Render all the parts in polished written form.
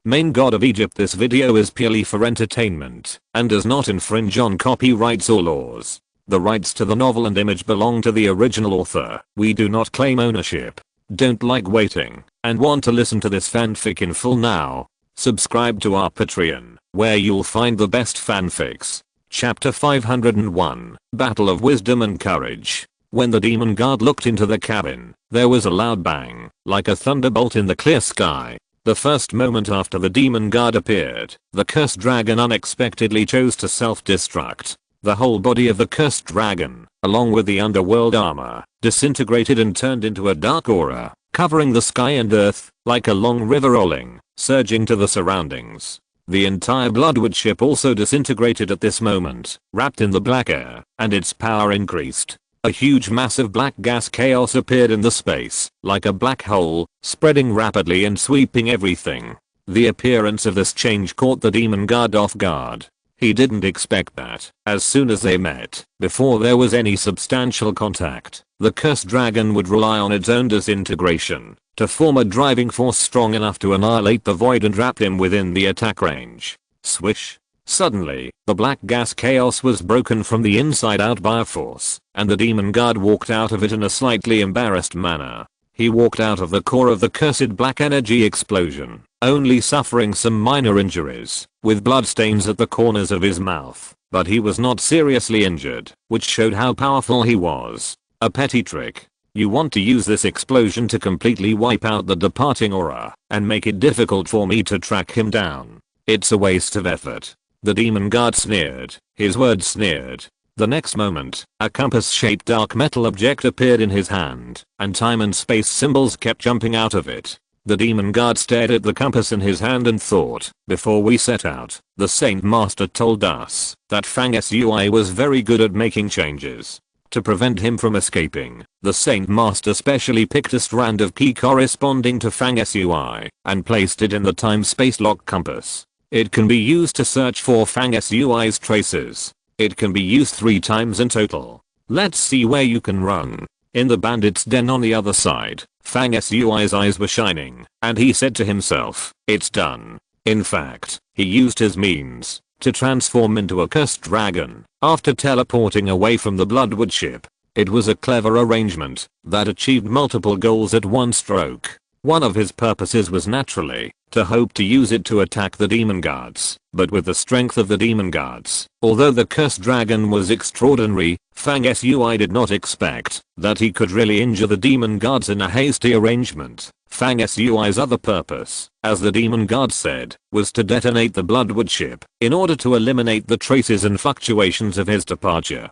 main god of Egypt. This video is purely for entertainment and does not infringe on copyrights or laws. The rights to the novel and image belong to the original author. We do not claim ownership. Don't like waiting and want to listen to this fanfic in full now? Subscribe to our Patreon, where you'll find the best fanfics. Chapter 501, Battle of Wisdom and Courage. When the demon guard looked into the cabin, there was a loud bang, like a thunderbolt in the clear sky. The first moment after the demon guard appeared, the cursed dragon unexpectedly chose to self-destruct. The whole body of the cursed dragon, along with the underworld armor, disintegrated and turned into a dark aura, covering the sky and earth, like a long river rolling, surging to the surroundings. The entire Bloodwood ship also disintegrated at this moment, wrapped in the black air, and its power increased. A huge mass of black gas chaos appeared in the space, like a black hole, spreading rapidly and sweeping everything. The appearance of this change caught the demon guard off guard. He didn't expect that. As soon as they met, before there was any substantial contact, the cursed dragon would rely on its own disintegration to form a driving force strong enough to annihilate the void and wrap him within the attack range. Swish. Suddenly, the black gas chaos was broken from the inside out by a force, and the demon guard walked out of it in a slightly embarrassed manner. He walked out of the core of the cursed black energy explosion, only suffering some minor injuries, with bloodstains at the corners of his mouth, but he was not seriously injured, which showed how powerful he was. A petty trick. You want to use this explosion to completely wipe out the departing aura, and make it difficult for me to track him down. It's a waste of effort. The demon guard sneered. His words sneered. The next moment, a compass-shaped dark metal object appeared in his hand, and time and space symbols kept jumping out of it. The demon guard stared at the compass in his hand and thought, before we set out, the Saint Master told us that Fang Sui was very good at making changes. To prevent him from escaping, the Saint Master specially picked a strand of key corresponding to Fang Sui and placed it in the time-space lock compass. It can be used to search for Fang Sui's traces. It can be used 3 times in total. Let's see where you can run. In the bandit's den on the other side, Fang Sui's eyes were shining, and he said to himself, it's done. In fact, he used his means to transform into a cursed dragon after teleporting away from the Bloodwood ship. It was a clever arrangement that achieved multiple goals at one stroke. One of his purposes was naturally to hope to use it to attack the demon guards, but with the strength of the demon guards, although the cursed dragon was extraordinary, Fang Sui did not expect that he could really injure the demon guards in a hasty arrangement. Fang Sui's other purpose, as the demon guard said, was to detonate the Bloodwood ship in order to eliminate the traces and fluctuations of his departure,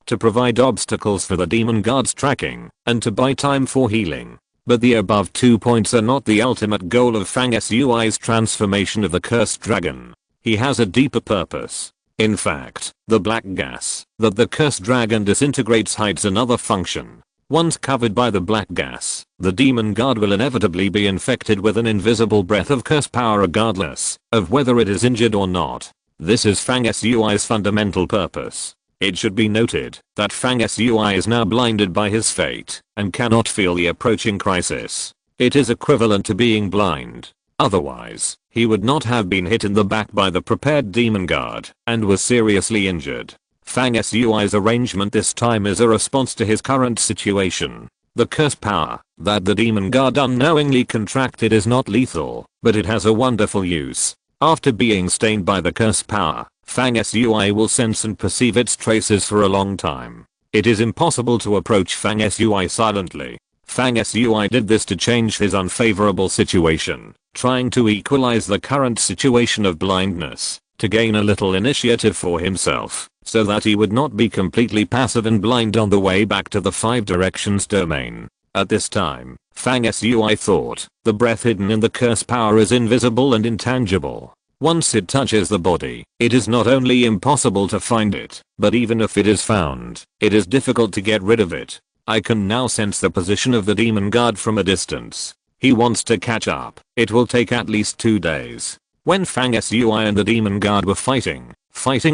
to provide obstacles for the demon guard's tracking, and to buy time for healing. But the above 2 points are not the ultimate goal of Fang Sui's transformation of the cursed dragon. He has a deeper purpose. In fact, the black gas that the cursed dragon disintegrates hides another function. Once covered by the black gas, the demon guard will inevitably be infected with an invisible breath of curse power regardless of whether it is injured or not. This is Fang Sui's fundamental purpose. It should be noted that Fang Sui is now blinded by his fate and cannot feel the approaching crisis. It is equivalent to being blind. Otherwise, he would not have been hit in the back by the prepared demon guard and was seriously injured. Fang Sui's arrangement this time is a response to his current situation. The curse power that the demon guard unknowingly contracted is not lethal, but it has a wonderful use. After being stained by the curse power, Fang Sui will sense and perceive its traces for a long time. It is impossible to approach Fang Sui silently. Fang Sui did this to change his unfavorable situation, trying to equalize the current situation of blindness, to gain a little initiative for himself, so that he would not be completely passive and blind on the way back to the 5 directions domain. At this time, Fang Sui thought, the breath hidden in the curse power is invisible and intangible. Once it touches the body, it is not only impossible to find it, but even if it is found, it is difficult to get rid of it. I can now sense the position of the demon guard from a distance. He wants to catch up. It will take at least 2 days. When Fang Sui and the demon guard were fighting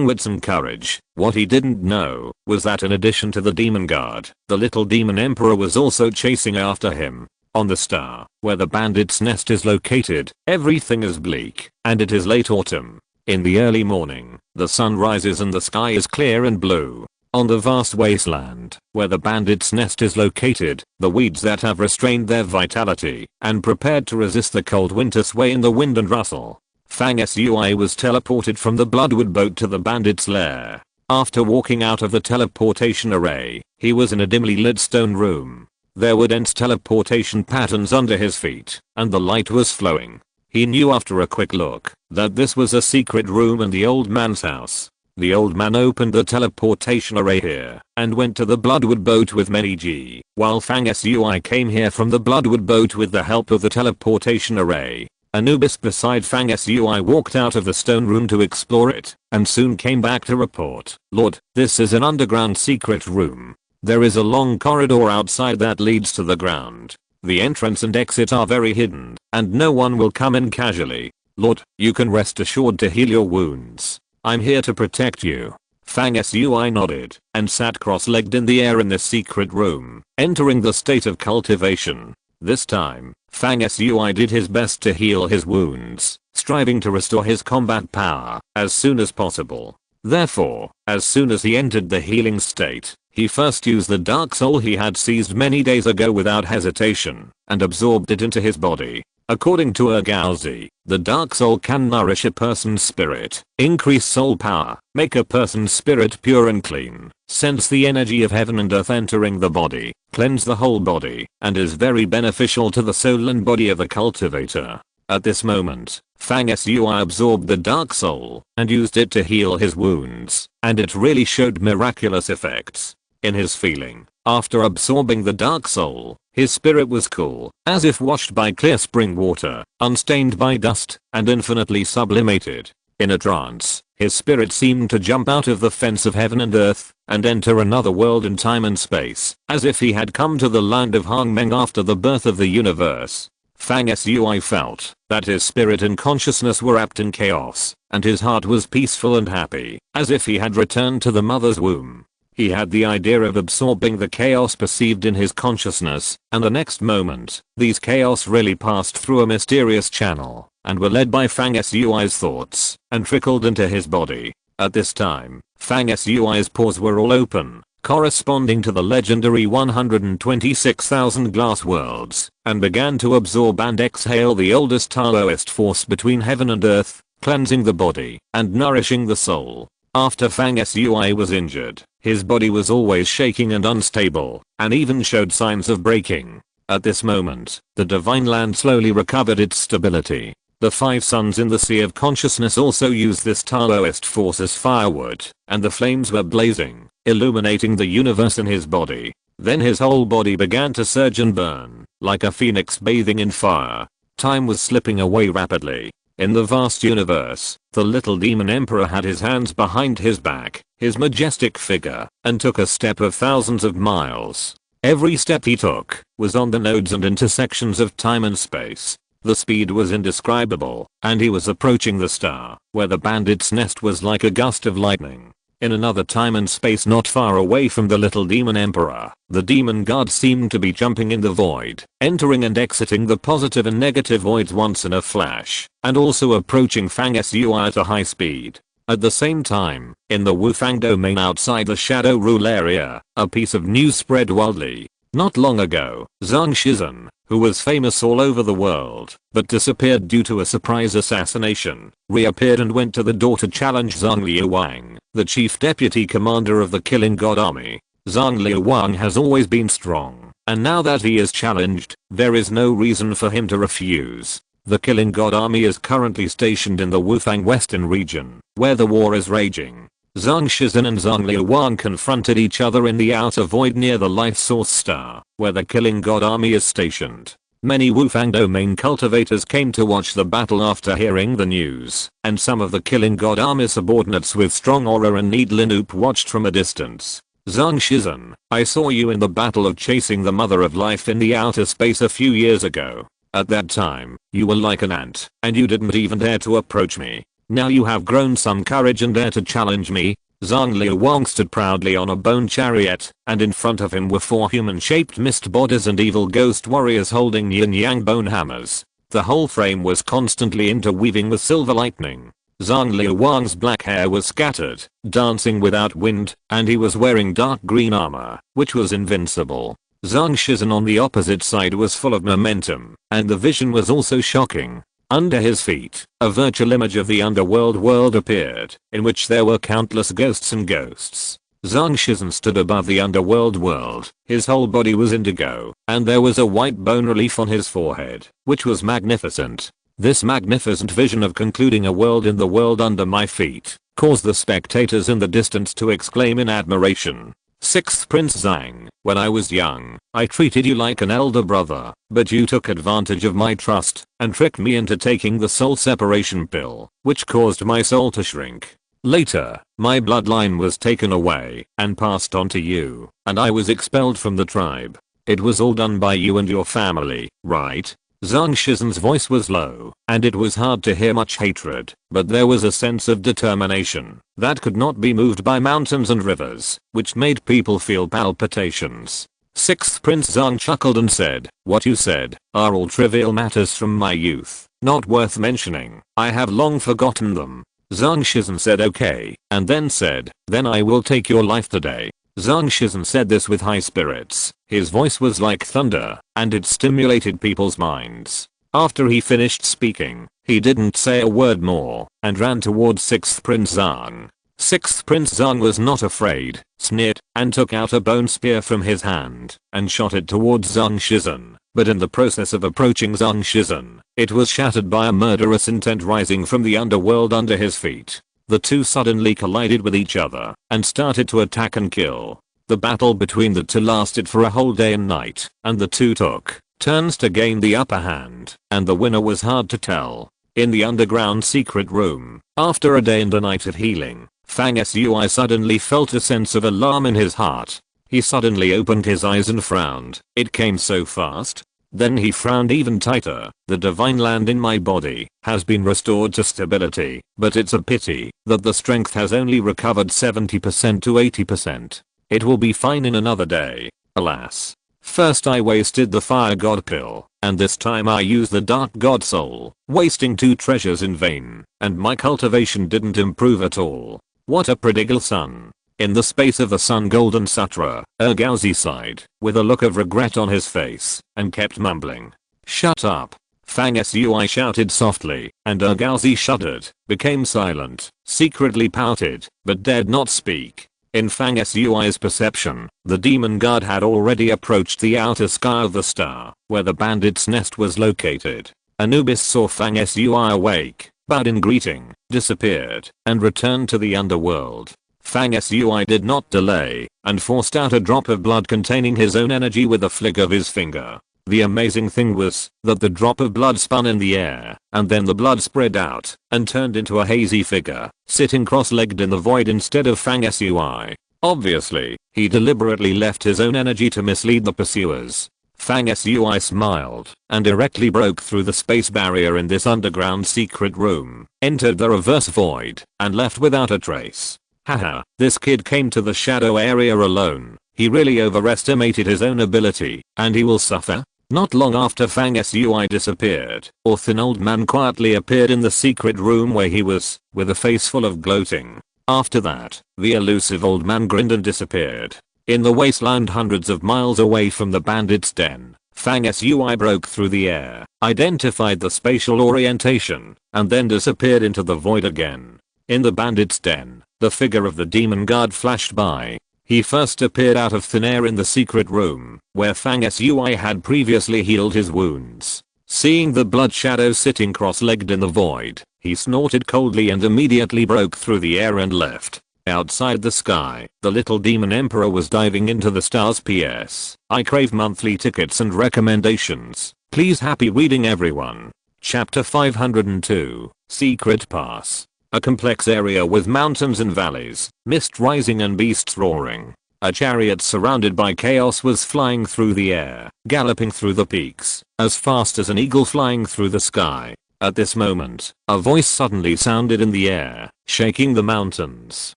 with some courage, what he didn't know was that in addition to the demon guard, the little demon emperor was also chasing after him. On the star, where the bandit's nest is located, everything is bleak, and it is late autumn. In the early morning, the sun rises and the sky is clear and blue. On the vast wasteland, where the bandit's nest is located, the weeds that have restrained their vitality, and prepared to resist the cold winter sway in the wind and rustle. Fang Sui was teleported from the Bloodwood boat to the bandit's lair. After walking out of the teleportation array, he was in a dimly lit stone room. There were dense teleportation patterns under his feet, and the light was flowing. He knew after a quick look that this was a secret room in the old man's house. The old man opened the teleportation array here and went to the Bloodwood boat with many G, while Fang Sui came here from the Bloodwood boat with the help of the teleportation array. Anubis beside Fang Sui walked out of the stone room to explore it, and soon came back to report, "Lord, this is an underground secret room. There is a long corridor outside that leads to the ground. The entrance and exit are very hidden, and no one will come in casually. Lord, you can rest assured to heal your wounds. I'm here to protect you." Fang Sui nodded, and sat cross-legged in the air in this secret room, entering the state of cultivation. This time, Fang Sui did his best to heal his wounds, striving to restore his combat power as soon as possible. Therefore, as soon as he entered the healing state, he first used the dark soul he had seized many days ago without hesitation, and absorbed it into his body. According to Urgauzi, the dark soul can nourish a person's spirit, increase soul power, make a person's spirit pure and clean, sense the energy of heaven and earth entering the body, cleanse the whole body, and is very beneficial to the soul and body of a cultivator. At this moment, Fang Sui absorbed the dark soul and used it to heal his wounds, and it really showed miraculous effects. In his feeling, after absorbing the dark soul, his spirit was cool, as if washed by clear spring water, unstained by dust, and infinitely sublimated. In a trance, his spirit seemed to jump out of the fence of heaven and earth, and enter another world in time and space, as if he had come to the land of Hongmeng after the birth of the universe. Fang Sui felt that his spirit and consciousness were wrapped in chaos, and his heart was peaceful and happy, as if he had returned to the mother's womb. He had the idea of absorbing the chaos perceived in his consciousness, and the next moment, these chaos really passed through a mysterious channel, and were led by Fang Sui's thoughts, and trickled into his body. At this time, Fang Sui's pores were all open, corresponding to the legendary 126,000 glass worlds, and began to absorb and exhale the oldest Taoist force between heaven and earth, cleansing the body, and nourishing the soul. After Fang Sui was injured, his body was always shaking and unstable, and even showed signs of breaking. At this moment, the divine land slowly recovered its stability. The 5 suns in the Sea of Consciousness also used this Taoist force as firewood, and the flames were blazing, illuminating the universe in his body. Then his whole body began to surge and burn, like a phoenix bathing in fire. Time was slipping away rapidly. In the vast universe, the little demon emperor had his hands behind his back, his majestic figure, and took a step of thousands of miles. Every step he took was on the nodes and intersections of time and space. The speed was indescribable, and he was approaching the star, where the bandit's nest was like a gust of lightning. In another time and space not far away from the little demon emperor, the demon god seemed to be jumping in the void, entering and exiting the positive and negative voids once in a flash, and also approaching Fang Sui at a high speed. At the same time, in the Wufang domain outside the Shadow Rule area, a piece of news spread wildly. Not long ago, Zhang Shizhen, who was famous all over the world, but disappeared due to a surprise assassination, reappeared and went to the door to challenge Zhang Liuwang, the chief deputy commander of the Killing God army. Zhang Liuwang has always been strong, and now that he is challenged, there is no reason for him to refuse. The Killing God army is currently stationed in the Wufang Western region, where the war is raging. Zhang Shizhen and Zhang Liuwang confronted each other in the outer void near the Life Source Star, where the Killing God army is stationed. Many Wufang domain cultivators came to watch the battle after hearing the news, and some of the Killing God army subordinates with strong aura and Needlinoop watched from a distance. Zhang Shizhen, I saw you in the battle of chasing the Mother of Life in the outer space a few years ago. At that time, you were like an ant, and you didn't even dare to approach me. Now you have grown some courage and dare to challenge me. Zhang Liuwang stood proudly on a bone chariot, and in front of him were 4 human-shaped mist bodies and evil ghost warriors holding yin-yang bone hammers. The whole frame was constantly interweaving with silver lightning. Zhang Liuwang's black hair was scattered, dancing without wind, and he was wearing dark green armor, which was invincible. Zhang Shizhen on the opposite side was full of momentum, and the vision was also shocking. Under his feet, a virtual image of the underworld world appeared, in which there were countless ghosts and ghosts. Zhang Shizhen stood above the underworld world, his whole body was indigo, and there was a white bone relief on his forehead, which was magnificent. This magnificent vision of concluding a world in the world under my feet, caused the spectators in the distance to exclaim in admiration. 6th Prince Zhang, when I was young, I treated you like an elder brother, but you took advantage of my trust, and tricked me into taking the soul separation pill, which caused my soul to shrink. Later, my bloodline was taken away, and passed on to you, and I was expelled from the tribe. It was all done by you and your family, right? Zhang Shizhen's voice was low, and it was hard to hear much hatred, but there was a sense of determination that could not be moved by mountains and rivers, which made people feel palpitations. 6th Prince Zhang chuckled and said, "What you said are all trivial matters from my youth, not worth mentioning. I have long forgotten them." Zhang Shizhen said okay, and then said, "Then I will take your life today." Zhang Shizhen said this with high spirits. His voice was like thunder, and it stimulated people's minds. After he finished speaking, he didn't say a word more, and ran towards 6th Prince Zhang. 6th Prince Zhang was not afraid, sneered, and took out a bone spear from his hand, and shot it towards Zhang Shizhen. But in the process of approaching Zhang Shizhen, it was shattered by a murderous intent rising from the underworld under his feet. The two suddenly collided with each other, and started to attack and kill. The battle between the two lasted for a whole day and night, and the two took turns to gain the upper hand, and the winner was hard to tell. In the underground secret room, after a day and a night of healing, Fang Sui suddenly felt a sense of alarm in his heart. He suddenly opened his eyes and frowned. It came so fast. Then he frowned even tighter. The divine land in my body has been restored to stability, but it's a pity that the strength has only recovered 70% to 80%. It will be fine in another day. Alas. First I wasted the fire god pill, and this time I used the dark god soul, wasting 2 treasures in vain, and my cultivation didn't improve at all. What a prodigal son. In the space of the Sun Golden Sutra, Gauzi sighed, with a look of regret on his face, and kept mumbling. "Shut up." Fang Sui shouted softly, and Gauzi shuddered, became silent, secretly pouted, but dared not speak. In Fang Sui's perception, the demon god had already approached the outer sky of the star, where the bandit's nest was located. Anubis saw Fang Sui awake, bowed in greeting, disappeared, and returned to the underworld. Fang Sui did not delay, and forced out a drop of blood containing his own energy with a flick of his finger. The amazing thing was that the drop of blood spun in the air, and then the blood spread out, and turned into a hazy figure, sitting cross-legged in the void instead of Fang Sui. Obviously, he deliberately left his own energy to mislead the pursuers. Fang Sui smiled, and directly broke through the space barrier in this underground secret room, entered the reverse void, and left without a trace. Haha, this kid came to the shadow area alone. He really overestimated his own ability, and he will suffer. Not long after Fang Sui disappeared, a thin old man quietly appeared in the secret room where he was, with a face full of gloating. After that, the elusive old man grinned and disappeared. In the wasteland hundreds of miles away from the bandit's den, Fang Sui broke through the air, identified the spatial orientation, and then disappeared into the void again. In the bandit's den, the figure of the demon god flashed by. He first appeared out of thin air in the secret room, where Fang Sui had previously healed his wounds. Seeing the blood shadow sitting cross-legged in the void, he snorted coldly and immediately broke through the air and left. Outside the sky, the little demon emperor was diving into the stars. PS. I crave monthly tickets and recommendations. Please happy reading everyone. Chapter 502, Secret Pass. A complex area with mountains and valleys, mist rising and beasts roaring. A chariot surrounded by chaos was flying through the air, galloping through the peaks, as fast as an eagle flying through the sky. At this moment, a voice suddenly sounded in the air, shaking the mountains.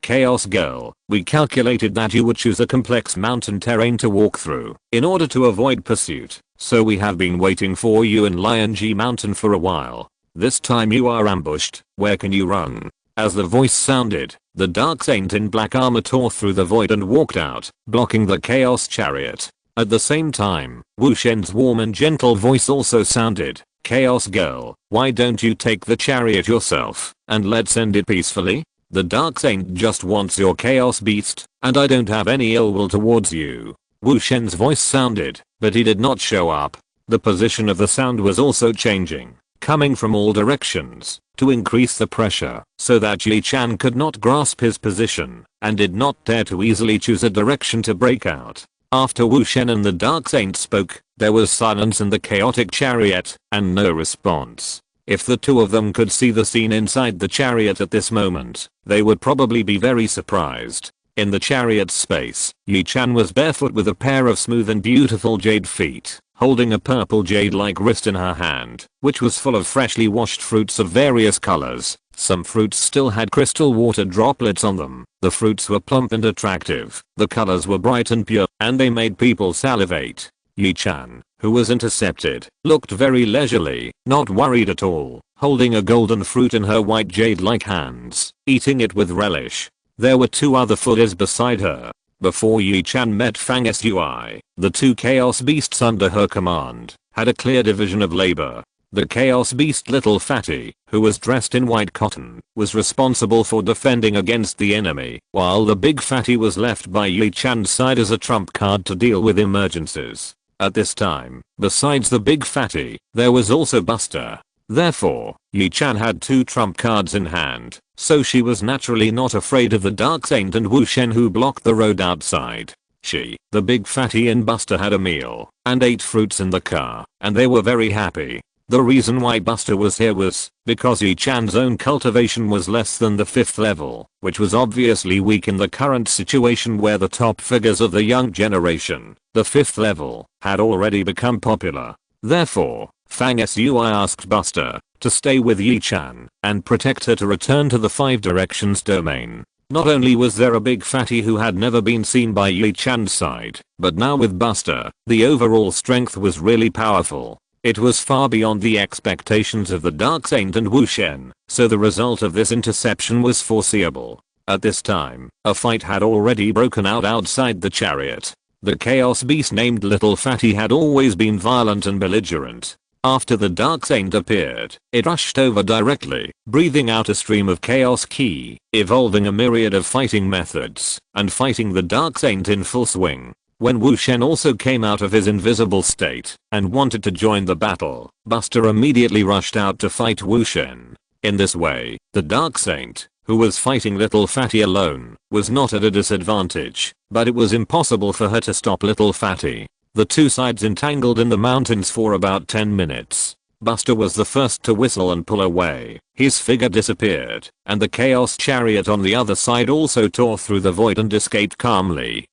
Chaos Girl, we calculated that you would choose a complex mountain terrain to walk through in order to avoid pursuit, so we have been waiting for you in Lion-G Mountain for a while. This time you are ambushed, where can you run?" As the voice sounded, the Dark Saint in black armor tore through the void and walked out, blocking the Chaos Chariot. At the same time, Wu Shen's warm and gentle voice also sounded. "Chaos Girl, why don't you take the chariot yourself, and let's end it peacefully? The Dark Saint just wants your Chaos Beast, and I don't have any ill will towards you." Wu Shen's voice sounded, but he did not show up. The position of the sound was also changing, coming from all directions, to increase the pressure, so that Yi Chan could not grasp his position, and did not dare to easily choose a direction to break out. After Wu Shen and the Dark Saint spoke, there was silence in the chaotic chariot, and no response. If the two of them could see the scene inside the chariot at this moment, they would probably be very surprised. In the chariot's space, Yi Chan was barefoot with a pair of smooth and beautiful jade feet, holding a purple jade-like wrist in her hand, which was full of freshly washed fruits of various colors. Some fruits still had crystal water droplets on them. The fruits were plump and attractive, the colors were bright and pure, and they made people salivate. Yi Chan, who was intercepted, looked very leisurely, not worried at all, holding a golden fruit in her white jade-like hands, eating it with relish. There were two other foodies beside her. Before Yi Chan met Fang Sui, the two Chaos Beasts under her command had a clear division of labor. The Chaos Beast Little Fatty, who was dressed in white cotton, was responsible for defending against the enemy, while the Big Fatty was left by Yi Chan's side as a trump card to deal with emergencies. At this time, besides the Big Fatty, there was also Buster. Therefore, Yi Chan had two trump cards in hand, so she was naturally not afraid of the Dark Saint and Wu Shen who blocked the road outside. She, the Big Fatty and Buster had a meal, and ate fruits in the car, and they were very happy. The reason why Buster was here was because Yi Chan's own cultivation was less than the 5th level, which was obviously weak in the current situation where the top figures of the young generation, the 5th level, had already become popular. Therefore, Fang Sui asked Buster to stay with Yi Chan and protect her to return to the 5 Directions domain. Not only was there a Big Fatty who had never been seen by Yi Chan's side, but now with Buster, the overall strength was really powerful. It was far beyond the expectations of the Dark Saint and Wu Shen, so the result of this interception was foreseeable. At this time, a fight had already broken out outside the chariot. The Chaos Beast named Little Fatty had always been violent and belligerent. After the Dark Saint appeared, it rushed over directly, breathing out a stream of chaos ki, evolving a myriad of fighting methods, and fighting the Dark Saint in full swing. When Wu Shen also came out of his invisible state and wanted to join the battle, Buster immediately rushed out to fight Wu Shen. In this way, the Dark Saint, who was fighting Little Fatty alone, was not at a disadvantage, but it was impossible for her to stop Little Fatty. The two sides entangled in the mountains for about 10 minutes. Buster was the first to whistle and pull away. His figure disappeared, and the Chaos Chariot on the other side also tore through the void and escaped calmly.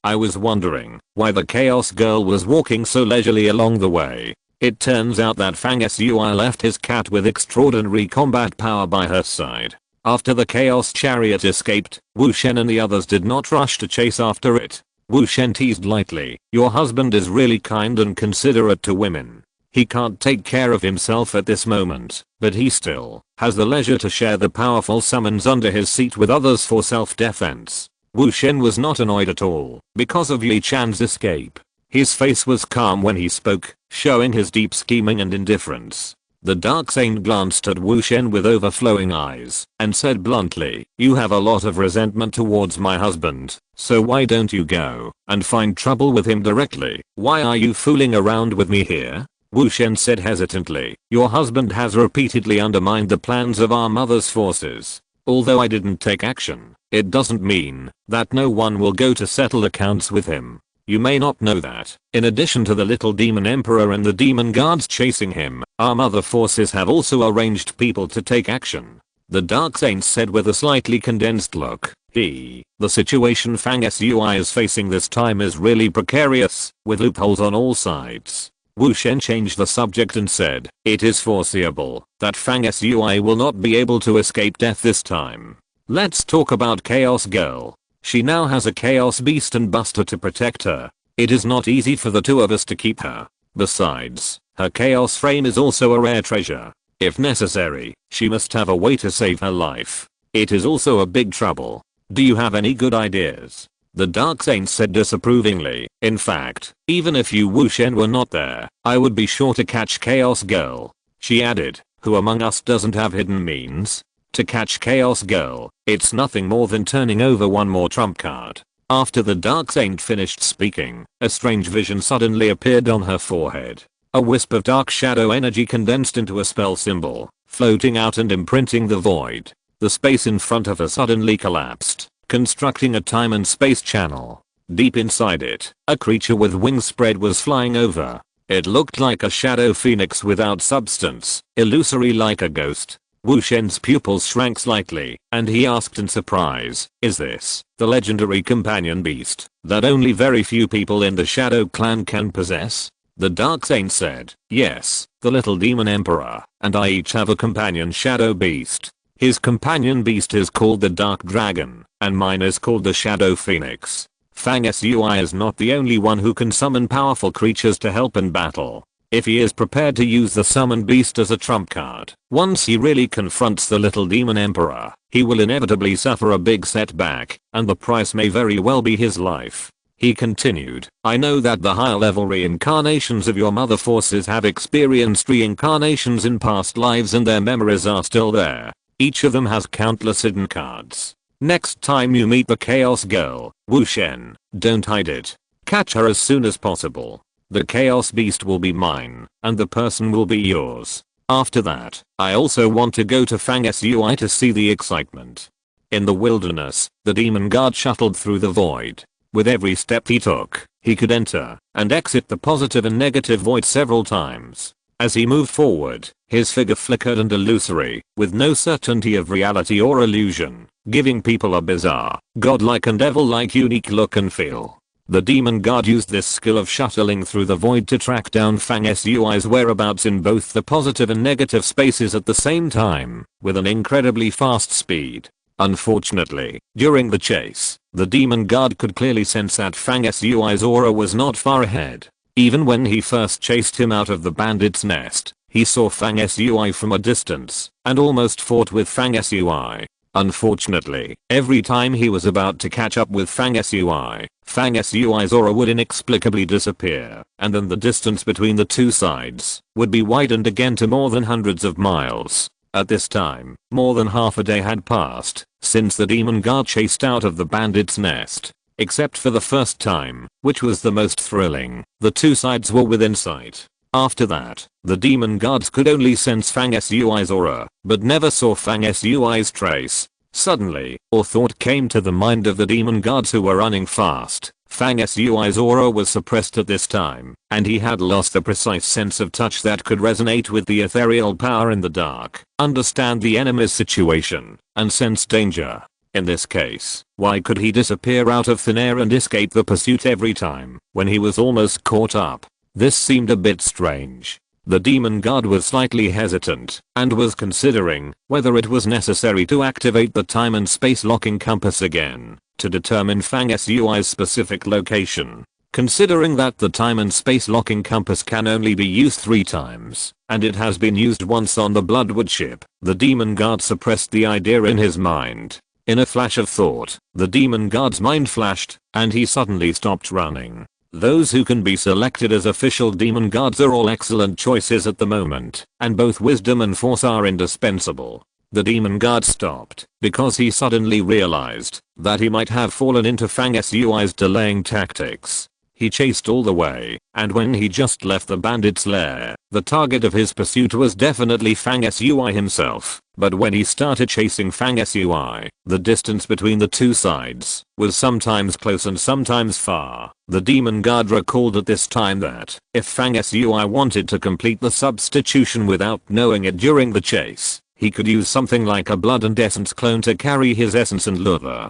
I was wondering why the Chaos Girl was walking so leisurely along the way. It turns out that Fang Sui left his cat with extraordinary combat power by her side. After the Chaos Chariot escaped, Wu Shen and the others did not rush to chase after it. Wu Shen teased lightly, "Your husband is really kind and considerate to women. He can't take care of himself at this moment, but he still has the leisure to share the powerful summons under his seat with others for self-defense." Wu Shen was not annoyed at all because of Yi Chan's escape. His face was calm when he spoke, showing his deep scheming and indifference. The Dark Saint glanced at Wu Shen with overflowing eyes and said bluntly, "You have a lot of resentment towards my husband, so why don't you go and find trouble with him directly? Why are you fooling around with me here?" Wu Shen said hesitantly, "Your husband has repeatedly undermined the plans of our mother's forces. Although I didn't take action, it doesn't mean that no one will go to settle accounts with him. You may not know that, in addition to the little demon emperor and the demon guards chasing him, our mother forces have also arranged people to take action." The Dark Saint said with a slightly condensed look. The situation Fang Sui is facing this time is really precarious, with loopholes on all sides. Wu Shen changed the subject and said, "It is foreseeable that Fang Sui will not be able to escape death this time. Let's talk about Chaos Girl. She now has a Chaos Beast and Buster to protect her. It is not easy for the two of us to keep her. Besides, her Chaos Frame is also a rare treasure. If necessary, she must have a way to save her life. It is also a big trouble. Do you have any good ideas? The Dark Saint said disapprovingly. In fact, even if you Wu Shen were not there, I would be sure to catch Chaos Girl. She added, who among us doesn't have hidden means? To catch Chaos Girl, it's nothing more than turning over one more trump card. After the Dark Saint finished speaking, a strange vision suddenly appeared on her forehead. A wisp of dark shadow energy condensed into a spell symbol, floating out and imprinting the void. The space in front of her suddenly collapsed, constructing a time and space channel. Deep inside it, a creature with wings spread was flying over. It looked like a shadow phoenix without substance, illusory like a ghost. Wu Shen's pupils shrank slightly, and he asked in surprise, is this the legendary companion beast that only very few people in the Shadow Clan can possess? The Dark Saint said, yes, the little demon emperor and I each have a companion shadow beast. His companion beast is called the Dark Dragon, and mine is called the Shadow Phoenix. Fang Sui is not the only one who can summon powerful creatures to help in battle. If he is prepared to use the summon beast as a trump card, once he really confronts the little demon emperor, he will inevitably suffer a big setback, and the price may very well be his life. He continued, I know that the higher level reincarnations of your mother forces have experienced reincarnations in past lives and their memories are still there. Each of them has countless hidden cards. Next time you meet the Chaos Girl, Wu Shen, don't hide it. Catch her as soon as possible. The Chaos Beast will be mine, and the person will be yours. After that, I also want to go to Fang Sui to see the excitement. In the wilderness, the demon guard shuttled through the void. With every step he took, he could enter and exit the positive and negative void several times. As he moved forward, his figure flickered and illusory, with no certainty of reality or illusion, giving people a bizarre, godlike and devil-like unique look and feel. The demon guard used this skill of shuttling through the void to track down Fang Sui's whereabouts in both the positive and negative spaces at the same time, with an incredibly fast speed. Unfortunately, during the chase, the demon guard could clearly sense that Fang Sui's aura was not far ahead. Even when he first chased him out of the bandit's nest, he saw Fang Sui from a distance, and almost fought with Fang Sui. Unfortunately, every time he was about to catch up with Fang Sui's aura would inexplicably disappear, and then the distance between the two sides would be widened again to more than hundreds of miles. At this time, more than half a day had passed since the demon guard chased out of the bandit's nest. Except for the first time, which was the most thrilling, the two sides were within sight. After that, the demon guards could only sense Fang Sui's aura, but never saw Fang Sui's trace. Suddenly, a thought came to the mind of the demon guards who were running fast. Fang Sui's aura was suppressed at this time, and he had lost the precise sense of touch that could resonate with the ethereal power in the dark, understand the enemy's situation, and sense danger. In this case, why could he disappear out of thin air and escape the pursuit every time, when he was almost caught up? This seemed a bit strange. The demon guard was slightly hesitant, and was considering whether it was necessary to activate the time and space locking compass again, to determine Fang Sui's specific location. Considering that the time and space locking compass can only be used 3 times, and it has been used once on the Bloodwood ship, the demon guard suppressed the idea in his mind. In a flash of thought, the demon guard's mind flashed, and he suddenly stopped running. Those who can be selected as official demon guards are all excellent choices at the moment, and both wisdom and force are indispensable. The demon guard stopped, because he suddenly realized that he might have fallen into Fang Sui's delaying tactics. He chased all the way, and when he just left the bandit's lair, the target of his pursuit was definitely Fang Sui himself. But when he started chasing Fang Sui, the distance between the two sides was sometimes close and sometimes far. The demon guard recalled at this time that if Fang Sui wanted to complete the substitution without knowing it during the chase, he could use something like a blood and essence clone to carry his essence and lure the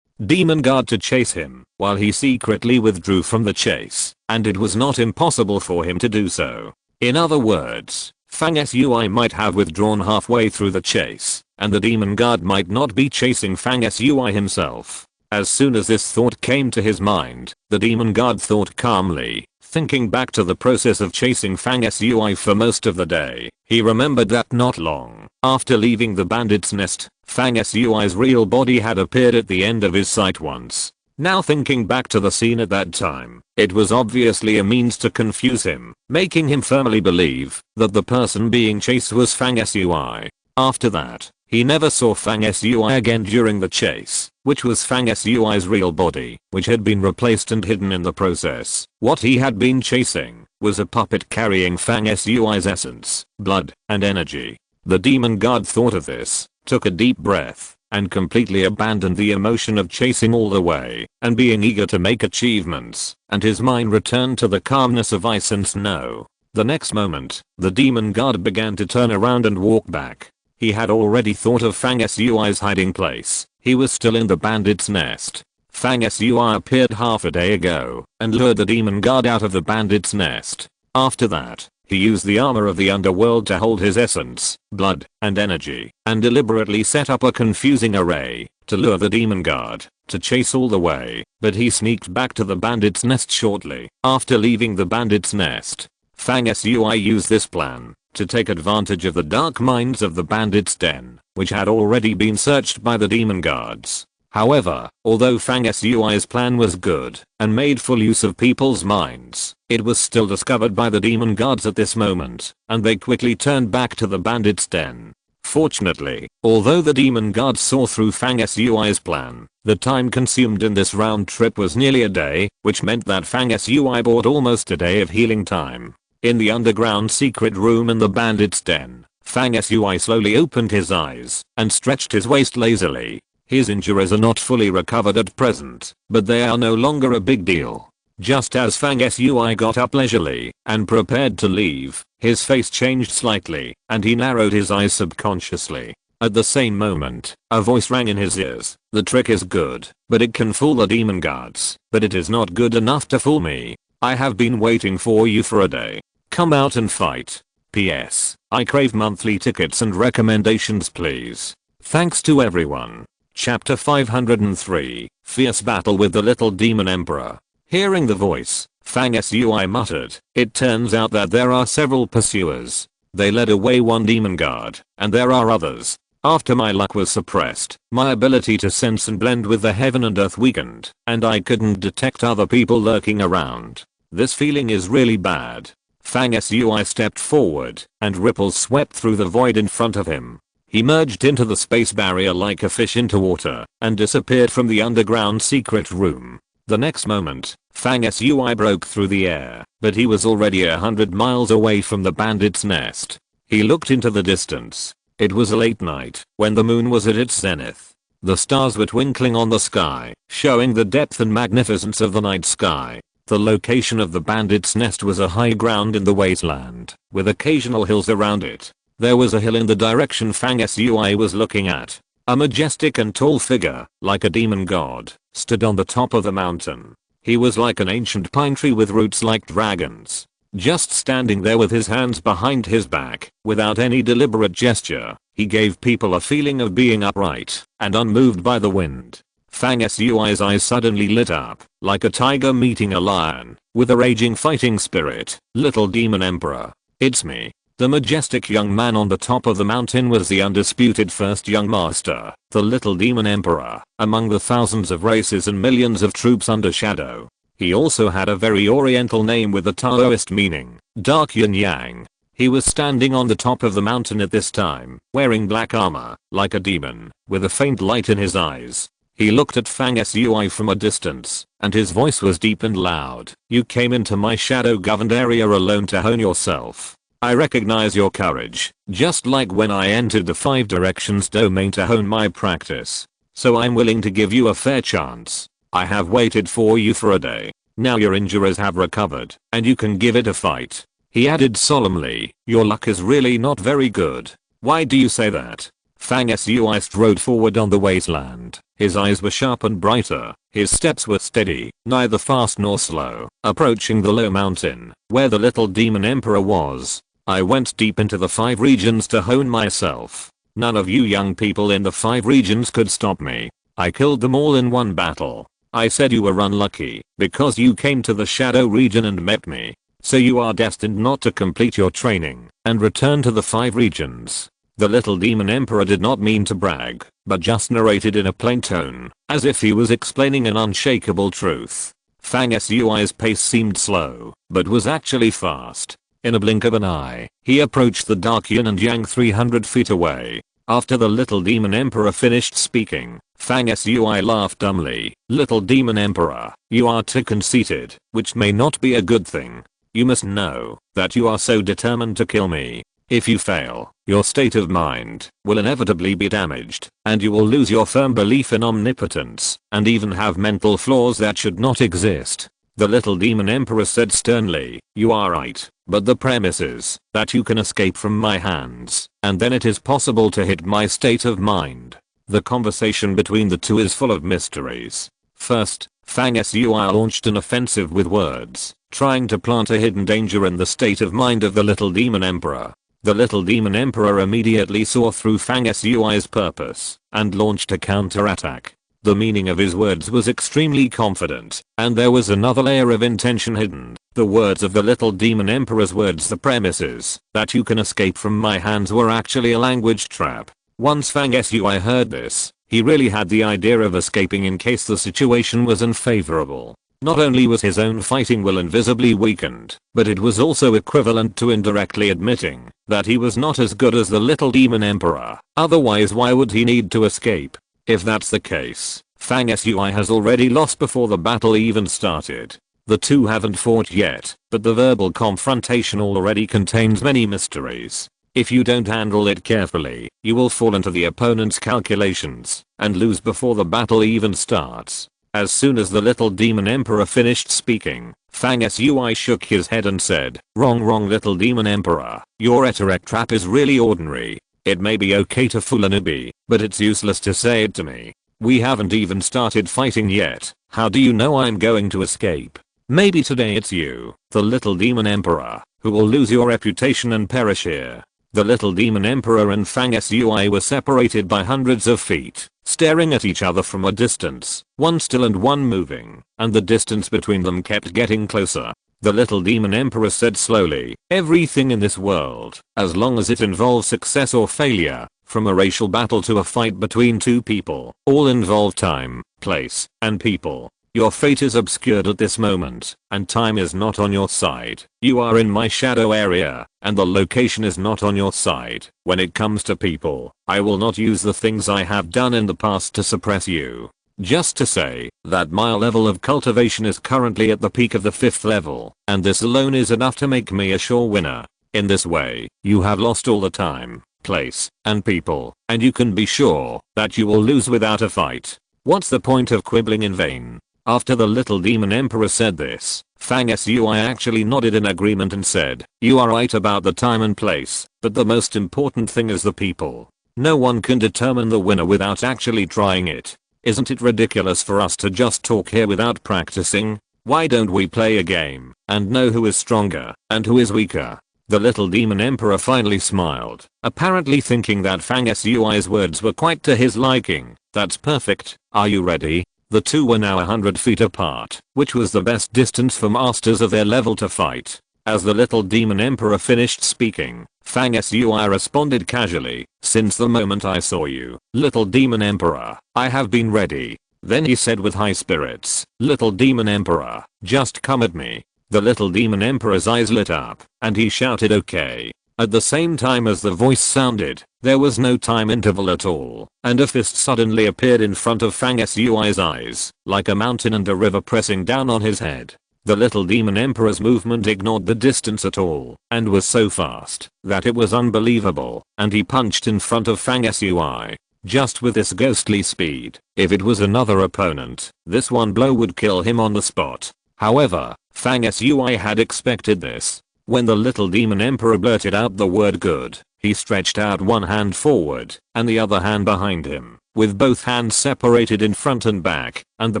demon guard to chase him, while he secretly withdrew from the chase, and it was not impossible for him to do so. In other words, Fang Sui might have withdrawn halfway through the chase, and the demon guard might not be chasing Fang Sui himself. As soon as this thought came to his mind, the demon guard thought calmly, thinking back to the process of chasing Fang Sui for most of the day. He remembered that not long after leaving the bandit's nest, Fang Sui's real body had appeared at the end of his sight once. Now thinking back to the scene at that time, it was obviously a means to confuse him, making him firmly believe that the person being chased was Fang Sui. After that, he never saw Fang Sui again during the chase, which was Fang Sui's real body, which had been replaced and hidden in the process. What he had been chasing was a puppet carrying Fang Sui's essence, blood, and energy. The demon guard thought of this, took a deep breath, and completely abandoned the emotion of chasing all the way and being eager to make achievements, and his mind returned to the calmness of ice and snow. The next moment, the demon guard began to turn around and walk back. He had already thought of Fang Sui's hiding place. He was still in the bandit's nest. Fang Sui appeared half a day ago and lured the demon guard out of the bandit's nest. After that, he used the armor of the underworld to hold his essence, blood, and energy, and deliberately set up a confusing array to lure the demon guard to chase all the way, but he sneaked back to the bandit's nest shortly after leaving the bandit's nest. Fang Sui used this plan to take advantage of the dark minds of the bandit's den, which had already been searched by the demon guards. However, although Fang Sui's plan was good and made full use of people's minds, it was still discovered by the demon guards at this moment, and they quickly turned back to the bandit's den. Fortunately, although the demon guards saw through Fang Sui's plan, the time consumed in this round trip was nearly a day, which meant that Fang Sui bought almost a day of healing time. In the underground secret room in the bandit's den, Fang Sui slowly opened his eyes and stretched his waist lazily. His injuries are not fully recovered at present, but they are no longer a big deal. Just as Fang Sui got up leisurely and prepared to leave, his face changed slightly, and he narrowed his eyes subconsciously. At the same moment, a voice rang in his ears. The trick is good, but it can fool the demon guards, but it is not good enough to fool me. I have been waiting for you for a day. Come out and fight. P.S. I crave monthly tickets and recommendations please. Thanks to everyone. Chapter 503, Fierce Battle with the Little Demon Emperor. Hearing the voice, Fang Sui muttered, it turns out that there are several pursuers. They led away one demon guard, and there are others. After my luck was suppressed, my ability to sense and blend with the heaven and earth weakened, and I couldn't detect other people lurking around. This feeling is really bad. Fang Sui stepped forward, and ripples swept through the void in front of him. He merged into the space barrier like a fish into water, and disappeared from the underground secret room. The next moment, Fang Sui broke through the air, but he was already 100 miles away from the bandit's nest. He looked into the distance. It was a late night, when the moon was at its zenith. The stars were twinkling on the sky, showing the depth and magnificence of the night sky. The location of the bandit's nest was a high ground in the wasteland, with occasional hills around it. There was a hill in the direction Fang Sui was looking at. A majestic and tall figure, like a demon god, stood on the top of the mountain. He was like an ancient pine tree with roots like dragons. Just standing there with his hands behind his back, without any deliberate gesture, he gave people a feeling of being upright and unmoved by the wind. Fang Sui's eyes suddenly lit up, like a tiger meeting a lion, with a raging fighting spirit. Little Demon Emperor. It's me. The majestic young man on the top of the mountain was the undisputed first young master, the Little Demon Emperor, among the thousands of races and millions of troops under Shadow. He also had a very oriental name with a Taoist meaning, Dark Yin Yang. He was standing on the top of the mountain at this time, wearing black armor, like a demon, with a faint light in his eyes. He looked at Fang Sui from a distance, and his voice was deep and loud. You came into my shadow-governed area alone to hone yourself. I recognize your courage, just like when I entered the Five Directions domain to hone my practice. So I'm willing to give you a fair chance. I have waited for you for a day. Now your injuries have recovered, and you can give it a fight. He added solemnly, your luck is really not very good. Why do you say that? Fang Sui strode forward on the wasteland. His eyes were sharp and brighter. His steps were steady, neither fast nor slow, approaching the low mountain, where the Little Demon Emperor was. I went deep into the 5 regions to hone myself. None of you young people in the 5 regions could stop me. I killed them all in one battle. I said you were unlucky because you came to the Shadow region and met me. So you are destined not to complete your training and return to the 5 regions. The little demon emperor did not mean to brag, but just narrated in a plain tone, as if he was explaining an unshakable truth. Fang Sui's pace seemed slow, but was actually fast. In a blink of an eye, he approached the dark yin and yang 300 feet away. After the little demon emperor finished speaking, Fang Sui laughed dumbly. Little demon emperor, you are too conceited, which may not be a good thing. You must know that you are so determined to kill me. If you fail, your state of mind will inevitably be damaged, and you will lose your firm belief in omnipotence, and even have mental flaws that should not exist. The little demon emperor said sternly, you are right, but the premise is that you can escape from my hands, and then it is possible to hit my state of mind. The conversation between the two is full of mysteries. First, Fang Sui launched an offensive with words, trying to plant a hidden danger in the state of mind of the little demon emperor. The little demon emperor immediately saw through Fang Sui's purpose and launched a counterattack. The meaning of his words was extremely confident, and there was another layer of intention hidden. The words of the little demon emperor's words, the premises that you can escape from my hands, were actually a language trap. Once Fang Sui heard this, he really had the idea of escaping in case the situation was unfavorable. Not only was his own fighting will invisibly weakened, but it was also equivalent to indirectly admitting that he was not as good as the little demon emperor. Otherwise, why would he need to escape? If that's the case, Fang Sui has already lost before the battle even started. The two haven't fought yet, but the verbal confrontation already contains many mysteries. If you don't handle it carefully, you will fall into the opponent's calculations and lose before the battle even starts. As soon as the little demon emperor finished speaking, Fang Sui shook his head and said, wrong little demon emperor, your rhetoric trap is really ordinary. It may be okay to fool a newbie, but it's useless to say it to me. We haven't even started fighting yet. How do you know I'm going to escape? Maybe today it's you, the little demon emperor, who will lose your reputation and perish here. The little demon emperor and Fang Sui were separated by hundreds of feet, staring at each other from a distance, one still and one moving, and the distance between them kept getting closer. The little demon emperor said slowly, everything in this world, as long as it involves success or failure, from a racial battle to a fight between two people, all involve time, place, and people. Your fate is obscured at this moment, and time is not on your side. You are in my shadow area, and the location is not on your side. When it comes to people, I will not use the things I have done in the past to suppress you. Just to say that my level of cultivation is currently at the peak of the 5th level, and this alone is enough to make me a sure winner. In this way, you have lost all the time, place, and people, and you can be sure that you will lose without a fight. What's the point of quibbling in vain? After the little demon emperor said this, Fang Sui actually nodded in agreement and said, you are right about the time and place, but the most important thing is the people. No one can determine the winner without actually trying it. Isn't it ridiculous for us to just talk here without practicing? Why don't we play a game and know who is stronger and who is weaker? The little demon emperor finally smiled, apparently thinking that Fang Sui's words were quite to his liking. That's perfect. Are you ready? The two were now 100 feet apart, which was the best distance for masters of their level to fight. As the little demon emperor finished speaking, Fang Sui responded casually, since the moment I saw you, little demon emperor, I have been ready. Then he said with high spirits, little demon emperor, just come at me. The little demon emperor's eyes lit up, and he shouted okay. At the same time as the voice sounded, there was no time interval at all, and a fist suddenly appeared in front of Fang Sui's eyes, like a mountain and a river pressing down on his head. The little demon emperor's movement ignored the distance at all, and was so fast that it was unbelievable, and he punched in front of Fang Sui. Just with this ghostly speed, if it was another opponent, this one blow would kill him on the spot. However, Fang Sui had expected this. When the little demon emperor blurted out the word good, he stretched out one hand forward and the other hand behind him, with both hands separated in front and back, and the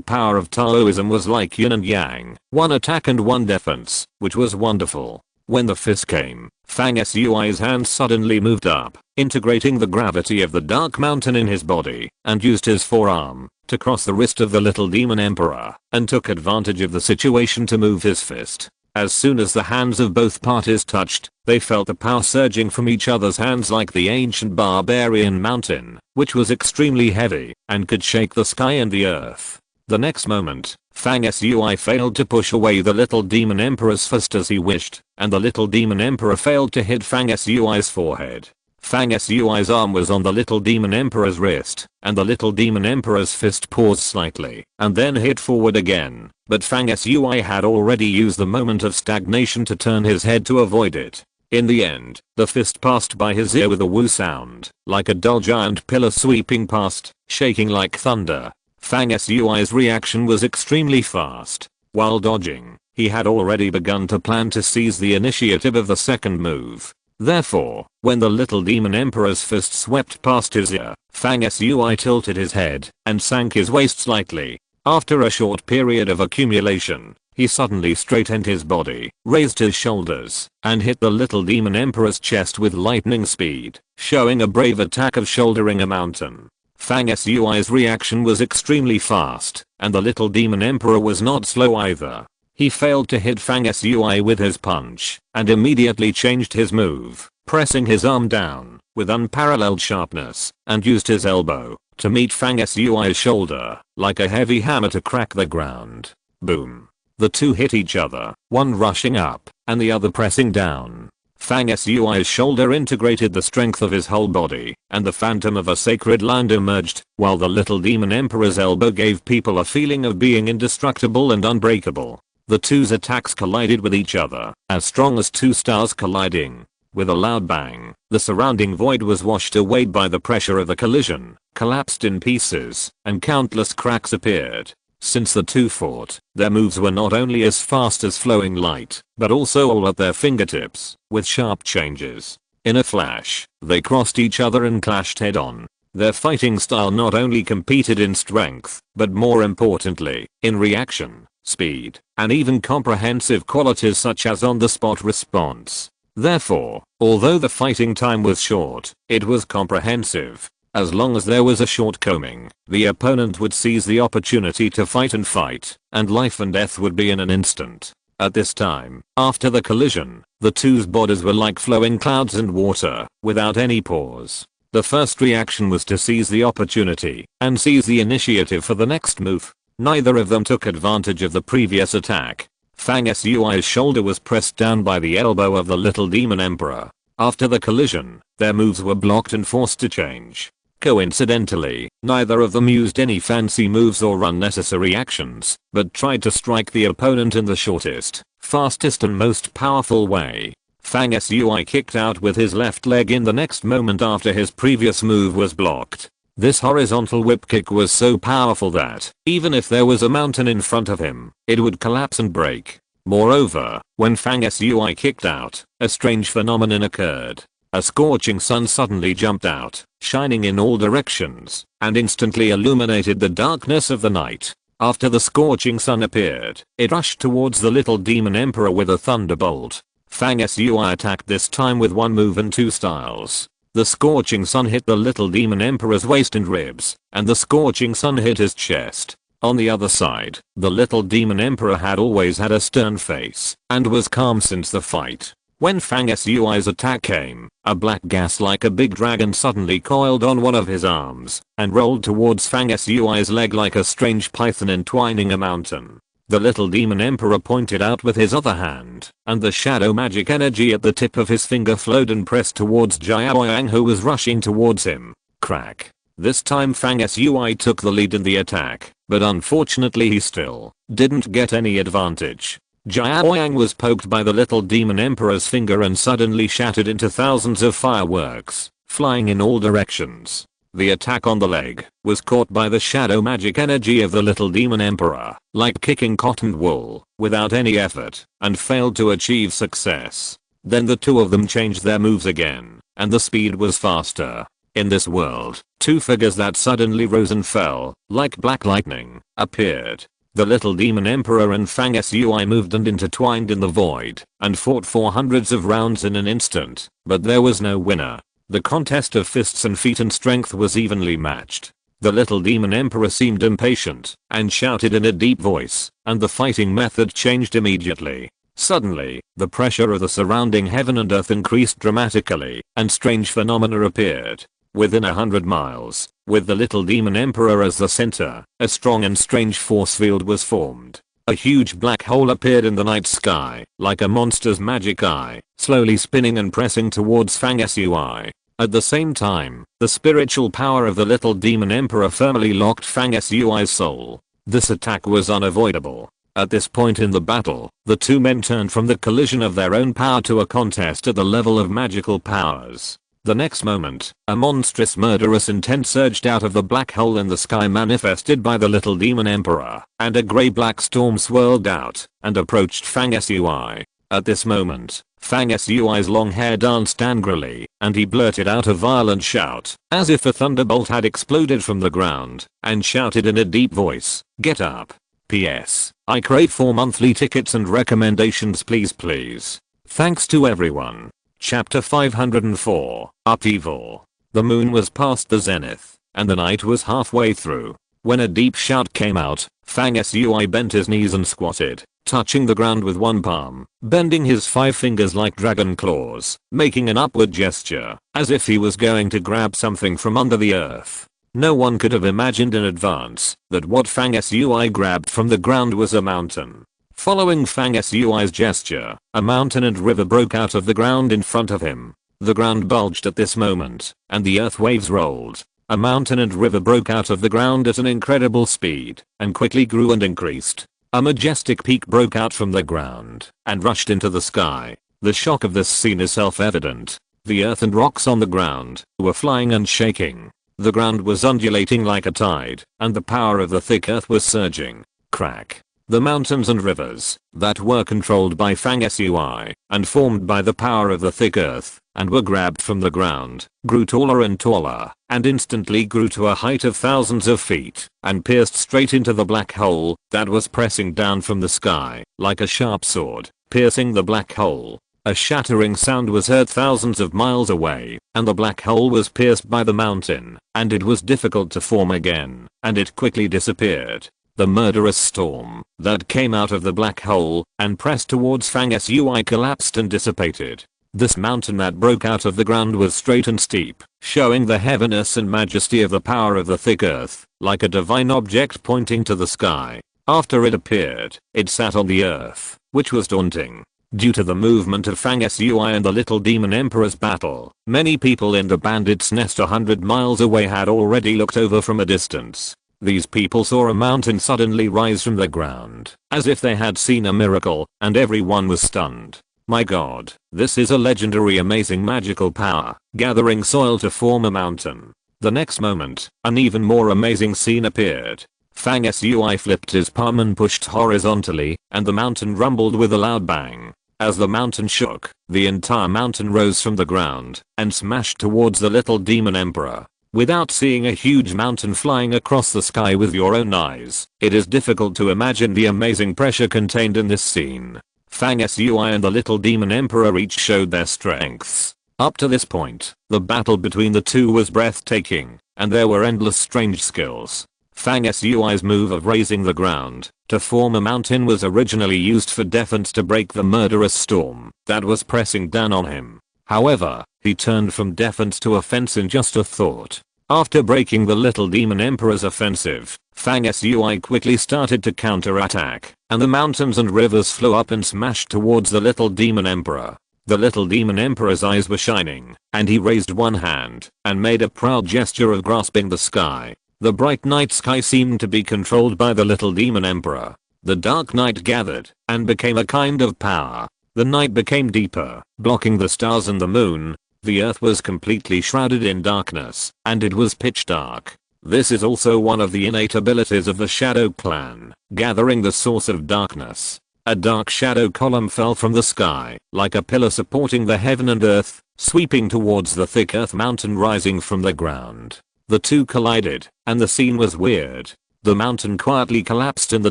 power of Taoism was like yin and yang, one attack and one defense, which was wonderful. When the fist came, Fang Sui's hand suddenly moved up, integrating the gravity of the Dark Mountain in his body, and used his forearm to cross the wrist of the little demon emperor, and took advantage of the situation to move his fist. As soon as the hands of both parties touched, they felt the power surging from each other's hands like the ancient barbarian mountain, which was extremely heavy and could shake the sky and the earth. The next moment, Fang Sui failed to push away the little demon emperor's fist as he wished, and the little demon emperor failed to hit Fang Sui's forehead. Fang Sui's arm was on the little demon emperor's wrist, and the little demon emperor's fist paused slightly, and then hit forward again, but Fang Sui had already used the moment of stagnation to turn his head to avoid it. In the end, the fist passed by his ear with a woo sound, like a dull giant pillar sweeping past, shaking like thunder. Fang Sui's reaction was extremely fast. While dodging, he had already begun to plan to seize the initiative of the second move. Therefore, when the little demon emperor's fist swept past his ear, Fang Sui tilted his head and sank his waist slightly. After a short period of accumulation, he suddenly straightened his body, raised his shoulders, and hit the little demon emperor's chest with lightning speed, showing a brave attack of shouldering a mountain. Fang Sui's reaction was extremely fast, and the little demon emperor was not slow either. He failed to hit Fang Sui with his punch, and immediately changed his move, pressing his arm down with unparalleled sharpness, and used his elbow to meet Fang Sui's shoulder, like a heavy hammer to crack the ground. Boom. The two hit each other, one rushing up, and the other pressing down. Fang Sui's shoulder integrated the strength of his whole body, and the phantom of a sacred land emerged, while the little demon emperor's elbow gave people a feeling of being indestructible and unbreakable. The two's attacks collided with each other, as strong as two stars colliding. With a loud bang, the surrounding void was washed away by the pressure of the collision, collapsed in pieces, and countless cracks appeared. Since the two fought, their moves were not only as fast as flowing light, but also all at their fingertips, with sharp changes. In a flash, they crossed each other and clashed head-on. Their fighting style not only competed in strength, but more importantly, in reaction, speed, and even comprehensive qualities such as on-the-spot response. Therefore, although the fighting time was short, it was comprehensive. As long as there was a shortcoming, the opponent would seize the opportunity to fight, and life and death would be in an instant. At this time, after the collision, the two's bodies were like flowing clouds and water, without any pause. The first reaction was to seize the opportunity, and seize the initiative for the next move. Neither of them took advantage of the previous attack. Fang Sui's shoulder was pressed down by the elbow of the little demon emperor. After the collision, their moves were blocked and forced to change. Coincidentally, neither of them used any fancy moves or unnecessary actions, but tried to strike the opponent in the shortest, fastest and most powerful way. Fang Sui kicked out with his left leg in the next moment after his previous move was blocked. This horizontal whip kick was so powerful that, even if there was a mountain in front of him, it would collapse and break. Moreover, when Fang Sui kicked out, a strange phenomenon occurred. A scorching sun suddenly jumped out, shining in all directions, and instantly illuminated the darkness of the night. After the scorching sun appeared, it rushed towards the little demon emperor with a thunderbolt. Fang Sui attacked this time with one move and two styles. The scorching sun hit the little demon emperor's waist and ribs, and the scorching sun hit his chest. On the other side, the little demon emperor had always had a stern face, and was calm since the fight. When Fang Sui's attack came, a black gas like a big dragon suddenly coiled on one of his arms, and rolled towards Fang Sui's leg like a strange python entwining a mountain. The little demon emperor pointed out with his other hand, and the shadow magic energy at the tip of his finger flowed and pressed towards Jiaoyang, who was rushing towards him. Crack. This time Fang Sui took the lead in the attack, but unfortunately he still didn't get any advantage. Jiaoyang was poked by the little demon emperor's finger and suddenly shattered into thousands of fireworks, flying in all directions. The attack on the leg was caught by the shadow magic energy of the little demon emperor, like kicking cotton wool, without any effort, and failed to achieve success. Then the two of them changed their moves again, and the speed was faster. In this world, two figures that suddenly rose and fell, like black lightning, appeared. The little demon emperor and Fang Sui moved and intertwined in the void and fought for hundreds of rounds in an instant, but there was no winner. The contest of fists and feet and strength was evenly matched. The little demon emperor seemed impatient and shouted in a deep voice, and the fighting method changed immediately. Suddenly, the pressure of the surrounding heaven and earth increased dramatically, and strange phenomena appeared. Within 100 miles, with the little demon emperor as the center, a strong and strange force field was formed. A huge black hole appeared in the night sky, like a monster's magic eye, slowly spinning and pressing towards Fang Sui. At the same time, the spiritual power of the little demon emperor firmly locked Fang Sui's soul. This attack was unavoidable. At this point in the battle, the two men turned from the collision of their own power to a contest at the level of magical powers. The next moment, a monstrous murderous intent surged out of the black hole in the sky manifested by the little demon emperor, and a grey-black storm swirled out and approached Fang Sui. At this moment, Fang Sui's long hair danced angrily, and he blurted out a violent shout, as if a thunderbolt had exploded from the ground, and shouted in a deep voice, "Get up! P.S. I crave 4 monthly tickets and recommendations please. Thanks to everyone." Chapter 504, Upheaval. The moon was past the zenith, and the night was halfway through, when a deep shout came out. Fang Sui bent his knees and squatted, touching the ground with one palm, bending his 5 fingers like dragon claws, making an upward gesture, as if he was going to grab something from under the earth. No one could have imagined in advance that what Fang Sui grabbed from the ground was a mountain. Following Fang Sui's gesture, a mountain and river broke out of the ground in front of him. The ground bulged at this moment, and the earth waves rolled. A mountain and river broke out of the ground at an incredible speed, and quickly grew and increased. A majestic peak broke out from the ground, and rushed into the sky. The shock of this scene is self-evident. The earth and rocks on the ground were flying and shaking. The ground was undulating like a tide, and the power of the thick earth was surging. Crack. The mountains and rivers, that were controlled by Fang Sui, and formed by the power of the thick earth, and were grabbed from the ground, grew taller and taller, and instantly grew to a height of thousands of feet, and pierced straight into the black hole that was pressing down from the sky, like a sharp sword, piercing the black hole. A shattering sound was heard thousands of miles away, and the black hole was pierced by the mountain, and it was difficult to form again, and it quickly disappeared. The murderous storm that came out of the black hole and pressed towards Fang Sui collapsed and dissipated. This mountain that broke out of the ground was straight and steep, showing the heaviness and majesty of the power of the thick earth, like a divine object pointing to the sky. After it appeared, it sat on the earth, which was daunting. Due to the movement of Fang Sui and the little demon emperor's battle, many people in the bandit's nest 100 miles away had already looked over from a distance. These people saw a mountain suddenly rise from the ground, as if they had seen a miracle, and everyone was stunned. My god, this is a legendary amazing magical power, gathering soil to form a mountain. The next moment, an even more amazing scene appeared. Fang Sui flipped his palm and pushed horizontally, and the mountain rumbled with a loud bang. As the mountain shook, the entire mountain rose from the ground, and smashed towards the little demon emperor. Without seeing a huge mountain flying across the sky with your own eyes, it is difficult to imagine the amazing pressure contained in this scene. Fang Sui and the little demon emperor each showed their strengths. Up to this point, the battle between the two was breathtaking, and there were endless strange skills. Fang Sui's move of raising the ground to form a mountain was originally used for defense to break the murderous storm that was pressing down on him. However, he turned from defense to offense in just a thought. After breaking the little demon emperor's offensive, Fang Sui quickly started to counterattack, and the mountains and rivers flew up and smashed towards the little demon emperor. The little demon emperor's eyes were shining, and he raised one hand and made a proud gesture of grasping the sky. The bright night sky seemed to be controlled by the little demon emperor. The dark night gathered and became a kind of power. The night became deeper, blocking the stars and the moon. The earth was completely shrouded in darkness, and it was pitch dark. This is also one of the innate abilities of the Shadow Clan, gathering the source of darkness. A dark shadow column fell from the sky, like a pillar supporting the heaven and earth, sweeping towards the thick earth mountain rising from the ground. The two collided, and the scene was weird. the mountain quietly collapsed in the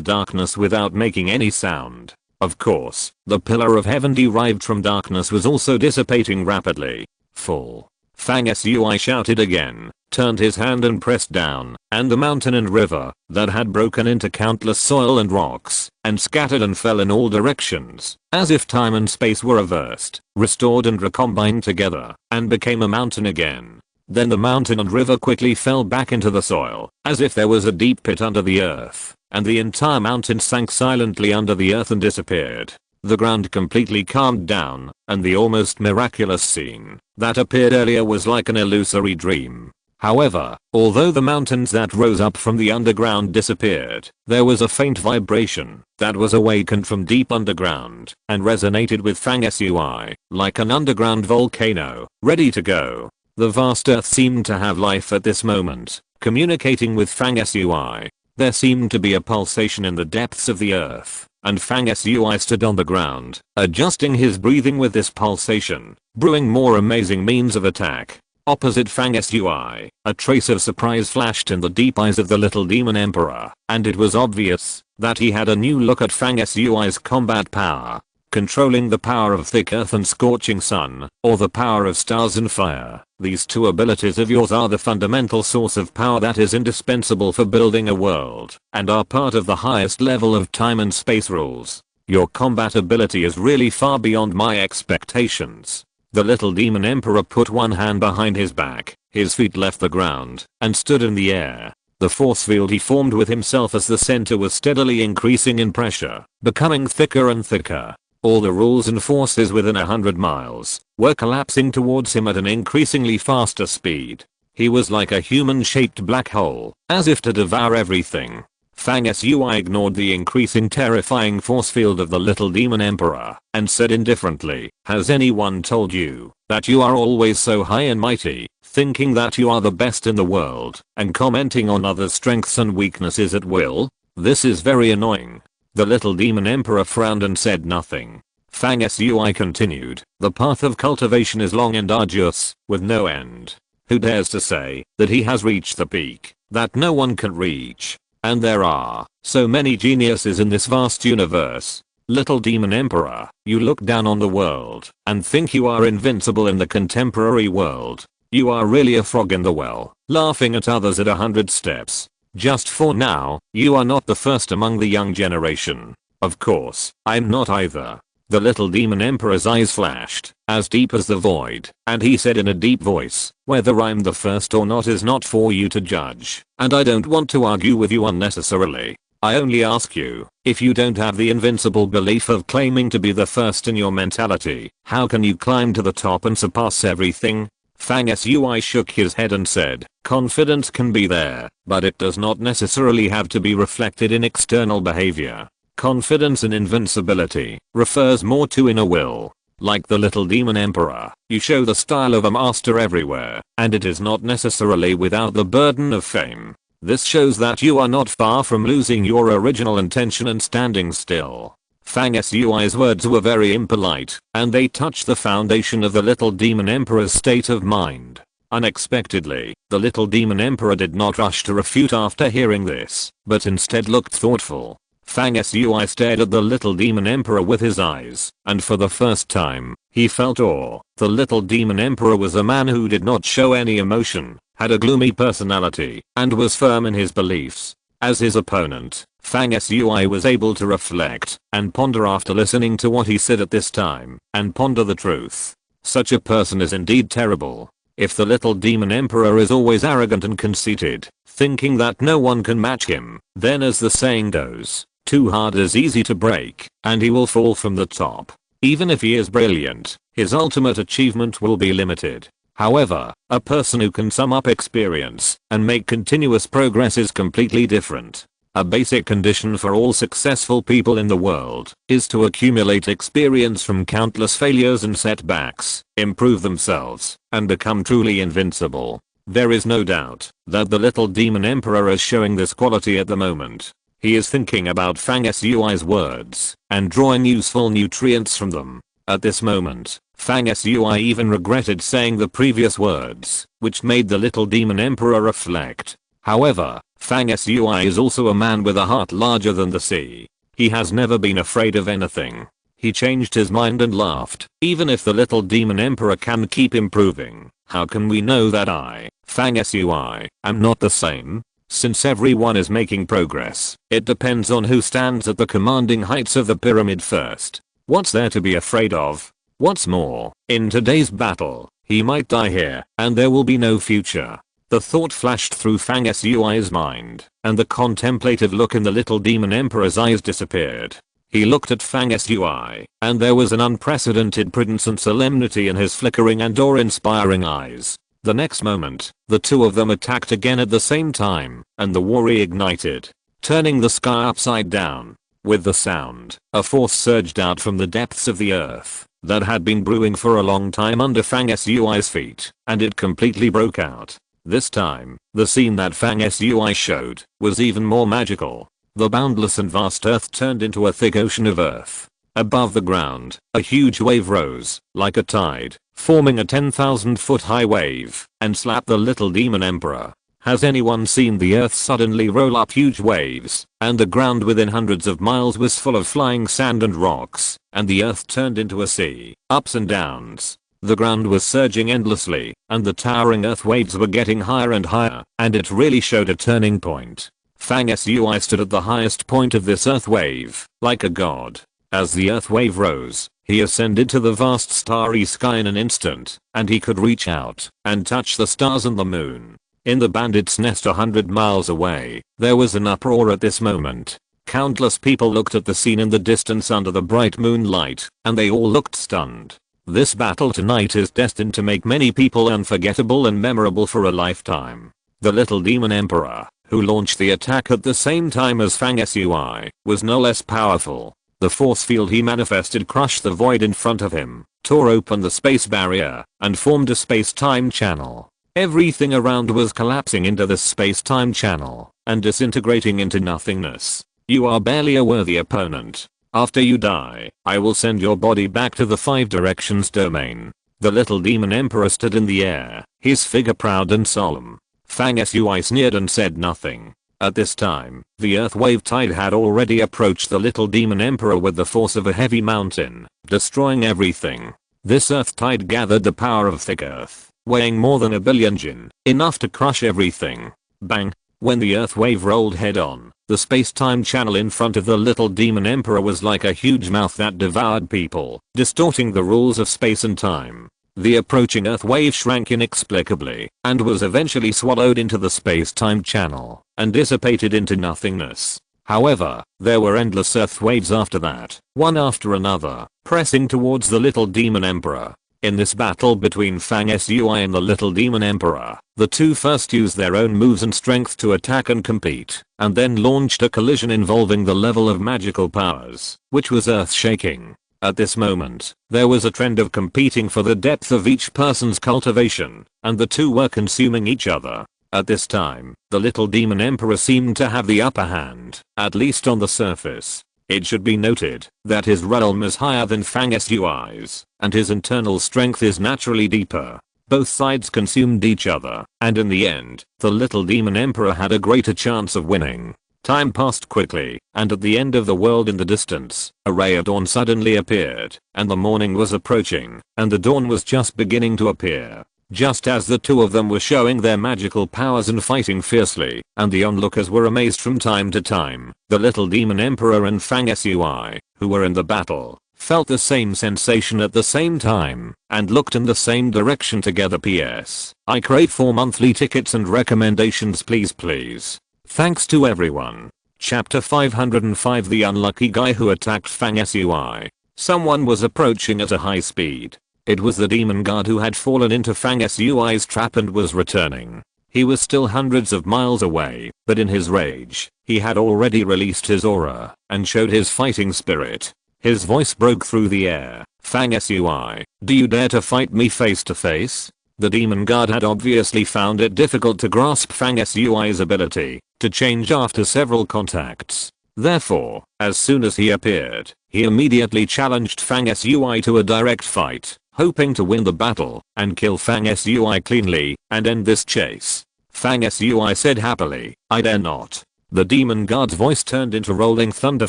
darkness without making any sound. Of course, the pillar of heaven derived from darkness was also dissipating rapidly. Full. Fang Sui shouted again, turned his hand and pressed down, and the mountain and river, that had broken into countless soil and rocks, and scattered and fell in all directions, as if time and space were reversed, restored and recombined together, and became a mountain again. Then the mountain and river quickly fell back into the soil, as if there was a deep pit under the earth, and the entire mountain sank silently under the earth and disappeared. The ground completely calmed down, and the almost miraculous scene that appeared earlier was like an illusory dream. However, although the mountains that rose up from the underground disappeared, there was a faint vibration that was awakened from deep underground and resonated with Fang Sui, like an underground volcano, ready to go. The vast earth seemed to have life at this moment, communicating with Fang Sui. There seemed to be a pulsation in the depths of the earth, and Fang Sui stood on the ground, adjusting his breathing with this pulsation, brewing more amazing means of attack. Opposite Fang Sui, a trace of surprise flashed in the deep eyes of the little demon emperor, and it was obvious that he had a new look at Fang Sui's combat power. Controlling the power of thick earth and scorching sun, or the power of stars and fire, these two abilities of yours are the fundamental source of power that is indispensable for building a world, and are part of the highest level of time and space rules. Your combat ability is really far beyond my expectations. The little demon emperor put one hand behind his back, his feet left the ground, and stood in the air. The force field he formed with himself as the center was steadily increasing in pressure, becoming thicker and thicker. All the rules and forces within 100 miles were collapsing towards him at an increasingly faster speed. He was like a human-shaped black hole, as if to devour everything. Fang Sui ignored the increasing terrifying force field of the little demon emperor, and said indifferently, "Has anyone told you that you are always so high and mighty, thinking that you are the best in the world, and commenting on others' strengths and weaknesses at will? This is very annoying." The little demon emperor frowned and said nothing. Fang Sui continued, "The path of cultivation is long and arduous, with no end. Who dares to say that he has reached the peak that no one can reach? And there are so many geniuses in this vast universe. Little demon emperor, you look down on the world and think you are invincible in the contemporary world. You are really a frog in the well, laughing at others at 100 steps. Just for now, you are not the first among the young generation. Of course, I'm not either." The little demon emperor's eyes flashed, as deep as the void, and he said in a deep voice, "Whether I'm the first or not is not for you to judge, and I don't want to argue with you unnecessarily. I only ask you, if you don't have the invincible belief of claiming to be the first in your mentality, how can you climb to the top and surpass everything?" Fang Sui shook his head and said, "Confidence can be there, but it does not necessarily have to be reflected in external behavior. Confidence in invincibility refers more to inner will. Like the little demon emperor, you show the style of a master everywhere, and it is not necessarily without the burden of fame. This shows that you are not far from losing your original intention and standing still." Fang Sui's words were very impolite, and they touched the foundation of the little demon emperor's state of mind. Unexpectedly, the little demon emperor did not rush to refute after hearing this, but instead looked thoughtful. Fang Sui stared at the little demon emperor with his eyes, and for the first time, he felt awe. The little demon emperor was a man who did not show any emotion, had a gloomy personality, and was firm in his beliefs. As his opponent, Fang Sui was able to reflect and ponder after listening to what he said at this time, and ponder the truth. Such a person is indeed terrible. If the little demon emperor is always arrogant and conceited, thinking that no one can match him, then as the saying goes, too hard is easy to break, and he will fall from the top. Even if he is brilliant, his ultimate achievement will be limited. However, a person who can sum up experience and make continuous progress is completely different. A basic condition for all successful people in the world is to accumulate experience from countless failures and setbacks, improve themselves, and become truly invincible. There is no doubt that the little demon emperor is showing this quality at the moment. He is thinking about Fang Sui's words and drawing useful nutrients from them. At this moment, Fang Sui even regretted saying the previous words, which made the little demon emperor reflect. However, Fang Sui is also a man with a heart larger than the sea. He has never been afraid of anything. He changed his mind and laughed. Even if the little demon emperor can keep improving, how can we know that I, Fang Sui, am not the same? Since everyone is making progress, it depends on who stands at the commanding heights of the pyramid first. What's there to be afraid of? What's more, in today's battle, he might die here, and there will be no future. The thought flashed through Fang Sui's mind, and the contemplative look in the little demon emperor's eyes disappeared. He looked at Fang Sui, and there was an unprecedented prudence and solemnity in his flickering and awe-inspiring eyes. The next moment, the two of them attacked again at the same time, and the war ignited, turning the sky upside down. With the sound, a force surged out from the depths of the earth that had been brewing for a long time under Fang Sui's feet, and it completely broke out. This time, the scene that Fang Sui showed was even more magical. The boundless and vast earth turned into a thick ocean of earth. Above the ground, a huge wave rose, like a tide, forming a 10,000-foot high wave, and slapped the little demon emperor. Has anyone seen the earth suddenly roll up huge waves, and the ground within hundreds of miles was full of flying sand and rocks, and the earth turned into a sea, ups and downs. The ground was surging endlessly, and the towering earth waves were getting higher and higher, and it really showed a turning point. Fang Sui stood at the highest point of this earth wave, like a god. As the earth wave rose, he ascended to the vast starry sky in an instant, and he could reach out and touch the stars and the moon. In the bandit's nest 100 miles away, there was an uproar at this moment. Countless people looked at the scene in the distance under the bright moonlight, and they all looked stunned. This battle tonight is destined to make many people unforgettable and memorable for a lifetime. The little demon emperor, who launched the attack at the same time as Fang Sui, was no less powerful. The force field he manifested crushed the void in front of him, tore open the space barrier, and formed a space-time channel. Everything around was collapsing into the space-time channel, and disintegrating into nothingness. You are barely a worthy opponent. After you die, I will send your body back to the Five Directions domain. The little demon emperor stood in the air, his figure proud and solemn. Fang Sui sneered and said nothing. At this time, the earth wave tide had already approached the little demon emperor with the force of a heavy mountain, destroying everything. This earth tide gathered the power of thick earth, weighing more than 1 billion jin, enough to crush everything. Bang! When the earth wave rolled head on, the space-time channel in front of the little demon emperor was like a huge mouth that devoured people, distorting the rules of space and time. The approaching earth wave shrank inexplicably, and was eventually swallowed into the space-time channel, and dissipated into nothingness. However, there were endless earth waves after that, one after another, pressing towards the little demon emperor. In this battle between Fang Sui and the little demon emperor, the two first used their own moves and strength to attack and compete, and then launched a collision involving the level of magical powers, which was earth-shaking. At this moment, there was a trend of competing for the depth of each person's cultivation, and the two were consuming each other. At this time, the little demon emperor seemed to have the upper hand, at least on the surface. It should be noted that his realm is higher than Fang Sui's, and his internal strength is naturally deeper. Both sides consumed each other, and in the end, the little demon emperor had a greater chance of winning. Time passed quickly, and at the end of the world in the distance, a ray of dawn suddenly appeared, and the morning was approaching, and the dawn was just beginning to appear. Just as the two of them were showing their magical powers and fighting fiercely, and the onlookers were amazed from time to time, the little demon emperor and Fang Sui, who were in the battle, felt the same sensation at the same time, and looked in the same direction together. PS. I crave for monthly tickets and recommendations please. Thanks to everyone. Chapter 505 The Unlucky Guy Who Attacked Fang Sui. Someone was approaching at a high speed. It was the demon guard who had fallen into Fang Sui's trap and was returning. He was still hundreds of miles away, but in his rage, he had already released his aura, and showed his fighting spirit. His voice broke through the air. Fang Sui, do you dare to fight me face to face? The demon guard had obviously found it difficult to grasp Fang Sui's ability to change after several contacts. Therefore, as soon as he appeared, he immediately challenged Fang Sui to a direct fight, hoping to win the battle and kill Fang Sui cleanly and end this chase. Fang Sui said happily, I dare not. The demon god's voice turned into rolling thunder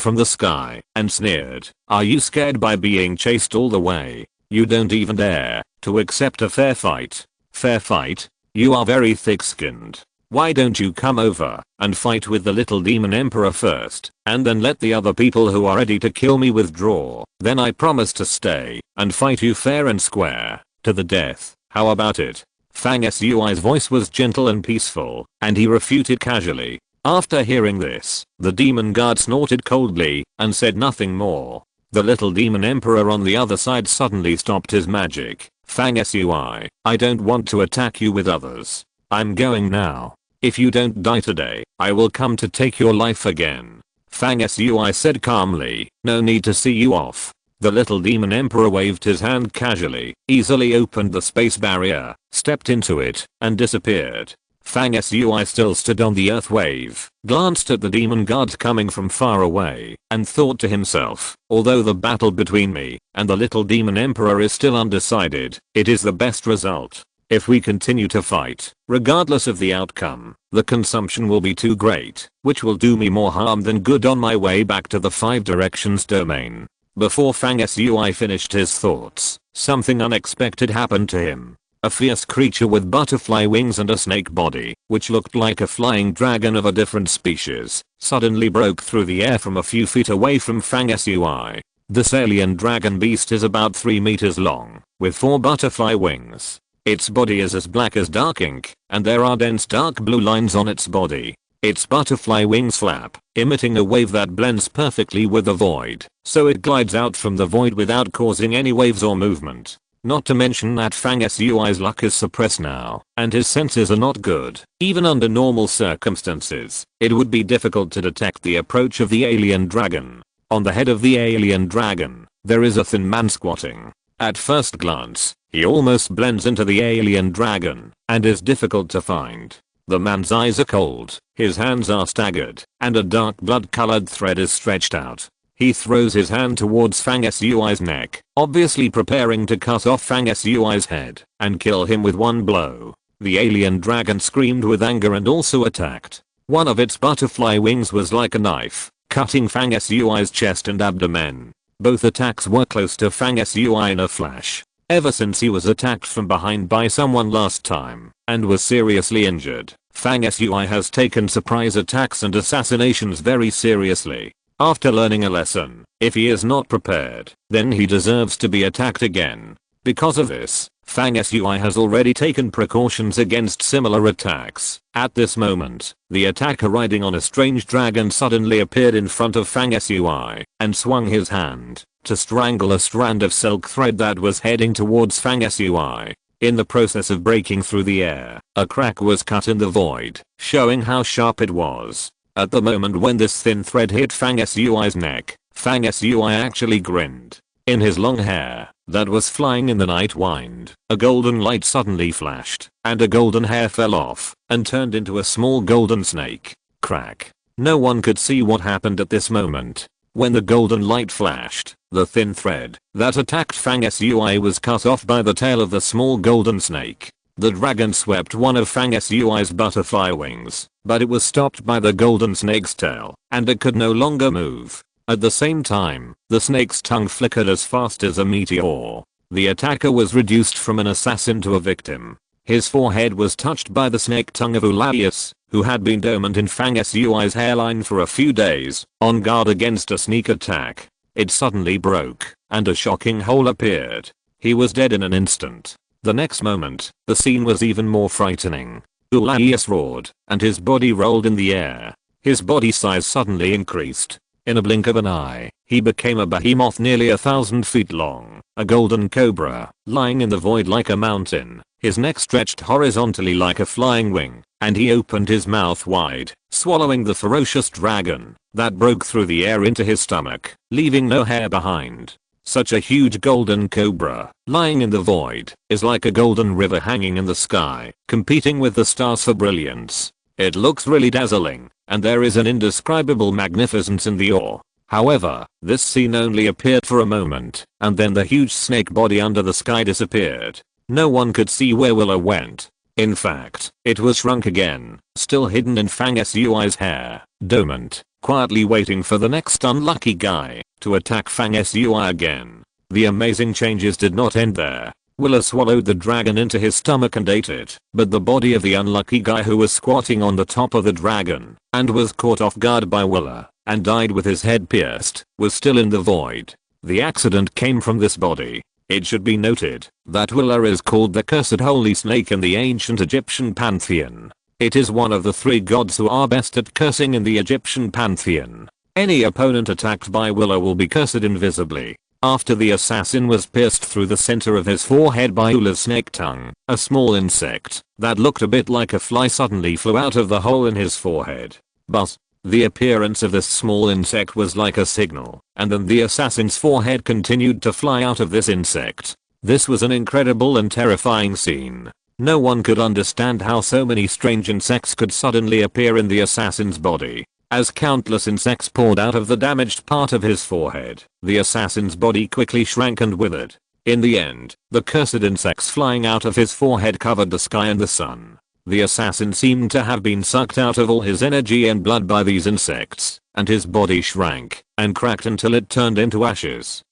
from the sky and sneered, are you scared by being chased all the way? You don't even dare to accept a fair fight. Fair fight? You are very thick-skinned. Why don't you come over and fight with the little demon emperor first, and then let the other people who are ready to kill me withdraw. Then I promise to stay and fight you fair and square, to the death. How about it? Fang Sui's voice was gentle and peaceful, and he refuted casually. After hearing this, the demon guard snorted coldly and said nothing more. The little demon emperor on the other side suddenly stopped his magic. Fang Sui, I don't want to attack you with others. I'm going now. If you don't die today, I will come to take your life again. Fang Sui said calmly, no need to see you off. The little demon emperor waved his hand casually, easily opened the space barrier, stepped into it, and disappeared. Fang Sui still stood on the earth wave, glanced at the demon guards coming from far away, and thought to himself, although the battle between me and the little demon emperor is still undecided, it is the best result. If we continue to fight, regardless of the outcome, the consumption will be too great, which will do me more harm than good on my way back to the 5 directions domain. Before Fang Sui finished his thoughts, something unexpected happened to him. A fierce creature with butterfly wings and a snake body, which looked like a flying dragon of a different species, suddenly broke through the air from a few feet away from Fang Sui. This alien dragon beast is about 3 meters long, with 4 butterfly wings. Its body is as black as dark ink, and there are dense dark blue lines on its body. Its butterfly wings flap, emitting a wave that blends perfectly with the void, so it glides out from the void without causing any waves or movement. Not to mention that Fang Sui's luck is suppressed now, and his senses are not good. Even under normal circumstances, it would be difficult to detect the approach of the alien dragon. On the head of the alien dragon, there is a thin man squatting. At first glance, he almost blends into the alien dragon, and is difficult to find. The man's eyes are cold, his hands are staggered, and a dark blood-colored thread is stretched out. He throws his hand towards Fang Sui's neck, obviously preparing to cut off Fang Sui's head and kill him with one blow. The alien dragon screamed with anger and also attacked. One of its butterfly wings was like a knife, cutting Fang Sui's chest and abdomen. Both attacks were close to Fang Sui in a flash. Ever since he was attacked from behind by someone last time and was seriously injured, Fang Sui has taken surprise attacks and assassinations very seriously. After learning a lesson, if he is not prepared, then he deserves to be attacked again. Because of this, Fang Sui has already taken precautions against similar attacks. At this moment, the attacker riding on a strange dragon suddenly appeared in front of Fang Sui and swung his hand to strangle a strand of silk thread that was heading towards Fang Sui. In the process of breaking through the air, a crack was cut in the void, showing how sharp it was. At the moment when this thin thread hit Fang Sui's neck, Fang Sui actually grinned. In his long hair, that was flying in the night wind, a golden light suddenly flashed, and a golden hair fell off, and turned into a small golden snake. Crack. No one could see what happened at this moment. When the golden light flashed, the thin thread that attacked Fang Sui was cut off by the tail of the small golden snake. The dragon swept one of Fang Sui's butterfly wings, but it was stopped by the golden snake's tail, and it could no longer move. At the same time, the snake's tongue flickered as fast as a meteor. The attacker was reduced from an assassin to a victim. His forehead was touched by the snake tongue of Ulaius, who had been dormant in Fang Sui's hairline for a few days, on guard against a sneak attack. It suddenly broke, and a shocking hole appeared. He was dead in an instant. The next moment, the scene was even more frightening. Ulaius roared, and his body rolled in the air. His body size suddenly increased. In a blink of an eye, he became a behemoth nearly 1,000 feet long, a golden cobra, lying in the void like a mountain. His neck stretched horizontally like a flying wing, and he opened his mouth wide, swallowing the ferocious dragon that broke through the air into his stomach, leaving no hair behind. Such a huge golden cobra, lying in the void, is like a golden river hanging in the sky, competing with the stars for brilliance. It looks really dazzling, and there is an indescribable magnificence in the awe. However, this scene only appeared for a moment, and then the huge snake body under the sky disappeared. No one could see where Willow went. In fact, it was shrunk again, still hidden in Fang Sui's hair, dormant, quietly waiting for the next unlucky guy to attack Fang Sui again. The amazing changes did not end there. Willa swallowed the dragon into his stomach and ate it, but the body of the unlucky guy who was squatting on the top of the dragon and was caught off guard by Willa and died with his head pierced was still in the void. The accident came from this body. It should be noted that Willa is called the cursed holy snake in the ancient Egyptian pantheon. It is one of the 3 gods who are best at cursing in the Egyptian pantheon. Any opponent attacked by Willa will be cursed invisibly. After the assassin was pierced through the center of his forehead by Willa's snake tongue, a small insect that looked a bit like a fly suddenly flew out of the hole in his forehead. But the appearance of this small insect was like a signal, and then the assassin's forehead continued to fly out of this insect. This was an incredible and terrifying scene. No one could understand how so many strange insects could suddenly appear in the assassin's body. As countless insects poured out of the damaged part of his forehead, the assassin's body quickly shrank and withered. In the end, the cursed insects flying out of his forehead covered the sky and the sun. The assassin seemed to have been sucked out of all his energy and blood by these insects, and his body shrank and cracked until it turned into ashes.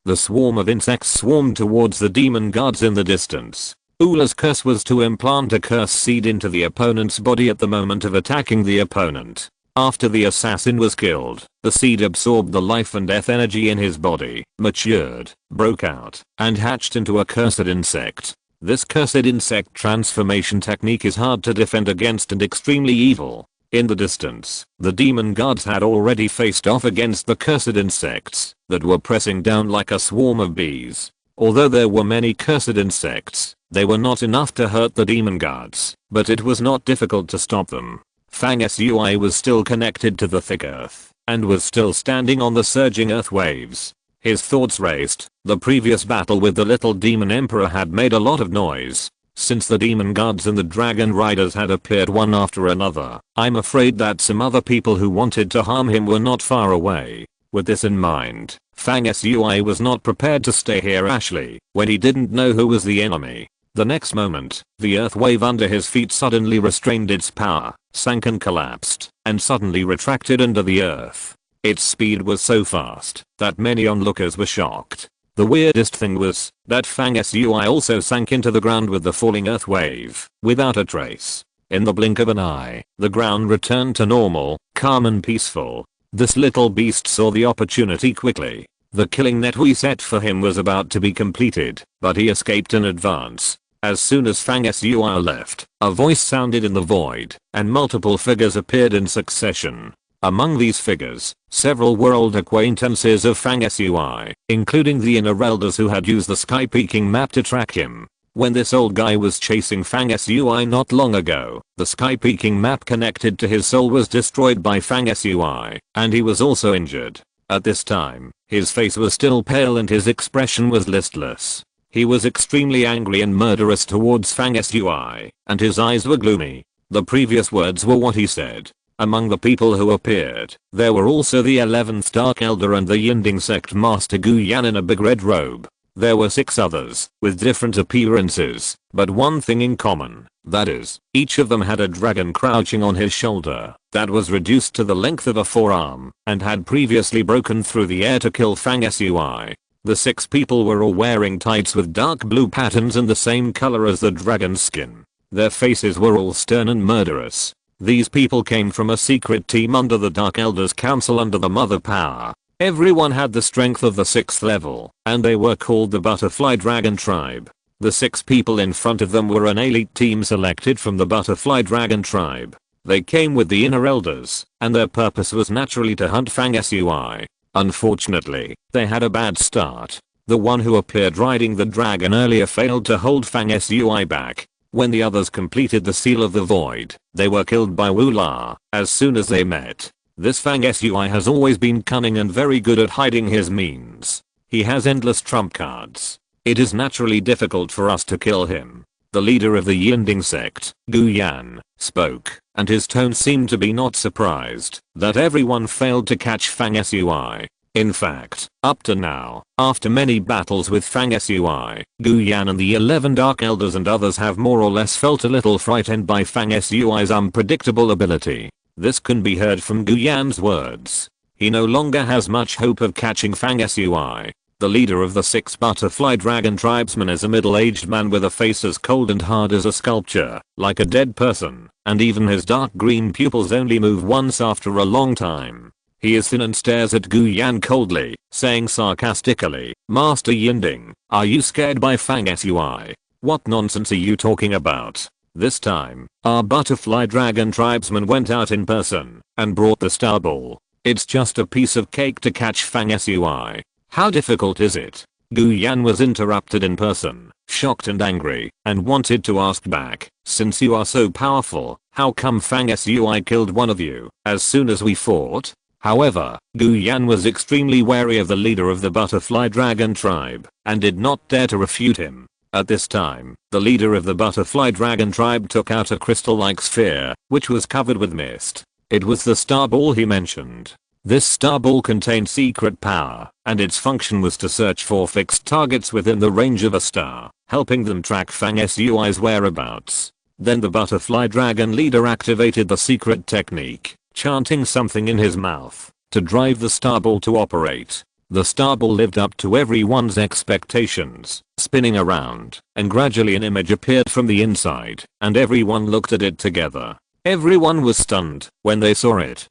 The swarm of insects swarmed towards the demon guards in the distance. Ula's curse was to implant a curse seed into the opponent's body at the moment of attacking the opponent. After the assassin was killed, the seed absorbed the life and death energy in his body, matured, broke out, and hatched into a cursed insect. This cursed insect transformation technique is hard to defend against and extremely evil. In the distance, the demon guards had already faced off against the cursed insects that were pressing down like a swarm of bees. Although there were many cursed insects, they were not enough to hurt the demon guards, but it was not difficult to stop them. Fang Sui was still connected to the thick earth and was still standing on the surging earth waves. His thoughts raced. The previous battle with the little demon emperor had made a lot of noise. Since the demon guards and the dragon riders had appeared one after another, I'm afraid that some other people who wanted to harm him were not far away. With this in mind, Fang Sui was not prepared to stay here Ashley when he didn't know who was the enemy. The next moment, the earth wave under his feet suddenly restrained its power, sank and collapsed, and suddenly retracted under the earth. Its speed was so fast that many onlookers were shocked. The weirdest thing was that Fang Sui also sank into the ground with the falling earth wave, without a trace. In the blink of an eye, the ground returned to normal, calm and peaceful. This little beast saw the opportunity quickly. The killing net we set for him was about to be completed, but he escaped in advance. As soon as Fang Sui left, a voice sounded in the void, and multiple figures appeared in succession. Among these figures, several were old acquaintances of Fang Sui, including the inner elders who had used the sky peaking map to track him. When this old guy was chasing Fang Sui not long ago, the sky peaking map connected to his soul was destroyed by Fang Sui, and he was also injured. At this time, his face was still pale and his expression was listless. He was extremely angry and murderous towards Fang Sui, and his eyes were gloomy. The previous words were what he said. Among the people who appeared, there were also the 11th Dark Elder and the Yinding Sect Master Gu Yan in a big red robe. There were 6 others, with different appearances, but one thing in common, that is, each of them had a dragon crouching on his shoulder that was reduced to the length of a forearm and had previously broken through the air to kill Fang Sui. The 6 people were all wearing tights with dark blue patterns and the same color as the dragon's skin. Their faces were all stern and murderous. These people came from a secret team under the Dark Elders Council under the Mother Power. Everyone had the strength of the 6th level, and they were called the Butterfly Dragon Tribe. The 6 people in front of them were an elite team selected from the Butterfly Dragon Tribe. They came with the inner elders, and their purpose was naturally to hunt Fang Sui. Unfortunately, they had a bad start. The one who appeared riding the dragon earlier failed to hold Fang Sui back. When the others completed the Seal of the Void, they were killed by Wu La as soon as they met. This Fang Sui has always been cunning and very good at hiding his means. He has endless trump cards. It is naturally difficult for us to kill him. The leader of the Yinding sect, Gu Yan, spoke, and his tone seemed to be not surprised that everyone failed to catch Fang Sui. In fact, up to now, after many battles with Fang Sui, Gu Yan and the 11 Dark Elders and others have more or less felt a little frightened by Fang Sui's unpredictable ability. This can be heard from Gu Yan's words. He no longer has much hope of catching Fang Sui. The leader of the 6 butterfly dragon tribesmen is a middle-aged man with a face as cold and hard as a sculpture, like a dead person, and even his dark green pupils only move once after a long time. He is thin and stares at Gu Yan coldly, saying sarcastically, "Master Yinding, are you scared by Fang Sui? What nonsense are you talking about?" This time, our butterfly dragon tribesman went out in person and brought the star ball. It's just a piece of cake to catch Fang Sui. How difficult is it? Gu Yan was interrupted in person, shocked and angry, and wanted to ask back, "Since you are so powerful, how come Fang Sui killed one of you as soon as we fought?" However, Gu Yan was extremely wary of the leader of the butterfly dragon tribe, and did not dare to refute him. At this time, the leader of the butterfly dragon tribe took out a crystal-like sphere, which was covered with mist. It was the star ball he mentioned. This star ball contained secret power, and its function was to search for fixed targets within the range of a star, helping them track Fang Sui's whereabouts. Then the butterfly dragon leader activated the secret technique, chanting something in his mouth, to drive the star ball to operate. The star ball lived up to everyone's expectations, spinning around, and gradually an image appeared from the inside, and everyone looked at it together. Everyone was stunned when they saw it.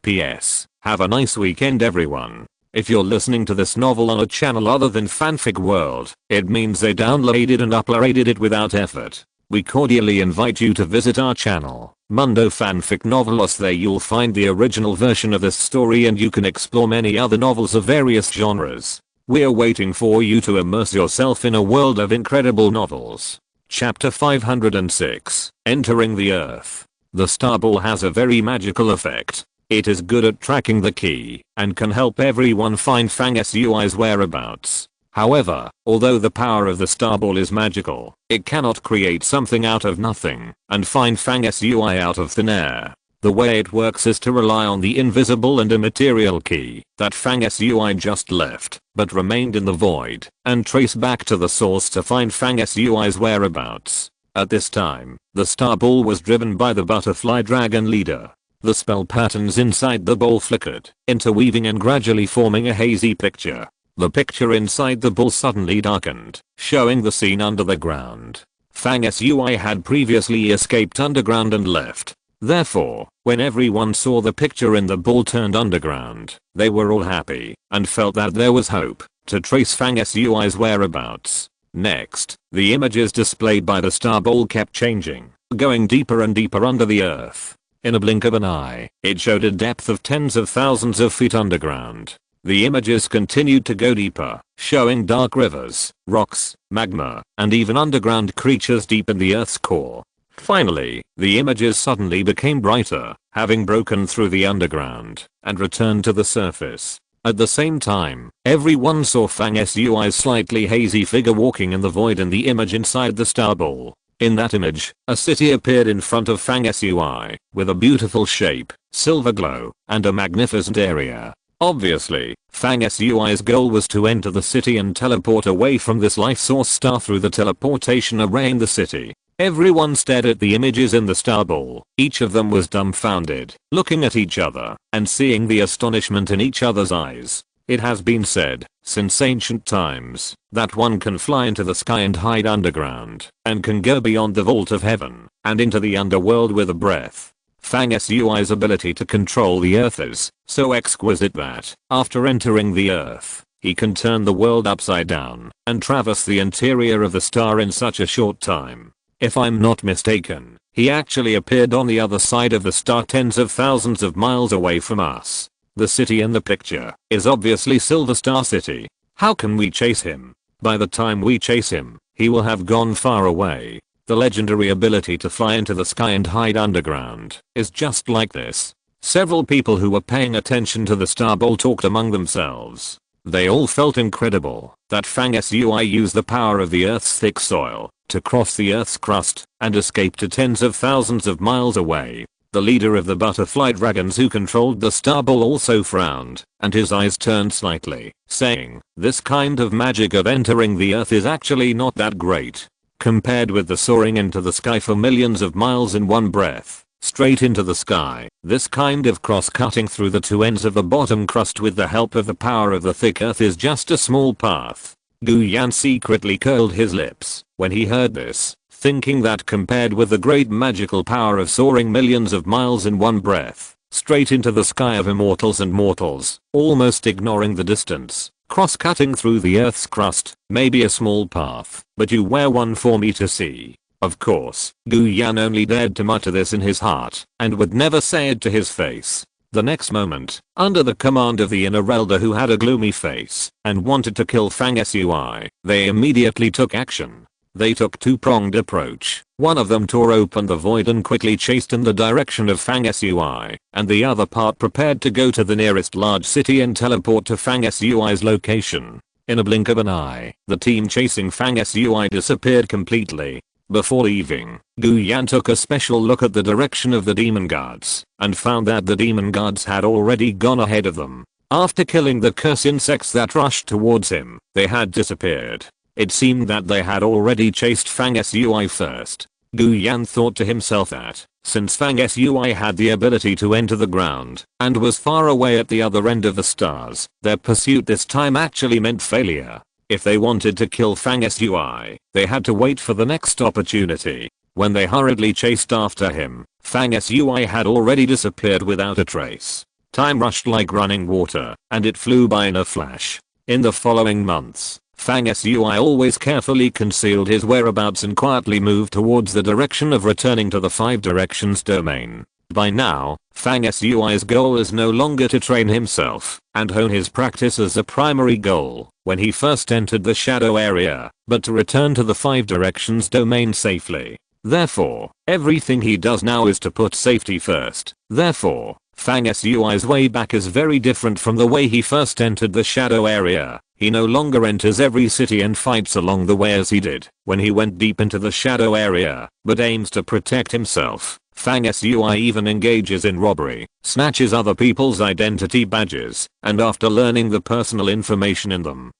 PS. Have a nice weekend everyone. If you're listening to this novel on a channel other than Fanfic World, it means they downloaded and uploaded it without effort. We cordially invite you to visit our channel, Mundo Fanfic Novelos. There you'll find the original version of this story and you can explore many other novels of various genres. We're waiting for you to immerse yourself in a world of incredible novels. Chapter 506, Entering the Earth. The star ball has a very magical effect. It is good at tracking the key, and can help everyone find Fang Sui's whereabouts. However, although the power of the star ball is magical, it cannot create something out of nothing, and find Fang Sui out of thin air. The way it works is to rely on the invisible and immaterial key that Fang Sui just left, but remained in the void, and trace back to the source to find Fang Sui's whereabouts. At this time, the star ball was driven by the butterfly dragon leader. The spell patterns inside the ball flickered, interweaving and gradually forming a hazy picture. The picture inside the ball suddenly darkened, showing the scene under the ground. Fang Sui had previously escaped underground and left. Therefore, when everyone saw the picture in the ball turned underground, they were all happy, and felt that there was hope to trace Fang Sui's whereabouts. Next, the images displayed by the star ball kept changing, going deeper and deeper under the earth. In a blink of an eye, it showed a depth of tens of thousands of feet underground. The images continued to go deeper, showing dark rivers, rocks, magma, and even underground creatures deep in the Earth's core. Finally, the images suddenly became brighter, having broken through the underground, and returned to the surface. At the same time, everyone saw Fang Sui's slightly hazy figure walking in the void in the image inside the star ball. In that image, a city appeared in front of Fang Sui, with a beautiful shape, silver glow, and a magnificent area. Obviously, Fang Sui's goal was to enter the city and teleport away from this life source star through the teleportation array in the city. Everyone stared at the images in the star ball. Each of them was dumbfounded, looking at each other, and seeing the astonishment in each other's eyes. It has been said, since ancient times, that one can fly into the sky and hide underground, and can go beyond the vault of heaven, and into the underworld with a breath. Fang Sui's ability to control the earth is so exquisite that, after entering the earth, he can turn the world upside down, and traverse the interior of the star in such a short time. If I'm not mistaken, he actually appeared on the other side of the star tens of thousands of miles away from us. The city in the picture is obviously Silver Star City. How can we chase him? By the time we chase him, he will have gone far away. The legendary ability to fly into the sky and hide underground is just like this. Several people who were paying attention to the star ball talked among themselves. They all felt incredible that Fang Sui used the power of the Earth's thick soil to cross the Earth's crust and escape to tens of thousands of miles away. The leader of the butterfly dragons who controlled the star ball also frowned, and his eyes turned slightly, saying, "This kind of magic of entering the earth is actually not that great. Compared with the soaring into the sky for millions of miles in one breath, straight into the sky, this kind of cross-cutting through the two ends of the bottom crust with the help of the power of the thick earth is just a small path." Gu Yan secretly curled his lips when he heard this, thinking that compared with the great magical power of soaring millions of miles in one breath, straight into the sky of immortals and mortals, almost ignoring the distance, cross-cutting through the earth's crust, may be a small path, but you were one for me to see. Of course, Gu Yan only dared to mutter this in his heart, and would never say it to his face. The next moment, under the command of the inner elder who had a gloomy face and wanted to kill Fang Sui, they immediately took action. They took two-pronged approach. One of them tore open the void and quickly chased in the direction of Fang Sui, and the other part prepared to go to the nearest large city and teleport to Fang Sui's location. In a blink of an eye, the team chasing Fang Sui disappeared completely. Before leaving, Gu Yan took a special look at the direction of the demon guards and found that the demon guards had already gone ahead of them. After killing the curse insects that rushed towards him, they had disappeared. It seemed that they had already chased Fang Sui first. Gu Yan thought to himself that, since Fang Sui had the ability to enter the ground and was far away at the other end of the stars, their pursuit this time actually meant failure. If they wanted to kill Fang Sui, they had to wait for the next opportunity. When they hurriedly chased after him, Fang Sui had already disappeared without a trace. Time rushed like running water, and it flew by in a flash. In the following months, Fang Sui always carefully concealed his whereabouts and quietly moved towards the direction of returning to the Five Directions domain. By now, Fang Sui's goal is no longer to train himself and hone his practice as a primary goal when he first entered the shadow area, but to return to the Five Directions domain safely. Therefore, everything he does now is to put safety first. Therefore, Fang Sui's way back is very different from the way he first entered the shadow area. He no longer enters every city and fights along the way as he did when he went deep into the shadow area, but aims to protect himself. Fang Sui even engages in robbery, snatches other people's identity badges, and after learning the personal information in them,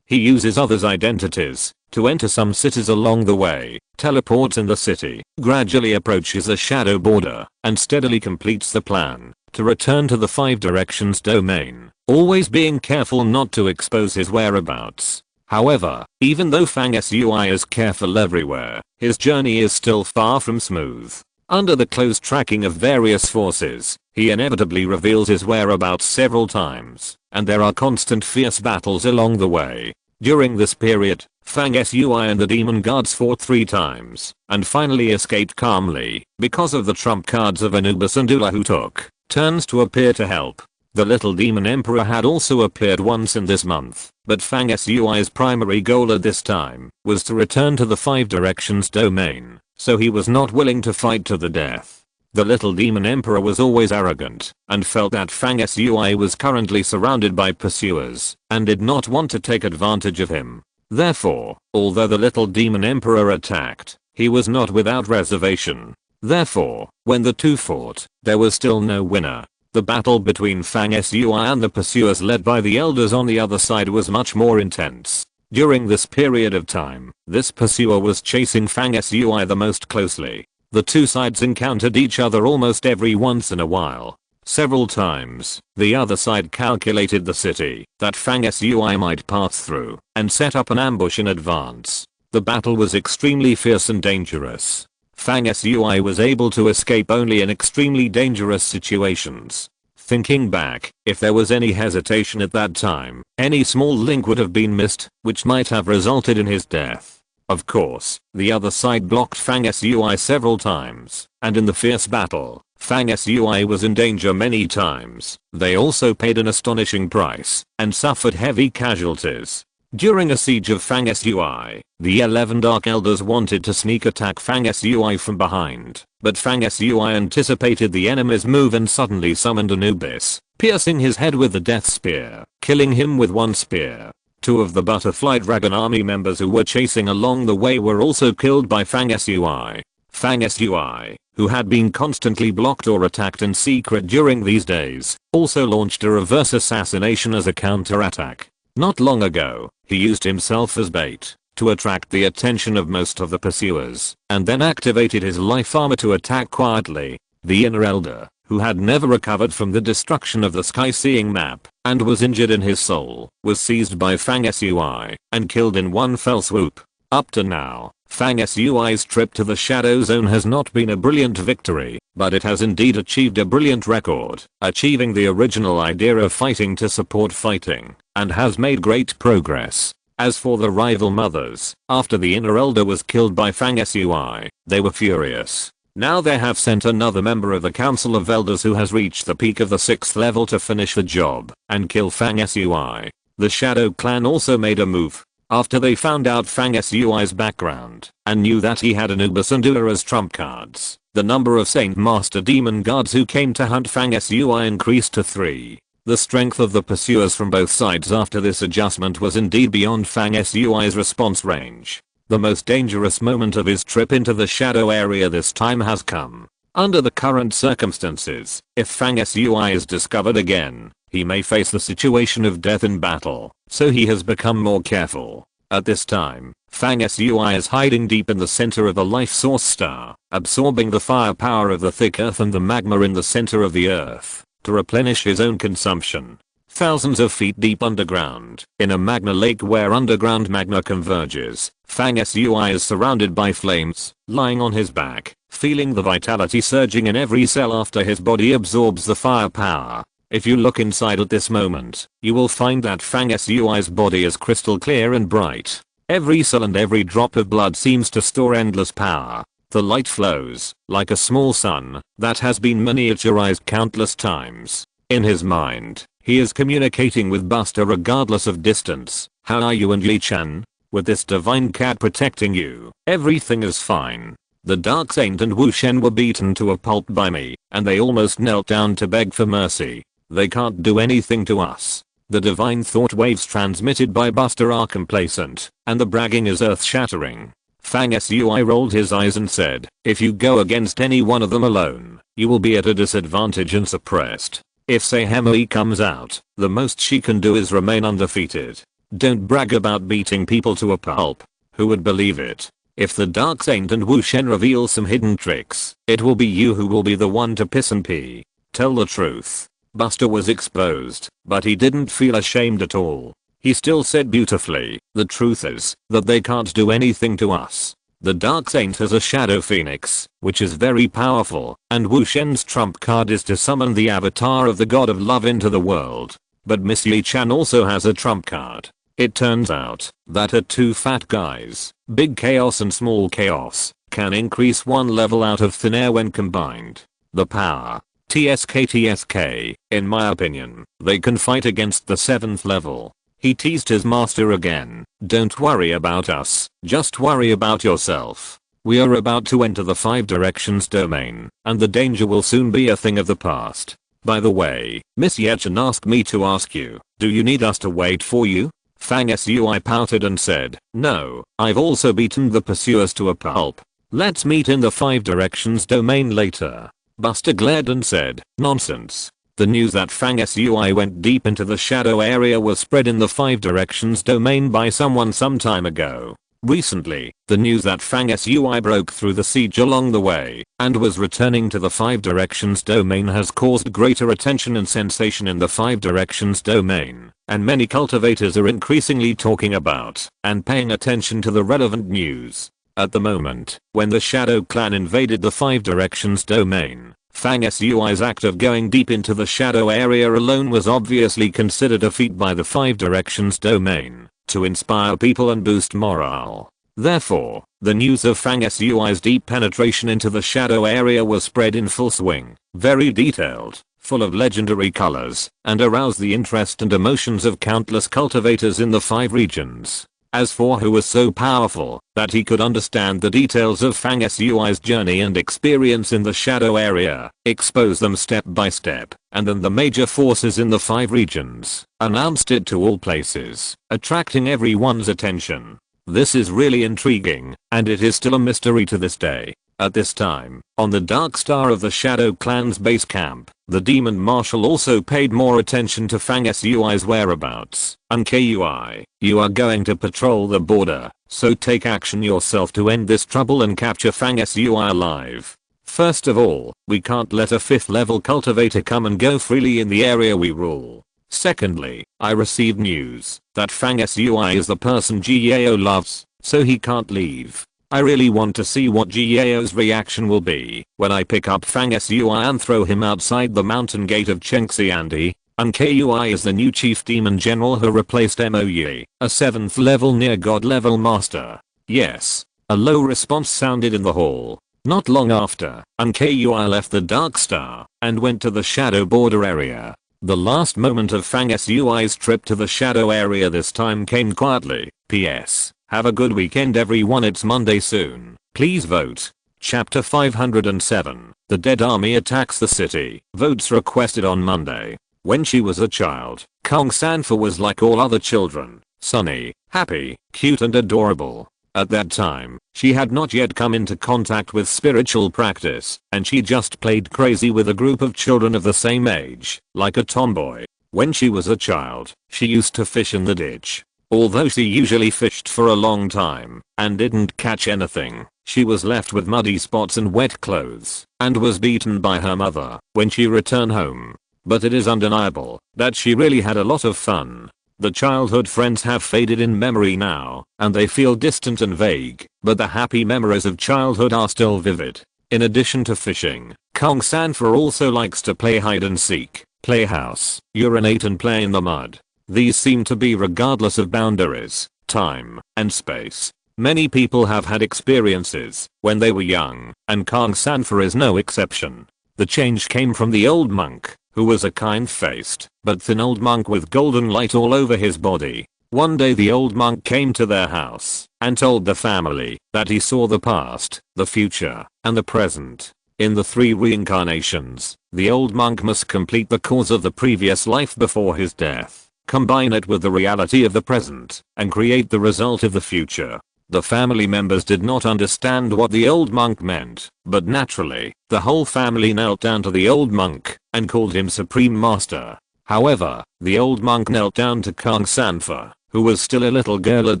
he uses others' identities to enter some cities along the way, teleports in the city, gradually approaches a shadow border, and steadily completes the plan to return to the Five Directions domain, always being careful not to expose his whereabouts. However, even though Fang Sui is careful everywhere, his journey is still far from smooth. Under the close tracking of various forces, he inevitably reveals his whereabouts several times, and there are constant fierce battles along the way. During this period, Fang Sui and the demon guards fought 3 times, and finally escaped calmly, because of the trump cards of Anubis and Ula who took turns to appear to help. The little demon emperor had also appeared once in this month, but Fang Sui's primary goal at this time was to return to the Five Directions domain, so he was not willing to fight to the death. The little demon emperor was always arrogant and felt that Fang Sui was currently surrounded by pursuers and did not want to take advantage of him. Therefore, although the little demon emperor attacked, he was not without reservation. Therefore, when the two fought, there was still no winner. The battle between Fang Sui and the pursuers led by the elders on the other side was much more intense. During this period of time, this pursuer was chasing Fang Sui the most closely. The two sides encountered each other almost every once in a while. Several times, the other side calculated the city that Fang Sui might pass through and set up an ambush in advance. The battle was extremely fierce and dangerous. Fang Sui was able to escape only in extremely dangerous situations. Thinking back, if there was any hesitation at that time, any small link would have been missed, which might have resulted in his death. Of course, the other side blocked Fang Sui several times, and in the fierce battle, Fang Sui was in danger many times. They also paid an astonishing price and suffered heavy casualties. During a siege of Fang Sui, the 11 Dark Elders wanted to sneak attack Fang Sui from behind, but Fang Sui anticipated the enemy's move and suddenly summoned Anubis, piercing his head with the death spear, killing him with one spear. 2 of the Butterfly Dragon army members who were chasing along the way were also killed by Fang Sui. Fang Sui, who had been constantly blocked or attacked in secret during these days, also launched a reverse assassination as a counterattack. Not long ago, he used himself as bait to attract the attention of most of the pursuers, and then activated his life armor to attack quietly. The Inner Elder, who had never recovered from the destruction of the Sky-Seeing map, and was injured in his soul, was seized by Fang Sui, and killed in one fell swoop. Up to now, Fang Sui's trip to the Shadow Zone has not been a brilliant victory, but it has indeed achieved a brilliant record, achieving the original idea of fighting to support fighting, and has made great progress. As for the rival mothers, after the Inner Elder was killed by Fang Sui, they were furious. Now they have sent another member of the Council of Elders who has reached the peak of the 6th level to finish the job and kill Fang Sui. The Shadow Clan also made a move. After they found out Fang Sui's background and knew that he had Anubis and Ua as trump cards, the number of Saint Master Demon Guards who came to hunt Fang Sui increased to 3. The strength of the pursuers from both sides after this adjustment was indeed beyond Fang Sui's response range. The most dangerous moment of his trip into the shadow area this time has come. Under the current circumstances, if Fang Sui is discovered again, he may face the situation of death in battle, so he has become more careful. At this time, Fang Sui is hiding deep in the center of the life source star, absorbing the firepower of the thick earth and the magma in the center of the earth to replenish his own consumption. Thousands of feet deep underground, in a magma lake where underground magma converges, Fang Sui is surrounded by flames, lying on his back, feeling the vitality surging in every cell after his body absorbs the firepower. If you look inside at this moment, you will find that Fang Sui's body is crystal clear and bright. Every cell and every drop of blood seems to store endless power. The light flows, like a small sun, that has been miniaturized countless times. In his mind, he is communicating with Buster regardless of distance. How are you and Yi-chan? With this divine cat protecting you, everything is fine. The Dark Saint and Wu Shen were beaten to a pulp by me, and they almost knelt down to beg for mercy. They can't do anything to us. The divine thought waves transmitted by Buster are complacent, and the bragging is earth-shattering. Fang Sui rolled his eyes and said, if you go against any one of them alone, you will be at a disadvantage and suppressed. If Saehemoi comes out, the most she can do is remain undefeated. Don't brag about beating people to a pulp. Who would believe it? If the Dark Saint and Wu Shen reveal some hidden tricks, it will be you who will be the one to piss and pee. Tell the truth. Buster was exposed, but he didn't feel ashamed at all. He still said beautifully, the truth is that they can't do anything to us. The Dark Saint has a Shadow Phoenix, which is very powerful, and Wu Shen's trump card is to summon the avatar of the god of love into the world. But Miss Yi-chan also has a trump card. It turns out that her two fat guys, Big Chaos and Small Chaos, can increase one level out of thin air when combined. The power. TSK, in my opinion, they can fight against the 7th level. He teased his master again. Don't worry about us, just worry about yourself. We are about to enter the 5 directions domain, and the danger will soon be a thing of the past. By the way, Miss Yi-chan asked me to ask you, do you need us to wait for you? Fang Sui pouted and said, no, I've also beaten the pursuers to a pulp. Let's meet in the 5 directions domain later. Buster glared and said, nonsense. The news that Fang Sui went deep into the shadow area was spread in the 5 directions domain by someone some time ago. Recently, the news that Fang Sui broke through the siege along the way and was returning to the 5 directions domain has caused greater attention and sensation in the 5 directions domain, and many cultivators are increasingly talking about and paying attention to the relevant news. At the moment, when the Shadow Clan invaded the 5 directions domain, Fang Sui's act of going deep into the shadow area alone was obviously considered a feat by the 5 directions domain to inspire people and boost morale. Therefore, the news of Fang Sui's deep penetration into the shadow area was spread in full swing, very detailed, full of legendary colors, and aroused the interest and emotions of countless cultivators in the 5 regions. As for who was so powerful that he could understand the details of Fang Sui's journey and experience in the shadow area, expose them step by step, and then the major forces in the 5 regions announced it to all places, attracting everyone's attention. This is really intriguing, and it is still a mystery to this day. At this time, on the Dark Star of the Shadow Clan's base camp, the Demon Marshal also paid more attention to Fang Sui's whereabouts. And Kui, you are going to patrol the border, so take action yourself to end this trouble and capture Fang Sui alive. First of all, we can't let a 5th level cultivator come and go freely in the area we rule. Secondly, I received news that Fang Sui is the person Gao loves, so he can't leave. I really want to see what Gao's reaction will be when I pick up Fang Sui and throw him outside the mountain gate of Chengxiandi. And Kui is the new chief demon general who replaced Moyi, a 7th level near god level master. Yes. A low response sounded in the hall. Not long after, Kui left the Dark Star and went to the Shadow Border area. The last moment of Fang Sui's trip to the Shadow area this time came quietly. P.S. Have a good weekend everyone, it's Monday soon. Please vote. Chapter 507. The Dead Army attacks the city. Votes requested on Monday. When she was a child, Kong Sanfa was like all other children. Sunny, happy, cute and adorable. At that time, she had not yet come into contact with spiritual practice, and she just played crazy with a group of children of the same age, like a tomboy. When she was a child, she used to fish in the ditch. Although she usually fished for a long time and didn't catch anything, she was left with muddy spots and wet clothes, and was beaten by her mother when she returned home. But it is undeniable that she really had a lot of fun. The childhood friends have faded in memory now, and they feel distant and vague, but the happy memories of childhood are still vivid. In addition to fishing, Kong Sanfa also likes to play hide and seek, play house, urinate and play in the mud. These seem to be regardless of boundaries, time, and space. Many people have had experiences when they were young, and Kong Sanfa is no exception. The change came from the old monk, who was a kind-faced, but thin old monk with golden light all over his body. One day the old monk came to their house and told the family that he saw the past, the future, and the present. In the 3 reincarnations, the old monk must complete the cause of the previous life before his death, combine it with the reality of the present, and create the result of the future. The family members did not understand what the old monk meant, but naturally, the whole family knelt down to the old monk and called him Supreme Master. However, the old monk knelt down to Kong Sanfa, who was still a little girl at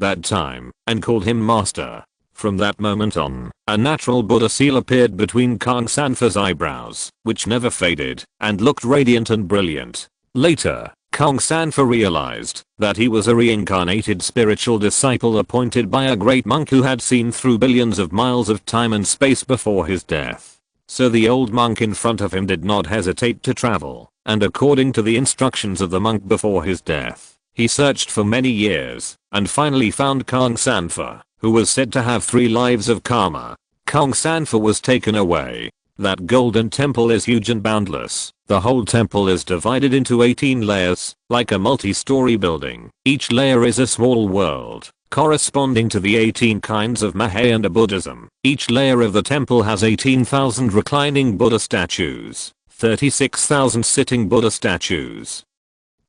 that time, and called him Master. From that moment on, a natural Buddha seal appeared between Kong Sanfa's eyebrows, which never faded, and looked radiant and brilliant. Later, Kong Sanfa realized that he was a reincarnated spiritual disciple appointed by a great monk who had seen through billions of miles of time and space before his death. So the old monk in front of him did not hesitate to travel, and according to the instructions of the monk before his death, he searched for many years, and finally found Kong Sanfa, who was said to have 3 lives of karma. Kong Sanfa was taken away. That golden temple is huge and boundless. The whole temple is divided into 18 layers, like a multi-story building. Each layer is a small world, corresponding to the 18 kinds of Mahayana Buddhism. Each layer of the temple has 18,000 reclining Buddha statues, 36,000 sitting Buddha statues,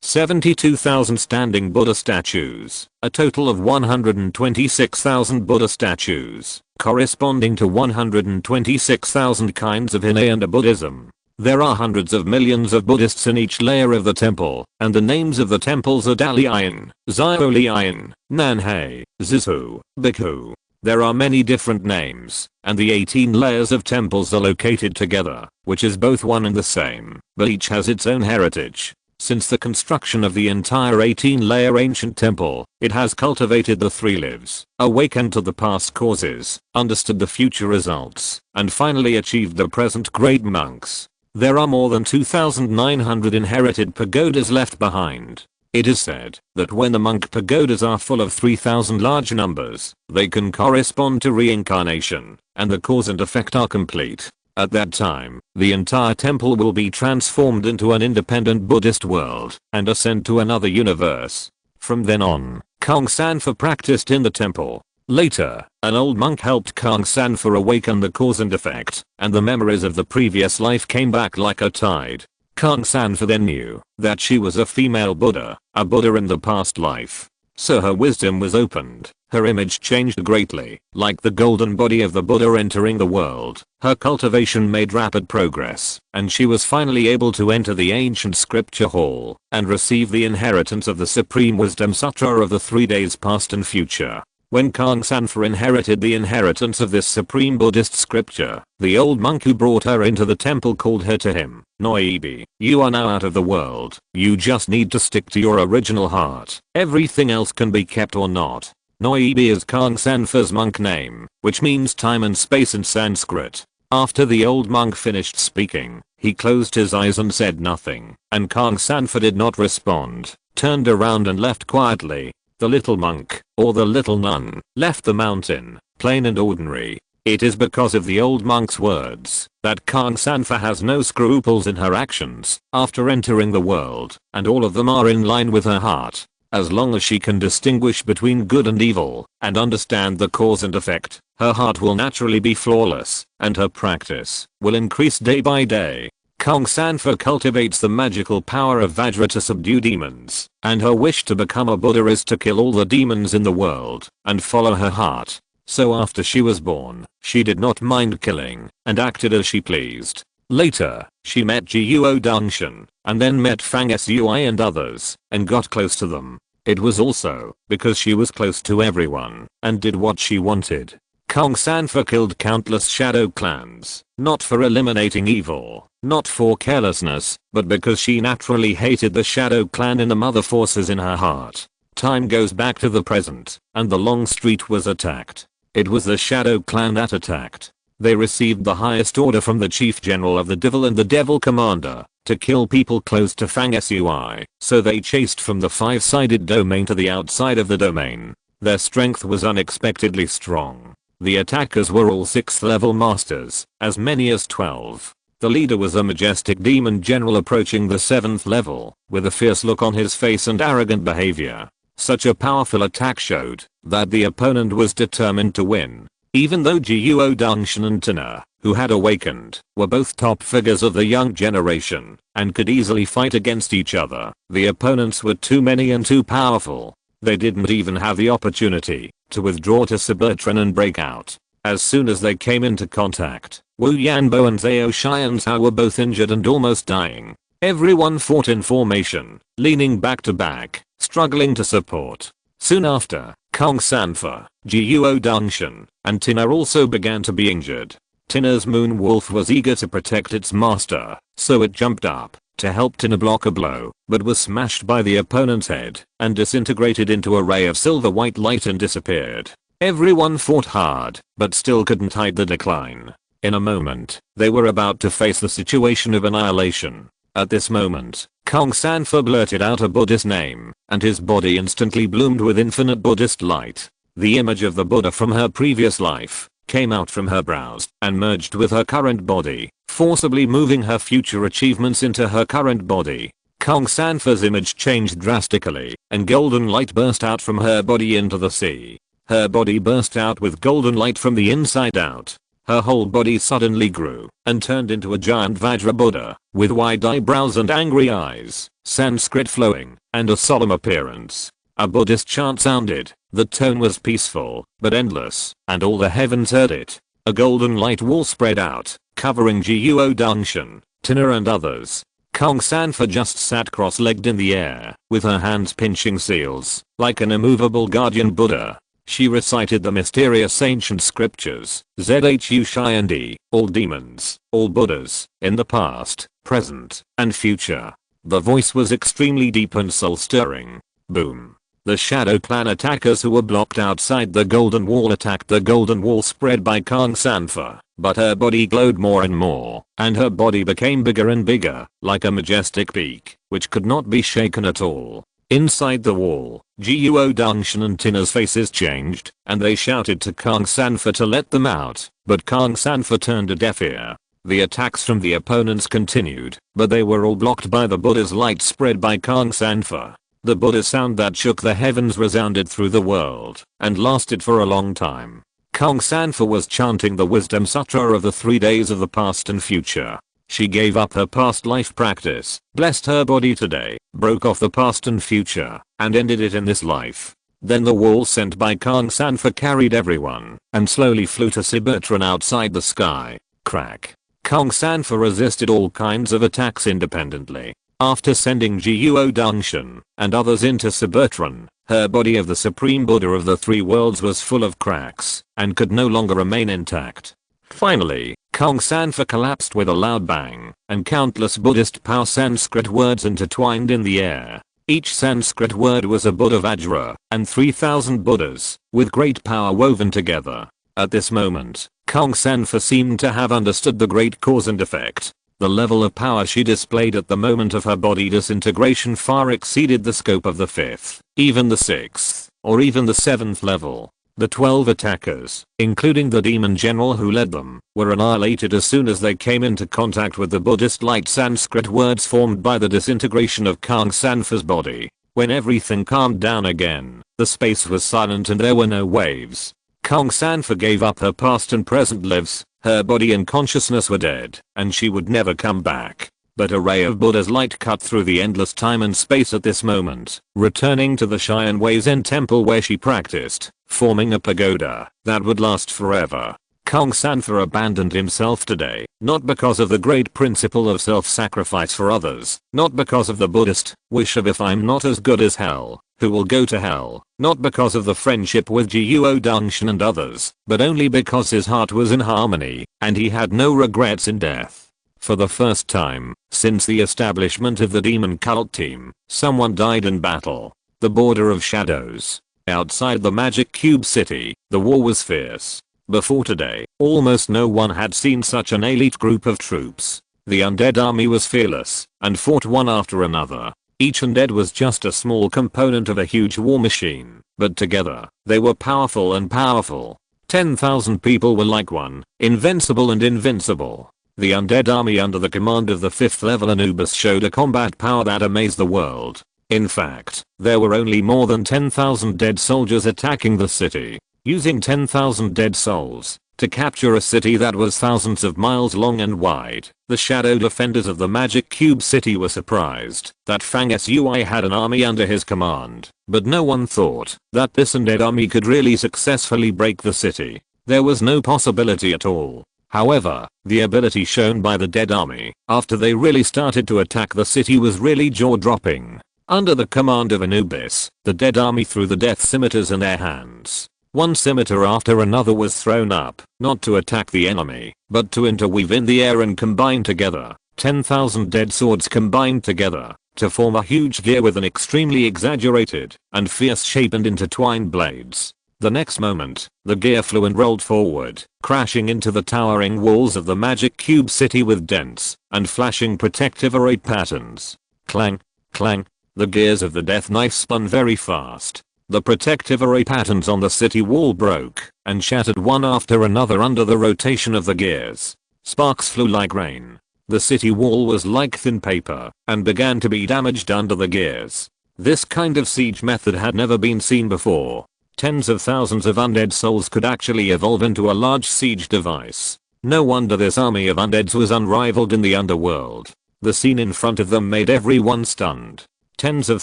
72,000 standing Buddha statues, a total of 126,000 Buddha statues, corresponding to 126,000 kinds of Hinayana Buddhism. There are hundreds of millions of Buddhists in each layer of the temple, and the names of the temples are Dalian, Xiaolian, Nanhei, Zizhu, Bhikkhu. There are many different names, and the 18 layers of temples are located together, which is both one and the same, but each has its own heritage. Since the construction of the entire 18-layer ancient temple, it has cultivated the 3 lives, awakened to the past causes, understood the future results, and finally achieved the present great monks. There are more than 2,900 inherited pagodas left behind. It is said that when the monk pagodas are full of 3,000 large numbers, they can correspond to reincarnation, and the cause and effect are complete. At that time, the entire temple will be transformed into an independent Buddhist world and ascend to another universe. From then on, Kong Sanfa practiced in the temple. Later, an old monk helped Kong Sanfa awaken the cause and effect, and the memories of the previous life came back like a tide. Kong Sanfa then knew that she was a female Buddha, a Buddha in the past life. so her wisdom was opened. Her image changed greatly, like the golden body of the Buddha entering the world. Her cultivation made rapid progress, and she was finally able to enter the ancient scripture hall and receive the inheritance of the Supreme Wisdom Sutra of the 3 days past and future. When Kongsanfa inherited the inheritance of this supreme Buddhist scripture, the old monk who brought her into the temple called her to him. Noibi, you are now out of the world. You just need to stick to your original heart. Everything else can be kept or not. Noibi is Kongsanfa's monk name, which means time and space in Sanskrit. After the old monk finished speaking, he closed his eyes and said nothing, and Kongsanfa did not respond, turned around and left quietly. The little monk, or the little nun, left the mountain, plain and ordinary. It is because of the old monk's words that Kongsanfa has no scruples in her actions after entering the world, and all of them are in line with her heart. As long as she can distinguish between good and evil, and understand the cause and effect, her heart will naturally be flawless, and her practice will increase day by day. Kongsanfa cultivates the magical power of Vajra to subdue demons, and her wish to become a Buddha is to kill all the demons in the world and follow her heart. So after she was born, she did not mind killing and acted as she pleased. Later, she met Jiuo Dangshan, and then met Fang Sui and others, and got close to them. It was also because she was close to everyone and did what she wanted. Kongsanfa killed countless shadow clans, not for eliminating evil, not for carelessness, but because she naturally hated the shadow clan in the mother forces in her heart. Time goes back to the present, and the Long Street was attacked. It was the shadow clan that attacked. They received the highest order from the chief general of the devil and the devil commander to kill people close to Fang Sui, so they chased from the 5-sided domain to the outside of the domain. Their strength was unexpectedly strong. The attackers were all 6th level masters, as many as 12. The leader was a majestic demon general approaching the 7th level, with a fierce look on his face and arrogant behavior. Such a powerful attack showed that the opponent was determined to win. Even though Jiuo Dangshan and Tina, who had awakened, were both top figures of the young generation, and could easily fight against each other, the opponents were too many and too powerful. They didn't even have the opportunity to withdraw to Suburtran and break out. As soon as they came into contact, Wu Yanbo and Zhao Xianzhao were both injured and almost dying. Everyone fought in formation, leaning back to back, struggling to support. Soon after, Kongsanfa, Jiuo Dangshan, and Tina also began to be injured. Tina's moon wolf was eager to protect its master, so it jumped up to help Tina block a blow, but was smashed by the opponent's head and disintegrated into a ray of silver white light and disappeared. Everyone fought hard, but still couldn't hide the decline. In a moment, they were about to face the situation of annihilation. At this moment, Kongsanfa blurted out a Buddhist name, and his body instantly bloomed with infinite Buddhist light. The image of the Buddha from her previous life came out from her brows and merged with her current body, forcibly moving her future achievements into her current body. Kongsanfa's image changed drastically, and golden light burst out from her body into the sea. Her body burst out with golden light from the inside out. Her whole body suddenly grew and turned into a giant Vajra Buddha with wide eyebrows and angry eyes, Sanskrit flowing, and a solemn appearance. A Buddhist chant sounded. The tone was peaceful, but endless, and all the heavens heard it. A golden light wall spread out, covering Jiuo Dangshan, Tina and others. Kongsanfa just sat cross-legged in the air, with her hands pinching seals, like an immovable guardian Buddha. She recited the mysterious ancient scriptures, Zhu Xiandi, all demons, all Buddhas, in the past, present, and future. The voice was extremely deep and soul-stirring. Boom. The Shadow Clan attackers who were blocked outside the Golden Wall attacked the Golden Wall spread by Kongsanfa, but her body glowed more and more, and her body became bigger and bigger, like a majestic peak, which could not be shaken at all. Inside the wall, Jiuo Dangshan and Tina's faces changed, and they shouted to Kongsanfa to let them out, but Kongsanfa turned a deaf ear. The attacks from the opponents continued, but they were all blocked by the Buddha's light spread by Kongsanfa. The Buddha sound that shook the heavens resounded through the world, and lasted for a long time. Kongsanfa was chanting the Wisdom Sutra of the 3 days of the past and future. She gave up her past life practice, blessed her body today, broke off the past and future, and ended it in this life. Then the wall sent by Kang Sanfa carried everyone and slowly flew to Sibutran outside the sky. Crack. Kang Sanfa resisted all kinds of attacks independently. After sending Guo Dongshan and others into Sibutran, her body of the Supreme Buddha of the Three Worlds was full of cracks and could no longer remain intact. Finally, Kang Sanfa collapsed with a loud bang, and countless Buddhist power Sanskrit words intertwined in the air. Each Sanskrit word was a Buddha Vajra, and 3,000 Buddhas, with great power woven together. At this moment, Kang Sanfa seemed to have understood the great cause and effect. The level of power she displayed at the moment of her body disintegration far exceeded the scope of the 5th, even the 6th, or even the 7th level. The 12 attackers, including the demon general who led them, were annihilated as soon as they came into contact with the Buddhist light Sanskrit words formed by the disintegration of Kang Sanfa's body. When everything calmed down again, the space was silent and there were no waves. Kang Sanfa gave up her past and present lives. Her body and consciousness were dead, and she would never come back. But a ray of Buddha's light cut through the endless time and space at this moment, returning to the Cheyenne Wei Zen temple where she practiced, forming a pagoda that would last forever. Kang Sanfa abandoned himself today, not because of the great principle of self-sacrifice for others, not because of the Buddhist wish of if I'm not as good as hell, who will go to hell, not because of the friendship with Guo Dongshan and others, but only because his heart was in harmony, and he had no regrets in death. For the first time, since the establishment of the demon cult team, someone died in battle. The border of shadows. Outside the Magic Cube City, the war was fierce. Before today, almost no one had seen such an elite group of troops. The undead army was fearless, and fought one after another. Each undead was just a small component of a huge war machine, but together, they were powerful and powerful. 10,000 people were like one, invincible and invincible. The undead army under the command of the 5th level Anubis showed a combat power that amazed the world. In fact, there were only more than 10,000 dead soldiers attacking the city. Using 10,000 dead souls to capture a city that was thousands of miles long and wide, the shadow defenders of the Magic Cube City were surprised that Fang Sui had an army under his command, but no one thought that this undead army could really successfully break the city. There was no possibility at all. However, the ability shown by the dead army after they really started to attack the city was really jaw-dropping. Under the command of Anubis, the dead army threw the death scimitars in their hands. One scimitar after another was thrown up, not to attack the enemy, but to interweave in the air and combine together. 10,000 dead swords combined together to form a huge gear with an extremely exaggerated and fierce shape and intertwined blades. The next moment, the gear flew and rolled forward, crashing into the towering walls of the Magic Cube City with dense and flashing protective array patterns. Clang, clang. The gears of the death knife spun very fast. The protective array patterns on the city wall broke and shattered one after another under the rotation of the gears. Sparks flew like rain. The city wall was like thin paper and began to be damaged under the gears. This kind of siege method had never been seen before. Tens of thousands of undead souls could actually evolve into a large siege device. No wonder this army of undeads was unrivaled in the underworld. The scene in front of them made everyone stunned. Tens of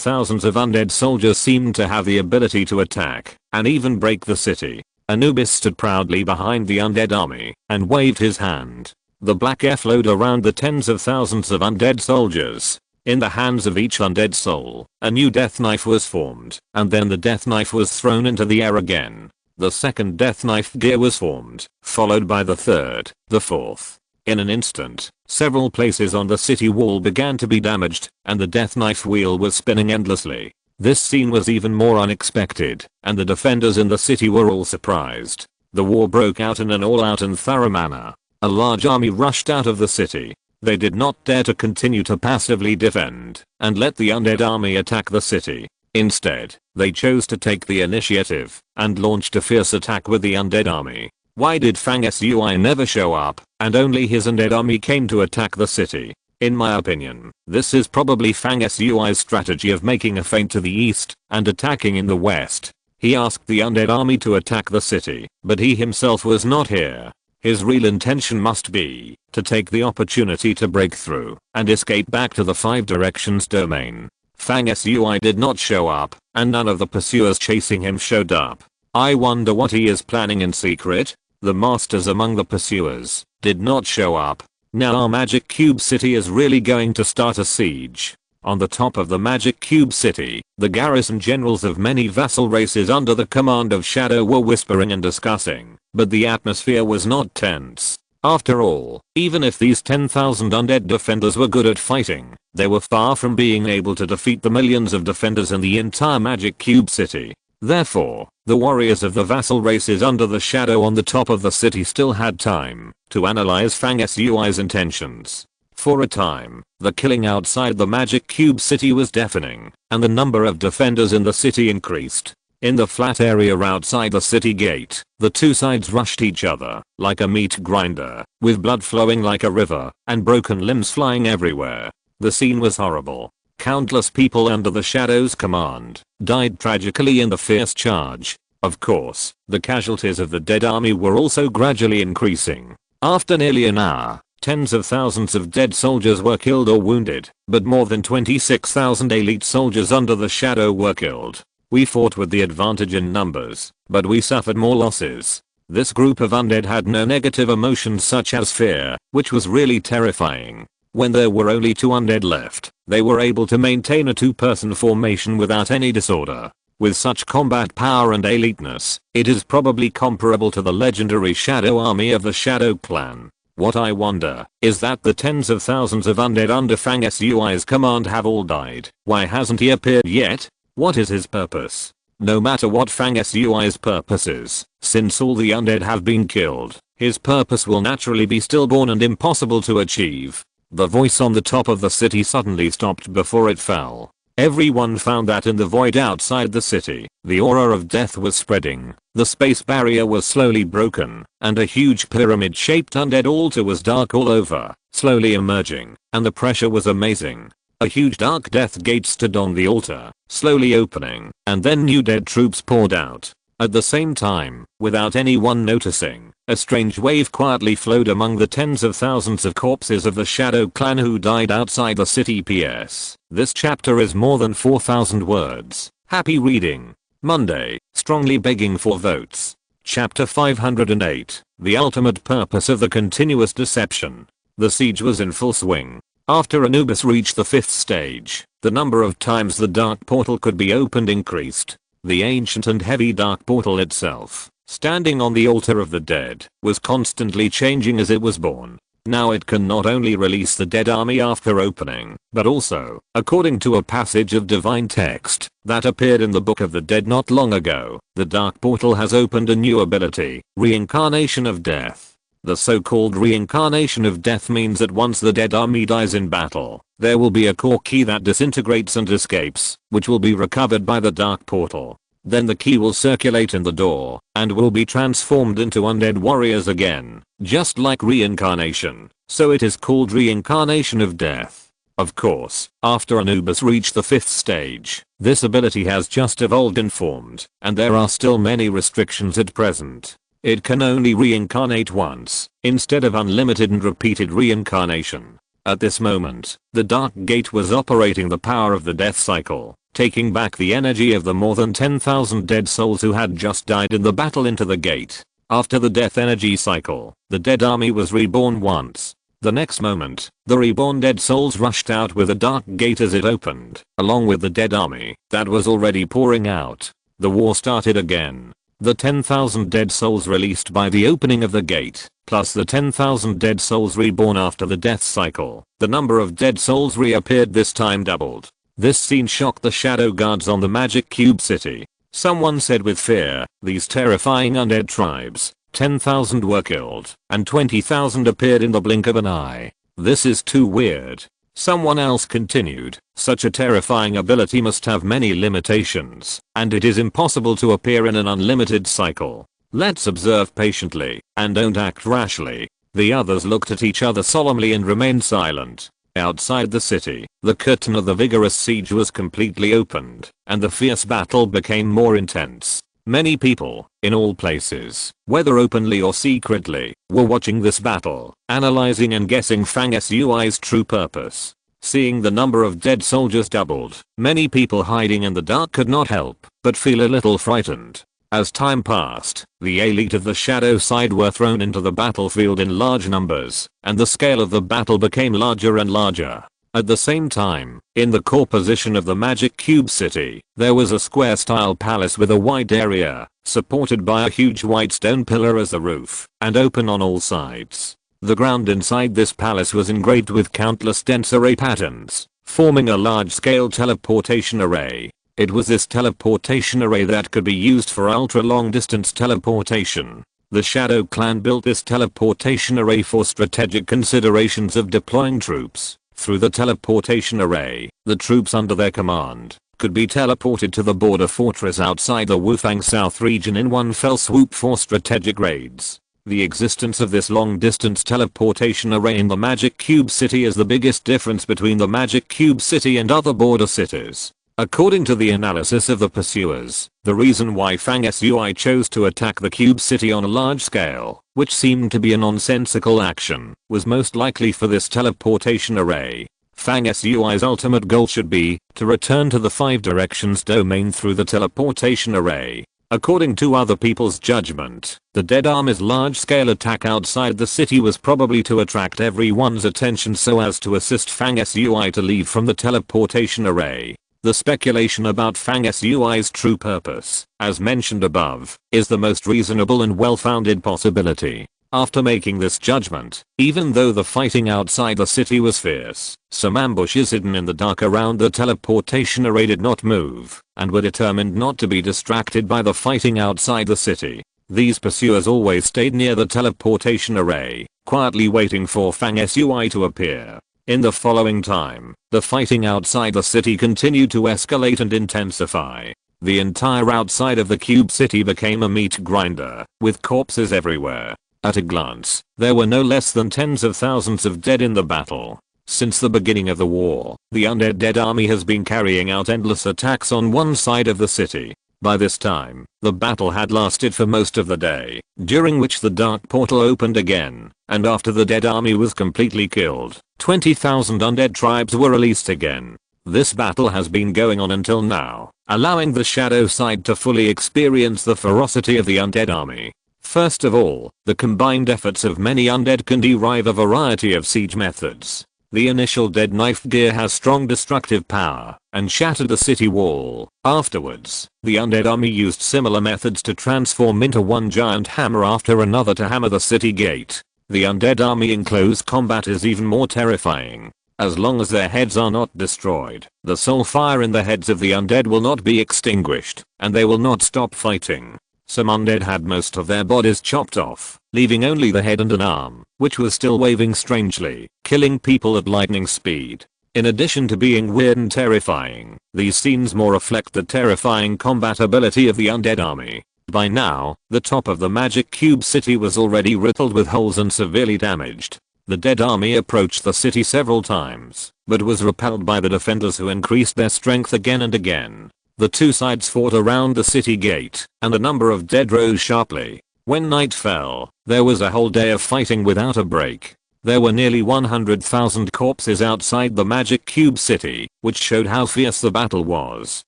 thousands of undead soldiers seemed to have the ability to attack and even break the city. Anubis stood proudly behind the undead army and waved his hand. The black air flowed around the tens of thousands of undead soldiers. In the hands of each undead soul, a new death knife was formed, and then the death knife was thrown into the air again. The second death knife gear was formed, followed by the third, the fourth. In an instant, several places on the city wall began to be damaged, and the death knife wheel was spinning endlessly. This scene was even more unexpected, and the defenders in the city were all surprised. The war broke out in an all-out and thorough manner. A large army rushed out of the city. They did not dare to continue to passively defend and let the undead army attack the city. Instead, they chose to take the initiative and launched a fierce attack with the undead army. Why did Fang Sui never show up and only his undead army came to attack the city? In my opinion, this is probably Fang Sui's strategy of making a feint to the east and attacking in the west. He asked the undead army to attack the city, but he himself was not here. His real intention must be to take the opportunity to break through and escape back to the Five Directions domain. Fang Sui did not show up, and none of the pursuers chasing him showed up. I wonder what he is planning in secret. The masters among the pursuers did not show up. Now our Magic Cube City is really going to start a siege. On the top of the Magic Cube City, the garrison generals of many vassal races under the command of Shadow were whispering and discussing, but the atmosphere was not tense. After all, even if these 10,000 undead defenders were good at fighting, they were far from being able to defeat the millions of defenders in the entire Magic Cube City. Therefore, the warriors of the vassal races under the Shadow on the top of the city still had time to analyze Fang Sui's intentions. For a time, the killing outside the Magic Cube City was deafening, and the number of defenders in the city increased. In the flat area outside the city gate, the two sides rushed each other like a meat grinder, with blood flowing like a river and broken limbs flying everywhere. The scene was horrible. Countless people under the Shadow's command died tragically in the fierce charge. Of course, the casualties of the dead army were also gradually increasing. After nearly an hour, tens of thousands of dead soldiers were killed or wounded, but more than 26,000 elite soldiers under the Shadow were killed. We fought with the advantage in numbers, but we suffered more losses. This group of undead had no negative emotions such as fear, which was really terrifying. When there were only 2 undead left, they were able to maintain a 2-person formation without any disorder. With such combat power and eliteness, it is probably comparable to the legendary Shadow Army of the Shadow Clan. What I wonder is that the tens of thousands of undead under Fang Sui's command have all died. Why hasn't he appeared yet? What is his purpose? No matter what Fang Sui's purpose is, since all the undead have been killed, his purpose will naturally be stillborn and impossible to achieve. The voice on the top of the city suddenly stopped before it fell. Everyone found that in the void outside the city, the aura of death was spreading, the space barrier was slowly broken, and a huge pyramid-shaped undead altar was dark all over, slowly emerging, and the pressure was amazing. A huge dark death gate stood on the altar, slowly opening, and then new dead troops poured out. At the same time, without anyone noticing, a strange wave quietly flowed among the tens of thousands of corpses of the Shadow Clan who died outside the city. PS. This chapter is more than 4,000 words. Happy reading. Monday, strongly begging for votes. Chapter 508. The ultimate purpose of the continuous deception. The siege was in full swing. After Anubis reached the 5th stage, the number of times the dark portal could be opened increased. The ancient and heavy dark portal itself, standing on the altar of the dead, was constantly changing as it was born. Now it can not only release the dead army after opening, but also, according to a passage of divine text that appeared in the Book of the Dead not long ago, the dark portal has opened a new ability, Reincarnation of Death. The so-called Reincarnation of Death means that once the dead army dies in battle, there will be a core key that disintegrates and escapes, which will be recovered by the dark portal. Then the key will circulate in the door, and will be transformed into undead warriors again, just like reincarnation, so it is called Reincarnation of Death. Of course, after Anubis reached the 5th stage, this ability has just evolved and formed, and there are still many restrictions at present. It can only reincarnate once, instead of unlimited and repeated reincarnation. At this moment, the Dark Gate was operating the power of the death cycle, taking back the energy of the more than 10,000 dead souls who had just died in the battle into the gate. After the death energy cycle, the dead army was reborn once. The next moment, the reborn dead souls rushed out with the Dark Gate as it opened, along with the dead army that was already pouring out. The war started again. The 10,000 dead souls released by the opening of the gate, plus the 10,000 dead souls reborn after the death cycle, the number of dead souls reappeared this time doubled. This scene shocked the Shadow Guards on the Magic Cube City. Someone said with fear, these terrifying undead tribes, 10,000 were killed, and 20,000 appeared in the blink of an eye. This is too weird. Someone else continued, such a terrifying ability must have many limitations, and it is impossible to appear in an unlimited cycle. Let's observe patiently, and don't act rashly. The others looked at each other solemnly and remained silent. Outside the city, the curtain of the vigorous siege was completely opened, and the fierce battle became more intense. Many people, in all places, whether openly or secretly, were watching this battle, analyzing and guessing Fang Sui's true purpose. Seeing the number of dead soldiers doubled, many people hiding in the dark could not help but feel a little frightened. As time passed, the elite of the shadow side were thrown into the battlefield in large numbers, and the scale of the battle became larger and larger. At the same time, in the core position of the Magic Cube City, there was a square-style palace with a wide area, supported by a huge white stone pillar as the roof, and open on all sides. The ground inside this palace was engraved with countless dense array patterns, forming a large-scale teleportation array. It was this teleportation array that could be used for ultra-long distance teleportation. The Shadow Clan built this teleportation array for strategic considerations of deploying troops. Through the teleportation array, the troops under their command could be teleported to the border fortress outside the Wufang South region in one fell swoop for strategic raids. The existence of this long-distance teleportation array in the Magic Cube City is the biggest difference between the Magic Cube City and other border cities. According to the analysis of the pursuers, the reason why Fang Sui chose to attack the Cube City on a large scale, which seemed to be a nonsensical action, was most likely for this teleportation array. Fang Sui's ultimate goal should be to return to the 5 directions domain through the teleportation array. According to other people's judgment, the Dead Army's large-scale attack outside the city was probably to attract everyone's attention so as to assist Fang Sui to leave from the teleportation array. The speculation about Fang Sui's true purpose, as mentioned above, is the most reasonable and well-founded possibility. After making this judgment, even though the fighting outside the city was fierce, some ambushes hidden in the dark around the teleportation array did not move, and were determined not to be distracted by the fighting outside the city. These pursuers always stayed near the teleportation array, quietly waiting for Fang Sui to appear. In the following time, the fighting outside the city continued to escalate and intensify. The entire outside of the Cube City became a meat grinder, with corpses everywhere. At a glance, there were no less than tens of thousands of dead in the battle. Since the beginning of the war, the Undead Dead Army has been carrying out endless attacks on one side of the city. By this time, the battle had lasted for most of the day, during which the Dark Portal opened again, and after the Dead Army was completely killed, 20,000 undead tribes were released again. This battle has been going on until now, allowing the shadow side to fully experience the ferocity of the Undead Army. First of all, the combined efforts of many undead can derive a variety of siege methods. The initial Dead Knife gear has strong destructive power and shattered the city wall. Afterwards, the Undead Army used similar methods to transform into one giant hammer after another to hammer the city gate. The Undead Army in close combat is even more terrifying. As long as their heads are not destroyed, the soul fire in the heads of the undead will not be extinguished, and they will not stop fighting. Some undead had most of their bodies chopped off, leaving only the head and an arm, which was still waving strangely, killing people at lightning speed. In addition to being weird and terrifying, these scenes more reflect the terrifying combat ability of the Undead Army. By now, the top of the Magic Cube City was already riddled with holes and severely damaged. The Dead Army approached the city several times, but was repelled by the defenders who increased their strength again and again. The two sides fought around the city gate, and a number of dead rose sharply. When night fell, there was a whole day of fighting without a break. There were nearly 100,000 corpses outside the Magic Cube City, which showed how fierce the battle was.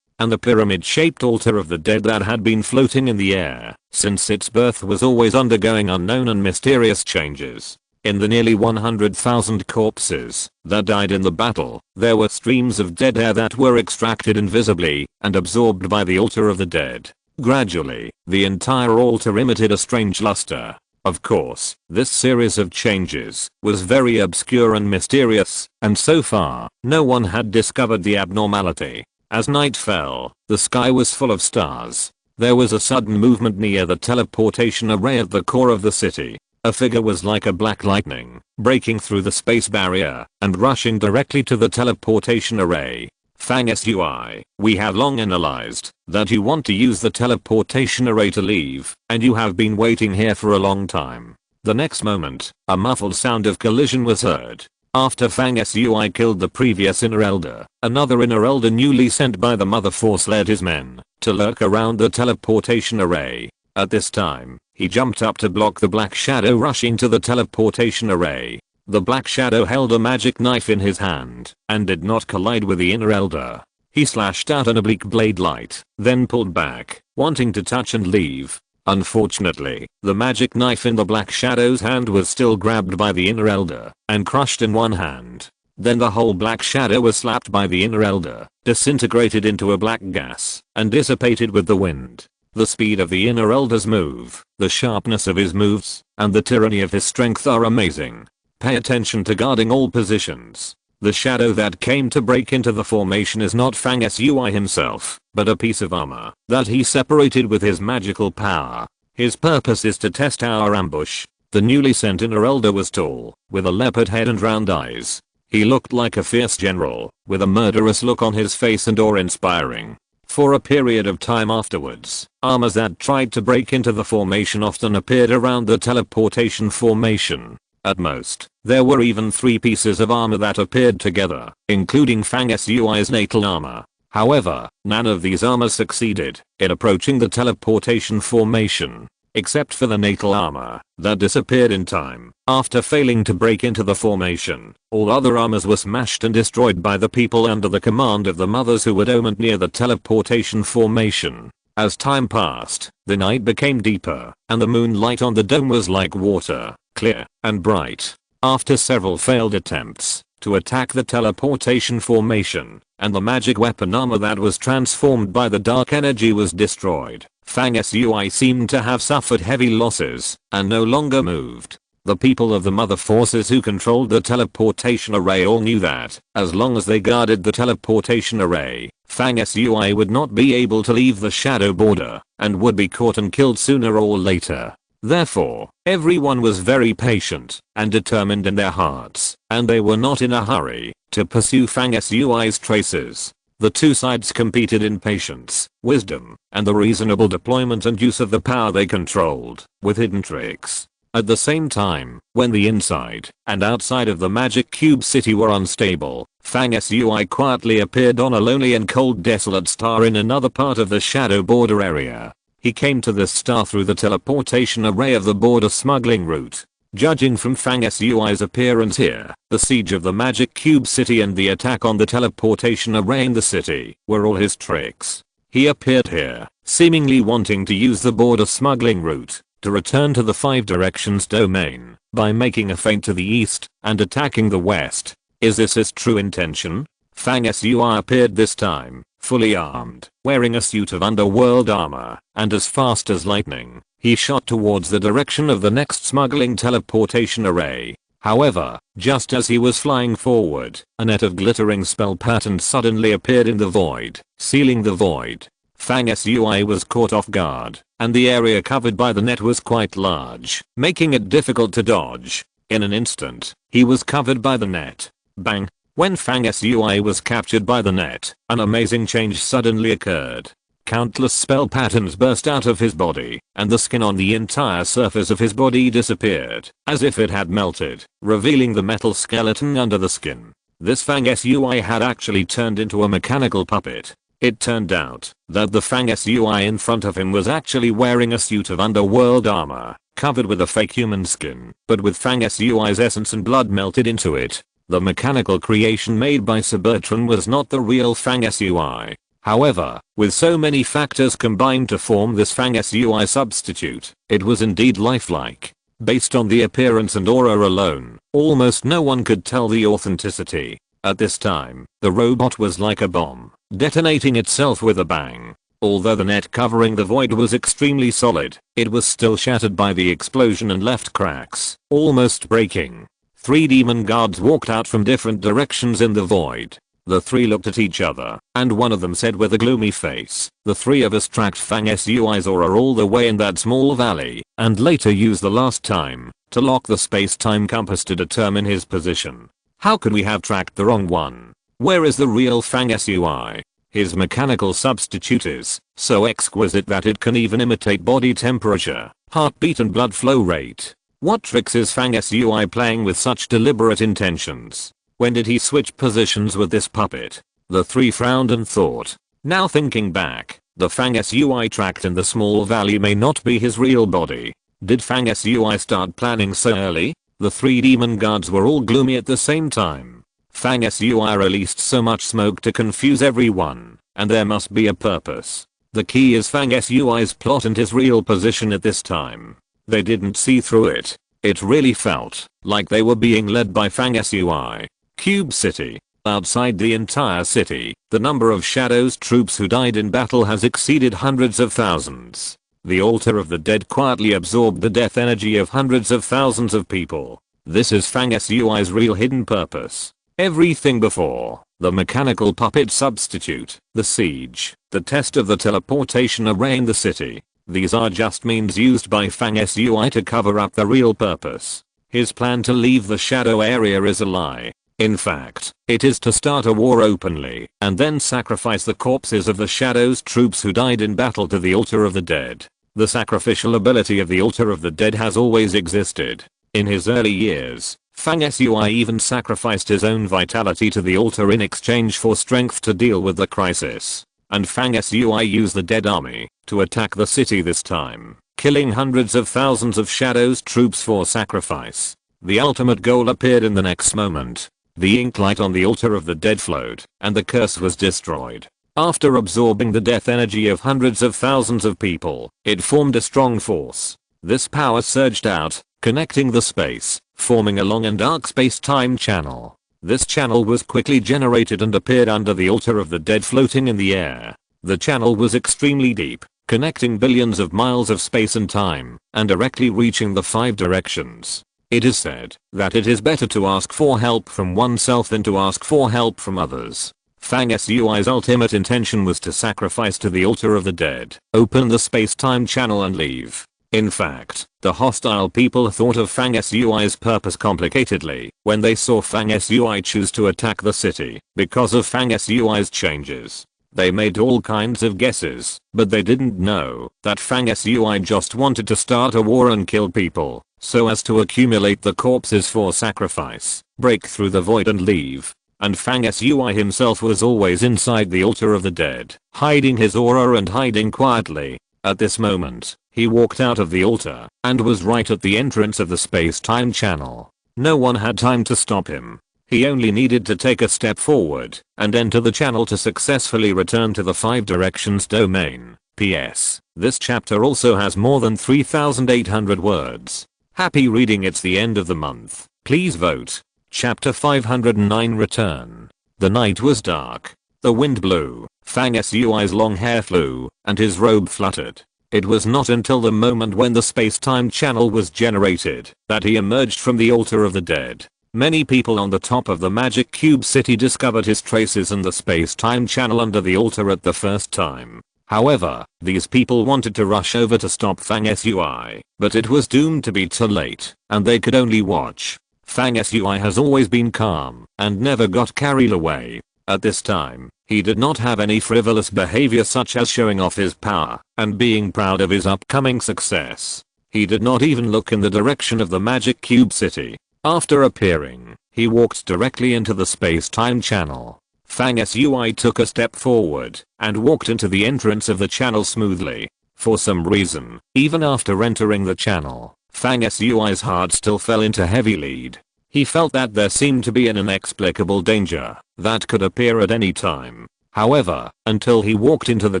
And the pyramid-shaped altar of the dead that had been floating in the air since its birth was always undergoing unknown and mysterious changes. In the nearly 100,000 corpses that died in the battle, there were streams of dead air that were extracted invisibly and absorbed by the altar of the dead. Gradually, the entire altar emitted a strange luster. Of course, this series of changes was very obscure and mysterious, and so far, no one had discovered the abnormality. As night fell, the sky was full of stars. There was a sudden movement near the teleportation array at the core of the city. A figure was like a black lightning, breaking through the space barrier and rushing directly to the teleportation array. Fang Sui, we have long analyzed that you want to use the teleportation array to leave, and you have been waiting here for a long time. The next moment, a muffled sound of collision was heard. After Fang Sui killed the previous Inner Elder, another Inner Elder newly sent by the Mother Force led his men to lurk around the teleportation array. At this time, he jumped up to block the black shadow rushing to the teleportation array. The Black Shadow held a magic knife in his hand and did not collide with the inner elder. He slashed out an oblique blade light, then pulled back, wanting to touch and leave. Unfortunately, the magic knife in the Black Shadow's hand was still grabbed by the inner elder and crushed in one hand. Then the whole Black Shadow was slapped by the inner elder, disintegrated into a black gas, and dissipated with the wind. The speed of the inner elder's move, the sharpness of his moves, and the tyranny of his strength are amazing. Pay attention to guarding all positions. The shadow that came to break into the formation is not Fang Sui himself, but a piece of armor that he separated with his magical power. His purpose is to test our ambush. The newly sent inner elder was tall, with a leopard head and round eyes. He looked like a fierce general, with a murderous look on his face and awe-inspiring. For a period of time afterwards, armors that tried to break into the formation often appeared around the teleportation formation. At most, there were even 3 pieces of armor that appeared together, including Fang Sui's natal armor. However, none of these armors succeeded in approaching the teleportation formation, except for the natal armor that disappeared in time. After failing to break into the formation, all other armors were smashed and destroyed by the people under the command of the mothers who were domed near the teleportation formation. As time passed, the night became deeper, and the moonlight on the dome was like water, clear and bright. After several failed attempts to attack the teleportation formation, and the magic weapon armor that was transformed by the dark energy was destroyed, Fang Sui seemed to have suffered heavy losses and no longer moved. The people of the mother forces who controlled the teleportation array all knew that, as long as they guarded the teleportation array, Fang Sui would not be able to leave the shadow border, and would be caught and killed sooner or later. Therefore, everyone was very patient and determined in their hearts, and they were not in a hurry to pursue Fang Sui's traces. The two sides competed in patience, wisdom, and the reasonable deployment and use of the power they controlled, with hidden tricks. At the same time, when the inside and outside of the Magic Cube City were unstable, Fang Sui quietly appeared on a lonely and cold desolate star in another part of the shadow border area. He came to this star through the teleportation array of the border smuggling route. Judging from Fang Sui's appearance here, the siege of the Magic Cube City and the attack on the teleportation array in the city were all his tricks. He appeared here, seemingly wanting to use the border smuggling route to return to the 5 directions domain by making a feint to the east and attacking the west. Is this his true intention? Fang Sui appeared this time, fully armed, wearing a suit of underworld armor, and as fast as lightning, he shot towards the direction of the next smuggling teleportation array. However, just as he was flying forward, a net of glittering spell patterns suddenly appeared in the void, sealing the void. Fang Sui was caught off guard, and the area covered by the net was quite large, making it difficult to dodge. In an instant, he was covered by the net. Bang! When Fang Sui was captured by the net, an amazing change suddenly occurred. Countless spell patterns burst out of his body, and the skin on the entire surface of his body disappeared, as if it had melted, revealing the metal skeleton under the skin. This Fang Sui had actually turned into a mechanical puppet. It turned out that the Fang Sui in front of him was actually wearing a suit of underworld armor, covered with a fake human skin, but with Fang Sui's essence and blood melted into it. The mechanical creation made by Cybertron was not the real Fang Sui. However, with so many factors combined to form this Fang Sui substitute, it was indeed lifelike. Based on the appearance and aura alone, almost no one could tell the authenticity. At this time, the robot was like a bomb, detonating itself with a bang. Although the net covering the void was extremely solid, it was still shattered by the explosion and left cracks, almost breaking. 3 demon guards walked out from different directions in the void. The 3 looked at each other, and one of them said with a gloomy face, "The 3 of us tracked Fang Sui's aura all the way in that small valley, and later used the last time to lock the space-time compass to determine his position. How could we have tracked the wrong one? Where is the real Fang Sui? His mechanical substitute is so exquisite that it can even imitate body temperature, heartbeat and blood flow rate. What tricks is Fang Sui playing with such deliberate intentions? When did he switch positions with this puppet?" The 3 frowned and thought. Now thinking back, the Fang Sui tracked in the small valley may not be his real body. Did Fang Sui start planning so early? The three demon guards were all gloomy at the same time. Fang Sui released so much smoke to confuse everyone, and there must be a purpose. The key is Fang Sui's plot and his real position at this time. They didn't see through it. It really felt like they were being led by Fang Sui. Cube City. Outside the entire city, the number of Shadow's troops who died in battle has exceeded hundreds of thousands. The altar of the dead quietly absorbed the death energy of hundreds of thousands of people. This is Fang Sui's real hidden purpose. Everything before, the mechanical puppet substitute, the siege, the test of the teleportation array in the city. These are just means used by Fang Sui to cover up the real purpose. His plan to leave the shadow area is a lie. In fact, it is to start a war openly and then sacrifice the corpses of the Shadow's troops who died in battle to the altar of the dead. The sacrificial ability of the altar of the dead has always existed. In his early years, Fang Sui even sacrificed his own vitality to the altar in exchange for strength to deal with the crisis. And Fang Sui used the dead army to attack the city this time, killing hundreds of thousands of Shadow's troops for sacrifice. The ultimate goal appeared in the next moment. The ink light on the altar of the dead flowed, and the curse was destroyed. After absorbing the death energy of hundreds of thousands of people, it formed a strong force. This power surged out, connecting the space, forming a long and dark space-time channel. This channel was quickly generated and appeared under the altar of the dead floating in the air. The channel was extremely deep, connecting billions of miles of space and time, and directly reaching the 5 directions. It is said that it is better to ask for help from oneself than to ask for help from others. Fang Sui's ultimate intention was to sacrifice to the altar of the dead, open the space-time channel and leave. In fact, the hostile people thought of Fang Sui's purpose complicatedly when they saw Fang Sui choose to attack the city because of Fang Sui's changes. They made all kinds of guesses, but they didn't know that Fang Sui just wanted to start a war and kill people, so as to accumulate the corpses for sacrifice, break through the void and leave. And Fang Sui himself was always inside the altar of the dead, hiding his aura and hiding quietly. At this moment, he walked out of the altar and was right at the entrance of the space-time channel. No one had time to stop him. He only needed to take a step forward and enter the channel to successfully return to the 5 directions domain. P.S. This chapter also has more than 3,800 words. Happy reading. It's the end of the month. Please vote. Chapter 509 Return. The night was dark. The wind blew, Fang Sui's long hair flew, and his robe fluttered. It was not until the moment when the space-time channel was generated that he emerged from the altar of the dead. Many people on the top of the Magic Cube City discovered his traces in the space-time channel under the altar at the first time. However, these people wanted to rush over to stop Fang Sui, but it was doomed to be too late, and they could only watch. Fang Sui has always been calm and never got carried away. At this time, he did not have any frivolous behavior such as showing off his power and being proud of his upcoming success. He did not even look in the direction of the Magic Cube City. After appearing, he walked directly into the space-time channel. Fang Sui took a step forward and walked into the entrance of the channel smoothly. For some reason, even after entering the channel, Fang Sui's heart still fell into heavy lead. He felt that there seemed to be an inexplicable danger that could appear at any time. However, until he walked into the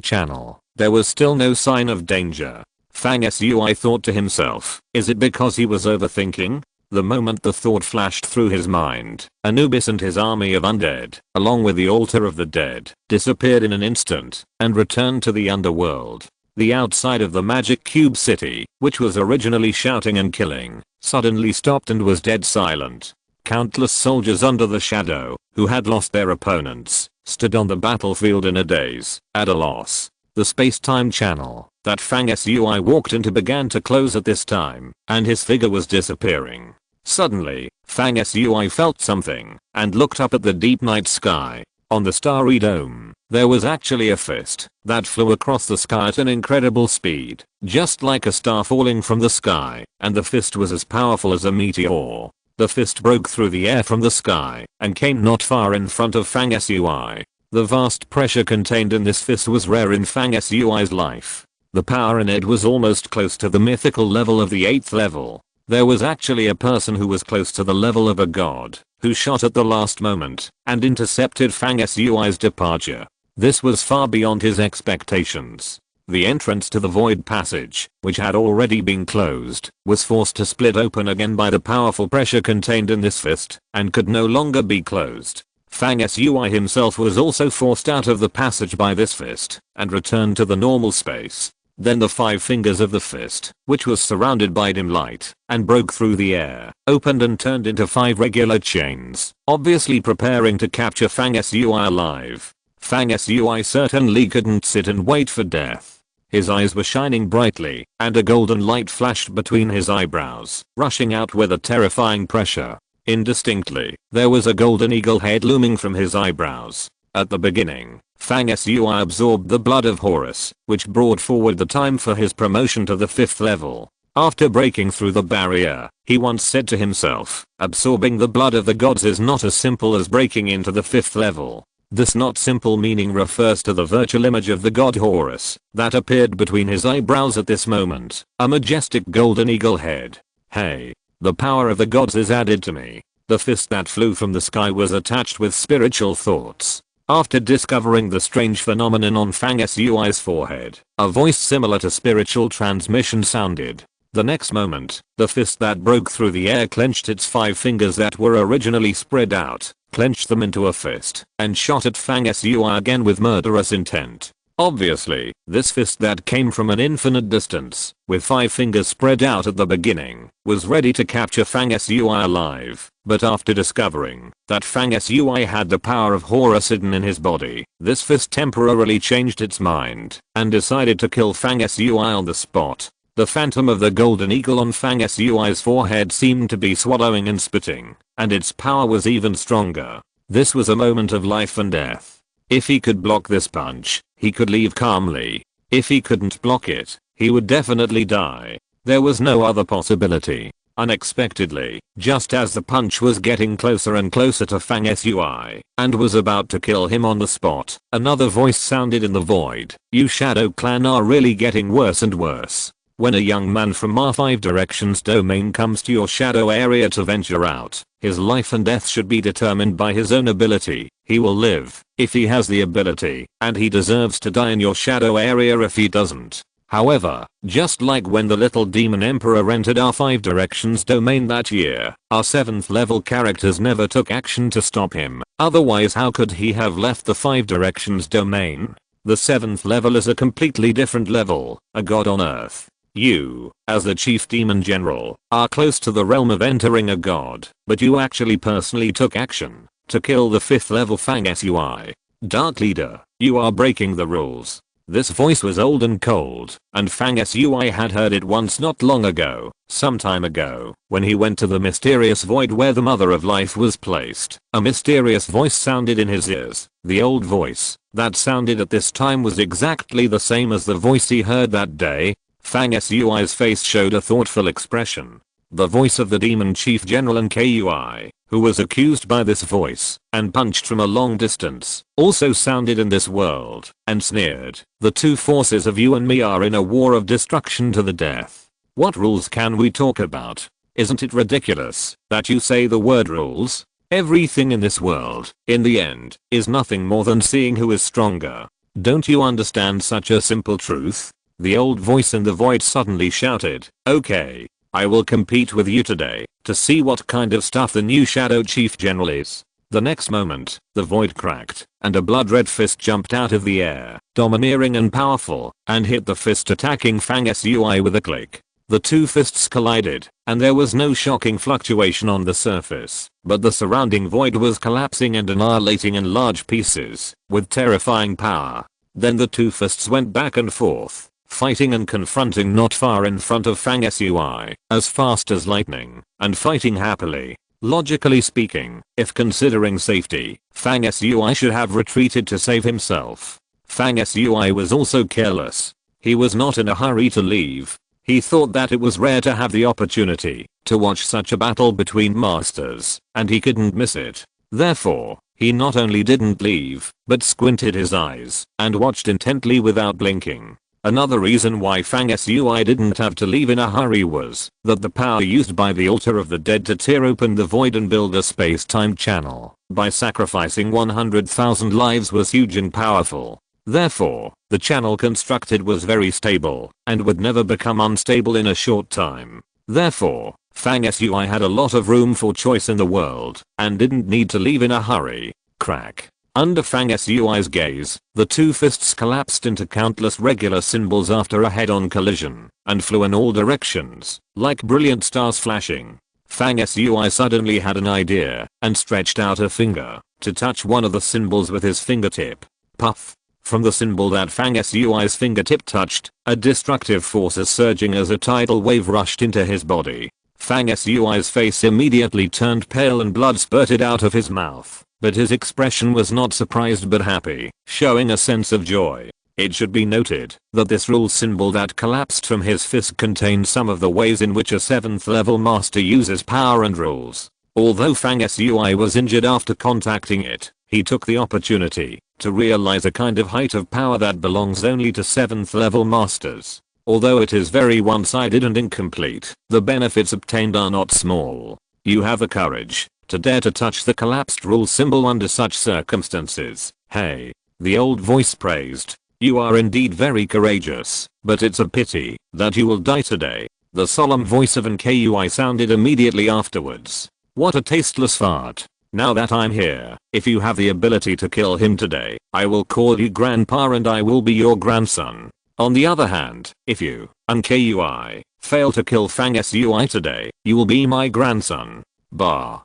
channel, there was still no sign of danger. Fang Sui thought to himself, is it because he was overthinking? The moment the thought flashed through his mind, Anubis and his army of undead, along with the altar of the dead, disappeared in an instant and returned to the underworld. The outside of the Magic Cube City, which was originally shouting and killing, suddenly stopped and was dead silent. Countless soldiers under the shadow, who had lost their opponents, stood on the battlefield in a daze, at a loss. The space-time channel that Fang Sui walked into began to close at this time, and his figure was disappearing. Suddenly, Fang Sui felt something, and looked up at the deep night sky. On the starry dome, there was actually a fist that flew across the sky at an incredible speed, just like a star falling from the sky, and the fist was as powerful as a meteor. The fist broke through the air from the sky and came not far in front of Fang Sui. The vast pressure contained in this fist was rare in Fang Sui's life. The power in it was almost close to the mythical level of the 8th level. There was actually a person who was close to the level of a god, who shot at the last moment and intercepted Fang Sui's departure. This was far beyond his expectations. The entrance to the void passage, which had already been closed, was forced to split open again by the powerful pressure contained in this fist, and could no longer be closed. Fang Sui himself was also forced out of the passage by this fist, and returned to the normal space. Then the 5 fingers of the fist, which was surrounded by dim light, and broke through the air, opened and turned into 5 regular chains, obviously preparing to capture Fang Sui alive. Fang Sui certainly couldn't sit and wait for death. His eyes were shining brightly, and a golden light flashed between his eyebrows, rushing out with a terrifying pressure. Indistinctly, there was a golden eagle head looming from his eyebrows. At the beginning, Fang Sui absorbed the blood of Horus, which brought forward the time for his promotion to the 5th level. After breaking through the barrier, he once said to himself, absorbing the blood of the gods is not as simple as breaking into the 5th level. This not simple meaning refers to the virtual image of the god Horus that appeared between his eyebrows at this moment, a majestic golden eagle head. Hey, the power of the gods is added to me. The fist that flew from the sky was attached with spiritual thoughts. After discovering the strange phenomenon on Fang Sui's forehead, a voice similar to spiritual transmission sounded. The next moment, the fist that broke through the air clenched its 5 fingers that were originally spread out, clenched them into a fist, and shot at Fang Sui again with murderous intent. Obviously, this fist that came from an infinite distance, with 5 fingers spread out at the beginning, was ready to capture Fang Sui alive. But after discovering that Fang Sui had the power of Horus hidden in his body, this fist temporarily changed its mind and decided to kill Fang Sui on the spot. The phantom of the golden eagle on Fang Sui's forehead seemed to be swallowing and spitting, and its power was even stronger. This was a moment of life and death. If he could block this punch, he could leave calmly. If he couldn't block it, he would definitely die. There was no other possibility. Unexpectedly, just as the punch was getting closer and closer to Fang Sui, and was about to kill him on the spot, another voice sounded in the void. You Shadow Clan are really getting worse and worse. When a young man from our 5 Directions domain comes to your shadow area to venture out, his life and death should be determined by his own ability. He will live if he has the ability, and he deserves to die in your shadow area if he doesn't. However, just like when the little demon emperor entered our 5 Directions domain that year, our 7th level characters never took action to stop him. Otherwise, how could he have left the 5 Directions domain? The 7th level is a completely different level, a god on earth. You, as the chief demon general, are close to the realm of entering a god, but you actually personally took action to kill the 5th level Fang Sui. Dark Leader, you are breaking the rules. This voice was old and cold, and Fang Sui had heard it once not long ago, some time ago, when he went to the mysterious void where the Mother of Life was placed. A mysterious voice sounded in his ears. The old voice that sounded at this time was exactly the same as the voice he heard that day. Fang Sui's face showed a thoughtful expression. The voice of the demon chief general Nkui, who was accused by this voice and punched from a long distance, also sounded in this world and sneered. The 2 forces of you and me are in a war of destruction to the death. What rules can we talk about? Isn't it ridiculous that you say the word rules? Everything in this world, in the end, is nothing more than seeing who is stronger. Don't you understand such a simple truth? The old voice in the void suddenly shouted, okay, I will compete with you today to see what kind of stuff the new Shadow Chief General is. The next moment, the void cracked, and a blood-red fist jumped out of the air, domineering and powerful, and hit the fist attacking Fang Sui with a click. The 2 fists collided, and there was no shocking fluctuation on the surface, but the surrounding void was collapsing and annihilating in large pieces, with terrifying power. Then the 2 fists went back and forth, fighting and confronting not far in front of Fang Sui, as fast as lightning, and fighting happily. Logically speaking, if considering safety, Fang Sui should have retreated to save himself. Fang Sui was also careless. He was not in a hurry to leave. He thought that it was rare to have the opportunity to watch such a battle between masters, and he couldn't miss it. Therefore, he not only didn't leave, but squinted his eyes and watched intently without blinking. Another reason why Fang Sui didn't have to leave in a hurry was that the power used by the Altar of the Dead to tear open the void and build a space-time channel by sacrificing 100,000 lives was huge and powerful. Therefore, the channel constructed was very stable and would never become unstable in a short time. Therefore, Fang Sui had a lot of room for choice in the world and didn't need to leave in a hurry. Crack. Under Fang Sui's gaze, the two fists collapsed into countless regular symbols after a head-on collision and flew in all directions, like brilliant stars flashing. Fang Sui suddenly had an idea and stretched out a finger to touch one of the symbols with his fingertip. Puff. From the symbol that Fang Sui's fingertip touched, a destructive force is surging as a tidal wave rushed into his body. Fang Sui's face immediately turned pale and blood spurted out of his mouth. But his expression was not surprised but happy, showing a sense of joy. It should be noted that this rule symbol that collapsed from his fist contained some of the ways in which a 7th level master uses power and rules. Although Fang Sui was injured after contacting it, he took the opportunity to realize a kind of height of power that belongs only to 7th level masters. Although it is very one-sided and incomplete, the benefits obtained are not small. You have the courage to dare to touch the collapsed rule symbol under such circumstances. Hey. The old voice praised. You are indeed very courageous, but it's a pity that you will die today. The solemn voice of Nkui sounded immediately afterwards. What a tasteless fart. Now that I'm here, if you have the ability to kill him today, I will call you grandpa and I will be your grandson. On the other hand, if you, Nkui, fail to kill Fang Sui today, you will be my grandson. Bah.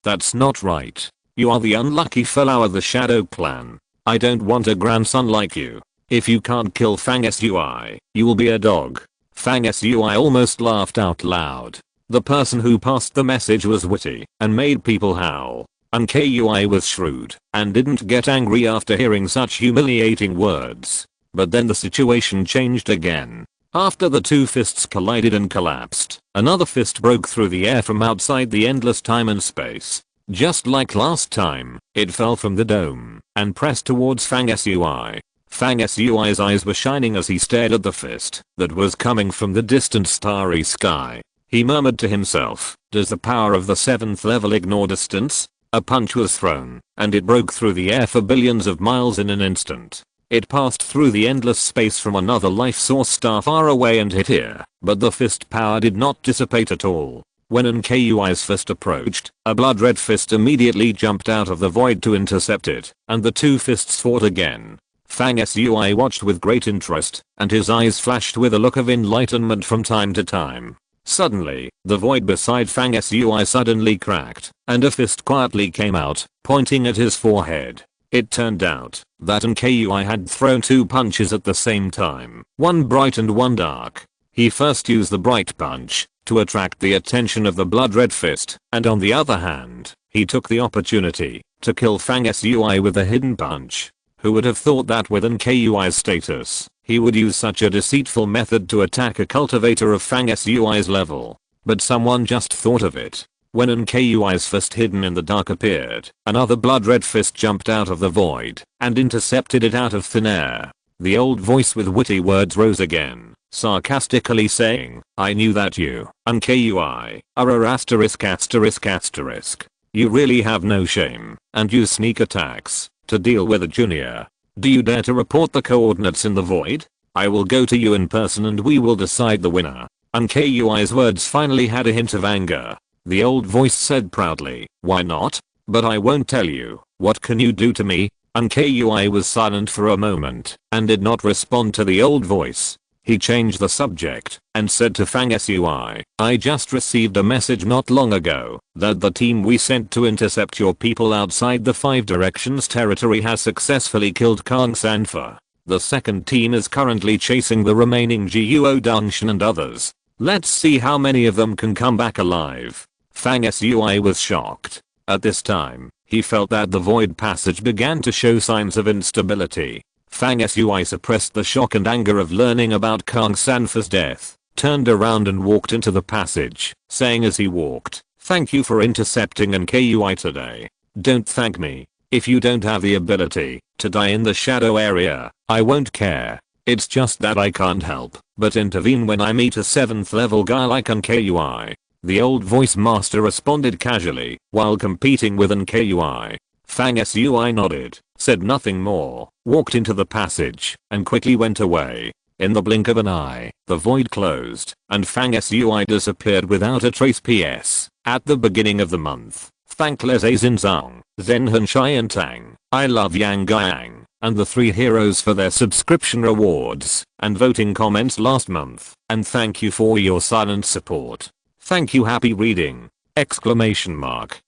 That's not right. You are the unlucky fellow of the Shadow Clan. I don't want a grandson like you. If you can't kill Fang Sui, you will be a dog. Fang Sui almost laughed out loud. The person who passed the message was witty and made people howl. Nkui was shrewd and didn't get angry after hearing such humiliating words. But then the situation changed again. After the two fists collided and collapsed, another fist broke through the air from outside the endless time and space. Just like last time, it fell from the dome and pressed towards Fang Sui. Fang Sui's eyes were shining as he stared at the fist that was coming from the distant starry sky. He murmured to himself, does the power of the 7th level ignore distance? A punch was thrown, and it broke through the air for billions of miles in an instant. It passed through the endless space from another life source star far away and hit here, but the fist power did not dissipate at all. When Nkui's fist approached, a blood red fist immediately jumped out of the void to intercept it, and the two fists fought again. Fang Sui watched with great interest, and his eyes flashed with a look of enlightenment from time to time. Suddenly, the void beside Fang Sui suddenly cracked, and a fist quietly came out, pointing at his forehead. It turned out that Nkui had thrown two punches at the same time, one bright and one dark. He first used the bright punch to attract the attention of the blood red fist, and on the other hand, he took the opportunity to kill Fang Sui with a hidden punch. Who would have thought that with Nkui's status, he would use such a deceitful method to attack a cultivator of Fang Sui's level? But someone just thought of it. When Nkui's fist hidden in the dark appeared, another blood red fist jumped out of the void and intercepted it out of thin air. The old voice with witty words rose again, sarcastically saying, I knew that you, Nkui, are a *****. You really have no shame, and use sneak attacks to deal with a junior. Do you dare to report the coordinates in the void? I will go to you in person and we will decide the winner. Nkui's words finally had a hint of anger. The old voice said proudly, why not? But I won't tell you. What can you do to me? Nkui was silent for a moment and did not respond to the old voice. He changed the subject and said to Fang Sui, I just received a message not long ago that the team we sent to intercept your people outside the Five Directions territory has successfully killed Kang Sanfa. The second team is currently chasing the remaining Guo Dongxuan and others. Let's see how many of them can come back alive. Fang Sui was shocked. At this time, he felt that the void passage began to show signs of instability. Fang Sui suppressed the shock and anger of learning about Kang Sanfa's death, turned around and walked into the passage, saying as he walked, thank you for intercepting Nkui today. Don't thank me. If you don't have the ability to die in the shadow area, I won't care. It's just that I can't help but intervene when I meet a 7th level guy like NKUI. The old voice master responded casually while competing with NKUI. Fang Sui nodded, said nothing more, walked into the passage, and quickly went away. In the blink of an eye, the void closed, and Fang Sui disappeared without a trace. PS. At the beginning of the month, thankless Zinzang, Zenhan Shai and Tang, I love Yang Gang, and the 3 heroes for their subscription rewards and voting comments last month, and thank you for your silent support. Thank you, happy reading! Exclamation mark.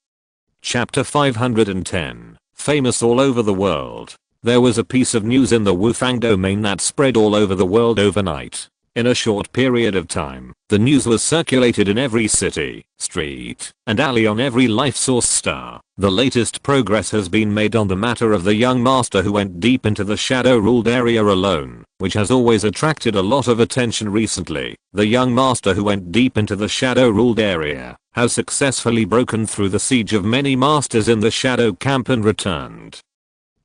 Chapter 510, famous all over the world. There was a piece of news in the Wufang domain that spread all over the world overnight. In a short period of time, the news was circulated in every city, street, and alley on every life source star. The latest progress has been made on the matter of the young master who went deep into the shadow-ruled area alone, which has always attracted a lot of attention recently. The young master who went deep into the shadow-ruled area has successfully broken through the siege of many masters in the shadow camp and returned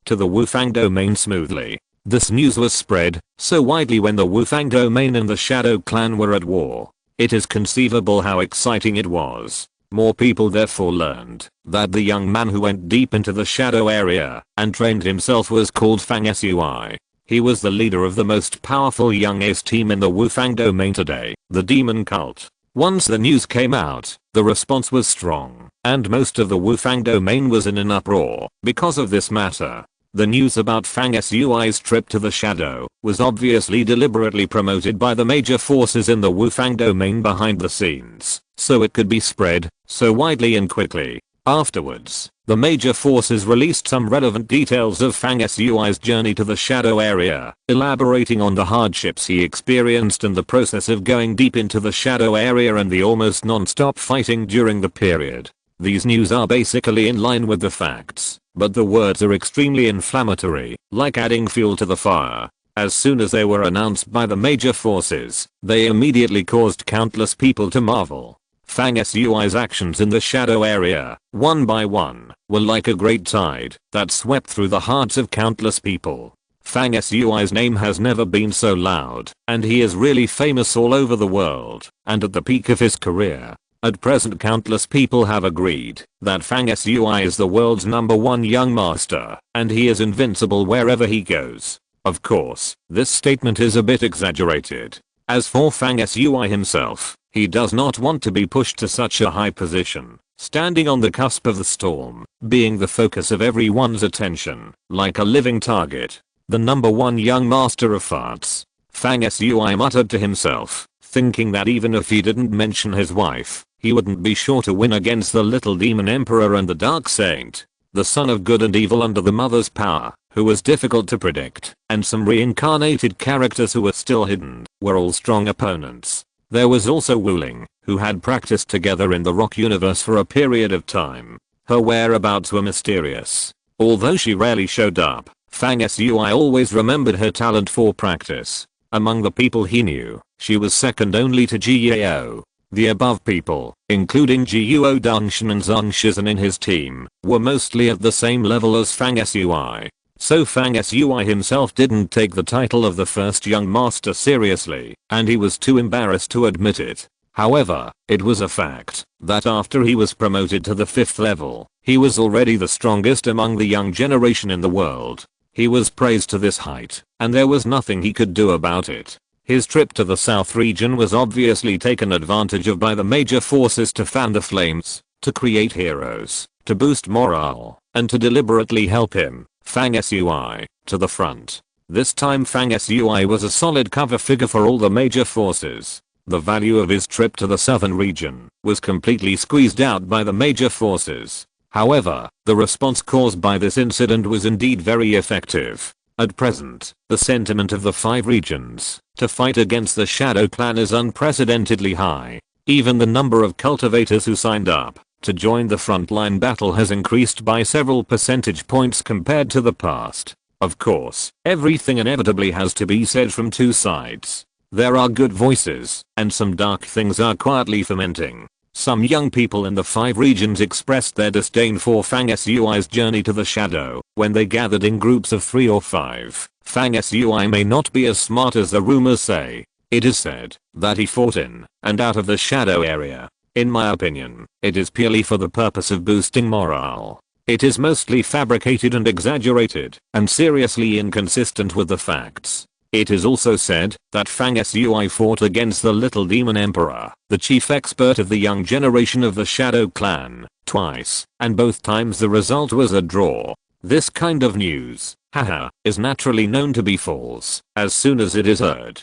to the Wufang domain smoothly. This news was spread so widely when the Wufang domain and the Shadow clan were at war. It is conceivable how exciting it was. More people therefore learned that the young man who went deep into the Shadow area and trained himself was called Fang Sui. He was the leader of the most powerful young ace team in the Wufang domain today, the Demon Cult. Once the news came out, the response was strong, and most of the Wufang domain was in an uproar because of this matter. The news about Fang Sui's trip to the Shadow was obviously deliberately promoted by the major forces in the Wufang domain behind the scenes, so it could be spread so widely and quickly. Afterwards, the major forces released some relevant details of Fang Sui's journey to the Shadow area, elaborating on the hardships he experienced and the process of going deep into the Shadow area and the almost non-stop fighting during the period. These news are basically in line with the facts, but the words are extremely inflammatory, like adding fuel to the fire. As soon as they were announced by the major forces, they immediately caused countless people to marvel. Fang Sui's actions in the Shadow area, one by one, were like a great tide that swept through the hearts of countless people. Fang Sui's name has never been so loud, and he is really famous all over the world, and at the peak of his career. At present countless people have agreed that Fang Sui is the world's #1 young master, and he is invincible wherever he goes. Of course, this statement is a bit exaggerated. As for Fang Sui himself, he does not want to be pushed to such a high position, standing on the cusp of the storm, being the focus of everyone's attention, like a living target. The #1 young master of farts. Fang Sui muttered to himself, thinking that even if he didn't mention his wife, he wouldn't be sure to win against the little demon emperor and the dark saint, the son of good and evil under the mother's power, who was difficult to predict, and some reincarnated characters who were still hidden, were all strong opponents. There was also Wu Ling, who had practiced together in the rock universe for a period of time. Her whereabouts were mysterious. Although she rarely showed up, Fang Sui always remembered her talent for practice. Among the people he knew, she was second only to Ji Yao. The above people, including Jiuo Dongshan and Zhang Shizan in his team, were mostly at the same level as Fang Sui. So Fang Sui himself didn't take the title of the first young master seriously, and he was too embarrassed to admit it. However, it was a fact that after he was promoted to the 5th level, he was already the strongest among the young generation in the world. He was praised to this height, and there was nothing he could do about it. His trip to the South region was obviously taken advantage of by the major forces to fan the flames, to create heroes, to boost morale, and to deliberately help him, Fang Sui, to the front. This time Fang Sui was a solid cover figure for all the major forces. The value of his trip to the southern region was completely squeezed out by the major forces. However, the response caused by this incident was indeed very effective. At present, the sentiment of the 5 regions to fight against the Shadow clan is unprecedentedly high. Even the number of cultivators who signed up to join the frontline battle has increased by several percentage points compared to the past. Of course, everything inevitably has to be said from 2 sides. There are good voices, and some dark things are quietly fermenting. Some young people in the 5 regions expressed their disdain for Fang Sui's journey to the shadow when they gathered in groups of 3 or 5. Fang Sui may not be as smart as the rumors say. It is said that he fought in and out of the shadow area. In my opinion, it is purely for the purpose of boosting morale. It is mostly fabricated and exaggerated, and seriously inconsistent with the facts. It is also said that Fang Sui fought against the Little Demon Emperor, the chief expert of the young generation of the Shadow Clan, twice, and both times the result was a draw. This kind of news, haha, is naturally known to be false as soon as it is heard.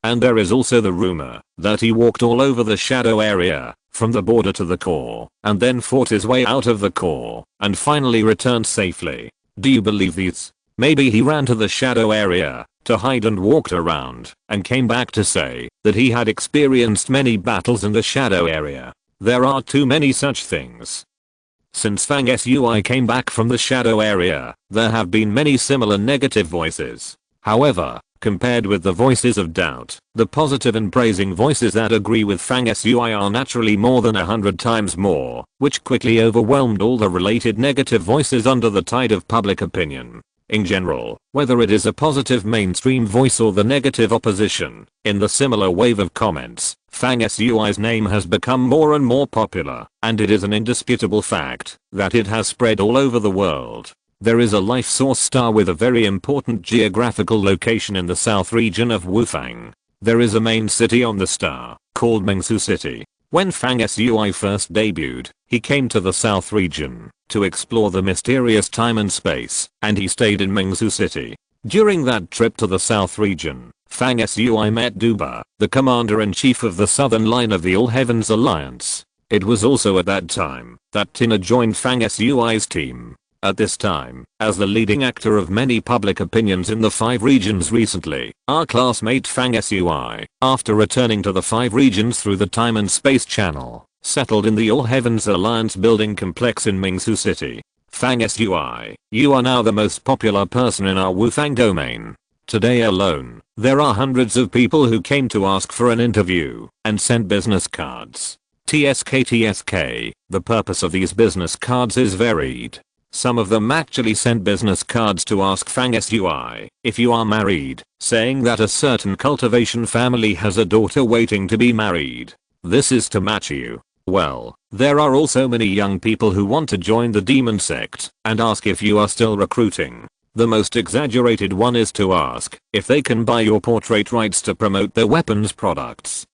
And there is also the rumor that he walked all over the shadow area, from the border to the core, and then fought his way out of the core, and finally returned safely. Do you believe these? Maybe he ran to the shadow area to hide and walked around, and came back to say that he had experienced many battles in the shadow area. There are too many such things. Since Fang Sui came back from the shadow area, there have been many similar negative voices. However, compared with the voices of doubt, the positive and praising voices that agree with Fang Sui are naturally more than 100 times more, which quickly overwhelmed all the related negative voices under the tide of public opinion. In general, whether it is a positive mainstream voice or the negative opposition, in the similar wave of comments, Fang Sui's name has become more and more popular, and it is an indisputable fact that it has spread all over the world. There is a life source star with a very important geographical location in the south region of Wufang. There is a main city on the star, called Mengsu City. When Fang Sui first debuted, he came to the south region to explore the mysterious time and space, and he stayed in Mengsu City. During that trip to the south region, Fang Sui met Duba, the commander-in-chief of the southern line of the All Heavens Alliance. It was also at that time that Tina joined Fang Sui's team. At this time, as the leading actor of many public opinions in the 5 regions recently, our classmate Fang Sui, after returning to the 5 regions through the time and space channel, settled in the All Heavens Alliance building complex in Mengsu City. Fang Sui, you are now the most popular person in our Wufang domain. Today alone, there are hundreds of people who came to ask for an interview and sent business cards. TSK, the purpose of these business cards is varied. Some of them actually sent business cards to ask Fang Sui if you are married, saying that a certain cultivation family has a daughter waiting to be married. This is to match you. Well, there are also many young people who want to join the demon sect and ask if you are still recruiting. The most exaggerated one is to ask if they can buy your portrait rights to promote their weapons products.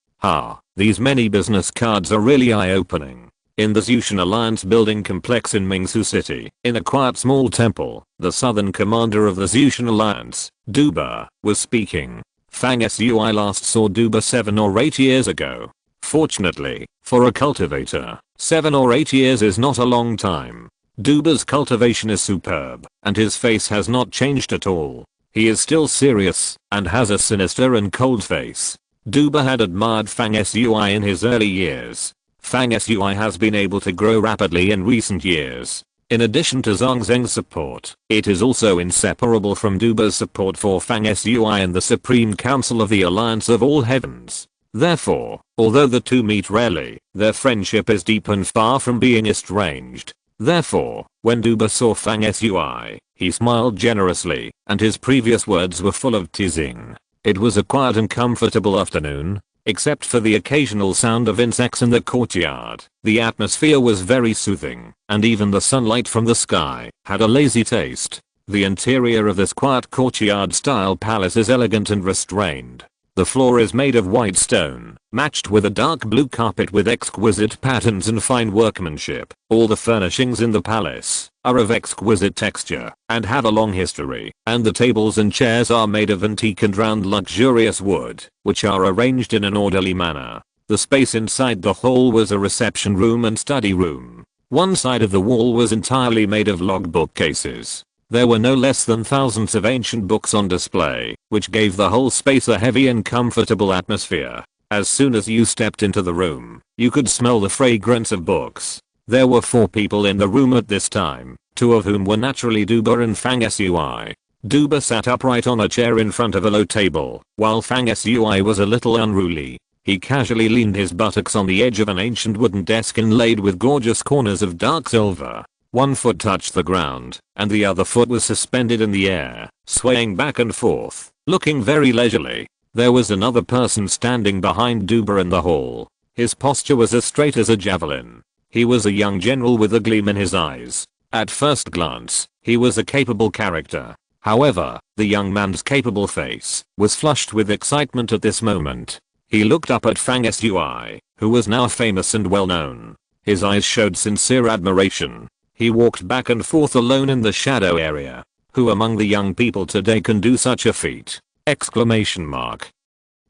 These many business cards are really eye-opening. In the Zushan Alliance building complex in Mengsu City, in a quiet small temple, the southern commander of the Zushan Alliance, Duba, was speaking. Fang Sui last saw Duba 7 or 8 years ago. Fortunately, for a cultivator, 7 or 8 years is not a long time. Duba's cultivation is superb, and his face has not changed at all. He is still serious, and has a sinister and cold face. Duba had admired Fang Sui in his early years. Fang Sui has been able to grow rapidly in recent years. In addition to Zhang Zheng's support, it is also inseparable from Duba's support for Fang Sui and the Supreme Council of the Alliance of All Heavens. Therefore, although the two meet rarely, their friendship is deep and far from being estranged. Therefore, when Duba saw Fang Sui, he smiled generously, and his previous words were full of teasing. It was a quiet and comfortable afternoon. Except for the occasional sound of insects in the courtyard, the atmosphere was very soothing, and even the sunlight from the sky had a lazy taste. The interior of this quiet courtyard-style palace is elegant and restrained. The floor is made of white stone, matched with a dark blue carpet with exquisite patterns and fine workmanship. All the furnishings in the palace are of exquisite texture and have a long history, and the tables and chairs are made of antique and round luxurious wood, which are arranged in an orderly manner. The space inside the hall was a reception room and study room. One side of the wall was entirely made of log bookcases. There were no less than thousands of ancient books on display, which gave the whole space a heavy and comfortable atmosphere. As soon as you stepped into the room, you could smell the fragrance of books. There were 4 people in the room at this time, 2 of whom were naturally Duba and Fang Sui. Duba sat upright on a chair in front of a low table, while Fang Sui was a little unruly. He casually leaned his buttocks on the edge of an ancient wooden desk inlaid with gorgeous corners of dark silver. One foot touched the ground, and the other foot was suspended in the air, swaying back and forth, looking very leisurely. There was another person standing behind Duba in the hall. His posture was as straight as a javelin. He was a young general with a gleam in his eyes. At first glance, he was a capable character. However, the young man's capable face was flushed with excitement at this moment. He looked up at Fang Sui, who was now famous and well known. His eyes showed sincere admiration. He walked back and forth alone in the shadow area. Who among the young people today can do such a feat? Exclamation mark.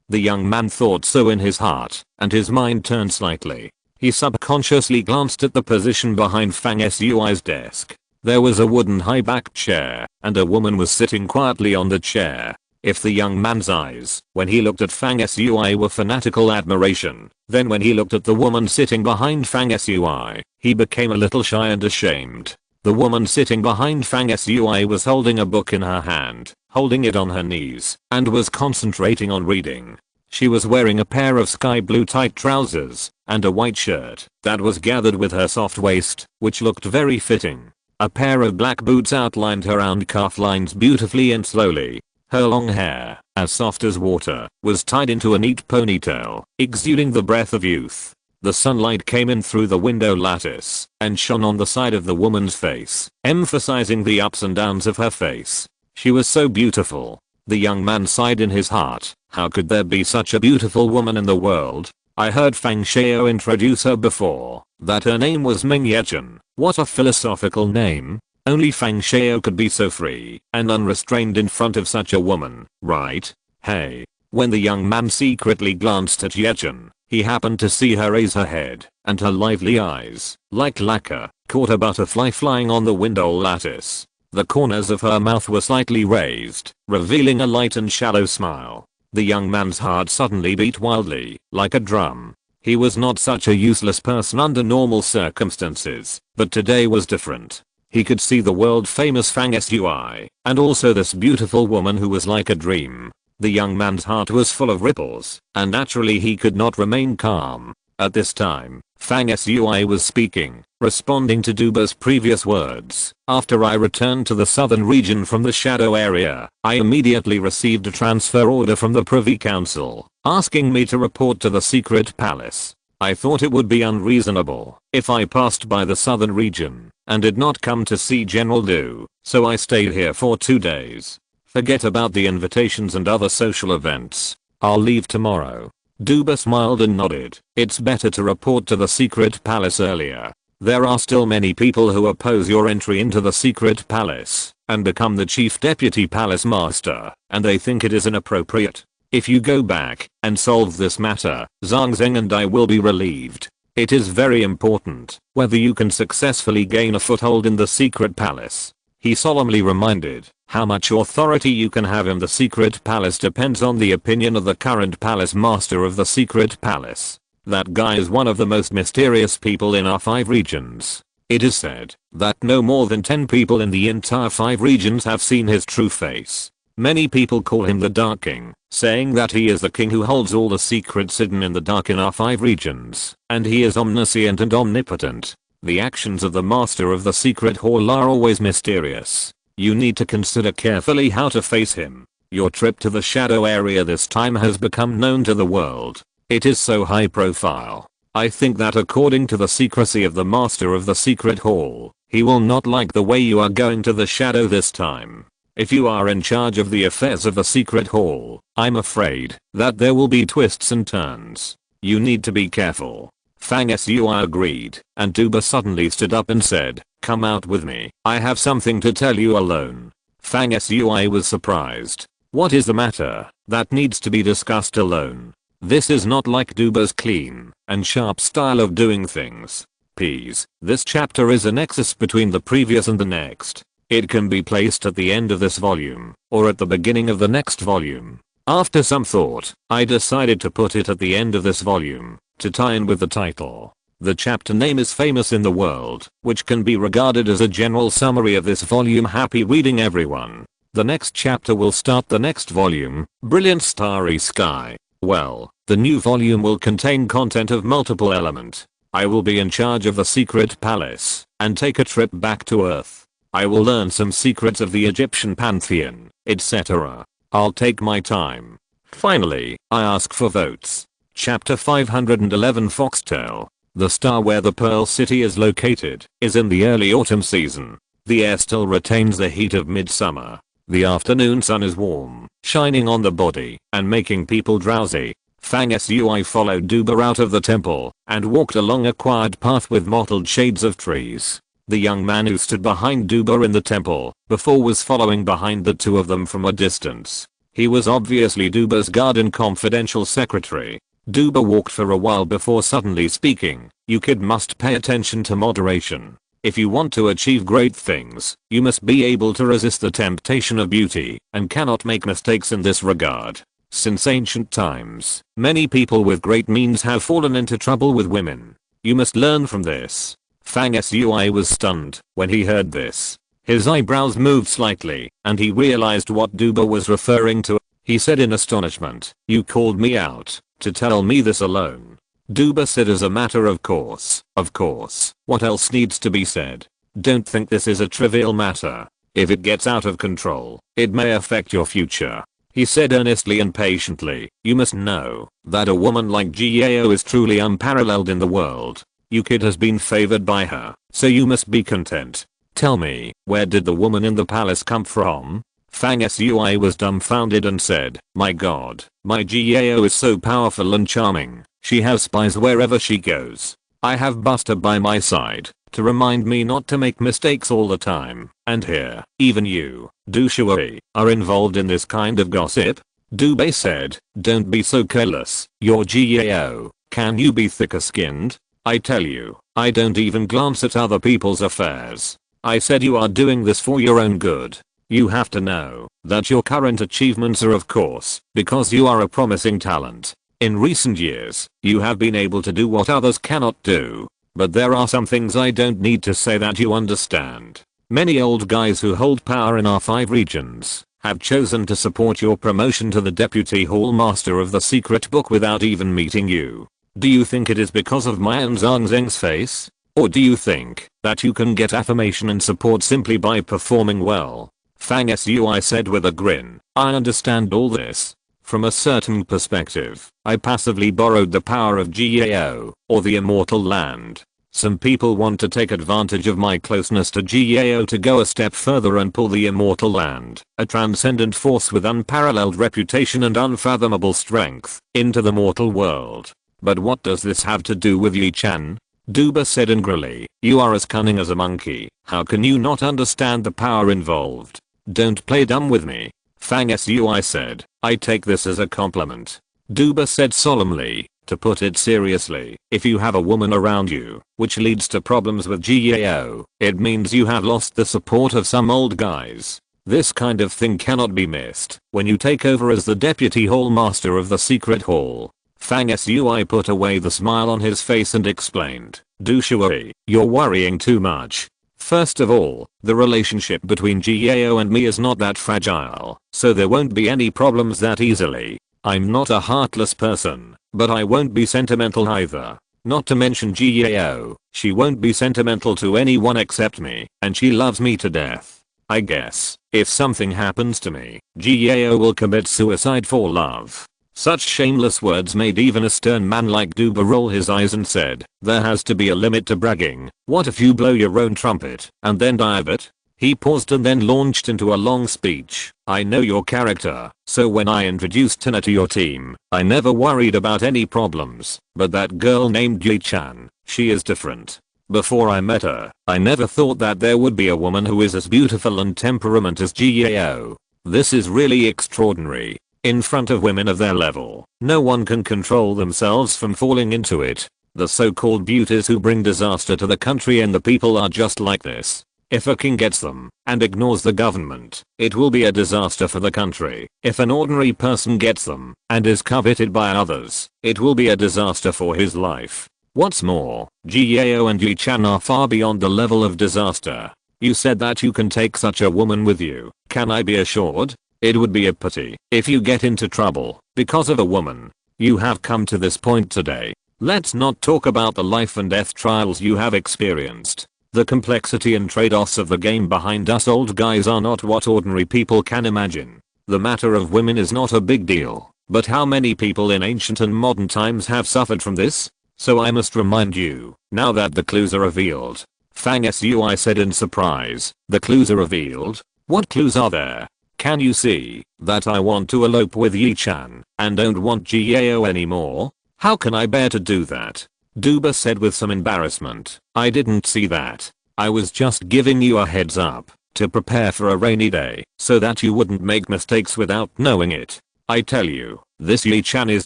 The young man thought so in his heart, and his mind turned slightly. He subconsciously glanced at the position behind Fang Sui's desk. There was a wooden high-backed chair, and a woman was sitting quietly on the chair. If the young man's eyes, when he looked at Fang Sui, were fanatical admiration, then when he looked at the woman sitting behind Fang Sui, he became a little shy and ashamed. The woman sitting behind Fang Sui was holding a book in her hand, holding it on her knees, and was concentrating on reading. She was wearing a pair of sky blue tight trousers, and a white shirt that was gathered with her soft waist, which looked very fitting. A pair of black boots outlined her round calf lines beautifully and slowly. Her long hair, as soft as water, was tied into a neat ponytail, exuding the breath of youth. The sunlight came in through the window lattice and shone on the side of the woman's face, emphasizing the ups and downs of her face. She was so beautiful. The young man sighed in his heart. How could there be such a beautiful woman in the world? I heard Fang Xiao introduce her before, that her name was Meng Yechen. What a philosophical name. Only Fang Xiao could be so free and unrestrained in front of such a woman, right? Hey. When the young man secretly glanced at Yechen, he happened to see her raise her head, and her lively eyes, like lacquer, caught a butterfly flying on the window lattice. The corners of her mouth were slightly raised, revealing a light and shallow smile. The young man's heart suddenly beat wildly, like a drum. He was not such a useless person under normal circumstances, but today was different. He could see the world-famous Fang Sui, and also this beautiful woman who was like a dream. The young man's heart was full of ripples, and naturally he could not remain calm. At this time, Fang Sui was speaking, responding to Duba's previous words. After I returned to the southern region from the shadow area, I immediately received a transfer order from the Privy Council, asking me to report to the secret palace. I thought it would be unreasonable if I passed by the southern region and did not come to see General Du, so I stayed here for 2 days. Forget about the invitations and other social events. I'll leave tomorrow. Duba smiled and nodded. It's better to report to the secret palace earlier. There are still many people who oppose your entry into the secret palace and become the chief deputy palace master, and they think it is inappropriate. If you go back and solve this matter, Zhang Zheng and I will be relieved. It is very important whether you can successfully gain a foothold in the secret palace. He solemnly reminded, how much authority you can have in the secret palace depends on the opinion of the current palace master of the secret palace. That guy is one of the most mysterious people in our 5 regions. It is said that no more than 10 people in the entire 5 regions have seen his true face. Many people call him the Dark King, saying that he is the king who holds all the secrets hidden in the dark in our 5 regions, and he is omniscient and omnipotent. The actions of the master of the secret hall are always mysterious. You need to consider carefully how to face him. Your trip to the shadow area this time has become known to the world. It is so high profile. I think that according to the secrecy of the master of the secret hall, he will not like the way you are going to the shadow this time. If you are in charge of the affairs of the secret hall, I'm afraid that there will be twists and turns. You need to be careful. Fang Sui agreed, and Duba suddenly stood up and said, come out with me. I have something to tell you alone. Fang Sui was surprised. What is the matter that needs to be discussed alone? This is not like Duba's clean and sharp style of doing things. Please, this chapter is a nexus between the previous and the next. It can be placed at the end of this volume, or at the beginning of the next volume. After some thought, I decided to put it at the end of this volume, to tie in with the title. The chapter name is Famous in the World, which can be regarded as a general summary of this volume. Happy reading, everyone. The next chapter will start the next volume, Brilliant Starry Sky. Well, The new volume will contain content of multiple element. I will be in charge of the secret palace and take a trip back to Earth. I will learn some secrets of the Egyptian pantheon, etc. I'll take my time. Finally, I ask for votes. Chapter 511 Foxtail. The star where the Pearl City is located is in the early autumn season. The air still retains the heat of midsummer. The afternoon sun is warm, shining on the body and making people drowsy. Fang Sui followed Duba out of the temple and walked along a quiet path with mottled shades of trees. The young man who stood behind Duba in the temple before was following behind the two of them from a distance. He was obviously Duba's guard and confidential secretary. Duba walked for a while before suddenly speaking, "You kid must pay attention to moderation. If you want to achieve great things, you must be able to resist the temptation of beauty and cannot make mistakes in this regard. Since ancient times, many people with great means have fallen into trouble with women. You must learn from this." Fang Sui was stunned when he heard this. His eyebrows moved slightly and he realized what Duba was referring to. He said in astonishment, "You called me out to tell me this alone?" Duba said as a matter of course. "Of course, what else needs to be said? Don't think this is a trivial matter. If it gets out of control, it may affect your future." He said earnestly and patiently, "You must know that a woman like Gao is truly unparalleled in the world. Your kid has been favored by her, so you must be content. Tell me, where did the woman in the palace come from?" Fang Sui was dumbfounded and said, "My god, my Gao is so powerful and charming. She has spies wherever she goes. I have Buster by my side to remind me not to make mistakes all the time. And here, even you, Du Shui, are involved in this kind of gossip?" Dubei said, "Don't be so careless. You're Gao. Can you be thicker skinned? I tell you, I don't even glance at other people's affairs. I said you are doing this for your own good. You have to know that your current achievements are of course because you are a promising talent. In recent years, you have been able to do what others cannot do. But there are some things I don't need to say that you understand. Many old guys who hold power in our 5 regions have chosen to support your promotion to the Deputy Hall Master of the Secret Book without even meeting you. Do you think it is because of Mian Zhangzheng's face? Or do you think that you can get affirmation and support simply by performing well?" Fang Sui said with a grin, "I understand all this. From a certain perspective, I passively borrowed the power of Gao, or the Immortal Land. Some people want to take advantage of my closeness to Gao to go a step further and pull the Immortal Land, a transcendent force with unparalleled reputation and unfathomable strength, into the mortal world. But what does this have to do with Yi Chan?" Duba said angrily, "You are as cunning as a monkey. How can you not understand the power involved? Don't play dumb with me." Fang Sui said, "I take this as a compliment." Duba said solemnly, "To put it seriously, if you have a woman around you, which leads to problems with Gao, it means you have lost the support of some old guys. This kind of thing cannot be missed when you take over as the Deputy Hall Master of the Secret Hall." Fang Sui put away the smile on his face and explained, "Du Shui, you're worrying too much. First of all, the relationship between Gao and me is not that fragile, so there won't be any problems that easily. I'm not a heartless person, but I won't be sentimental either. Not to mention Gao, she won't be sentimental to anyone except me, and she loves me to death. I guess, if something happens to me, Gao will commit suicide for love." Such shameless words made even a stern man like Duba roll his eyes and said, "There has to be a limit to bragging. What if you blow your own trumpet and then die of it?" He paused and then launched into a long speech. "I know your character, so when I introduced Tina to your team, I never worried about any problems, but that girl named Yi Chan, she is different. Before I met her, I never thought that there would be a woman who is as beautiful and temperament as Gao. This is really extraordinary. In front of women of their level, no one can control themselves from falling into it. The so-called beauties who bring disaster to the country and the people are just like this. If a king gets them and ignores the government, it will be a disaster for the country. If an ordinary person gets them and is coveted by others, it will be a disaster for his life. What's more, Gao and Yi Chan are far beyond the level of disaster. You said that you can take such a woman with you. Can I be assured? It would be a pity if you get into trouble because of a woman." You have come to this point today. Let's not talk about the life and death trials you have experienced. The complexity and trade-offs of the game behind us old guys are not what ordinary people can imagine. The matter of women is not a big deal, but how many people in ancient and modern times have suffered from this? So I must remind you, now that the clues are revealed. Fang Sui said in surprise, the clues are revealed? What clues are there? Can you see that I want to elope with Yi-chan and don't want Jiao anymore? How can I bear to do that? Duba said with some embarrassment. I didn't see that. I was just giving you a heads up to prepare for a rainy day so that you wouldn't make mistakes without knowing it. I tell you, this Yi-chan is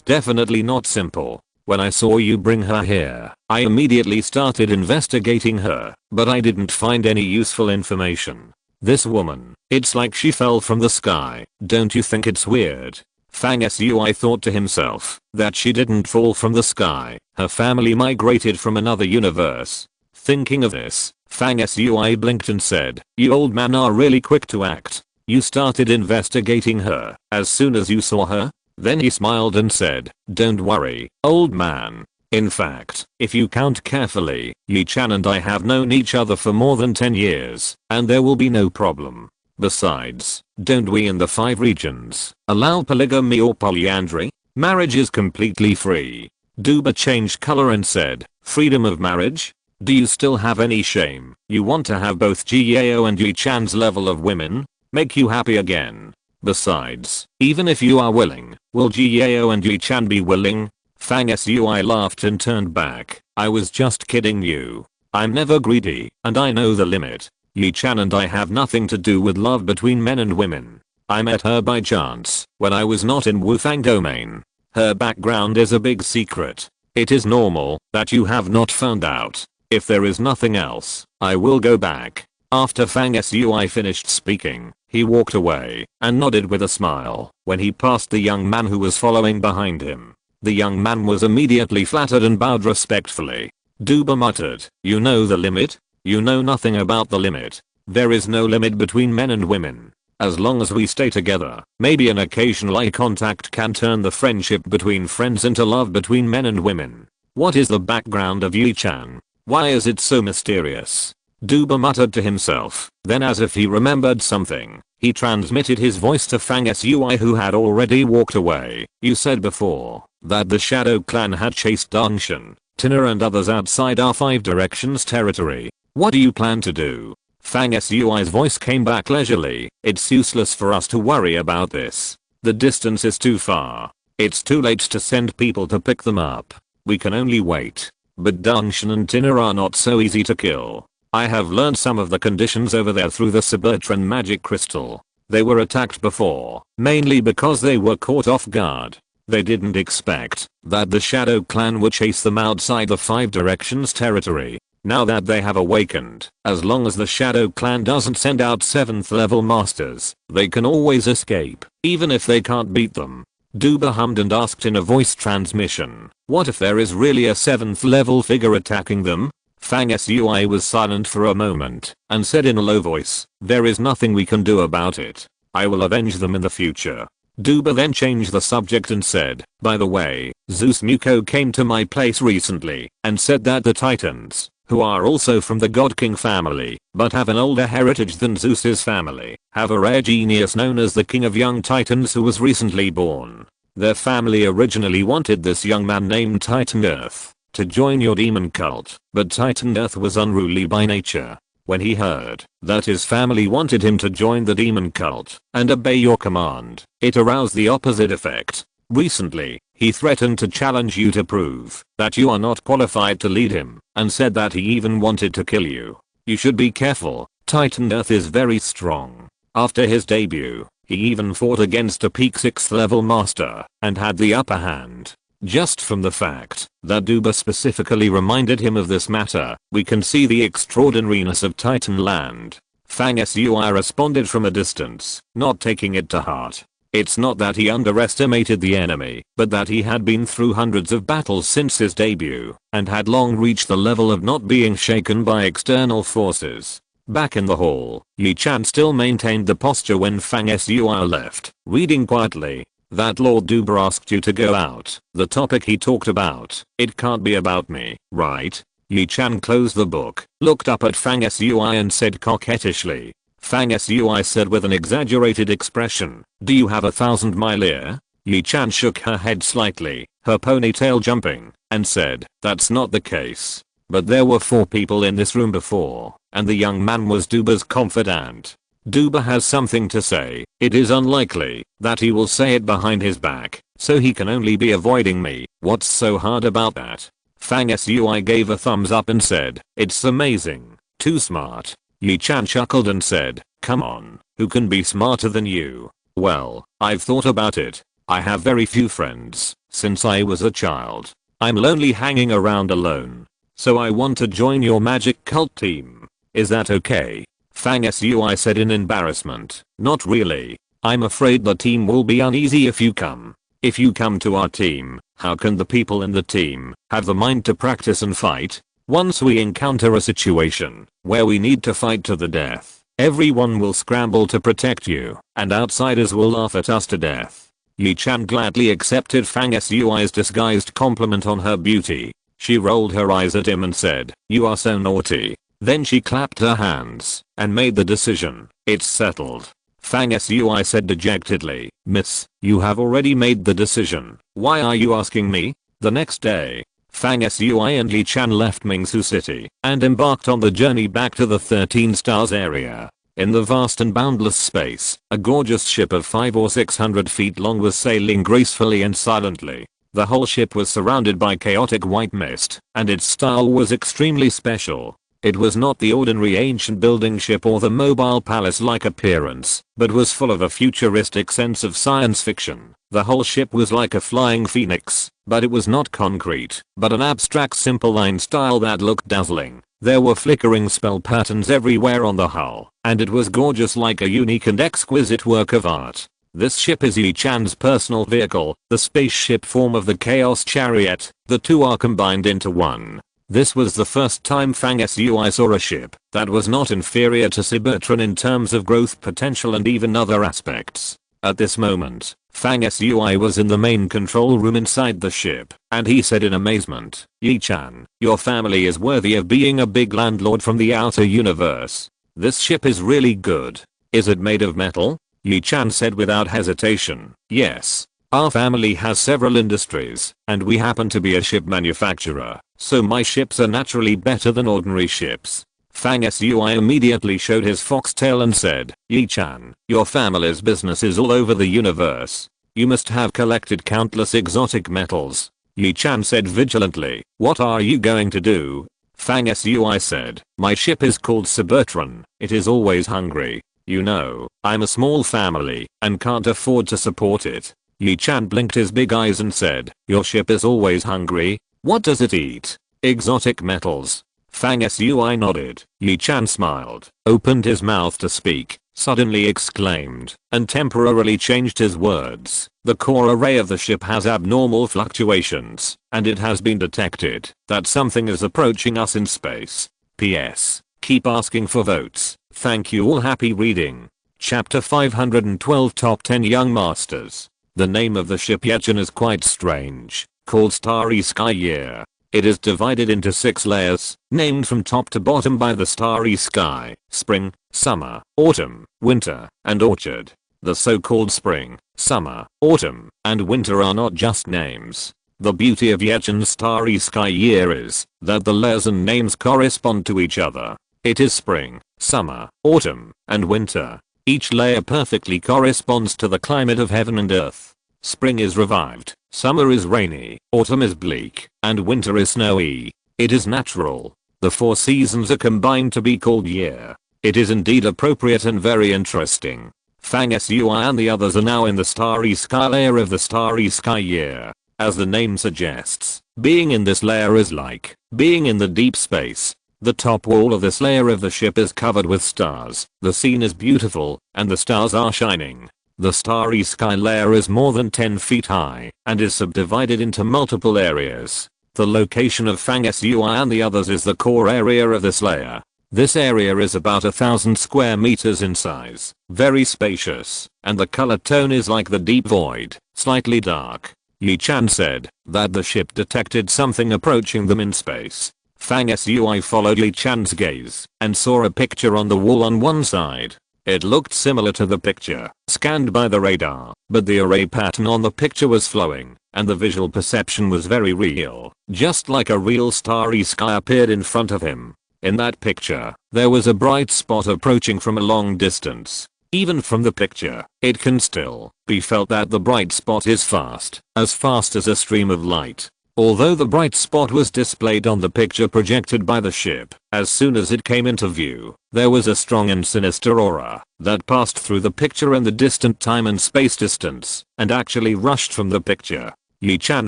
definitely not simple. When I saw you bring her here, I immediately started investigating her, but I didn't find any useful information. This woman, it's like she fell from the sky. Don't you think it's weird? Fang Sui thought to himself that she didn't fall from the sky. Her family migrated from another universe. Thinking of this, Fang Sui blinked and said, you old man are really quick to act. You started investigating her as soon as you saw her? Then he smiled and said, don't worry, old man. In fact, if you count carefully, Yi-chan and I have known each other for more than 10 years, and there will be no problem. Besides, don't we in the 5 regions allow polygamy or polyandry? Marriage is completely free. Duba changed color and said, freedom of marriage? Do you still have any shame? You want to have both Jiao and Yi-chan's level of women? Make you happy again. Besides, even if you are willing, will Jiao and Yi-chan be willing? Fang Sui laughed and turned back. I was just kidding you. I'm never greedy, and I know the limit. Yi-chan and I have nothing to do with love between men and women. I met her by chance, when I was not in Wufang domain. Her background is a big secret. It is normal that you have not found out. If there is nothing else, I will go back. After Fang Sui finished speaking, he walked away and nodded with a smile when he passed the young man who was following behind him. The young man was immediately flattered and bowed respectfully. Duba muttered, you know the limit? You know nothing about the limit. There is no limit between men and women. As long as we stay together, maybe an occasional eye contact can turn the friendship between friends into love between men and women. What is the background of Yi-chan? Why is it so mysterious? Duba muttered to himself. Then as if he remembered something, he transmitted his voice to Fang Sui who had already walked away. You said before that the Shadow Clan had chased Dongshan, Tina and others outside our 5 directions territory. What do you plan to do? Fang Sui's voice came back leisurely. It's useless for us to worry about this. The distance is too far. It's too late to send people to pick them up. We can only wait. But Dongshan and Tina are not so easy to kill. I have learned some of the conditions over there through the Suburtran magic crystal. They were attacked before, mainly because they were caught off guard. They didn't expect that the Shadow Clan would chase them outside the 5 directions territory. Now that they have awakened, as long as the Shadow Clan doesn't send out 7th level masters, they can always escape, even if they can't beat them. Duba hummed and asked in a voice transmission, what if there is really a 7th level figure attacking them? Fang Sui was silent for a moment and said in a low voice, there is nothing we can do about it. I will avenge them in the future. Duba then changed the subject and said, by the way, Zeus Muko came to my place recently and said that the Titans, who are also from the God King family, but have an older heritage than Zeus's family, have a rare genius known as the King of Young Titans who was recently born. Their family originally wanted this young man named Titan Earth to join your demon cult, but Titan Earth was unruly by nature. When he heard that his family wanted him to join the demon cult and obey your command, it aroused the opposite effect. Recently, he threatened to challenge you to prove that you are not qualified to lead him, and said that he even wanted to kill you. You should be careful. Titan Earth is very strong. After his debut, he even fought against a peak 6th level master and had the upper hand. Just from the fact that Duba specifically reminded him of this matter, we can see the extraordinariness of Titan Land. Fang Sui responded from a distance, not taking it to heart. It's not that he underestimated the enemy, but that he had been through hundreds of battles since his debut, and had long reached the level of not being shaken by external forces. Back in the hall, Yi-chan still maintained the posture when Fang Sui left, reading quietly. That Lord Duber asked you to go out. The topic he talked about. It can't be about me, right? Yi Chan closed the book, looked up at Fang Sui and said coquettishly. Fang Sui said with an exaggerated expression, do you have 1,000-mile ear? Yi Chan shook her head slightly, her ponytail jumping, and said, that's not the case. But there were 4 people in this room before, and the young man was Duber's confidant. Duber has something to say. It is unlikely that he will say it behind his back, so he can only be avoiding me. What's so hard about that? Fang Sui gave a thumbs up and said, it's amazing. Too smart. Yi Chan chuckled and said, come on, who can be smarter than you? Well, I've thought about it. I have very few friends since I was a child. I'm lonely hanging around alone. So I want to join your magic cult team. Is that okay? Fang Sui said in embarrassment. Not really. I'm afraid the team will be uneasy if you come. If you come to our team, how can the people in the team have the mind to practice and fight? Once we encounter a situation where we need to fight to the death, everyone will scramble to protect you, and outsiders will laugh at us to death. Yi Chan gladly accepted Fang Sui's disguised compliment on her beauty. She rolled her eyes at him and said, you are so naughty. Then she clapped her hands and made the decision. It's settled. Fang Sui said dejectedly, miss, you have already made the decision. Why are you asking me? The next day, Fang Sui and Yi Chan left Mingsu City and embarked on the journey back to the 13 Stars area. In the vast and boundless space, a gorgeous ship of 500 or 600 feet long was sailing gracefully and silently. The whole ship was surrounded by chaotic white mist, and its style was extremely special. It was not the ordinary ancient building ship or the mobile palace-like appearance, but was full of a futuristic sense of science fiction. The whole ship was like a flying phoenix, but it was not concrete, but an abstract simple line style that looked dazzling. There were flickering spell patterns everywhere on the hull, and it was gorgeous like a unique and exquisite work of art. This ship is Yi Chan's personal vehicle, the spaceship form of the Chaos Chariot. The two are combined into one. This was the first time Fang Sui saw a ship that was not inferior to Cybertron in terms of growth potential and even other aspects. At this moment, Fang Sui was in the main control room inside the ship, and he said in amazement, Yi Chan, your family is worthy of being a big landlord from the outer universe. This ship is really good. Is it made of metal? Yi Chan said without hesitation, yes. Our family has several industries, and we happen to be a ship manufacturer, so my ships are naturally better than ordinary ships. Fang Sui immediately showed his foxtail and said, Yi Chan, your family's business is all over the universe. You must have collected countless exotic metals. Yi Chan said vigilantly, what are you going to do? Fang Sui said, my ship is called Cybertron. It is always hungry. You know, I'm a small family and can't afford to support it. Yi Chan blinked his big eyes and said, your ship is always hungry? What does it eat? Exotic metals. Fang Sui nodded. Yi Chan smiled, opened his mouth to speak, suddenly exclaimed, and temporarily changed his words. The core array of the ship has abnormal fluctuations, and it has been detected that something is approaching us in space. P.S. Keep asking for votes. Thank you all. Happy reading. Chapter 512 Top 10 Young Masters. The name of the ship Yechan is quite strange, called Starry Sky Year. It is divided into 6 layers, named from top to bottom by the starry sky: spring, summer, autumn, winter, and orchard. The so-called spring, summer, autumn, and winter are not just names. The beauty of Yechan's Starry Sky Year is that the layers and names correspond to each other. It is spring, summer, autumn, and winter. Each layer perfectly corresponds to the climate of heaven and earth. Spring is revived, summer is rainy, autumn is bleak, and winter is snowy. It is natural. The 4 seasons are combined to be called year. It is indeed appropriate and very interesting. Fang Sui and the others are now in the starry sky layer of the Starry Sky Year. As the name suggests, being in this layer is like being in the deep space. The top wall of this layer of the ship is covered with stars. The scene is beautiful, and the stars are shining. The starry sky layer is more than 10 feet high, and is subdivided into multiple areas. The location of Fang Sui and the others is the core area of this layer. This area is about 1,000 square meters in size, very spacious, and the color tone is like the deep void. slightly dark. Yi Chan said that the ship detected something approaching them in space. Fang Sui followed Yi Chan's gaze and saw a picture on the wall on one side. It looked similar to the picture scanned by the radar, but the array pattern on the picture was flowing, and the visual perception was very real, just like a real starry sky appeared in front of him. In that picture, there was a bright spot approaching from a long distance. Even from the picture, it can still be felt that the bright spot is fast as a stream of light. Although the bright spot was displayed on the picture projected by the ship, as soon as it came into view, there was a strong and sinister aura that passed through the picture and the distant time and space distance, and actually rushed from the picture. Yi Chan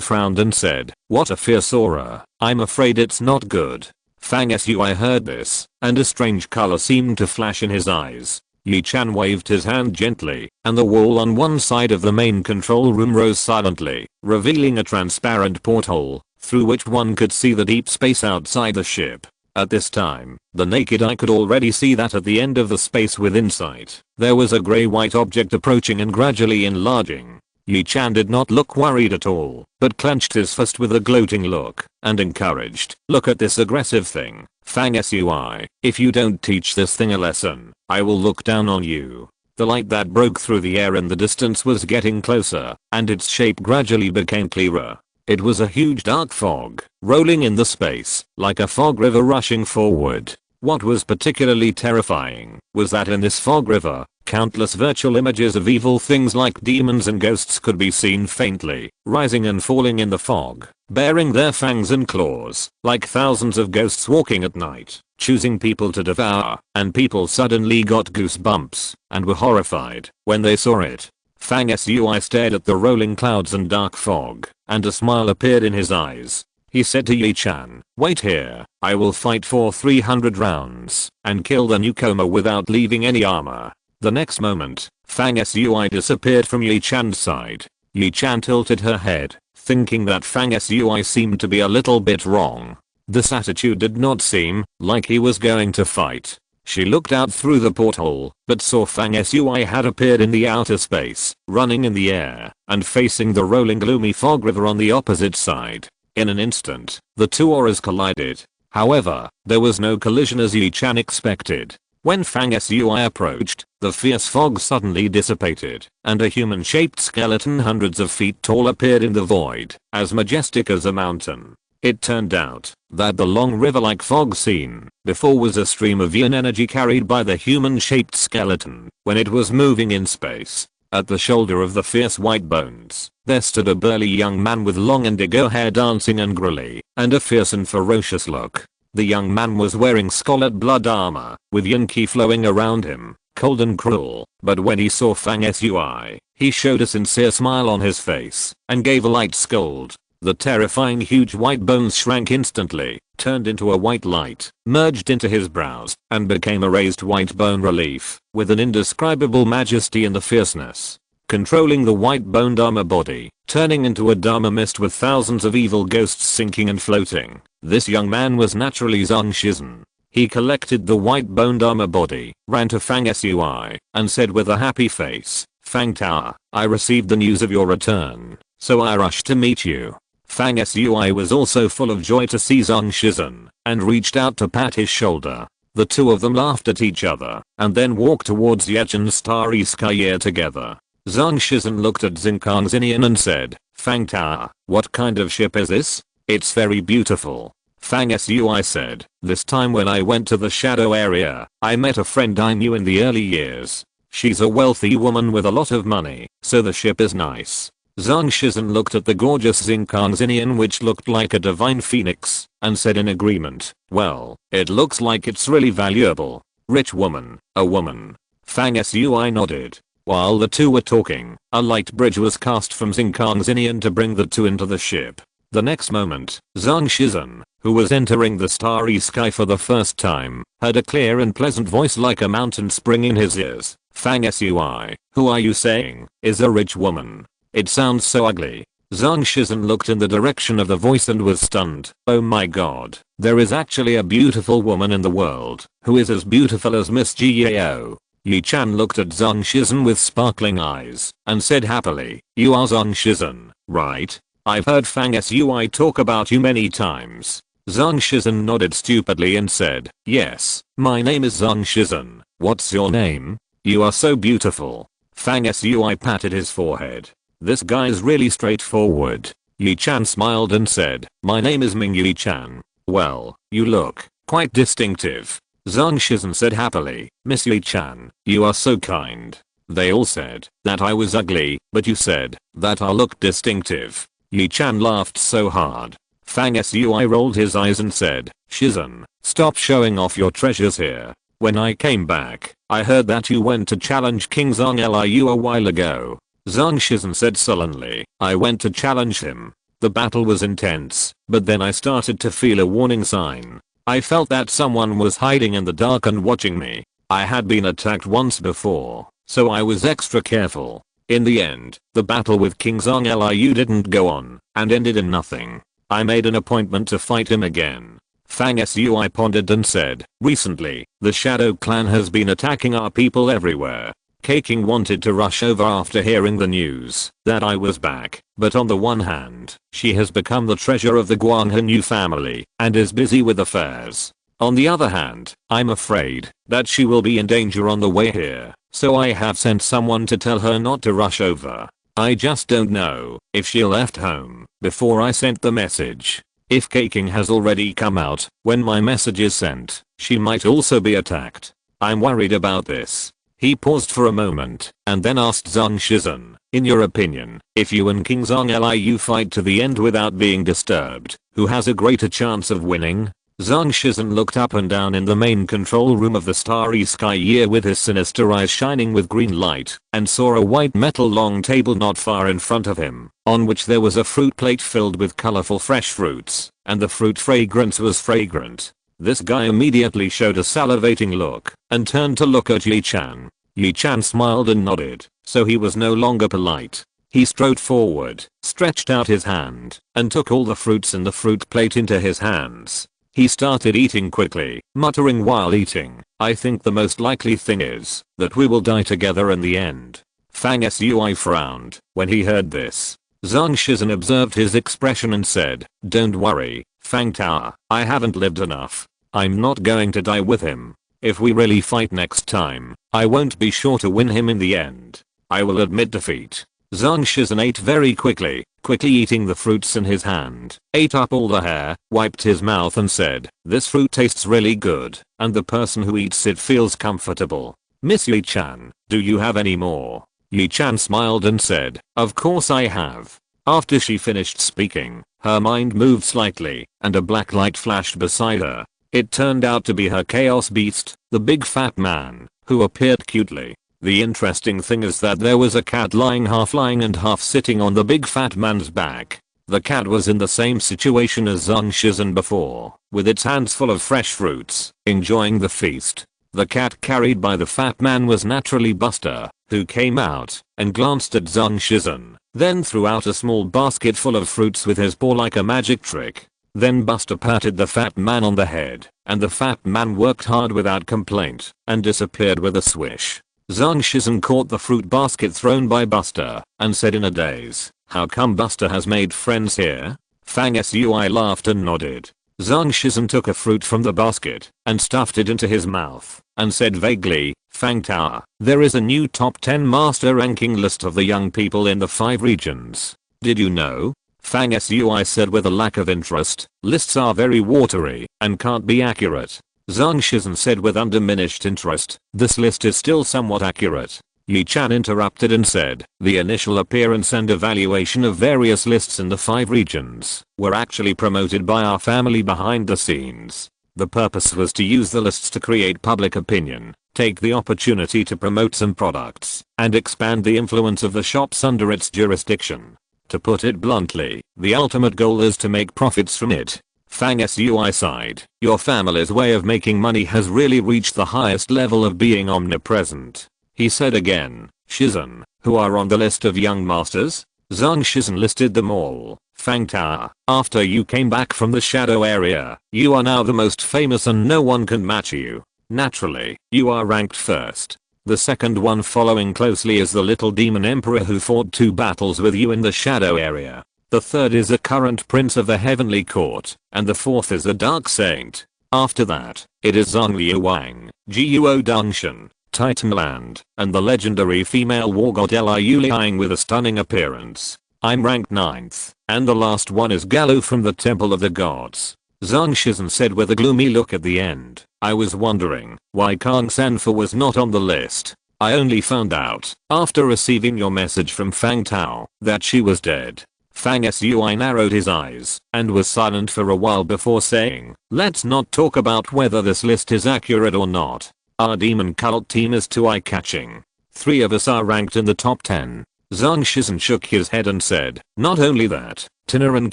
frowned and said, "What a fierce aura, I'm afraid it's not good." Fang Sui heard this, and a strange color seemed to flash in his eyes. Yi Chan waved his hand gently, and the wall on one side of the main control room rose silently, revealing a transparent porthole, through which one could see the deep space outside the ship. At this time, the naked eye could already see that at the end of the space within sight, there was a grey-white object approaching and gradually enlarging. Yi Chan did not look worried at all, but clenched his fist with a gloating look, and encouraged, "Look at this aggressive thing, Fang Sui. If you don't teach this thing a lesson, I will look down on you." The light that broke through the air in the distance was getting closer, and its shape gradually became clearer. It was a huge dark fog, rolling in the space, like a fog river rushing forward. What was particularly terrifying was that in this fog river, countless virtual images of evil things like demons and ghosts could be seen faintly, rising and falling in the fog, bearing their fangs and claws, like thousands of ghosts walking at night, choosing people to devour, and people suddenly got goosebumps, and were horrified when they saw it. Fang Sui stared at the rolling clouds and dark fog, and a smile appeared in his eyes. He said to Yi Chan, "Wait here, I will fight for 300 rounds, and kill the newcomer without leaving any armor." The next moment, Fang Sui disappeared from Yi Chan's side. Yi Chan tilted her head, thinking that Fang Sui seemed to be a little bit wrong. This attitude did not seem like he was going to fight. She looked out through the porthole, but saw Fang Sui had appeared in the outer space, running in the air, and facing the rolling gloomy fog river on the opposite side. In an instant, the two auras collided. However, there was no collision as Yi Chan expected. When Fang Sui approached, the fierce fog suddenly dissipated, and a human-shaped skeleton hundreds of feet tall appeared in the void, as majestic as a mountain. It turned out that the long river-like fog seen before was a stream of yin energy carried by the human-shaped skeleton when it was moving in space. At the shoulder of the fierce white bones, there stood a burly young man with long indigo hair dancing angrily, and a fierce and ferocious look. The young man was wearing scarlet blood armor, with yin qi flowing around him, cold and cruel, but when he saw Fang Sui, he showed a sincere smile on his face, and gave a light scold. The terrifying huge white bones shrank instantly, turned into a white light, merged into his brows, and became a raised white bone relief, with an indescribable majesty in the fierceness. Controlling the white-boned armor body, turning into a dharma mist with thousands of evil ghosts sinking and floating, this young man was naturally Zhang Shizhen. He collected the white-boned armor body, ran to Fang Sui, and said with a happy face, "Fang Tao, I received the news of your return, so I rushed to meet you." Fang Sui was also full of joy to see Zhang Shizhen, and reached out to pat his shoulder. The two of them laughed at each other, and then walked towards Yechan's starry sky together. Zhang Shizhen looked at Zinkang Zinian and said, "Fang Tao, what kind of ship is this? It's very beautiful." Fang Sui said, "This time when I went to the shadow area, I met a friend I knew in the early years. She's a wealthy woman with a lot of money, so the ship is nice." Zhang Shizhen looked at the gorgeous Zinkang Zinian, which looked like a divine phoenix, and said in agreement, "Well, it looks like it's really valuable. Rich woman, a woman." Fang Sui nodded. While the two were talking, a light bridge was cast from Zinkang Zinian to bring the two into the ship. The next moment, Zhang Shizhen, who was entering the starry sky for the first time, heard a clear and pleasant voice like a mountain spring in his ears. "Fang Sui, who are you saying is a rich woman? It sounds so ugly." Zhang Shizhen looked in the direction of the voice and was stunned. "Oh my god, there is actually a beautiful woman in the world, who is as beautiful as Miss Jiao." Yi Chan looked at Zhang Shizhen with sparkling eyes and said happily, "You are Zhang Shizhen, right? I've heard Fang Sui talk about you many times." Zhang Shizhen nodded stupidly and said, "Yes, my name is Zhang Shizhen. What's your name? You are so beautiful." Fang Sui patted his forehead. "This guy is really straightforward." Yi Chan smiled and said, "My name is Ming Yi Chan." "Well, you look quite distinctive." Zhang Shizhen said happily, "Miss Yi Chan, you are so kind. They all said that I was ugly, but you said that I looked distinctive." Yi Chan laughed so hard. Fang Sui rolled his eyes and said, "Shizhen, stop showing off your treasures here. When I came back, I heard that you went to challenge King Zhang Liu a while ago." Zhang Shizhen said sullenly, "I went to challenge him. The battle was intense, but then I started to feel a warning sign. I felt that someone was hiding in the dark and watching me. I had been attacked once before, so I was extra careful. In the end, the battle with King Zhang Liu didn't go on and ended in nothing. I made an appointment to fight him again." Fang Sui pondered and said, "Recently, the Shadow Clan has been attacking our people everywhere. Keqing wanted to rush over after hearing the news that I was back, but on the one hand, she has become the treasure of the Guanghanyu family and is busy with affairs. On the other hand, I'm afraid that she will be in danger on the way here, so I have sent someone to tell her not to rush over. I just don't know if she left home before I sent the message. If Keqing has already come out when my message is sent, she might also be attacked. I'm worried about this." He paused for a moment and then asked Zhang Shizhen, "In your opinion, if you and King Zhang Liu fight to the end without being disturbed, who has a greater chance of winning?" Zhang Shizhen looked up and down in the main control room of the Starry Sky Year with his sinister eyes shining with green light and saw a white metal long table not far in front of him, on which there was a fruit plate filled with colorful fresh fruits, and the fruit fragrance was fragrant. This guy immediately showed a salivating look and turned to look at Yi Chan. Yi Chan smiled and nodded, so he was no longer polite. He strode forward, stretched out his hand, and took all the fruits in the fruit plate into his hands. He started eating quickly, muttering while eating, "I think the most likely thing is that we will die together in the end." Fang Sui frowned when he heard this. Zhang Shizhen observed his expression and said, "Don't worry, Fang Tao, I haven't lived enough. I'm not going to die with him. If we really fight next time, I won't be sure to win him in the end. I will admit defeat." Zhang Shizhen ate very quickly eating the fruits in his hand, ate up all the hair, wiped his mouth and said, "This fruit tastes really good, and the person who eats it feels comfortable. Miss Yi Chan, do you have any more?" Yi Chan smiled and said, "Of course I have." After she finished speaking, her mind moved slightly, and a black light flashed beside her. It turned out to be her chaos beast, the big fat man, who appeared cutely. The interesting thing is that there was a cat lying and half sitting on the big fat man's back. The cat was in the same situation as Zhang Shizhen before, with its hands full of fresh fruits, enjoying the feast. The cat carried by the fat man was naturally Buster, who came out and glanced at Zhang Shizhen, then threw out a small basket full of fruits with his paw like a magic trick. Then Buster patted the fat man on the head, and the fat man worked hard without complaint and disappeared with a swish. Zhang Shizhen caught the fruit basket thrown by Buster and said in a daze, "How come Buster has made friends here?" Fang Sui laughed and nodded. Zhang Shizhen took a fruit from the basket and stuffed it into his mouth and said vaguely, "Fang Tao, there is a new top 10 master ranking list of the young people in the 5 regions. Did you know?" Fang Sui said with a lack of interest, "Lists are very watery and can't be accurate." Zhang Shizhen said with undiminished interest, "This list is still somewhat accurate." Yi Chan interrupted and said, "The initial appearance and evaluation of various lists in the 5 regions were actually promoted by our family behind the scenes. The purpose was to use the lists to create public opinion, take the opportunity to promote some products, and expand the influence of the shops under its jurisdiction. To put it bluntly, the ultimate goal is to make profits from it." Fang Sui sighed, "Your family's way of making money has really reached the highest level of being omnipresent." He said again, "Shizhen, who are on the list of young masters?" Zhang Shizhen listed them all. "Fang Tao, after you came back from the shadow area, you are now the most famous and no one can match you. Naturally, you are ranked first." The second one following closely is the Little Demon Emperor who fought 2 battles with you in the shadow area. The third is a current prince of the Heavenly Court, and the fourth is a Dark Saint. After that, it is Zhang Liuwang, Guo Dongshan, Titanland, and the legendary female war god Liu Liang with a stunning appearance. I'm ranked 9th, and the last one is Galu from the Temple of the Gods. Zhang Shizhen said with a gloomy look at the end. I was wondering why Kang Sanfa was not on the list. I only found out after receiving your message from Fang Tao that she was dead. Fang Sui narrowed his eyes and was silent for a while before saying, let's not talk about whether this list is accurate or not. Our demon cult team is too eye-catching. 3 of us are ranked in the top 10. Zhang Shizhen shook his head and said, not only that, Tina and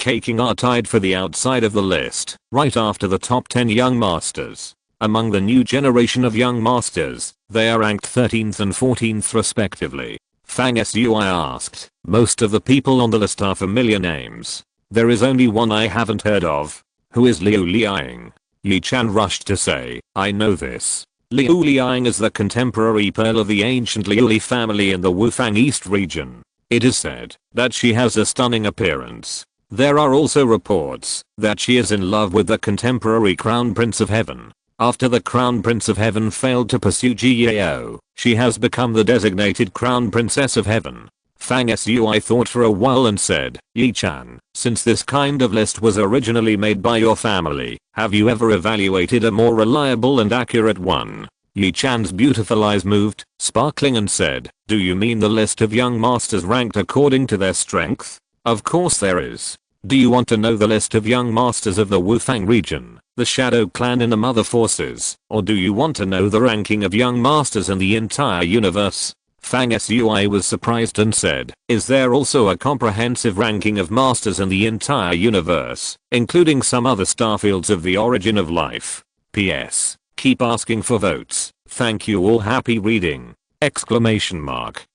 Kaking are tied for the outside of the list, right after the top 10 young masters. Among the new generation of young masters, they are ranked 13th and 14th respectively. Fang Sui asked, most of the people on the list are familiar names. There is only one I haven't heard of. Who is Liu Liang? Yi Chan rushed to say, I know this. Liu Liang is the contemporary pearl of the ancient Liuli family in the Wufang East region. It is said that she has a stunning appearance. There are also reports that she is in love with the contemporary Crown Prince of Heaven. After the Crown Prince of Heaven failed to pursue Jiao, she has become the designated Crown Princess of Heaven. Fang Sui thought for a while and said, Yi Chan, since this kind of list was originally made by your family, have you ever evaluated a more reliable and accurate one? Yi Chan's beautiful eyes moved, sparkling and said, do you mean the list of young masters ranked according to their strength? Of course there is. Do you want to know the list of young masters of the Wufang region, the Shadow Clan and the Mother Forces, or do you want to know the ranking of young masters in the entire universe? Fang Sui was surprised and said, is there also a comprehensive ranking of masters in the entire universe, including some other starfields of the origin of life? P.S. Keep asking for votes. Thank you all. Happy reading! Exclamation mark.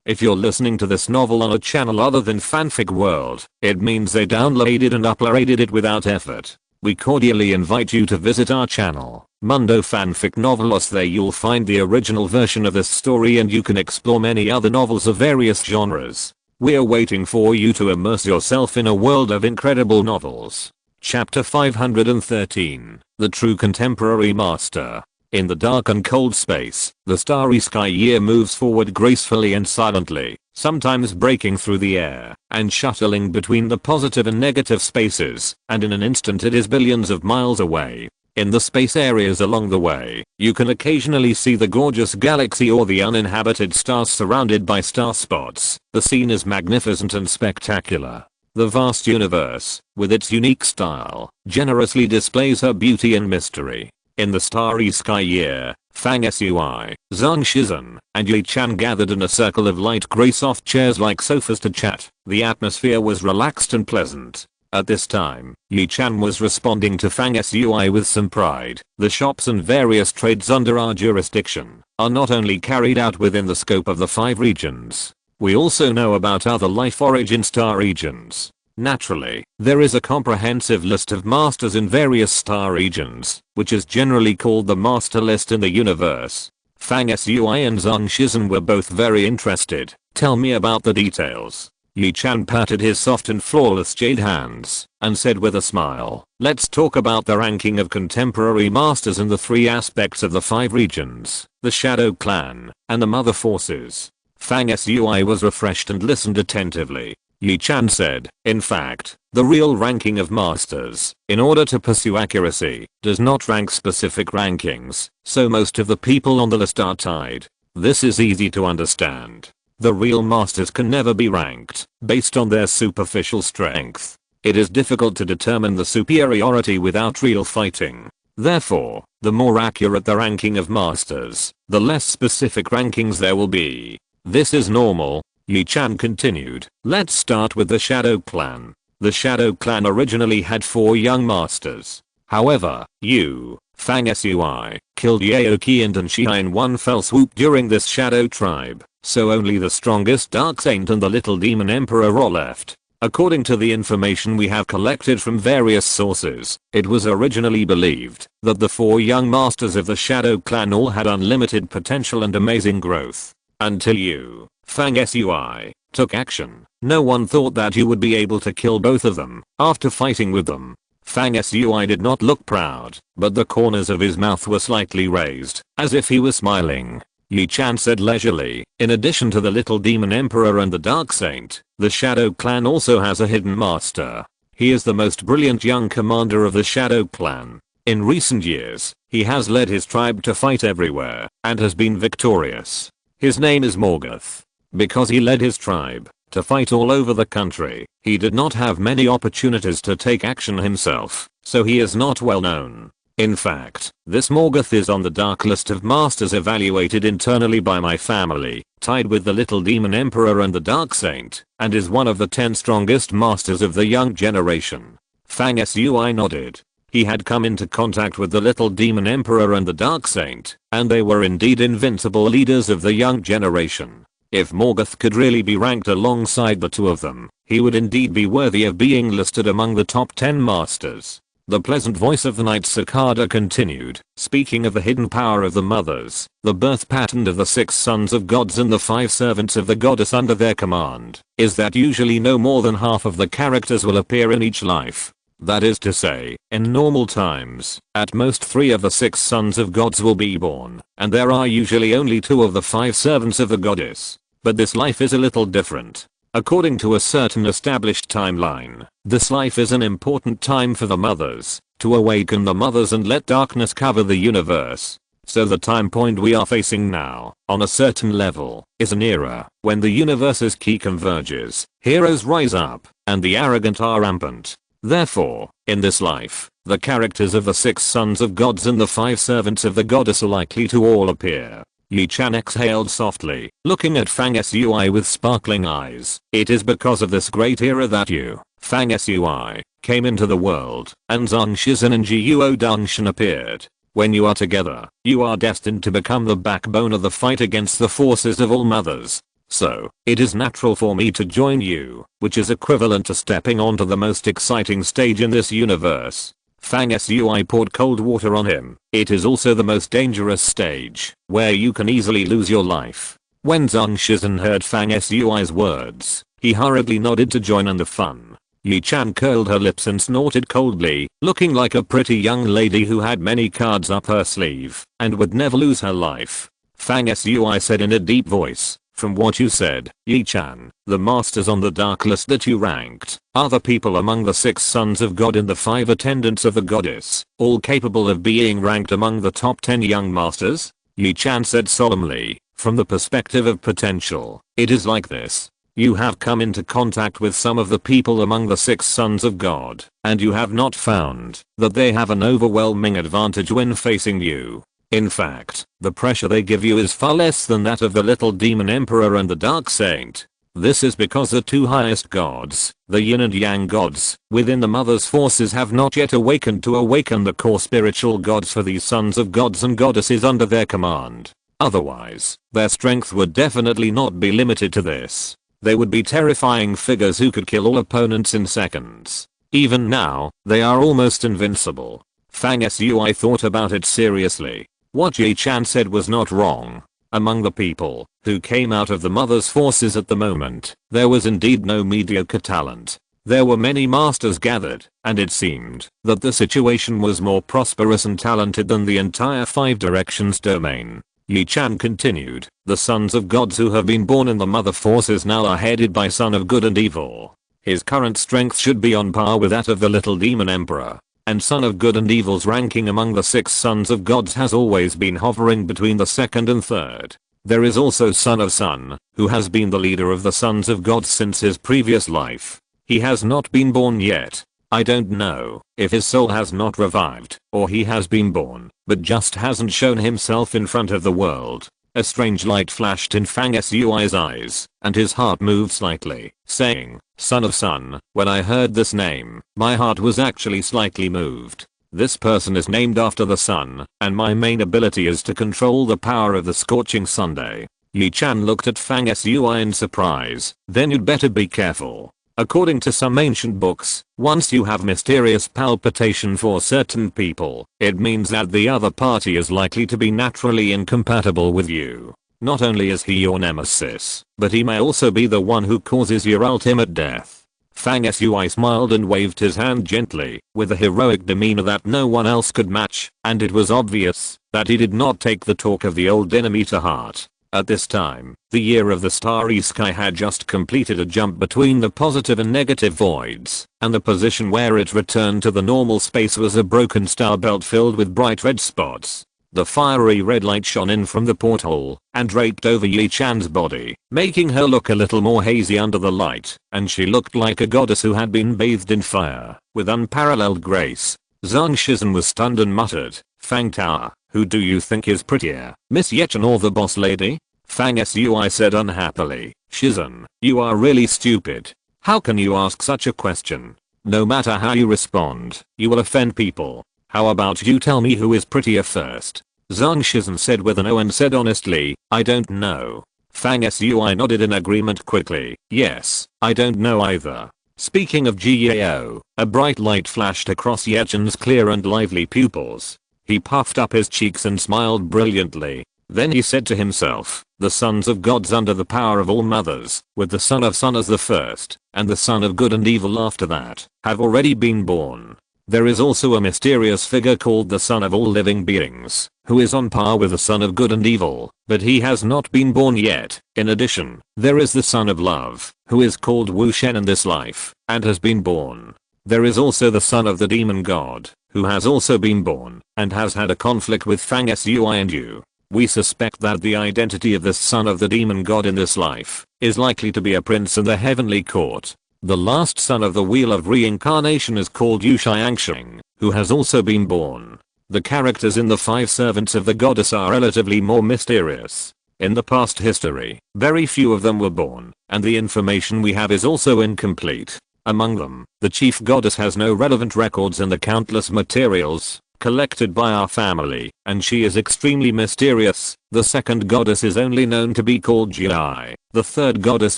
If you're listening to this novel on a channel other than Fanfic World, it means they downloaded and uploaded it without effort. We cordially invite you to visit our channel, Mundo Fanfic Novelos. There you'll find the original version of this story and you can explore many other novels of various genres. We're waiting for you to immerse yourself in a world of incredible novels. Chapter 513, The True Contemporary Master. In the dark and cold space, the starry sky year moves forward gracefully and silently, sometimes breaking through the air and shuttling between the positive and negative spaces, and in an instant it is billions of miles away. In the space areas along the way, you can occasionally see the gorgeous galaxy or the uninhabited stars surrounded by star spots. The scene is magnificent and spectacular. The vast universe, with its unique style, generously displays her beauty and mystery. In the starry sky year, Fang Sui, Zhang Shizhen, and Yi Chan gathered in a circle of light gray soft chairs like sofas to chat. The atmosphere was relaxed and pleasant. At this time, Yi Chan was responding to Fang Sui with some pride. The shops and various trades under our jurisdiction are not only carried out within the scope of the 5 regions. We also know about other life origin star regions. Naturally, there is a comprehensive list of masters in various star regions, which is generally called the master list in the universe. Fang Sui and Zhang Shizhen were both very interested. Tell me about the details. Yi Chan patted his soft and flawless jade hands and said with a smile, let's talk about the ranking of contemporary masters in the 3 aspects of the 5 regions, the Shadow Clan and the Mother Forces. Fang Sui was refreshed and listened attentively. Yi Chan said, in fact, the real ranking of masters, in order to pursue accuracy, does not rank specific rankings, so most of the people on the list are tied. This is easy to understand. The real masters can never be ranked based on their superficial strength. It is difficult to determine the superiority without real fighting. Therefore, the more accurate the ranking of masters, the less specific rankings there will be. This is normal. Yi Chan continued, let's start with the Shadow Clan. The Shadow Clan originally had 4 young masters. However, you, Fang Sui, killed Yaoki and Danxia in one fell swoop during this Shadow Tribe, so only the strongest Dark Saint and the Little Demon Emperor are left. According to the information we have collected from various sources, it was originally believed that the 4 young masters of the Shadow Clan all had unlimited potential and amazing growth. Until you, Fang Sui, took action, no one thought that you would be able to kill both of them after fighting with them. Fang Sui did not look proud, but the corners of his mouth were slightly raised, as if he was smiling. Yi Chan said leisurely, in addition to the Little Demon Emperor and the Dark Saint, the Shadow Clan also has a hidden master. He is the most brilliant young commander of the Shadow Clan. In recent years, he has led his tribe to fight everywhere, and has been victorious. His name is Morgoth. Because he led his tribe to fight all over the country, he did not have many opportunities to take action himself, so he is not well known. In fact, this Morgoth is on the dark list of masters evaluated internally by my family, tied with the Little Demon Emperor and the Dark Saint, and is one of the 10 strongest masters of the young generation. Fang Sui nodded. He had come into contact with the Little Demon Emperor and the Dark Saint, and they were indeed invincible leaders of the young generation. If Morgoth could really be ranked alongside the 2 of them, he would indeed be worthy of being listed among the top 10 masters. The pleasant voice of the Night Cicada continued, speaking of the hidden power of the mothers, the birth pattern of the 6 sons of gods and the 5 servants of the goddess under their command, is that usually no more than half of the characters will appear in each life. That is to say, in normal times, at most 3 of the 6 sons of gods will be born, and there are usually only 2 of the 5 servants of the goddess. But this life is a little different. According to a certain established timeline, this life is an important time for the mothers, to awaken the mothers and let darkness cover the universe. So the time point we are facing now, on a certain level, is an era when the universe's key converges, heroes rise up, and the arrogant are rampant. Therefore, in this life, the characters of the 6 sons of gods and the 5 servants of the goddess are likely to all appear. Yi Chan exhaled softly, looking at Fang Sui with sparkling eyes. It is because of this great era that you, Fang Sui, came into the world, and Zhang Shizhen and Jiuo Dongshan appeared. When you are together, you are destined to become the backbone of the fight against the forces of all mothers. So, it is natural for me to join you, which is equivalent to stepping onto the most exciting stage in this universe. Fang Sui poured cold water on him. It is also the most dangerous stage, where you can easily lose your life. When Zhang Shizhen heard Fang Sui's words, he hurriedly nodded to join in the fun. Yi Chan curled her lips and snorted coldly, looking like a pretty young lady who had many cards up her sleeve, and would never lose her life. Fang Sui said in a deep voice, from what you said, Yi Chan, the masters on the dark list that you ranked, are the people among the 6 sons of God and the 5 attendants of the goddess, all capable of being ranked among the top 10 young masters? Yi Chan said solemnly, from the perspective of potential, it is like this. You have come into contact with some of the people among the 6 sons of God, and you have not found that they have an overwhelming advantage when facing you. In fact, the pressure they give you is far less than that of the Little Demon Emperor and the Dark Saint. This is because the 2 highest gods, the Yin and Yang gods, within the Mother's forces have not yet awakened to awaken the core spiritual gods for these sons of gods and goddesses under their command. Otherwise, their strength would definitely not be limited to this. They would be terrifying figures who could kill all opponents in seconds. Even now, they are almost invincible. Fang Sui thought about it seriously. What Yi Chan said was not wrong. Among the people who came out of the Mother's forces at the moment, there was indeed no mediocre talent. There were many masters gathered, and it seemed that the situation was more prosperous and talented than the entire 5 directions domain. Yi Chan continued, the sons of gods who have been born in the Mother forces now are headed by Son of Good and Evil. His current strength should be on par with that of the Little Demon Emperor. And Son of Good and Evil's ranking among the 6 sons of gods has always been hovering between the 2nd and 3rd. There is also Son of Sun, who has been the leader of the sons of gods since his previous life. He has not been born yet. I don't know if his soul has not revived, or he has been born, but just hasn't shown himself in front of the world. A strange light flashed in Fang Sui's eyes, and his heart moved slightly, saying, Son of Sun. When I heard this name, my heart was actually slightly moved. This person is named after the sun, and my main ability is to control the power of the scorching Sunday. Yi Chan looked at Fang Sui in surprise. Then you'd better be careful. According to some ancient books, once you have mysterious palpitation for certain people, it means that the other party is likely to be naturally incompatible with you. Not only is he your nemesis, but he may also be the one who causes your ultimate death. Fang Sui smiled and waved his hand gently, with a heroic demeanor that no one else could match, and it was obvious that he did not take the talk of the old enemy to heart. At this time, the year of the starry sky had just completed a jump between the positive and negative voids, and the position where it returned to the normal space was a broken star belt filled with bright red spots. The fiery red light shone in from the porthole and draped over Yi Chan's body, making her look a little more hazy under the light, and she looked like a goddess who had been bathed in fire, with unparalleled grace. Zhang Shizhen was stunned and muttered, "Fang Tao, who do you think is prettier, Miss Yechan or the boss lady?" Fang Sui said unhappily, "Shizhen, you are really stupid. How can you ask such a question? No matter how you respond, you will offend people. How about you tell me who is prettier first?" Zhang Shizhen said with an O and said honestly, "I don't know." Fang Sui nodded in agreement quickly, "Yes, I don't know either." Speaking of Jiao, a bright light flashed across Yechan's clear and lively pupils. He puffed up his cheeks and smiled brilliantly. Then he said to himself, "The sons of gods under the power of all mothers, with the son of sun as the first, and the son of good and evil after that, have already been born. There is also a mysterious figure called the son of all living beings, who is on par with the son of good and evil, but he has not been born yet. In addition, there is the son of love, who is called Wu Shen in this life, and has been born. There is also the son of the demon god, who has also been born, and has had a conflict with Fang Sui and you. We suspect that the identity of the son of the demon god in this life is likely to be a prince in the heavenly court. The last son of the wheel of reincarnation is called Yu Xiangsheng, who has also been born. The characters in the five servants of the goddess are relatively more mysterious. In the past history, very few of them were born, and the information we have is also incomplete. Among them, the chief goddess has no relevant records in the countless materials collected by our family, and she is extremely mysterious. The second goddess is only known to be called Jiai. The third goddess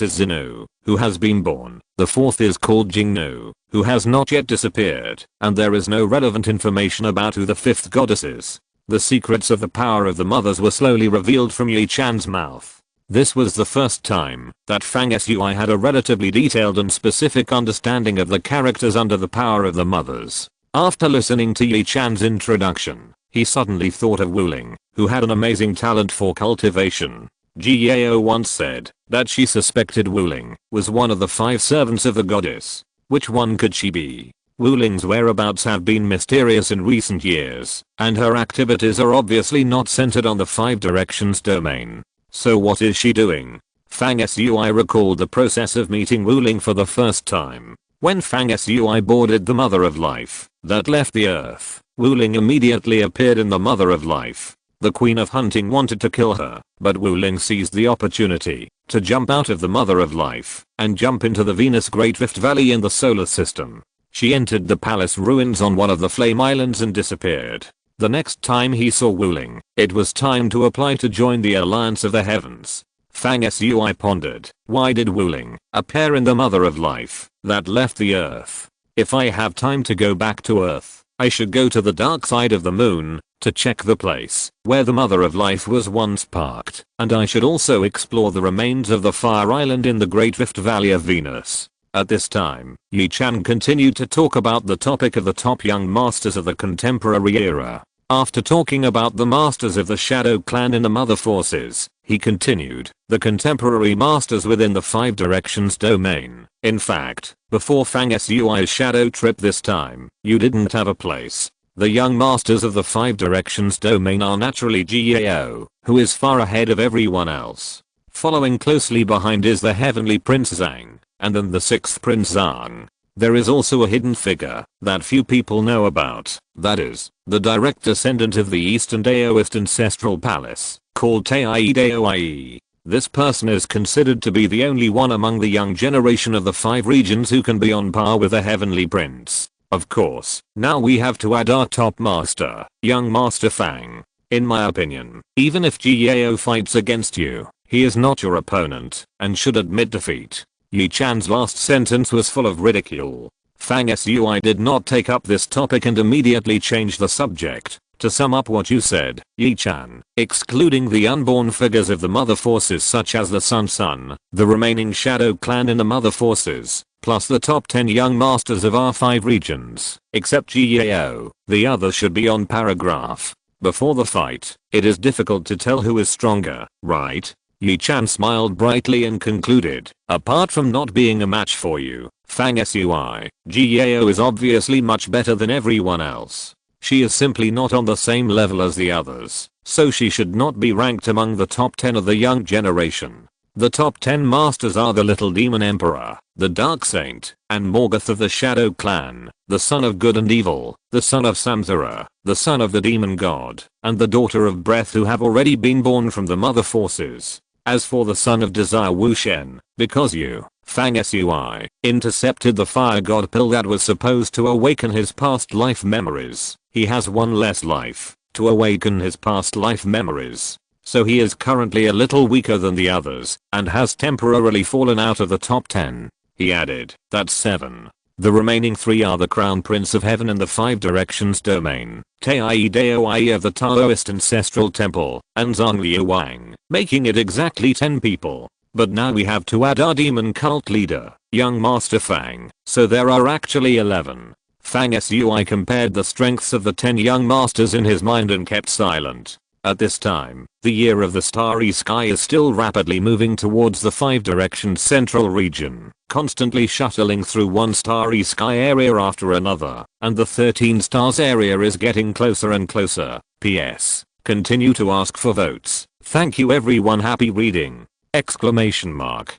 is Xinu, who has been born. The fourth is called Jingnu, who has not yet disappeared, and there is no relevant information about who the fifth goddess is. The secrets of the power of the mothers were slowly revealed from Yi Chan's mouth. This was the first time that Fang Sui had a relatively detailed and specific understanding of the characters under the power of the mothers. After listening to Yi Chan's introduction, he suddenly thought of Wu Ling, who had an amazing talent for cultivation. Jiao once said that she suspected Wu Ling was one of the five servants of the goddess. Which one could she be? Wu Ling's whereabouts have been mysterious in recent years, and her activities are obviously not centered on the five directions domain. So what is she doing? Fang Sui recalled the process of meeting Wu Ling for the first time. When Fang Sui boarded the Mother of Life that left the earth, Wu Ling immediately appeared in the Mother of Life. The Queen of Hunting wanted to kill her, but Wu Ling seized the opportunity to jump out of the Mother of Life and jump into the Venus Great Rift Valley in the solar system. She entered the palace ruins on one of the Flame Islands and disappeared. The next time he saw Wu Ling, it was time to apply to join the Alliance of the Heavens. Fang Sui pondered, why did Wu Ling appear in the Mother of Life that left the earth? If I have time to go back to earth, I should go to the dark side of the moon to check the place where the Mother of Life was once parked, and I should also explore the remains of the Fire Island in the Great Rift Valley of Venus. At this time, Yi Chan continued to talk about the topic of the top young masters of the contemporary era. After talking about the masters of the Shadow Clan in the Mother Forces, he continued, the contemporary masters within the five directions domain. In fact, before Fang Sui's shadow trip this time, you didn't have a place. The young masters of the five directions domain are naturally Jiao, who is far ahead of everyone else. Following closely behind is the heavenly Prince Zhang, and then the sixth Prince Zhang. There is also a hidden figure that few people know about, that is, the direct descendant of the Eastern Daoist ancestral palace, called Taiyi Daoyi. This person is considered to be the only one among the young generation of the five regions who can be on par with a heavenly prince. Of course, now we have to add our top master, young Master Fang. In my opinion, even if Jiao fights against you, he is not your opponent, and should admit defeat. Yi-chan's last sentence was full of ridicule. Fang Sui did not take up this topic and immediately changed the subject. To sum up what you said, Yi-chan, excluding the unborn figures of the mother forces such as the Sun, the remaining Shadow Clan in the mother forces, plus the top 10 young masters of our 5 regions, except Jiao, the others should be on paragraph. Before the fight, it is difficult to tell who is stronger, right? Yi-chan smiled brightly and concluded, apart from not being a match for you, Fang Sui, Jiao is obviously much better than everyone else. She is simply not on the same level as the others, so she should not be ranked among the top 10 of the young generation. The top 10 masters are the Little Demon Emperor, the Dark Saint, and Morgoth of the Shadow Clan, the son of good and evil, the son of Samsara, the son of the demon god, and the daughter of breath who have already been born from the mother forces. As for the son of desire Wu Shen, because you, Fang Sui, intercepted the fire god pill that was supposed to awaken his past life memories, he has one less life to awaken his past life memories. So he is currently a little weaker than the others and has temporarily fallen out of the top 10. He added, that's 7. The remaining 3 are the Crown Prince of Heaven and the 5 Directions Domain, Tei Daoi of the Taoist Ancestral Temple, and Zhang Liu Wang, making it exactly 10 people. But now we have to add our demon cult leader, young Master Fang, so there are actually 11. Fang Sui compared the strengths of the 10 young masters in his mind and kept silent. At this time, the year of the starry sky is still rapidly moving towards the 5 Directions Central region, constantly shuttling through one starry sky area after another, and the 13 stars area is getting closer and closer. P.S. Continue to ask for votes. Thank you everyone, happy reading! Exclamation mark.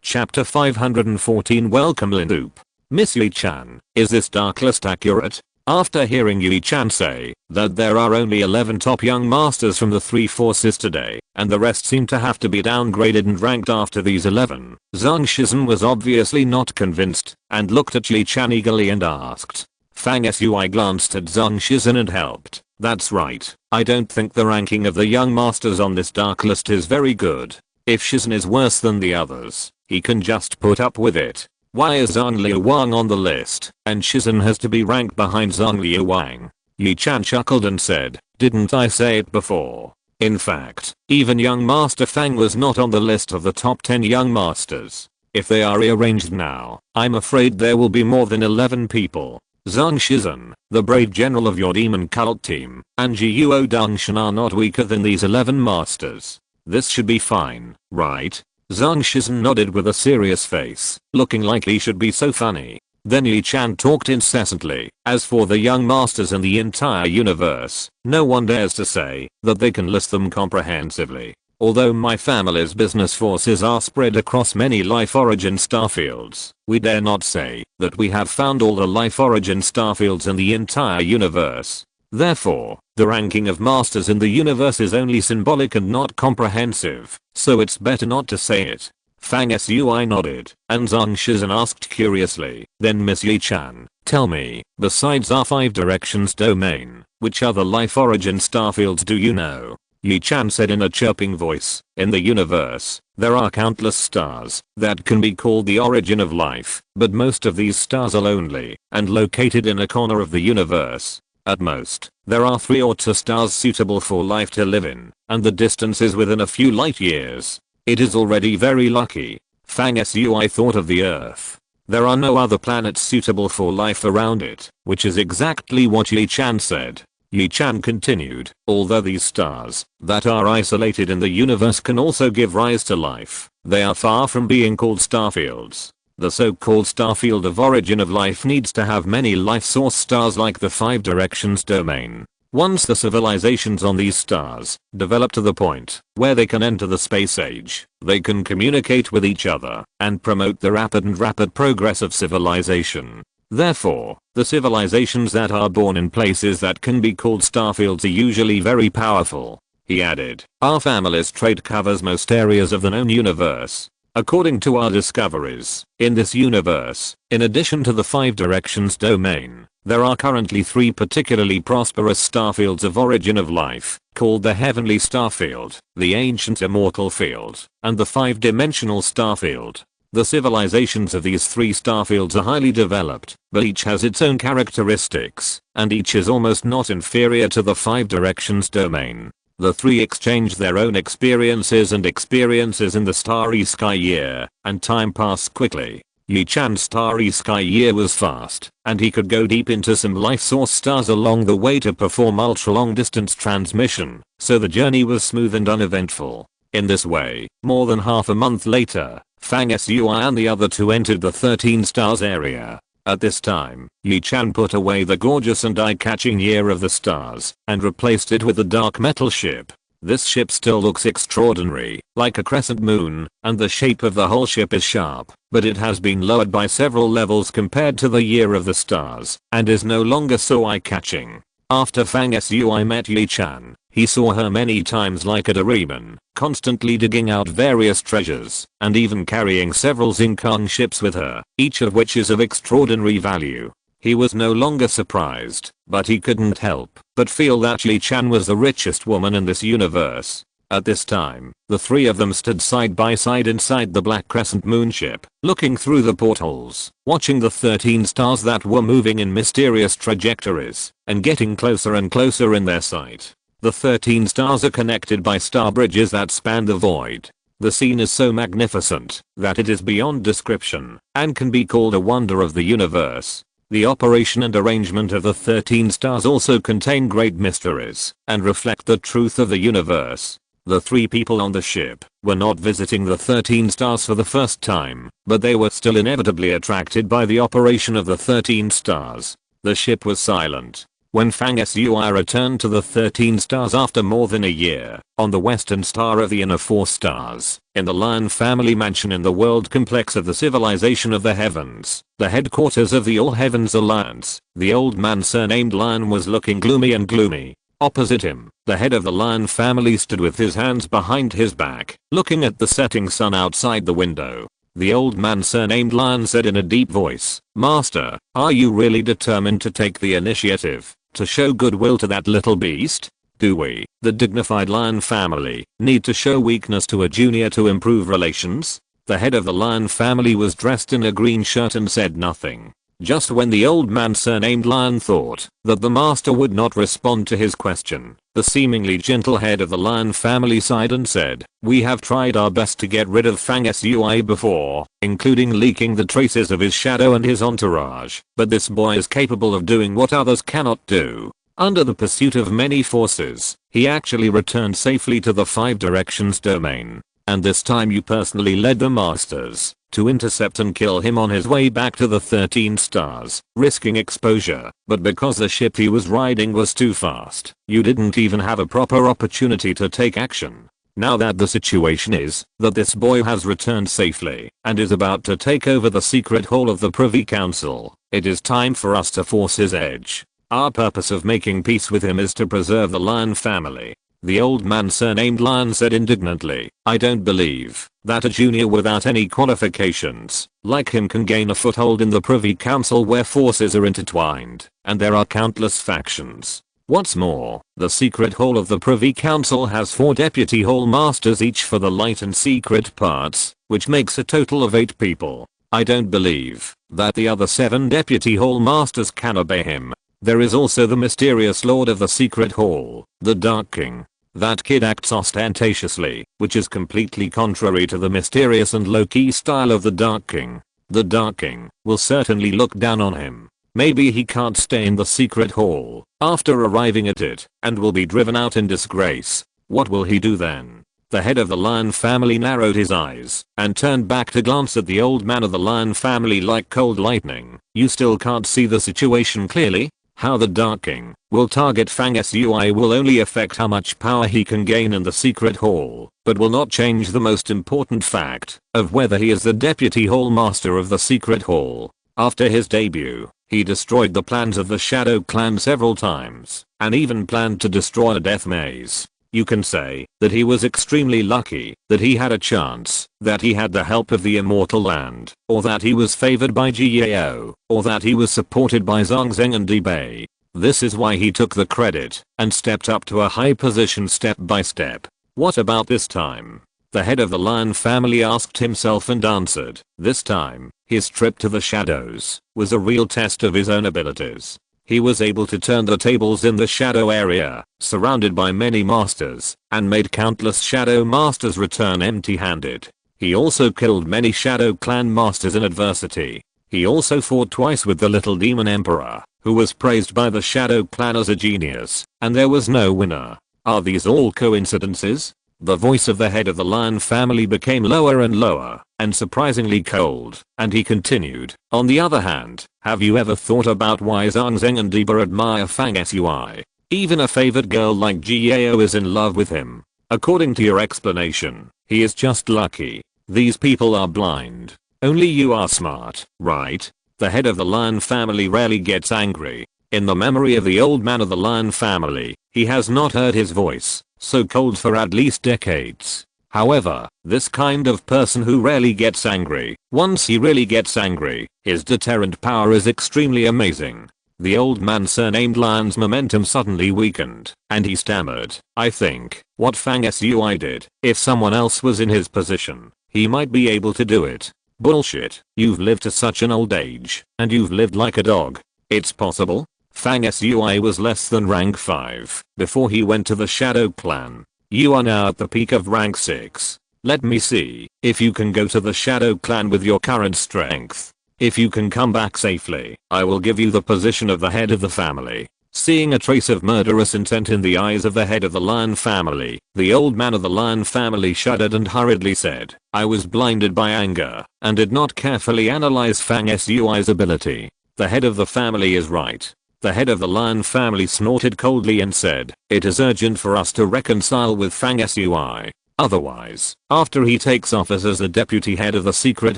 Chapter 514 Welcome Lindoop. Miss Yi-chan, is this dark list accurate? After hearing Yi-chan say that there are only 11 top young masters from the 3 forces today, and the rest seem to have to be downgraded and ranked after these 11, Zhang Shizhen was obviously not convinced, and looked at Yi-chan eagerly and asked. Fang Sui glanced at Zhang Shizhen and helped. That's right, I don't think the ranking of the young masters on this dark list is very good. If Shizhen is worse than the others, he can just put up with it. Why is Zhang Liu Wang on the list, and Shizhen has to be ranked behind Zhang Liu Wang? Yi-chan chuckled and said, didn't I say it before? In fact, even young Master Fang was not on the list of the top 10 young masters. If they are rearranged now, I'm afraid there will be more than 11 people. Zhang Shizhen, the brave general of your demon cult team, and Jiao Dongshan are not weaker than these 11 masters. This should be fine, right? Zhang Shizhen nodded with a serious face, looking like he should be so funny. Then Yi-chan talked incessantly. As for the young masters in the entire universe, no one dares to say that they can list them comprehensively. Although my family's business forces are spread across many life origin starfields, we dare not say that we have found all the life origin starfields in the entire universe. Therefore, the ranking of masters in the universe is only symbolic and not comprehensive, so it's better not to say it. Fang Sui nodded, and Zhang Shizhen asked curiously, then Miss Yi-chan, tell me, besides our 5 Directions Domain, which other life origin starfields do you know? Yi-chan said in a chirping voice, in the universe, there are countless stars that can be called the origin of life, but most of these stars are lonely and located in a corner of the universe. At most, there are 3 or 2 stars suitable for life to live in, and the distance is within a few light years. It is already very lucky. Fang Sui thought of the Earth. There are no other planets suitable for life around it, which is exactly what Yi-chan said. Yi-chan continued, although these stars that are isolated in the universe can also give rise to life, they are far from being called starfields. The so-called starfield of origin of life needs to have many life source stars like the 5 Directions Domain. Once the civilizations on these stars develop to the point where they can enter the space age, they can communicate with each other and promote the rapid progress of civilization. Therefore, the civilizations that are born in places that can be called starfields are usually very powerful. He added, our family's trade covers most areas of the known universe. According to our discoveries, in this universe, in addition to the 5 Directions Domain, there are currently 3 particularly prosperous starfields of origin of life, called the Heavenly Starfield, the Ancient Immortal Field, and the 5-Dimensional Starfield. The civilizations of these 3 star fields are highly developed, but each has its own characteristics, and each is almost not inferior to the 5 directions domain. The 3 exchange their own experiences in the starry sky year, and time passed quickly. Yi Chan's starry sky year was fast, and he could go deep into some life source stars along the way to perform ultra long distance transmission, so the journey was smooth and uneventful. In this way, more than half a month later, Fang Sui and the other 2 entered the 13 stars area. At this time, Yi Chan put away the gorgeous and eye-catching Year of the Stars and replaced it with the dark metal ship. This ship still looks extraordinary, like a crescent moon, and the shape of the whole ship is sharp, but it has been lowered by several levels compared to the Year of the Stars, and is no longer so eye-catching. After Fang Sui met Yi Chan, he saw her many times like a Doraemon, constantly digging out various treasures, and even carrying several Xinkang ships with her, each of which is of extraordinary value. He was no longer surprised, but he couldn't help but feel that Yi Chan was the richest woman in this universe. At this time, the 3 of them stood side by side inside the Black Crescent moonship, looking through the portholes, watching the 13 stars that were moving in mysterious trajectories, and getting closer and closer in their sight. The 13 stars are connected by star bridges that span the void. The scene is so magnificent that it is beyond description, and can be called a wonder of the universe. The operation and arrangement of the 13 stars also contain great mysteries, and reflect the truth of the universe. The 3 people on the ship were not visiting the 13 stars for the first time, but they were still inevitably attracted by the operation of the 13 stars. The ship was silent. When Fang Sui returned to the 13 stars after more than a year, on the western star of the inner 4 stars, in the Lion family mansion in the world complex of the civilization of the heavens, the headquarters of the All Heavens Alliance, the old man surnamed Lion was looking gloomy. Opposite him, the head of the Lion family stood with his hands behind his back, looking at the setting sun outside the window. The old man surnamed Lion said in a deep voice, "Master, are you really determined to take the initiative, to show goodwill to that little beast? Do we, the dignified Lion family, need to show weakness to a junior to improve relations?" The head of the Lion family was dressed in a green shirt and said nothing. Just when the old man surnamed Lion thought that the master would not respond to his question, the seemingly gentle head of the Lion family sighed and said, "We have tried our best to get rid of Fang Sui before, including leaking the traces of his shadow and his entourage, but this boy is capable of doing what others cannot do. Under the pursuit of many forces, he actually returned safely to the 5 directions domain. And this time you personally led the masters to intercept and kill him on his way back to the 13 stars, risking exposure, but because the ship he was riding was too fast, you didn't even have a proper opportunity to take action. Now that the situation is that this boy has returned safely and is about to take over the secret hall of the Privy Council, it is time for us to force his edge. Our purpose of making peace with him is to preserve the Lion family." The old man surnamed Lion said indignantly, "I don't believe that a junior without any qualifications like him can gain a foothold in the Privy Council where forces are intertwined and there are countless factions. What's more, the secret hall of the Privy Council has 4 deputy hall masters each for the light and secret parts, which makes a total of 8 people. I don't believe that the other 7 deputy hall masters can obey him. There is also the mysterious lord of the secret hall, the Dark King. That kid acts ostentatiously, which is completely contrary to the mysterious and low-key style of the Dark King. The Dark King will certainly look down on him. Maybe he can't stay in the secret hall after arriving at it and will be driven out in disgrace. What will he do then?" The head of the Lion family narrowed his eyes and turned back to glance at the old man of the Lion family like cold lightning. "You still can't see the situation clearly? How the Dark King will target Fang Sui will only affect how much power he can gain in the secret hall, but will not change the most important fact of whether he is the deputy hall master of the secret hall. After his debut, he destroyed the plans of the Shadow Clan several times, and even planned to destroy a death maze. You can say that he was extremely lucky that he had a chance, that he had the help of the Immortal Land, or that he was favored by Jiao, or that he was supported by Zhang Zheng and Di Bei. This is why he took the credit and stepped up to a high position step by step. What about this time? The head of the Lion family asked himself and answered. This time, his trip to the shadows was a real test of his own abilities. He was able to turn the tables in the shadow area, surrounded by many masters, and made countless shadow masters return empty-handed. He also killed many shadow clan masters in adversity. He also fought twice with the little demon emperor, who was praised by the shadow clan as a genius, and there was no winner. Are these all coincidences? The voice of the head of the Lion family became lower and lower, and surprisingly cold, and he continued. On the other hand, have you ever thought about why Zhang Zheng and Diba admire Fang Sui? Even a favored girl like Jiao is in love with him. According to your explanation, he is just lucky. These people are blind. Only you are smart, right? The head of the Lion family rarely gets angry. In the memory of the old man of the Lion family, he has not heard his voice, so cold for at least decades. However, this kind of person who rarely gets angry, once he really gets angry, his deterrent power is extremely amazing. The old man surnamed Lion's momentum suddenly weakened, and he stammered, I think, what Fang Sui did, if someone else was in his position, he might be able to do it. Bullshit, you've lived to such an old age, and you've lived like a dog. It's possible? Fang Sui was less than rank 5 before he went to the Shadow Clan. You are now at the peak of rank 6. Let me see if you can go to the Shadow Clan with your current strength. If you can come back safely, I will give you the position of the head of the family. Seeing a trace of murderous intent in the eyes of the head of the Lion family, the old man of the Lion family shuddered and hurriedly said, I was blinded by anger and did not carefully analyze Fang Sui's ability. The head of the family is right. The head of the Lion family snorted coldly and said, it is urgent for us to reconcile with Fang Sui. Otherwise, after he takes office as the deputy head of the secret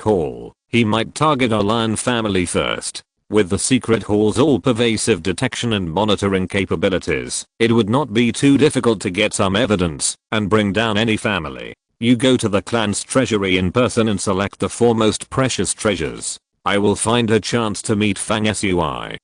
hall, he might target our Lion family first. With the secret hall's all-pervasive detection and monitoring capabilities, it would not be too difficult to get some evidence and bring down any family. You go to the clan's treasury in person and select the 4 most precious treasures. I will find a chance to meet Fang Sui.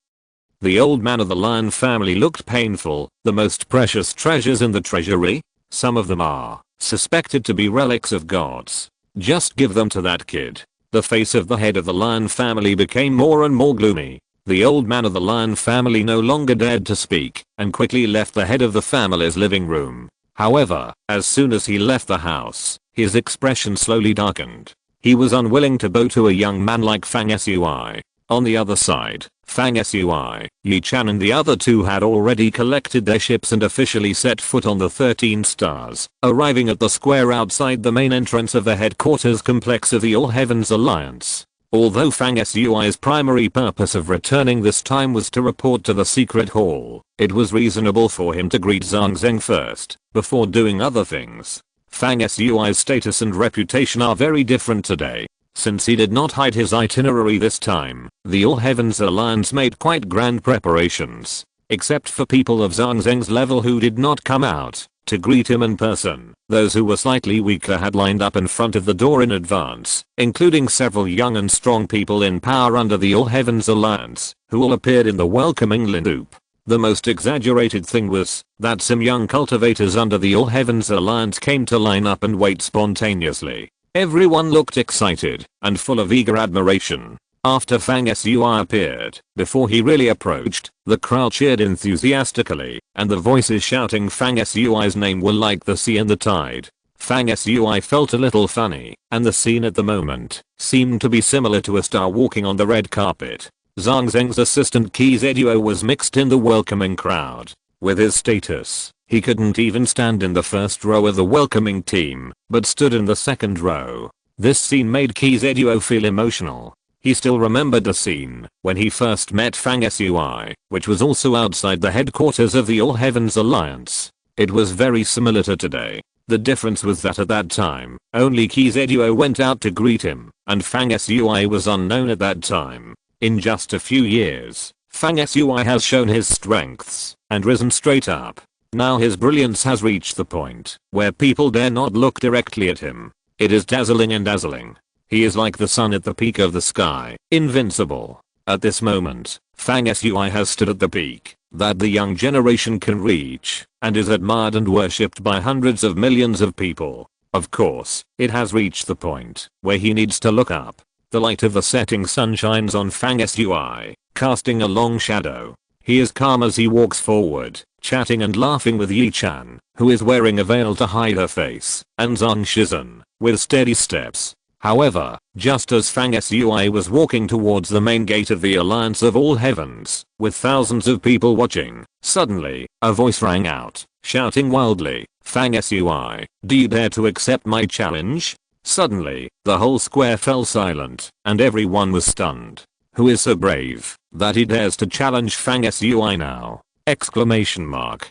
The old man of the Lion family looked painful. The most precious treasures in the treasury? Some of them are suspected to be relics of gods. Just give them to that kid. The face of the head of the Lion family became more and more gloomy. The old man of the Lion family no longer dared to speak and quickly left the head of the family's living room. However, as soon as he left the house, his expression slowly darkened. He was unwilling to bow to a young man like Fang Sui. On the other side, Fang Sui, Yi Chan and the other 2 had already collected their ships and officially set foot on the 13 stars, arriving at the square outside the main entrance of the headquarters complex of the All Heavens Alliance. Although Fang Sui's primary purpose of returning this time was to report to the secret hall, it was reasonable for him to greet Zhang Zheng first, before doing other things. Fang Sui's status and reputation are very different today. Since he did not hide his itinerary this time, the All Heavens Alliance made quite grand preparations. Except for people of Zhang Zheng's level who did not come out to greet him in person, those who were slightly weaker had lined up in front of the door in advance, including several young and strong people in power under the All Heavens Alliance, who all appeared in the welcoming loop. The most exaggerated thing was that some young cultivators under the All Heavens Alliance came to line up and wait spontaneously. Everyone looked excited and full of eager admiration. After Fang Sui appeared, before he really approached, the crowd cheered enthusiastically, and the voices shouting Fang Sui's name were like the sea and the tide. Fang Sui felt a little funny, and the scene at the moment seemed to be similar to a star walking on the red carpet. Zhang Zheng's assistant Qi Zhuo was mixed in the welcoming crowd. With his status, he couldn't even stand in the first row of the welcoming team, but stood in the second row. This scene made Qi Zhuo feel emotional. He still remembered the scene when he first met Fang Sui, which was also outside the headquarters of the All Heavens Alliance. It was very similar to today. The difference was that at that time, only Qi Zhuo went out to greet him, and Fang Sui was unknown at that time. In just a few years, Fang Sui has shown his strengths and risen straight up. Now his brilliance has reached the point where people dare not look directly at him. It is dazzling and dazzling. He is like the sun at the peak of the sky, invincible. At this moment, Fang Sui has stood at the peak that the young generation can reach, and is admired and worshipped by hundreds of millions of people. Of course, it has reached the point where he needs to look up. The light of the setting sun shines on Fang Sui, casting a long shadow. He is calm as he walks forward, chatting and laughing with Yi Chan, who is wearing a veil to hide her face, and Zhang Shizhen, with steady steps. However, just as Fang Sui was walking towards the main gate of the Alliance of All Heavens, with thousands of people watching, suddenly, a voice rang out, shouting wildly, "Fang Sui, do you dare to accept my challenge?" Suddenly, the whole square fell silent, and everyone was stunned. Who is so brave that he dares to challenge Fang Sui now? Exclamation mark.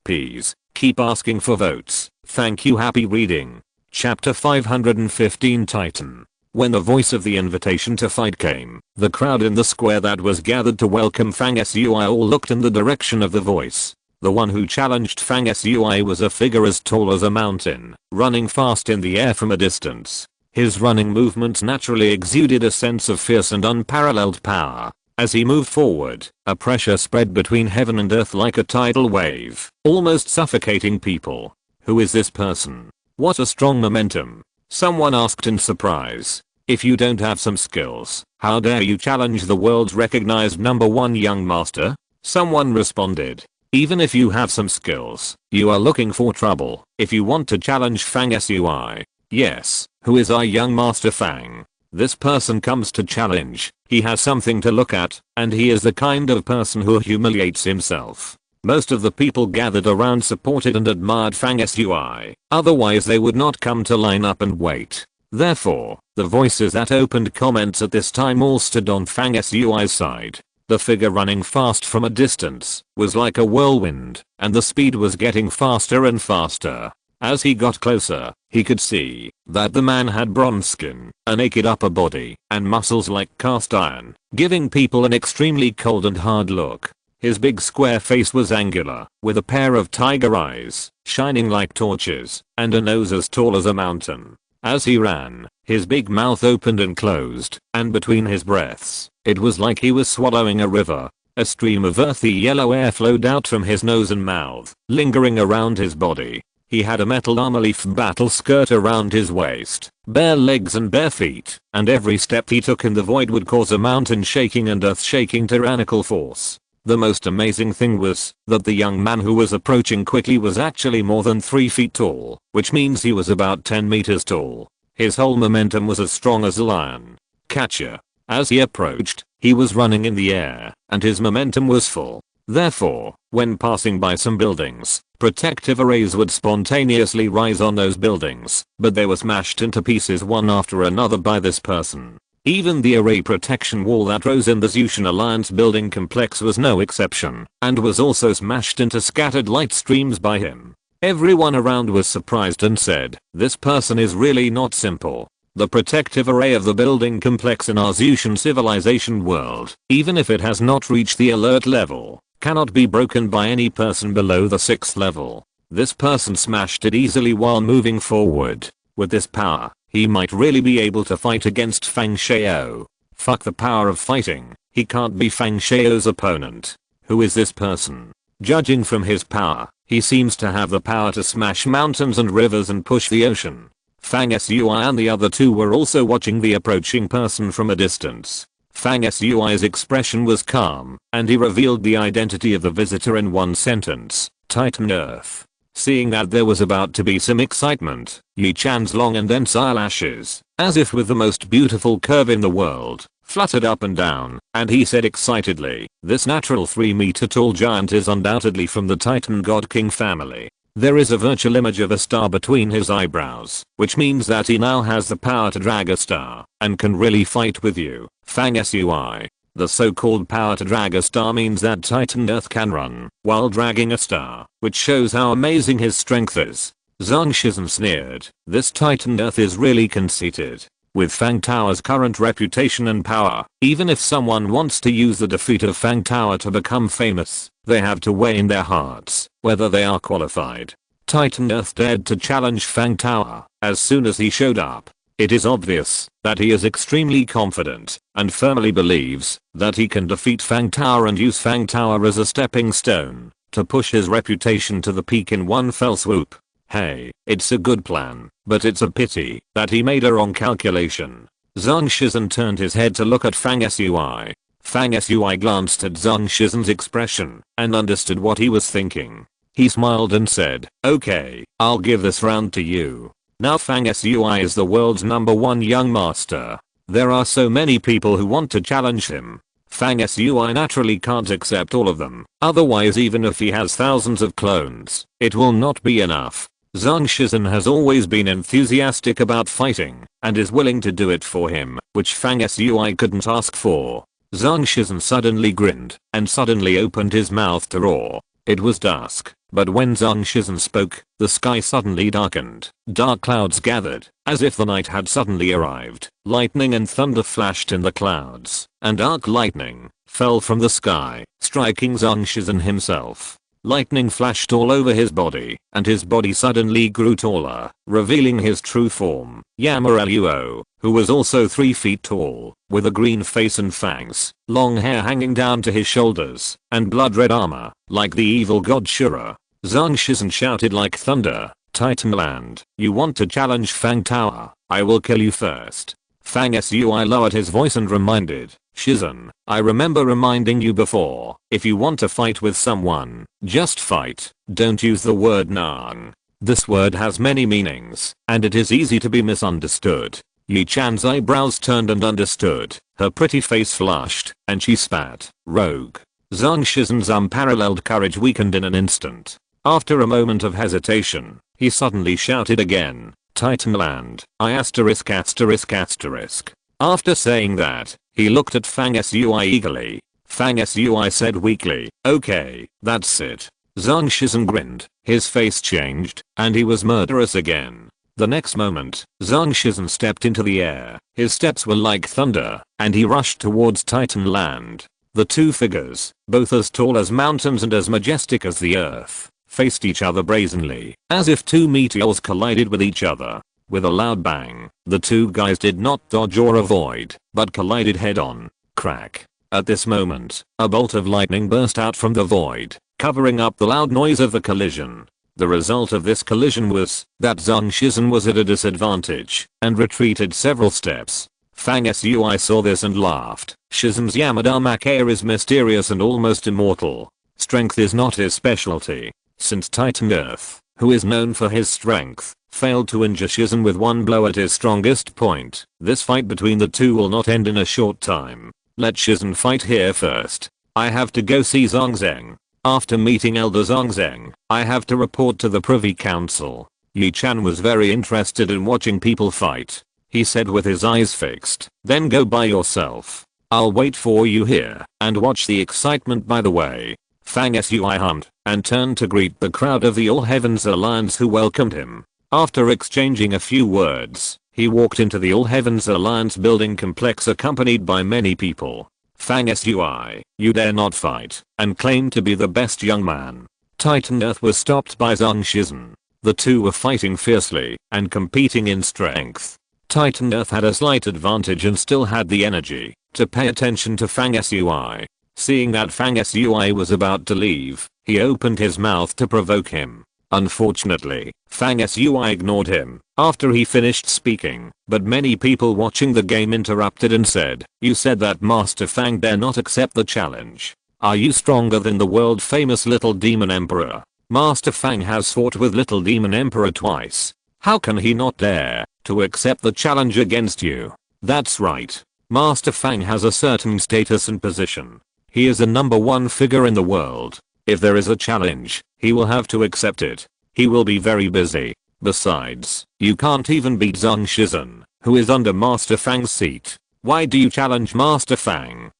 Please, keep asking for votes. Thank you. Happy reading. Chapter 515 Titan. When the voice of the invitation to fight came, the crowd in the square that was gathered to welcome Fang Sui all looked in the direction of the voice. The one who challenged Fang Sui was a figure as tall as a mountain, running fast in the air from a distance. His running movements naturally exuded a sense of fierce and unparalleled power. As he moved forward, a pressure spread between heaven and earth like a tidal wave, almost suffocating people. Who is this person? What a strong momentum. Someone asked in surprise. If you don't have some skills, how dare you challenge the world's recognized #1 young master? Someone responded. Even if you have some skills, you are looking for trouble if you want to challenge Fang Sui. Yes, who is our young master Fang? This person comes to challenge. He has something to look at, and he is the kind of person who humiliates himself. Most of the people gathered around supported and admired Fang Sui, otherwise they would not come to line up and wait. Therefore, the voices that opened comments at this time all stood on Fang Sui's side. The figure running fast from a distance was like a whirlwind, and the speed was getting faster and faster. As he got closer, he could see that the man had bronze skin, a naked upper body, and muscles like cast iron, giving people an extremely cold and hard look. His big square face was angular, with a pair of tiger eyes, shining like torches, and a nose as tall as a mountain. As he ran, his big mouth opened and closed, and between his breaths, it was like he was swallowing a river. A stream of earthy yellow air flowed out from his nose and mouth, lingering around his body. He had a metal armor leaf battle skirt around his waist, bare legs and bare feet, and every step he took in the void would cause a mountain shaking and earth shaking tyrannical force. The most amazing thing was that the young man who was approaching quickly was actually more than 3 feet tall, which means he was about 10 meters tall. His whole momentum was as strong as a lion. Catcher. As he approached, he was running in the air, and his momentum was full. Therefore, when passing by some buildings, protective arrays would spontaneously rise on those buildings, but they were smashed into pieces one after another by this person. Even the array protection wall that rose in the Zushan Alliance building complex was no exception, and was also smashed into scattered light streams by him. Everyone around was surprised and said, "This person is really not simple." The protective array of the building complex in our Zushan civilization world, even if it has not reached the alert level, cannot be broken by any person below the 6th level. This person smashed it easily while moving forward. With this power, he might really be able to fight against Fang Xiao. Fuck the power of fighting, he can't be Fang Xiao's opponent. Who is this person? Judging from his power, he seems to have the power to smash mountains and rivers and push the ocean. Fang Sui and the other two were also watching the approaching person from a distance. Fang Sui's expression was calm, and he revealed the identity of the visitor in one sentence: Titan Earth. Seeing that there was about to be some excitement, Yi Chan's long and dense eyelashes, as if with the most beautiful curve in the world, fluttered up and down, and he said excitedly, "This natural 3-meter tall giant is undoubtedly from the Titan God King family." There is a virtual image of a star between his eyebrows, which means that he now has the power to drag a star, and can really fight with you, Fang Sui. The so-called power to drag a star means that Titan Earth can run while dragging a star, which shows how amazing his strength is. Zhang Shizhen sneered, "This Titan Earth is really conceited." With Fang Tao's current reputation and power, even if someone wants to use the defeat of Fang Tao to become famous, they have to weigh in their hearts whether they are qualified. Titan Earth dared to challenge Fang Tao as soon as he showed up. It is obvious that he is extremely confident and firmly believes that he can defeat Fang Tao and use Fang Tao as a stepping stone to push his reputation to the peak in one fell swoop. Hey, it's a good plan, but it's a pity that he made a wrong calculation. Zhang Shizhen turned his head to look at Fang Sui. Fang Sui glanced at Zhang Shizhen's expression and understood what he was thinking. He smiled and said, okay, I'll give this round to you. Now Fang Sui is the world's #1 young master. There are so many people who want to challenge him. Fang Sui naturally can't accept all of them, otherwise even if he has thousands of clones, it will not be enough. Zhang Shizhen has always been enthusiastic about fighting and is willing to do it for him, which Fang Sui couldn't ask for. Zhang Shizhen suddenly grinned and suddenly opened his mouth to roar. It was dusk, but when Zhang Shizhen spoke, the sky suddenly darkened. Dark clouds gathered, as if the night had suddenly arrived. Lightning and thunder flashed in the clouds, and arc lightning fell from the sky, striking Zhang Shizhen himself. Lightning flashed all over his body, and his body suddenly grew taller, revealing his true form, Yama Luo, who was also 3 feet tall, with a green face and fangs, long hair hanging down to his shoulders, and blood-red armor, like the evil god Shura. Zhang Shizhen shouted like thunder, Titanland, you want to challenge Fang Tower? I will kill you first. Fang Sui lowered his voice and reminded, Shizhen, I remember reminding you before, if you want to fight with someone, just fight, don't use the word Nang. This word has many meanings, and it is easy to be misunderstood. Yi Chan's eyebrows turned and understood, her pretty face flushed, and she spat, rogue. Zhang Shizhen's unparalleled courage weakened in an instant. After a moment of hesitation, he suddenly shouted again, Titanland, ****. After saying that, he looked at Fang Sui eagerly. Fang Sui said weakly, okay, that's it. Zhang Shizhen grinned, his face changed, and he was murderous again. The next moment, Zhang Shizhen stepped into the air, his steps were like thunder, and he rushed towards Titanland. The two figures, both as tall as mountains and as majestic as the earth, faced each other brazenly, as if two meteors collided with each other. With a loud bang, the two guys did not dodge or avoid, but collided head-on. Crack. At this moment, a bolt of lightning burst out from the void, covering up the loud noise of the collision. The result of this collision was that Zhang Shizhen was at a disadvantage and retreated several steps. Fang Sui saw this and laughed. Shizhen's Yamadama is mysterious and almost immortal. Strength is not his specialty. Since Titan Earth, who is known for his strength, failed to injure Shizhen with one blow at his strongest point, this fight between the two will not end in a short time. Let Shizhen fight here first. I have to go see Zhongzheng. After meeting Elder Zhongzheng, I have to report to the Privy Council. Yi Chan was very interested in watching people fight. He said with his eyes fixed, then go by yourself. I'll wait for you here and watch the excitement by the way. Fang Sui hummed and turned to greet the crowd of the All Heavens Alliance who welcomed him. After exchanging a few words, he walked into the All Heavens Alliance building complex accompanied by many people. Fang Sui, you dare not fight and claim to be the best young man. Titan Earth was stopped by Zhang Shizhen. The two were fighting fiercely and competing in strength. Titan Earth had a slight advantage and still had the energy to pay attention to Fang Sui. Seeing that Fang Sui was about to leave, he opened his mouth to provoke him. Unfortunately, Fang Sui ignored him after he finished speaking, but many people watching the game interrupted and said, you said that Master Fang dare not accept the challenge. Are you stronger than the world famous Little Demon Emperor? Master Fang has fought with Little Demon Emperor twice. How can he not dare to accept the challenge against you? That's right. Master Fang has a certain status and position. He is the #1 figure in the world. If there is a challenge, he will have to accept it. He will be very busy. Besides, you can't even beat Zhang Shizhen, who is under Master Fang's seat. Why do you challenge Master Fang?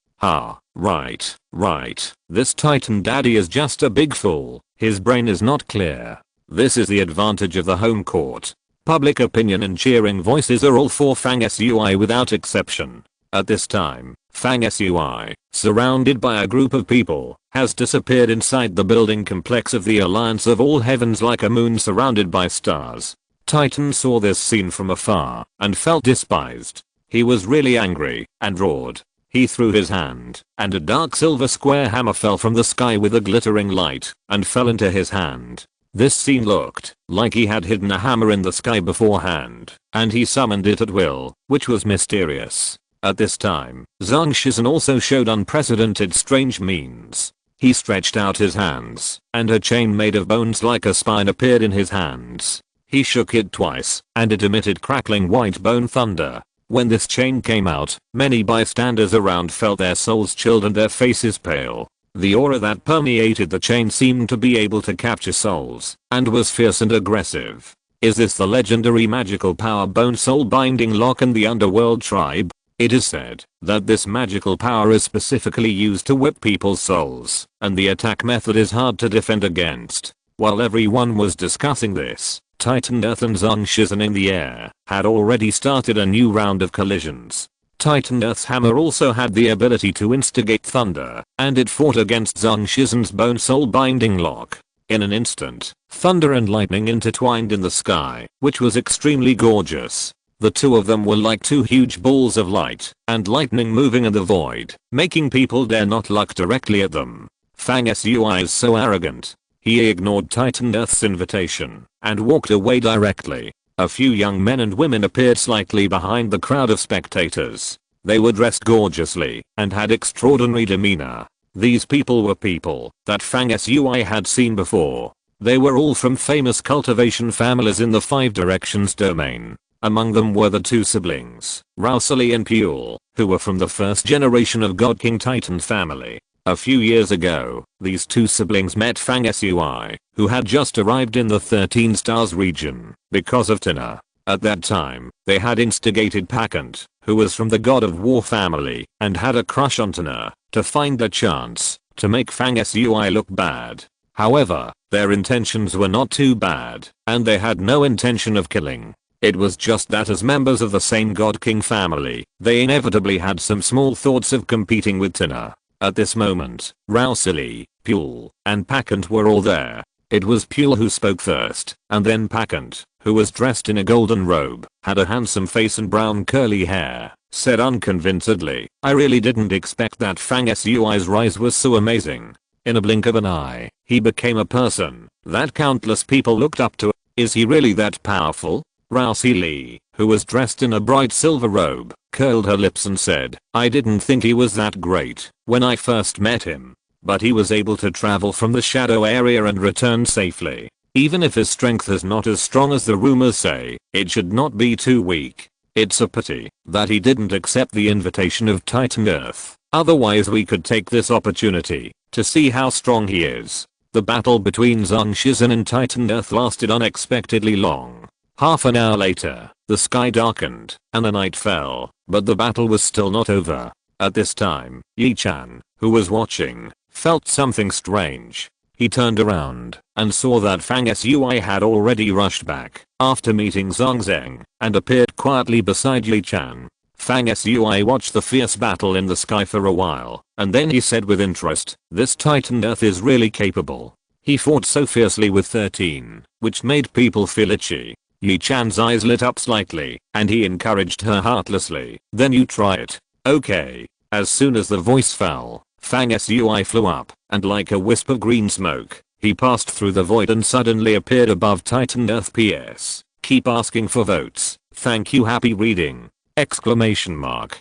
Right. This Titan daddy is just a big fool. His brain is not clear. This is the advantage of the home court. Public opinion and cheering voices are all for Fang Sui without exception. At this time, Fang Sui, surrounded by a group of people, has disappeared inside the building complex of the Alliance of All Heavens like a moon surrounded by stars. Titan saw this scene from afar and felt despised. He was really angry and roared. He threw his hand, and a dark silver square hammer fell from the sky with a glittering light and fell into his hand. This scene looked like he had hidden a hammer in the sky beforehand, and he summoned it at will, which was mysterious. At this time, Zhang Shizhen also showed unprecedented strange means. He stretched out his hands, and a chain made of bones like a spine appeared in his hands. He shook it twice, and it emitted crackling white bone thunder. When this chain came out, many bystanders around felt their souls chilled and their faces pale. The aura that permeated the chain seemed to be able to capture souls, and was fierce and aggressive. Is this the legendary magical power Bone Soul Binding Lock in the Underworld Tribe? It is said that this magical power is specifically used to whip people's souls, and the attack method is hard to defend against. While everyone was discussing this, Titan Earth and Zhang Shizhen in the air had already started a new round of collisions. Titan Earth's hammer also had the ability to instigate thunder, and it fought against Zhang Shizhen's Bone Soul Binding Lock. In an instant, thunder and lightning intertwined in the sky, which was extremely gorgeous. The two of them were like two huge balls of light and lightning moving in the void, making people dare not look directly at them. Fang Sui is so arrogant. He ignored Titan Earth's invitation and walked away directly. A few young men and women appeared slightly behind the crowd of spectators. They were dressed gorgeously and had extraordinary demeanor. These people were people that Fang Sui had seen before. They were all from famous cultivation families in the Five Directions domain. Among them were the two siblings, Rousali and Pule, who were from the first generation of God King Titan family. A few years ago, these two siblings met Fang Sui, who had just arrived in the 13 Stars region because of Tina. At that time, they had instigated Pakant, who was from the God of War family and had a crush on Tina, to find a chance to make Fang Sui look bad. However, their intentions were not too bad, and they had no intention of killing. It was just that as members of the same God King family, they inevitably had some small thoughts of competing with Tina. At this moment, Rousali, Pule, and Pakant were all there. It was Pule who spoke first, and then Pakant, who was dressed in a golden robe, had a handsome face and brown curly hair, said unconvincedly, "I really didn't expect that Fang Sui's rise was so amazing." In a blink of an eye, he became a person that countless people looked up to. Is he really that powerful? Rousali, who was dressed in a bright silver robe, curled her lips and said, "I didn't think he was that great when I first met him. But he was able to travel from the shadow area and return safely. Even if his strength is not as strong as the rumors say, it should not be too weak. It's a pity that he didn't accept the invitation of Titan Earth. Otherwise we could take this opportunity to see how strong he is." The battle between Zhang Shizhen and Titan Earth lasted unexpectedly long. Half an hour later, the sky darkened and the night fell, but the battle was still not over. At this time, Yi Chan, who was watching, felt something strange. He turned around and saw that Fang Sui had already rushed back after meeting Zhang Zheng and appeared quietly beside Yi Chan. Fang Sui watched the fierce battle in the sky for a while, and then he said with interest, "This Titan Earth is really capable." He fought so fiercely with 13, which made people feel itchy. Yi Chan's eyes lit up slightly, and he encouraged her heartlessly, "Then you try it." "Okay." As soon as the voice fell, Fang Sui flew up, and like a wisp of green smoke, he passed through the void and suddenly appeared above Titan Earth. PS. Keep asking for votes. Thank you. Happy reading! Exclamation mark.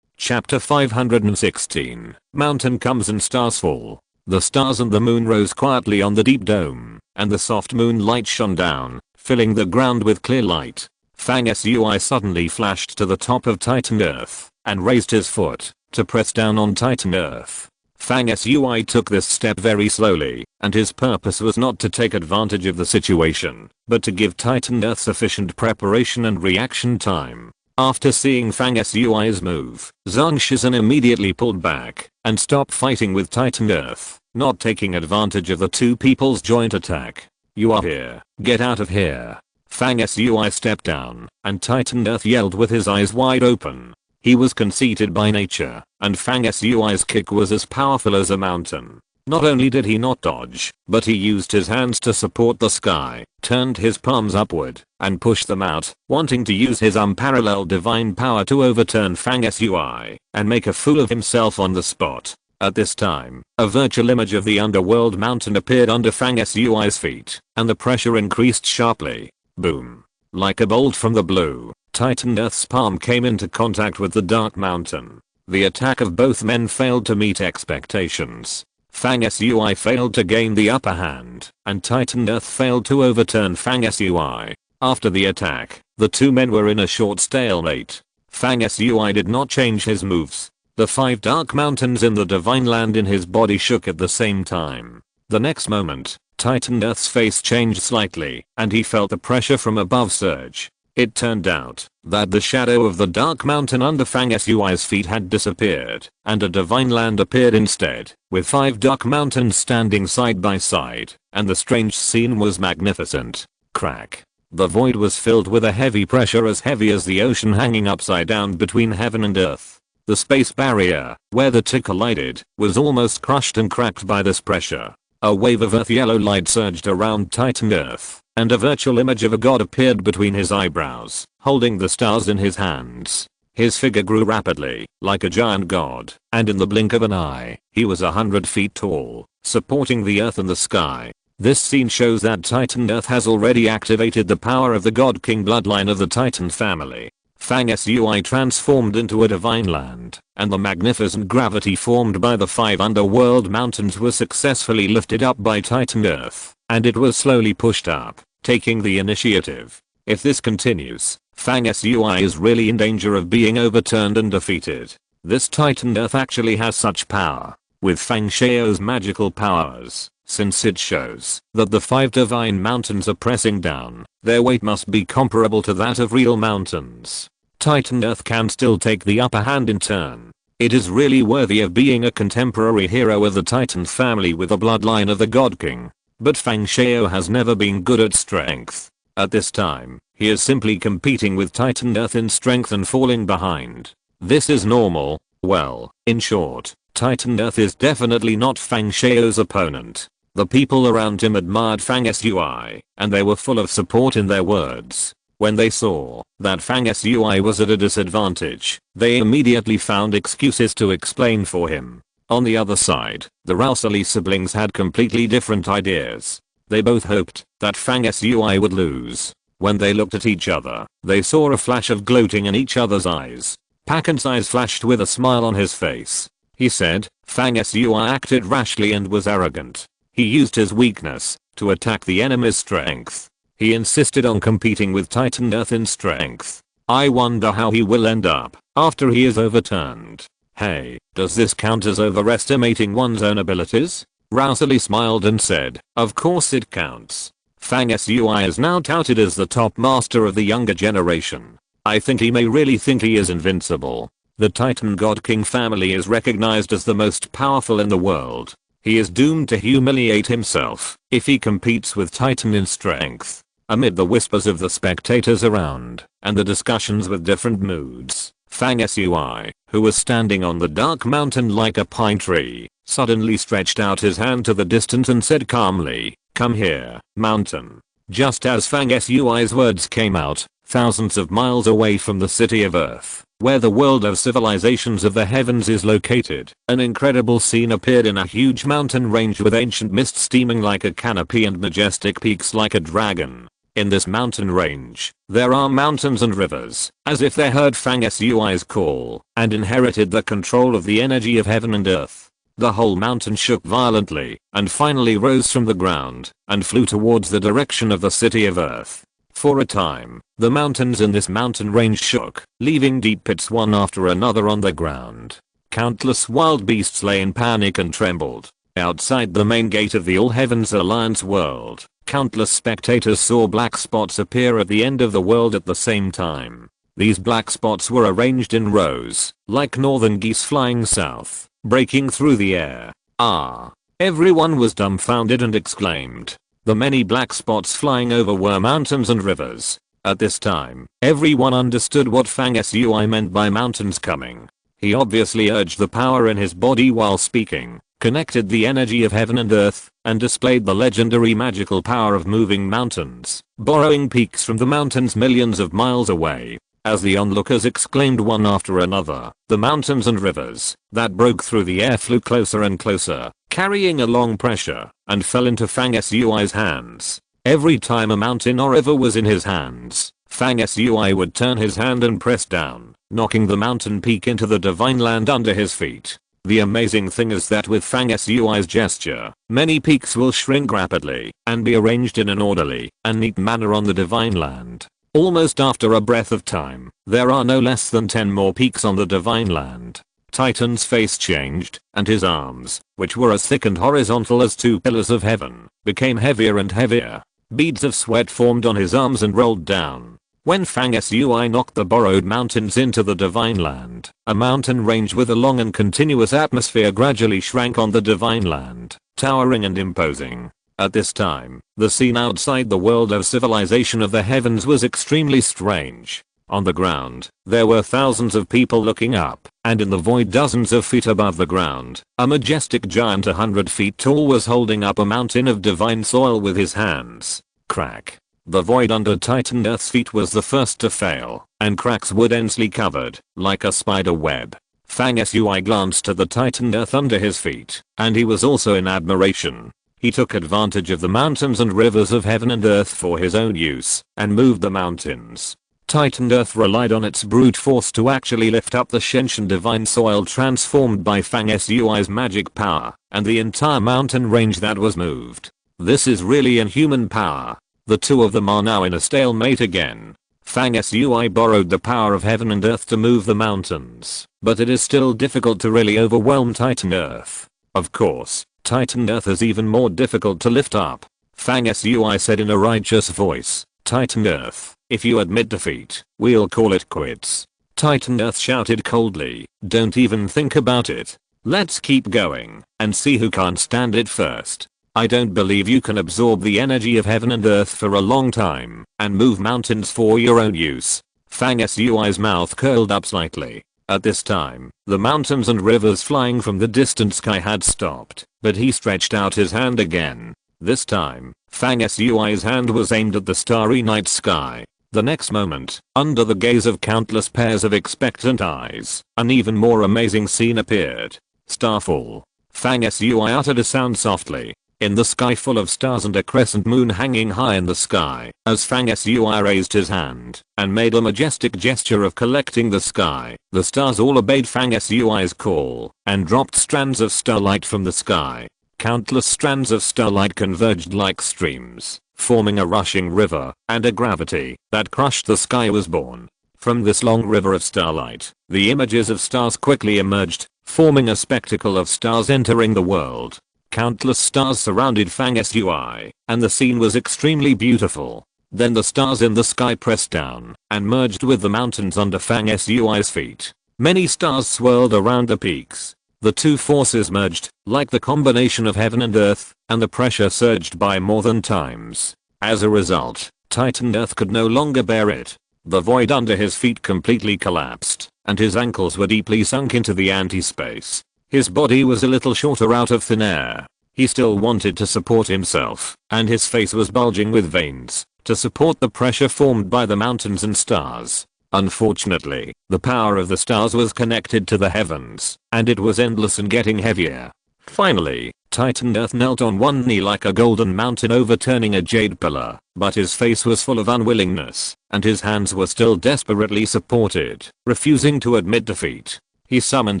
Chapter 516. Mountain comes and stars fall. The stars and the moon rose quietly on the deep dome, and the soft moonlight shone down, filling the ground with clear light. Fang Sui suddenly flashed to the top of Titan Earth and raised his foot to press down on Titan Earth. Fang Sui took this step very slowly, and his purpose was not to take advantage of the situation, but to give Titan Earth sufficient preparation and reaction time. After seeing Fang Sui's move, Zhang Shizhen immediately pulled back and stopped fighting with Titan Earth, not taking advantage of the two people's joint attack. "You are here, get out of here." Fang Sui stepped down, and Titan Earth yelled with his eyes wide open. He was conceited by nature, and Fang Sui's kick was as powerful as a mountain. Not only did he not dodge, but he used his hands to support the sky, turned his palms upward, and pushed them out, wanting to use his unparalleled divine power to overturn Fang Sui and make a fool of himself on the spot. At this time, a virtual image of the underworld mountain appeared under Fang Sui's feet, and the pressure increased sharply. Boom. Like a bolt from the blue, Titan Earth's palm came into contact with the dark mountain. The attack of both men failed to meet expectations. Fang Sui failed to gain the upper hand, and Titan Earth failed to overturn Fang Sui. After the attack, the two men were in a short stalemate. Fang Sui did not change his moves. The 5 dark mountains in the divine land in his body shook at the same time. The next moment, Titan Earth's face changed slightly, and he felt the pressure from above surge. It turned out that the shadow of the dark mountain under Fang Sui's feet had disappeared, and a divine land appeared instead, with 5 dark mountains standing side by side, and the strange scene was magnificent. Crack. The void was filled with a heavy pressure as heavy as the ocean hanging upside down between heaven and earth. The space barrier, where the two collided, was almost crushed and cracked by this pressure. A wave of earth yellow light surged around Titan Earth, and a virtual image of a god appeared between his eyebrows, holding the stars in his hands. His figure grew rapidly, like a giant god, and in the blink of an eye, he was 100 feet tall, supporting the earth and the sky. This scene shows that Titan Earth has already activated the power of the God King bloodline of the Titan family. Fang Sui transformed into a divine land, and the magnificent gravity formed by the 5 underworld mountains was successfully lifted up by Titan Earth, and it was slowly pushed up, taking the initiative. If this continues, Fang Sui is really in danger of being overturned and defeated. This Titan Earth actually has such power, with Fang Shao's magical powers. Since it shows that the 5 divine mountains are pressing down, their weight must be comparable to that of real mountains. Titan Earth can still take the upper hand in turn. It is really worthy of being a contemporary hero of the Titan family with the bloodline of the God King. But Fang Shao has never been good at strength. At this time, he is simply competing with Titan Earth in strength and falling behind. This is normal. Well, in short, Titan Earth is definitely not Fang Shao's opponent. The people around him admired Fang Sui, and they were full of support in their words. When they saw that Fang Sui was at a disadvantage, they immediately found excuses to explain for him. On the other side, the Rousseau siblings had completely different ideas. They both hoped that Fang Sui would lose. When they looked at each other, they saw a flash of gloating in each other's eyes. Pakan's eyes flashed with a smile on his face. He said, Fang Sui acted rashly and was arrogant. He used his weakness to attack the enemy's strength. He insisted on competing with Titan Earth in strength. I wonder how he will end up after he is overturned. Hey, does this count as overestimating one's own abilities? Rousseau smiled and said, of course it counts. Fang Sui is now touted as the top master of the younger generation. I think he may really think he is invincible. The Titan God King family is recognized as the most powerful in the world. He is doomed to humiliate himself if he competes with Titan in strength. Amid the whispers of the spectators around and the discussions with different moods, Fang Sui, who was standing on the dark mountain like a pine tree, suddenly stretched out his hand to the distance and said calmly, come here, mountain. Just as Fang Sui's words came out, thousands of miles away from the city of Earth, where the world of civilizations of the heavens is located, an incredible scene appeared in a huge mountain range with ancient mist steaming like a canopy and majestic peaks like a dragon. In this mountain range, there are mountains and rivers, as if they heard Fang Sui's call, and inherited the control of the energy of heaven and earth. The whole mountain shook violently, and finally rose from the ground, and flew towards the direction of the city of Earth. For a time, the mountains in this mountain range shook, leaving deep pits one after another on the ground. Countless wild beasts lay in panic and trembled. Outside the main gate of the All Heavens Alliance world, countless spectators saw black spots appear at the end of the world at the same time. These black spots were arranged in rows, like northern geese flying south, breaking through the air. Ah! Everyone was dumbfounded and exclaimed. The many black spots flying over were mountains and rivers. At this time, everyone understood what Fang Sui meant by mountains coming. He obviously urged the power in his body while speaking, connected the energy of heaven and earth, and displayed the legendary magical power of moving mountains, borrowing peaks from the mountains millions of miles away. as the onlookers exclaimed one after another. The mountains and rivers that broke through the air flew closer and closer, carrying along pressure, and fell into Fang Sui's hands. Every time a mountain or river was in his hands, Fang Sui would turn his hand and press down, knocking the mountain peak into the divine land under his feet. The amazing thing is that with Fang Sui's gesture, many peaks will shrink rapidly and be arranged in an orderly and neat manner on the divine land. Almost after a breath of time, there are no less than 10 more peaks on the divine land. Titan's face changed, and his arms, which were as thick and horizontal as 2 pillars of heaven, became heavier and heavier. Beads of sweat formed on his arms and rolled down. When Fang Sui knocked the borrowed mountains into the divine land, a mountain range with a long and continuous atmosphere gradually shrank on the divine land, towering and imposing. At this time, the scene outside the world of civilization of the heavens was extremely strange. On the ground, there were thousands of people looking up, and in the void dozens of feet above the ground, a majestic giant 100 feet tall was holding up a mountain of divine soil with his hands. Crack. The void under Titan Earth's feet was the first to fail, and cracks were densely covered, like a spider web. Fang Sui glanced at the Titan Earth under his feet, and he was also in admiration. He took advantage of the mountains and rivers of heaven and earth for his own use, and moved the mountains. Titan Earth relied on its brute force to actually lift up the Shenshin divine soil transformed by Fang Sui's magic power, and the entire mountain range that was moved. This is really inhuman power. The two of them are now in a stalemate again. Fang Sui borrowed the power of heaven and earth to move the mountains, but it is still difficult to really overwhelm Titan Earth. Of course, Titan Earth is even more difficult to lift up. Fang Sui said in a righteous voice, "Titan Earth, if you admit defeat, we'll call it quits." Titan Earth shouted coldly, "Don't even think about it. Let's keep going and see who can't stand it first. I don't believe you can absorb the energy of heaven and earth for a long time and move mountains for your own use." Fang Sui's mouth curled up slightly. At this time, the mountains and rivers flying from the distant sky had stopped, but he stretched out his hand again. This time, Fang Sui's hand was aimed at the starry night sky. The next moment, under the gaze of countless pairs of expectant eyes, an even more amazing scene appeared. Starfall. Fang Sui uttered a sound softly. In the sky full of stars and a crescent moon hanging high in the sky, as Fang Sui raised his hand and made a majestic gesture of collecting the sky, the stars all obeyed Fang Sui's call and dropped strands of starlight from the sky. Countless strands of starlight converged like streams, forming a rushing river, and a gravity that crushed the sky was born. From this long river of starlight, the images of stars quickly emerged, forming a spectacle of stars entering the world. Countless stars surrounded Fang Sui, and the scene was extremely beautiful. Then the stars in the sky pressed down and merged with the mountains under Fang Sui's feet. Many stars swirled around the peaks. The two forces merged, like the combination of heaven and earth, and the pressure surged by more than times. As a result, Titan Earth could no longer bear it. The void under his feet completely collapsed, and his ankles were deeply sunk into the anti-space. His body was a little shorter out of thin air. He still wanted to support himself, and his face was bulging with veins to support the pressure formed by the mountains and stars. Unfortunately, the power of the stars was connected to the heavens, and it was endless and getting heavier. Finally, Titan Earth knelt on one knee like a golden mountain overturning a jade pillar, but his face was full of unwillingness, and his hands were still desperately supported, refusing to admit defeat. He summoned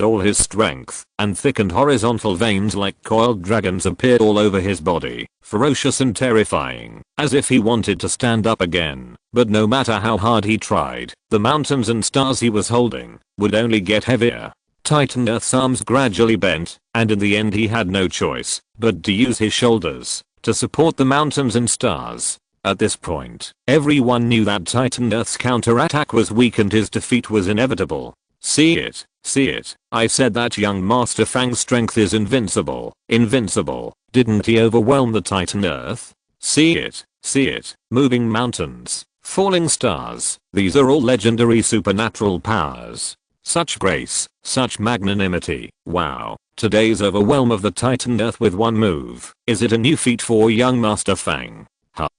all his strength, and thickened horizontal veins like coiled dragons appeared all over his body, ferocious and terrifying, as if he wanted to stand up again. But no matter how hard he tried, the mountains and stars he was holding would only get heavier. Titan Earth's arms gradually bent, and in the end he had no choice but to use his shoulders to support the mountains and stars. At this point, everyone knew that Titan Earth's counterattack was weak and his defeat was inevitable. See it. See it, I said that young Master Fang's strength is invincible. Invincible. Didn't he overwhelm the Titan Earth? See it, moving mountains, falling stars, these are all legendary supernatural powers. Such grace, such magnanimity, wow, today's overwhelm of the Titan Earth with one move. Is it a new feat for young Master Fang?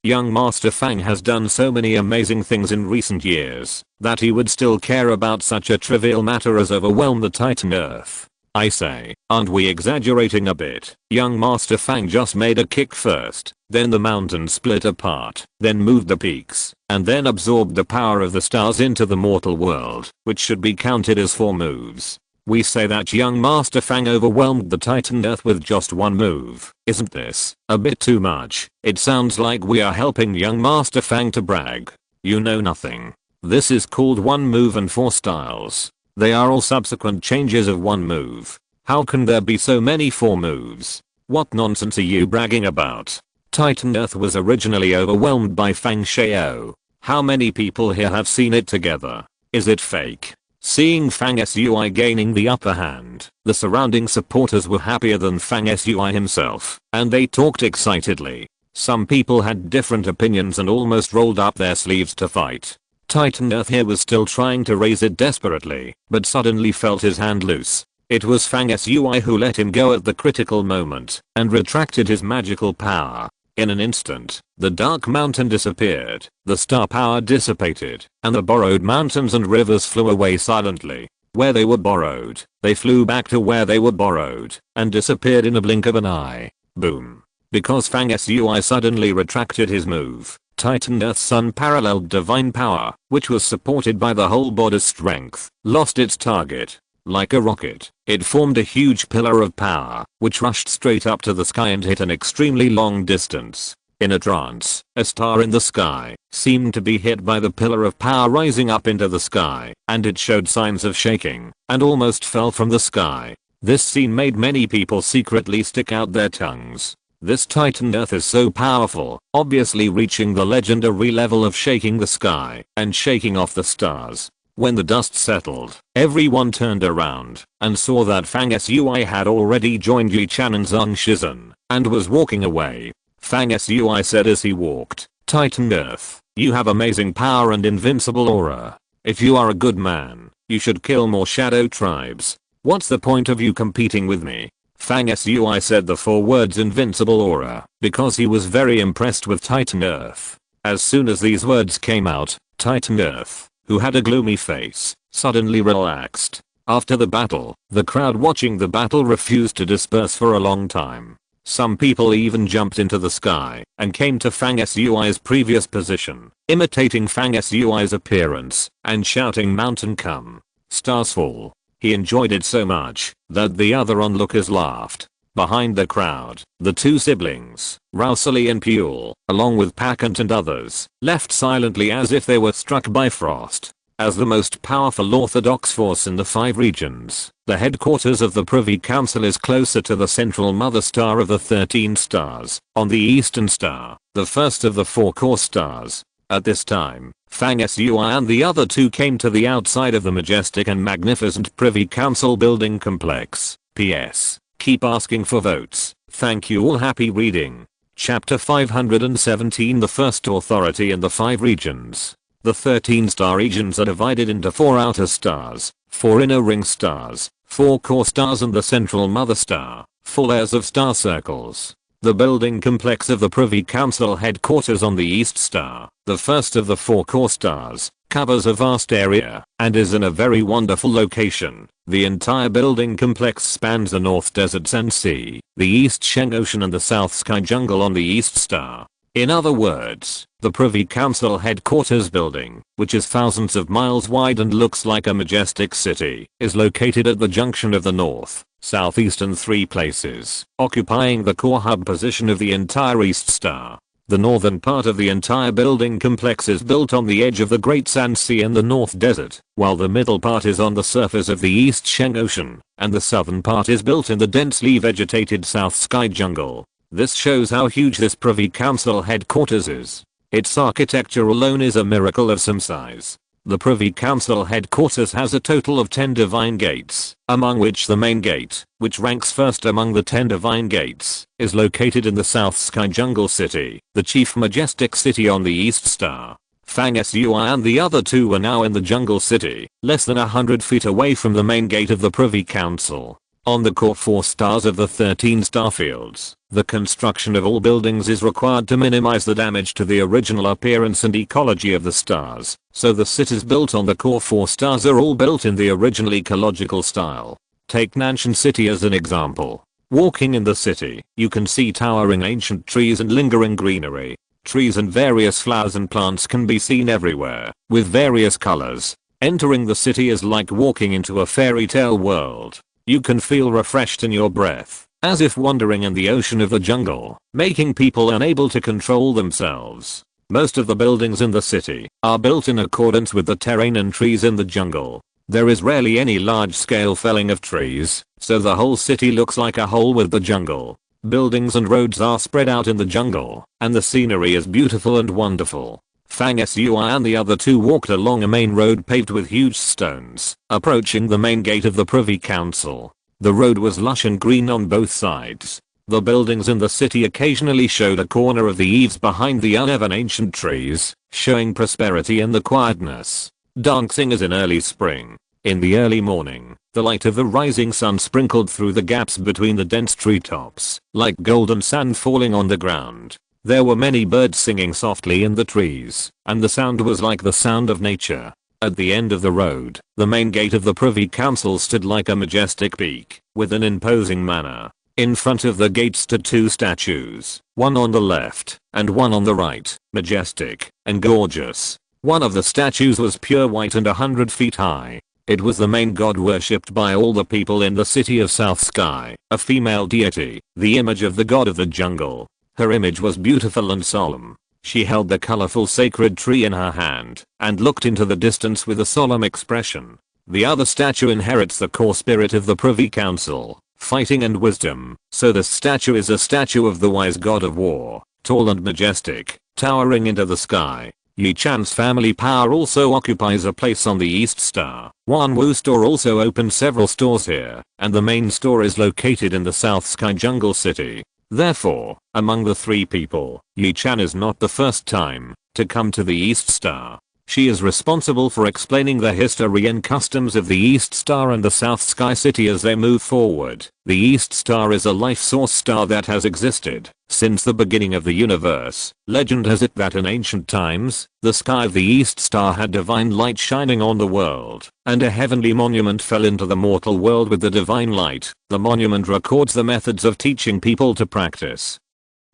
Young Master Fang has done so many amazing things in recent years that he would still care about such a trivial matter as overwhelm the Titan Earth. I say, aren't we exaggerating a bit? Young Master Fang just made a kick first, then the mountain split apart, then moved the peaks, and then absorbed the power of the stars into the mortal world, which should be counted as 4 moves. We say that young Master Fang overwhelmed the Titan Earth with just 1 move. Isn't this a bit too much? It sounds like we are helping young Master Fang to brag. You know nothing. This is called 1 move and 4 styles. They are all subsequent changes of 1 move. How can there be so many 4 moves? What nonsense are you bragging about? Titan Earth was originally overwhelmed by Fang Xiao. How many people here have seen it together? Is it fake? Seeing Fang Sui gaining the upper hand, the surrounding supporters were happier than Fang Sui himself, and they talked excitedly. Some people had different opinions and almost rolled up their sleeves to fight. Titan Earth here was still trying to raise it desperately, but suddenly felt his hand loose. It was Fang Sui who let him go at the critical moment, and retracted his magical power. In an instant, the dark mountain disappeared, the star power dissipated, and the borrowed mountains and rivers flew away silently. Where they were borrowed, they flew back to where they were borrowed, and disappeared in a blink of an eye. Boom. Because Fang Sui suddenly retracted his move, Titan Earth's unparalleled divine power, which was supported by the whole body's strength, lost its target. Like a rocket, it formed a huge pillar of power, which rushed straight up to the sky and hit an extremely long distance. In a trance, a star in the sky seemed to be hit by the pillar of power rising up into the sky, and it showed signs of shaking, and almost fell from the sky. This scene made many people secretly stick out their tongues. This Titan Earth is so powerful, obviously reaching the legendary level of shaking the sky and shaking off the stars. When the dust settled, everyone turned around and saw that Fang Sui had already joined Yi Chan and Zhang Shizhen and was walking away. Fang Sui said as he walked, "Titan Earth, you have amazing power and invincible aura. If you are a good man, you should kill more shadow tribes. What's the point of you competing with me?" Fang Sui said the 4 words invincible aura because he was very impressed with Titan Earth. As soon as these words came out, Titan Earth, who had a gloomy face, suddenly relaxed. After the battle, the crowd watching the battle refused to disperse for a long time. Some people even jumped into the sky and came to Fang Sui's previous position, imitating Fang Sui's appearance and shouting "Mountain come, stars fall." He enjoyed it so much that the other onlookers laughed. Behind the crowd, the 2 siblings, Rousali and Puel, along with Pakant and others, left silently as if they were struck by frost. As the most powerful orthodox force in the 5 regions, the headquarters of the Privy Council is closer to the central mother star of the 13 stars, on the eastern star, the first of the 4 core stars. At this time, Fang Sui and the other 2 came to the outside of the majestic and magnificent Privy Council building complex. P.S. Keep asking for votes. Thank you all. Happy reading. Chapter 517 The First Authority in the 5 Regions. The 13 star regions are divided into 4 outer stars, 4 inner ring stars, 4 core stars and the central mother star, 4 layers of star circles. The building complex of the Privy Council headquarters on the East Star, the first of the 4 core stars, covers a vast area and is in a very wonderful location. The entire building complex spans the North Desert Sand Sea, the East Sheng Ocean and the South Sky Jungle on the East Star. In other words, the Privy Council headquarters building, which is thousands of miles wide and looks like a majestic city, is located at the junction of the north, southeast and 3 places, occupying the core hub position of the entire East Star. The northern part of the entire building complex is built on the edge of the Great Sand Sea and the North Desert, while the middle part is on the surface of the East Sheng Ocean, and the southern part is built in the densely vegetated South Sky Jungle. This shows how huge this Privy Council headquarters is. Its architecture alone is a miracle of some size. The Privy Council headquarters has a total of 10 divine gates, among which the main gate, which ranks first among the 10 divine gates, is located in the South Sky Jungle City, the chief majestic city on the East Star. Fang Sui and the other 2 are now in the Jungle City, less than 100 feet away from the main gate of the Privy Council. On the core 4 stars of the 13 star fields, the construction of all buildings is required to minimize the damage to the original appearance and ecology of the stars, so the cities built on the core 4 stars are all built in the original ecological style. Take Nanshan City as an example. Walking in the city, you can see towering ancient trees and lingering greenery. Trees and various flowers and plants can be seen everywhere, with various colors. Entering the city is like walking into a fairy tale world. You can feel refreshed in your breath, as if wandering in the ocean of the jungle, making people unable to control themselves. Most of the buildings in the city are built in accordance with the terrain and trees in the jungle. There is rarely any large-scale felling of trees, so the whole city looks like a hole with the jungle. Buildings and roads are spread out in the jungle, and the scenery is beautiful and wonderful. Fang Sui and the other two walked along a main road paved with huge stones, approaching the main gate of the Privy Council. The road was lush and green on both sides. The buildings in the city occasionally showed a corner of the eaves behind the uneven ancient trees, showing prosperity and the quietness. Dancing is in early spring. In the early morning, the light of the rising sun sprinkled through the gaps between the dense treetops, like golden sand falling on the ground. There were many birds singing softly in the trees, and the sound was like the sound of nature. At the end of the road, the main gate of the Privy Council stood like a majestic peak, with an imposing manner. In front of the gate stood two statues, one on the left, and one on the right, majestic and gorgeous. One of the statues was pure white and 100 feet high. It was the main god worshipped by all the people in the city of South Sky, a female deity, the image of the god of the jungle. Her image was beautiful and solemn. She held the colorful sacred tree in her hand, and looked into the distance with a solemn expression. The other statue inherits the core spirit of the Privy Council, fighting and wisdom, so the statue is a statue of the wise god of war, tall and majestic, towering into the sky. Yi Chan's family power also occupies a place on the East Star. Wanwu Store also opened several stores here, and the main store is located in the South Sky Jungle City. Therefore, among the three people, Yi Chan is not the first time to come to the East Star. She is responsible for explaining the history and customs of the East Star and the South Sky City as they move forward. The East Star is a life source star that has existed since the beginning of the universe. Legend has it that in ancient times, the sky of the East Star had divine light shining on the world, and a heavenly monument fell into the mortal world with the divine light. The monument records the methods of teaching people to practice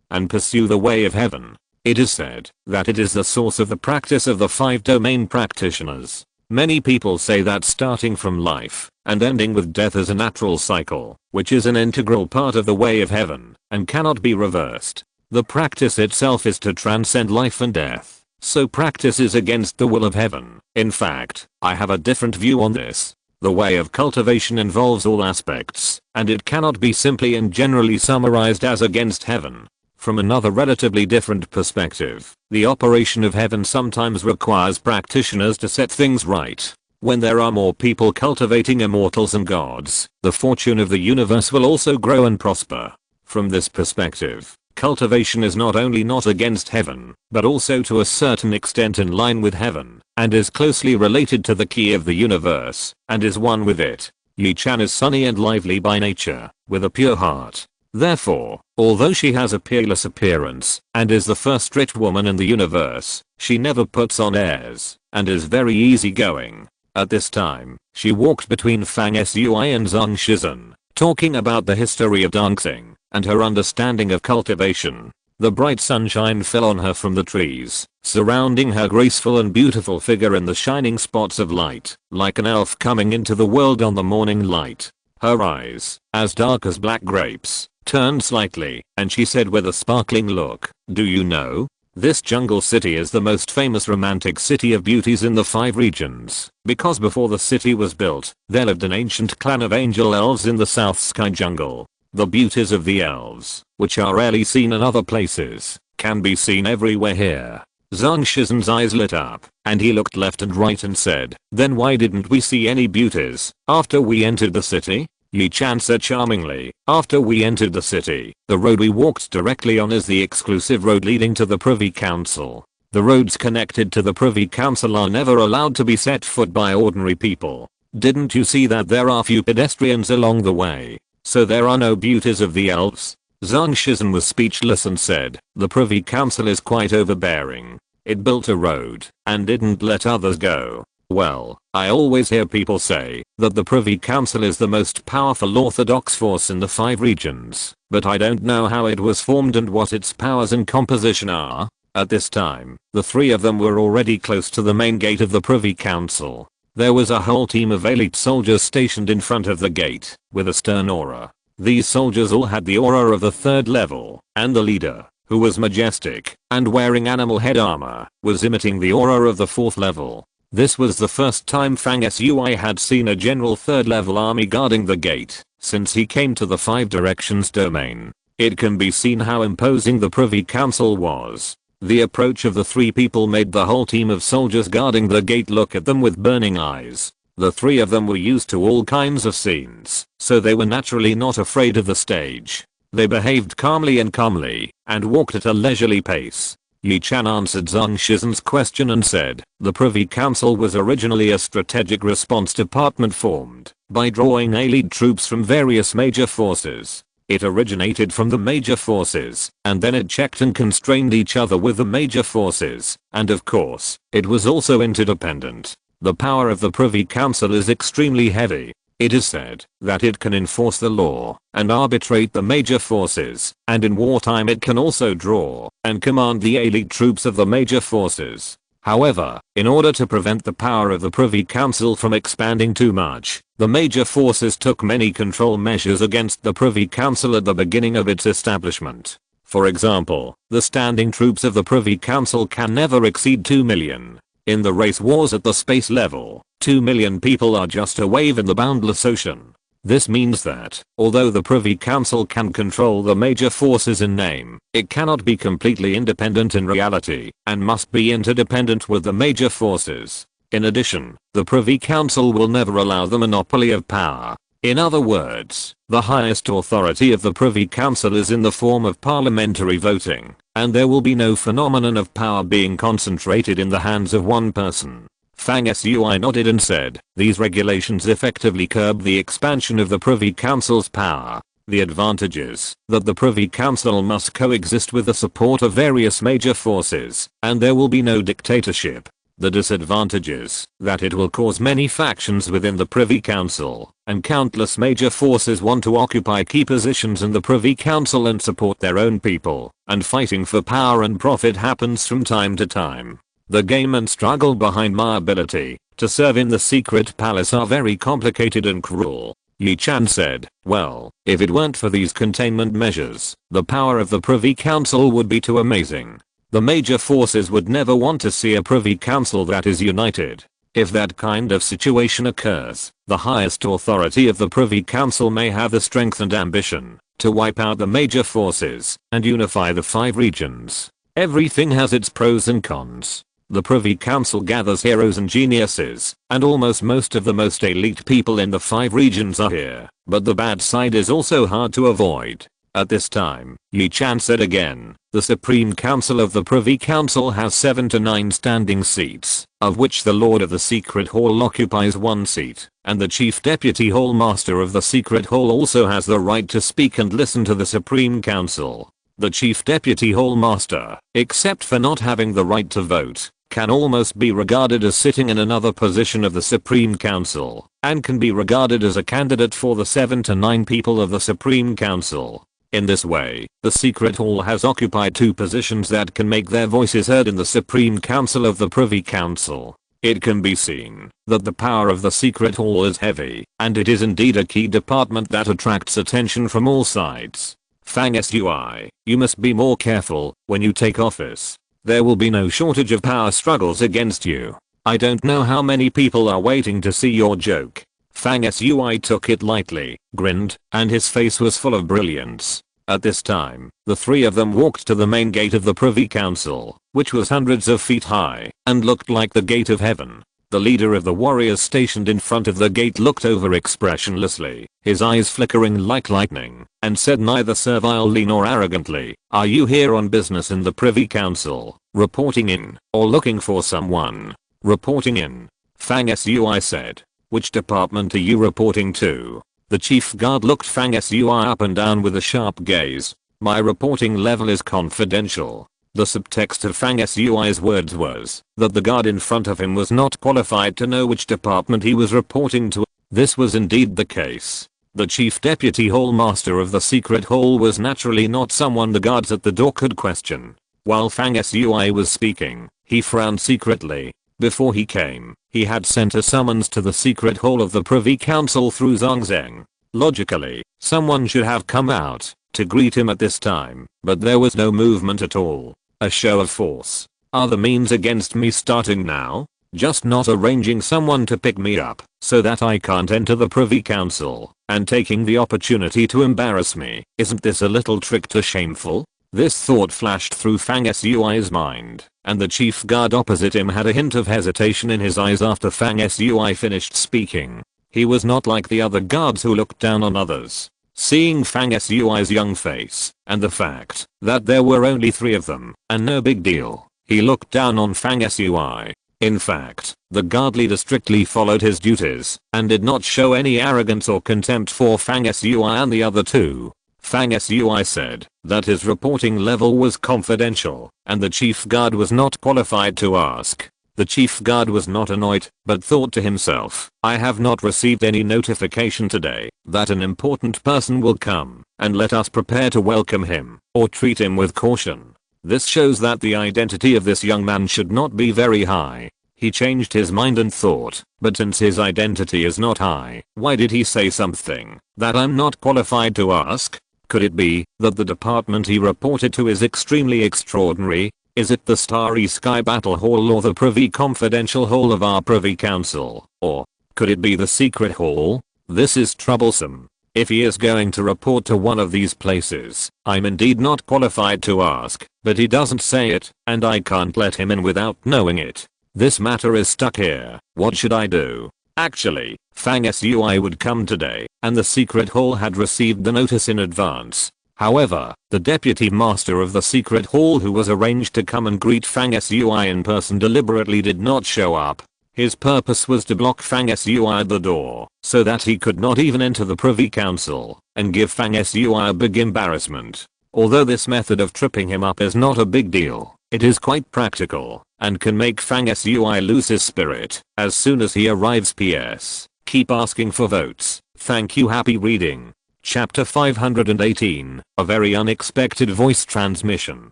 and pursue the way of heaven. It is said that it is the source of the practice of the 5 domain practitioners. Many people say that starting from life and ending with death is a natural cycle, which is an integral part of the way of heaven and cannot be reversed. The practice itself is to transcend life and death, so practice is against the will of heaven. In fact, I have a different view on this. The way of cultivation involves all aspects, and it cannot be simply and generally summarized as against heaven. From another relatively different perspective, the operation of heaven sometimes requires practitioners to set things right. When there are more people cultivating immortals and gods, the fortune of the universe will also grow and prosper. From this perspective, cultivation is not only not against heaven, but also to a certain extent in line with heaven, and is closely related to the key of the universe, and is one with it. Yi Chan is sunny and lively by nature, with a pure heart. Therefore, although she has a peerless appearance and is the first rich woman in the universe, she never puts on airs and is very easygoing. At this time, she walked between Fang Sui and Zhang Shizhen, talking about the history of dancing and her understanding of cultivation. The bright sunshine fell on her from the trees, surrounding her graceful and beautiful figure in the shining spots of light, like an elf coming into the world on the morning light. Her eyes, as dark as black grapes, turned slightly, and she said with a sparkling look, "Do you know? This jungle city is the most famous romantic city of beauties in the 5 regions, because before the city was built, there lived an ancient clan of angel elves in the South Sky Jungle. The beauties of the elves, which are rarely seen in other places, can be seen everywhere here." Zhang Shizhen's eyes lit up, and he looked left and right and said, "Then why didn't we see any beauties after we entered the city?" Yi Chan said charmingly, "After we entered the city, the road we walked directly on is the exclusive road leading to the Privy Council. The roads connected to the Privy Council are never allowed to be set foot by ordinary people. Didn't you see that there are few pedestrians along the way? So there are no beauties of the elves? Zhang Shizhen was speechless and said, the Privy Council is quite overbearing. It built a road and didn't let others go. Well, I always hear people say that the Privy Council is the most powerful orthodox force in the 5 regions, but I don't know how it was formed and what its powers and composition are. At this time, the 3 of them were already close to the main gate of the Privy Council. There was a whole team of elite soldiers stationed in front of the gate, with a stern aura. These soldiers all had the aura of the 3rd level, and the leader, who was majestic and wearing animal head armor, was emitting the aura of the 4th level. This was the first time Fang Sui had seen a general 3rd level army guarding the gate, since he came to the 5 directions domain. It can be seen how imposing the Privy Council was. The approach of the 3 people made the whole team of soldiers guarding the gate look at them with burning eyes. The 3 of them were used to all kinds of scenes, so they were naturally not afraid of the stage. They behaved calmly and walked at a leisurely pace. Yi Chan answered Zhang Shizhen's question and said, the Privy Council was originally a strategic response department formed by drawing elite troops from various major forces. It originated from the major forces, and then it checked and constrained each other with the major forces, and of course, it was also interdependent. The power of the Privy Council is extremely heavy. It is said that it can enforce the law and arbitrate the major forces, and in wartime it can also draw and command the elite troops of the major forces. However, in order to prevent the power of the Privy Council from expanding too much, the major forces took many control measures against the Privy Council at the beginning of its establishment. For example, the standing troops of the Privy Council can never exceed 2 million. In the race wars at the space level, 2 million people are just a wave in the boundless ocean. This means that, although the Privy Council can control the major forces in name, it cannot be completely independent in reality, and must be interdependent with the major forces. In addition, the Privy Council will never allow the monopoly of power. In other words, the highest authority of the Privy Council is in the form of parliamentary voting, and there will be no phenomenon of power being concentrated in the hands of one person. Fang Sui nodded and said, these regulations effectively curb the expansion of the Privy Council's power. The advantage is that the Privy Council must coexist with the support of various major forces, and there will be no dictatorship. The disadvantage is that it will cause many factions within the Privy Council, and countless major forces want to occupy key positions in the Privy Council and support their own people, and fighting for power and profit happens from time to time. The game and struggle behind my ability to serve in the secret palace are very complicated and cruel. Yi Chan said, well, if it weren't for these containment measures, the power of the Privy Council would be too amazing. The major forces would never want to see a Privy Council that is united. If that kind of situation occurs, the highest authority of the Privy Council may have the strength and ambition to wipe out the major forces and unify the 5 regions. Everything has its pros and cons. The Privy Council gathers heroes and geniuses, and almost most of the most elite people in the 5 regions are here, but the bad side is also hard to avoid. At this time, Yi Chan said again, the Supreme Council of the Privy Council has 7 to 9 standing seats, of which the Lord of the Secret Hall occupies 1 seat, and the Chief Deputy Hall Master of the Secret Hall also has the right to speak and listen to the Supreme Council. The Chief Deputy Hall Master, except for not having the right to vote, can almost be regarded as sitting in another position of the Supreme Council, and can be regarded as a candidate for the 7 to 9 people of the Supreme Council. In this way, the Secret Hall has occupied 2 positions that can make their voices heard in the Supreme Council of the Privy Council. It can be seen that the power of the Secret Hall is heavy, and it is indeed a key department that attracts attention from all sides. Fang Sui, you must be more careful when you take office. There will be no shortage of power struggles against you. I don't know how many people are waiting to see your joke. Fang Sui took it lightly, grinned, and his face was full of brilliance. At this time, the 3 of them walked to the main gate of the Privy Council, which was hundreds of feet high, and looked like the gate of heaven. The leader of the warriors stationed in front of the gate looked over expressionlessly, his eyes flickering like lightning, and said neither servilely nor arrogantly, are you here on business in the Privy Council, reporting in, or looking for someone? Reporting in. Fang Sui said. Which department are you reporting to? The chief guard looked Fang Sui up and down with a sharp gaze. My reporting level is confidential. The subtext of Fang Sui's words was that the guard in front of him was not qualified to know which department he was reporting to. This was indeed the case. The chief deputy hall master of the secret hall was naturally not someone the guards at the door could question. While Fang Sui was speaking, he frowned secretly. Before he came, he had sent a summons to the secret hall of the Privy Council through Zhang Zheng. Logically, someone should have come out to greet him at this time, but there was no movement at all. A show of force. Are the means against me starting now? Just not arranging someone to pick me up so that I can't enter the Privy Council and taking the opportunity to embarrass me. Isn't this a little trick to shameful? This thought flashed through Fang Sui's mind, and the chief guard opposite him had a hint of hesitation in his eyes after Fang Sui finished speaking. He was not like the other guards who looked down on others. Seeing Fang Sui's young face, and the fact that there were only 3 of them, and no big deal, he looked down on Fang Sui. In fact, the guard leader strictly followed his duties, and did not show any arrogance or contempt for Fang Sui and the other 2. Fang Sui said that his reporting level was confidential, and the chief guard was not qualified to ask. The chief guard was not annoyed, but thought to himself, I have not received any notification today that an important person will come, and let us prepare to welcome him, or treat him with caution. This shows that the identity of this young man should not be very high. He changed his mind and thought, but since his identity is not high, why did he say something that I'm not qualified to ask? Could it be that the department he reported to is extremely extraordinary? Is it the Starry Sky Battle Hall or the Privy Confidential Hall of our Privy Council? Or could it be the Secret Hall? This is troublesome. If he is going to report to one of these places, I'm indeed not qualified to ask, but he doesn't say it, and I can't let him in without knowing it. This matter is stuck here. What should I do? Actually, Fang Sui would come today, and the secret hall had received the notice in advance. However, the deputy master of the secret hall who was arranged to come and greet Fang Sui in person deliberately did not show up. His purpose was to block Fang Sui at the door, so that he could not even enter the Privy Council, and give Fang Sui a big embarrassment. Although this method of tripping him up is not a big deal, it is quite practical, and can make Fang Sui lose his spirit as soon as he arrives. PS. Keep asking for votes. Thank you. Happy reading. Chapter 518, a very unexpected voice transmission.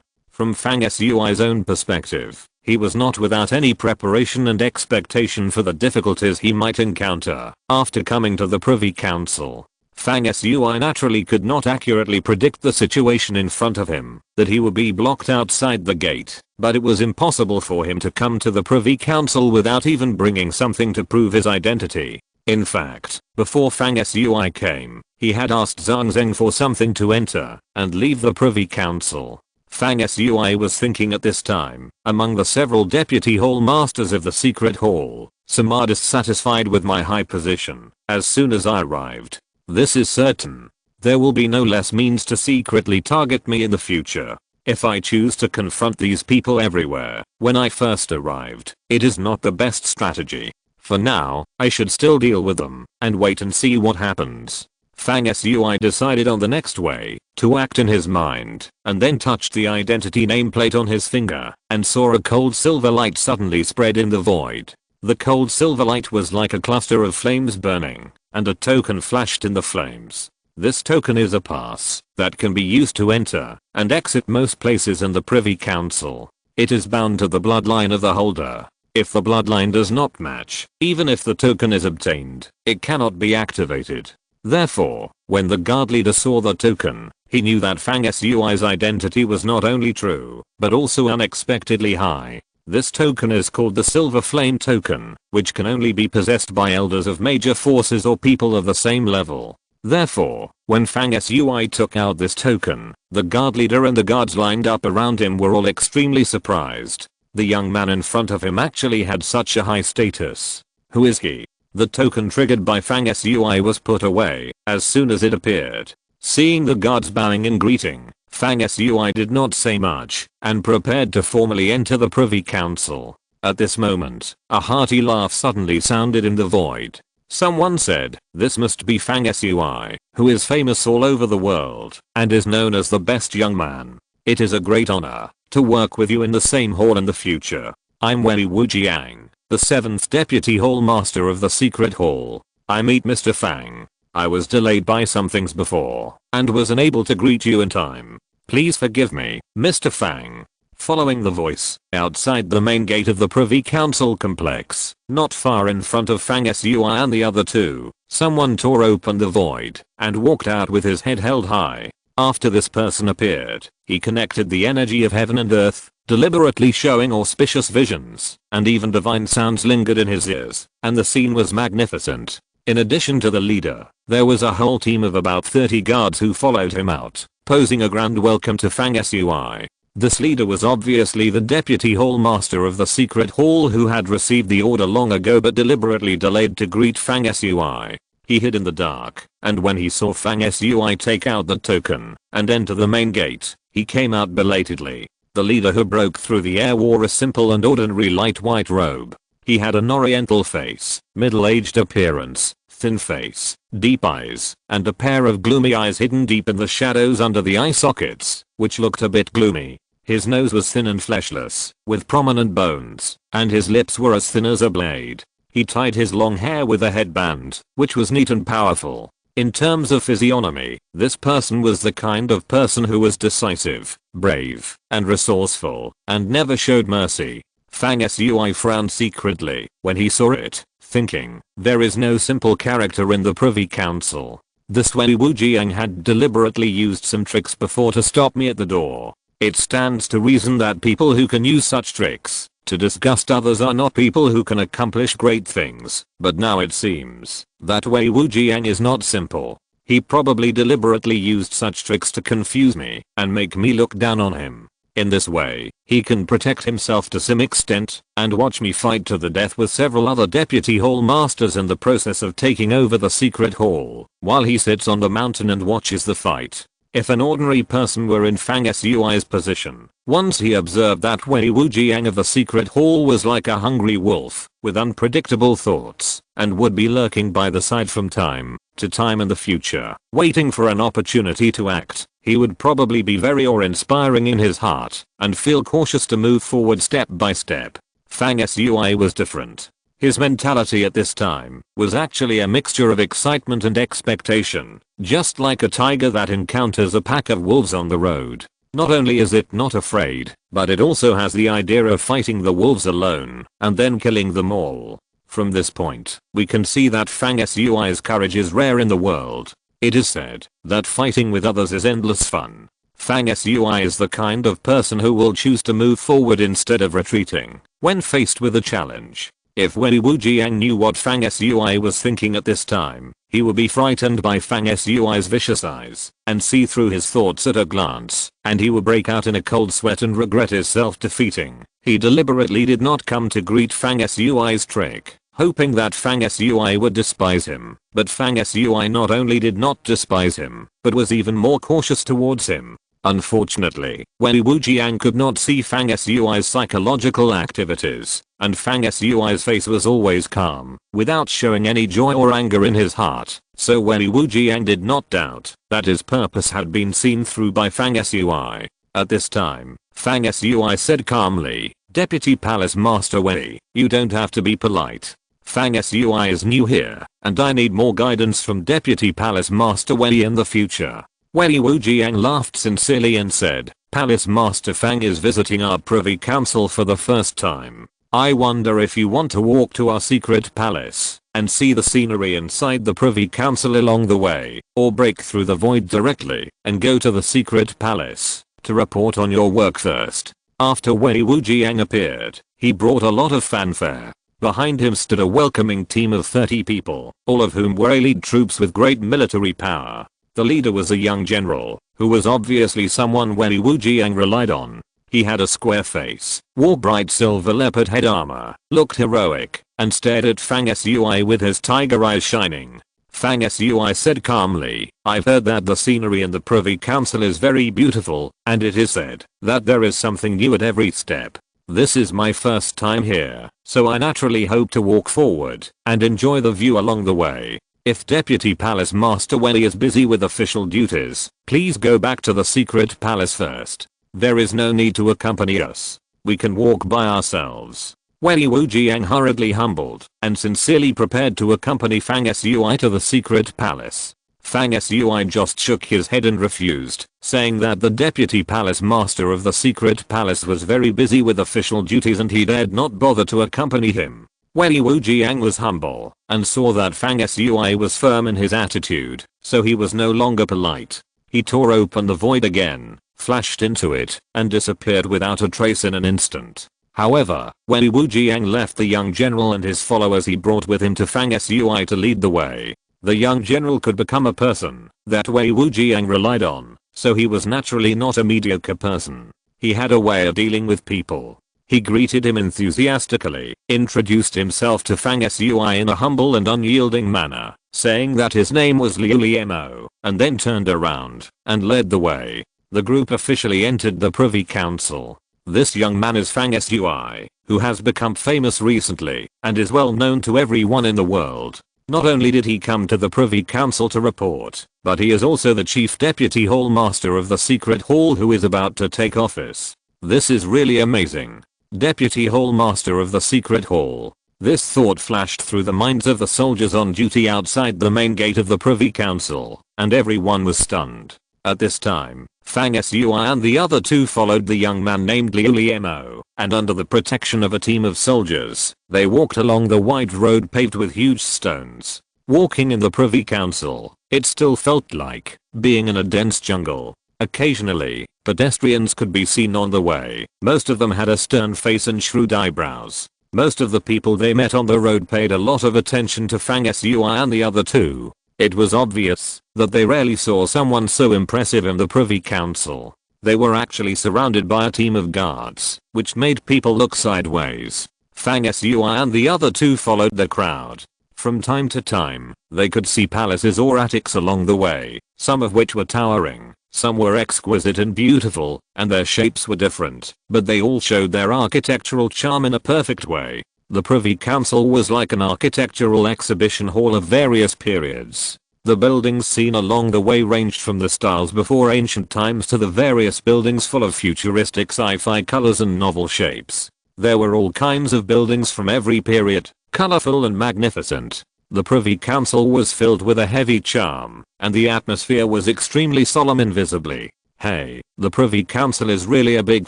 From Fang Sui's own perspective, he was not without any preparation and expectation for the difficulties he might encounter after coming to the Privy Council. Fang Sui naturally could not accurately predict the situation in front of him, that he would be blocked outside the gate, but it was impossible for him to come to the Privy Council without even bringing something to prove his identity. In fact, before Fang Sui came, he had asked Zhang Zheng for something to enter and leave the Privy Council. Fang Sui was thinking at this time, among the several deputy hall masters of the secret hall, some are dissatisfied with my high position as soon as I arrived. This is certain. There will be no less means to secretly target me in the future. If I choose to confront these people everywhere when I first arrived, it is not the best strategy. For now, I should still deal with them and wait and see what happens. Fang Sui decided on the next way to act in his mind, and then touched the identity nameplate on his finger and saw a cold silver light suddenly spread in the void. The cold silver light was like a cluster of flames burning, and a token flashed in the flames. This token is a pass that can be used to enter and exit most places in the Privy Council. It is bound to the bloodline of the holder. If the bloodline does not match, even if the token is obtained, it cannot be activated. Therefore, when the guard leader saw the token, he knew that Fang Sui's identity was not only true, but also unexpectedly high. This token is called the Silver Flame Token, which can only be possessed by elders of major forces or people of the same level. Therefore, when Fang Sui took out this token, the guard leader and the guards lined up around him were all extremely surprised. The young man in front of him actually had such a high status. Who is he? The token triggered by Fang Sui was put away as soon as it appeared. Seeing the guards bowing in greeting, Fang Sui did not say much and prepared to formally enter the Privy Council. At this moment, a hearty laugh suddenly sounded in the void. Someone said, this must be Fang Sui, who is famous all over the world and is known as the best young man. It is a great honor to work with you in the same hall in the future. I'm Wei Wujiang, the 7th Deputy Hall Master of the Secret Hall. I meet Mr. Fang. I was delayed by some things before and was unable to greet you in time. Please forgive me, Mr. Fang. Following the voice, outside the main gate of the Privy Council complex, not far in front of Fang Sui and the other two, someone tore open the void and walked out with his head held high. After this person appeared, he connected the energy of heaven and earth, deliberately showing auspicious visions, and even divine sounds lingered in his ears, and the scene was magnificent. In addition to the leader, there was a whole team of about 30 guards who followed him out, posing a grand welcome to Fang Sui. This leader was obviously the Deputy Hall Master of the Secret Hall who had received the order long ago but deliberately delayed to greet Fang Sui. He hid in the dark, and when he saw Fang Sui take out the token and enter the main gate, he came out belatedly. The leader who broke through the air wore a simple and ordinary light white robe. He had an oriental face, middle-aged appearance, thin face, deep eyes, and a pair of gloomy eyes hidden deep in the shadows under the eye sockets, which looked a bit gloomy. His nose was thin and fleshless, with prominent bones, and his lips were as thin as a blade. He tied his long hair with a headband, which was neat and powerful. In terms of physiognomy, this person was the kind of person who was decisive, brave, and resourceful, and never showed mercy. Fang Sui frowned secretly when he saw it, thinking, there is no simple character in the Privy Council. This Wei Wujiang had deliberately used some tricks before to stop me at the door. It stands to reason that people who can use such tricks to disgust others are not people who can accomplish great things, but now it seems that Wei Wujiang is not simple. He probably deliberately used such tricks to confuse me and make me look down on him. In this way, he can protect himself to some extent and watch me fight to the death with several other Deputy Hall Masters in the process of taking over the Secret Hall, while he sits on the mountain and watches the fight. If an ordinary person were in Fang Sui's position, once he observed that Wei Wujiang of the Secret Hall was like a hungry wolf, with unpredictable thoughts, and would be lurking by the side from time to time in the future, waiting for an opportunity to act, he would probably be very awe-inspiring in his heart, and feel cautious to move forward step by step. Fang Sui was different. His mentality at this time was actually a mixture of excitement and expectation, just like a tiger that encounters a pack of wolves on the road. Not only is it not afraid, but it also has the idea of fighting the wolves alone and then killing them all. From this point, we can see that Fang Sui's courage is rare in the world. It is said that fighting with others is endless fun. Fang Sui is the kind of person who will choose to move forward instead of retreating when faced with a challenge. If Wei Wujiang knew what Fang Sui was thinking at this time, he would be frightened by Fang Sui's vicious eyes and see through his thoughts at a glance, and he would break out in a cold sweat and regret his self-defeating. He deliberately did not come to greet Fang Sui's trick, hoping that Fang Sui would despise him, but Fang Sui not only did not despise him, but was even more cautious towards him. Unfortunately, Wei Wujiang could not see Fang Sui's psychological activities, and Fang Sui's face was always calm, without showing any joy or anger in his heart, so Wei Wujiang did not doubt that his purpose had been seen through by Fang Sui. At this time, Fang Sui said calmly, Deputy Palace Master Wei, you don't have to be polite. Fang Sui is new here, and I need more guidance from Deputy Palace Master Wei in the future. Wei Wujiang laughed sincerely and said, Palace Master Fang is visiting our Privy Council for the first time. I wonder if you want to walk to our secret palace and see the scenery inside the Privy Council along the way, or break through the void directly and go to the secret palace to report on your work first. After Wei Wujiang appeared, he brought a lot of fanfare. Behind him stood a welcoming team of 30 people, all of whom were elite troops with great military power. The leader was a young general, who was obviously someone Wei Wujiang relied on. He had a square face, wore bright silver leopard head armor, looked heroic, and stared at Fang Sui with his tiger eyes shining. Fang Sui said calmly, I've heard that the scenery in the Privy Council is very beautiful, and it is said that there is something new at every step. This is my first time here, so I naturally hope to walk forward and enjoy the view along the way. If Deputy Palace Master Welly is busy with official duties, please go back to the secret palace first. There is no need to accompany us. We can walk by ourselves. Welly Wujiang hurriedly humbled and sincerely prepared to accompany Fang Sui to the secret palace. Fang Sui just shook his head and refused, saying that the Deputy Palace Master of the secret palace was very busy with official duties and he dared not bother to accompany him. Welly Wujiang was humble and saw that Fang Sui was firm in his attitude, so he was no longer polite. He tore open the void again, flashed into it, and disappeared without a trace in an instant. However, when Wujiang left the young general and his followers, he brought with him to Fang Sui to lead the way. The young general could become a person that Wei Wujiang relied on, so he was naturally not a mediocre person. He had a way of dealing with people. He greeted him enthusiastically, introduced himself to Fang Sui in a humble and unyielding manner, saying that his name was Liu Liemo, and then turned around and led the way. The group officially entered the Privy Council. This young man is Fang Sui, who has become famous recently and is well known to everyone in the world. Not only did he come to the Privy Council to report, but he is also the Chief Deputy Hall Master of the Secret Hall who is about to take office. This is really amazing. Deputy Hall Master of the Secret Hall. This thought flashed through the minds of the soldiers on duty outside the main gate of the Privy Council, and everyone was stunned. At this time, Fang Sui and the other two followed the young man named Liu Liemo, and under the protection of a team of soldiers, they walked along the wide road paved with huge stones. Walking in the Privy Council, it still felt like being in a dense jungle. Occasionally, pedestrians could be seen on the way. Most of them had a stern face and shrewd eyebrows. Most of the people they met on the road paid a lot of attention to Fang Sui and the other two. It was obvious that they rarely saw someone so impressive in the Privy Council. They were actually surrounded by a team of guards, which made people look sideways. Fang Sui and the other two followed the crowd. From time to time, they could see palaces or attics along the way, some of which were towering, some were exquisite and beautiful, and their shapes were different, but they all showed their architectural charm in a perfect way. The Privy Council was like an architectural exhibition hall of various periods. The buildings seen along the way ranged from the styles before ancient times to the various buildings full of futuristic sci-fi colors and novel shapes. There were all kinds of buildings from every period, colorful and magnificent. The Privy Council was filled with a heavy charm, and the atmosphere was extremely solemn invisibly. Hey, the Privy Council is really a big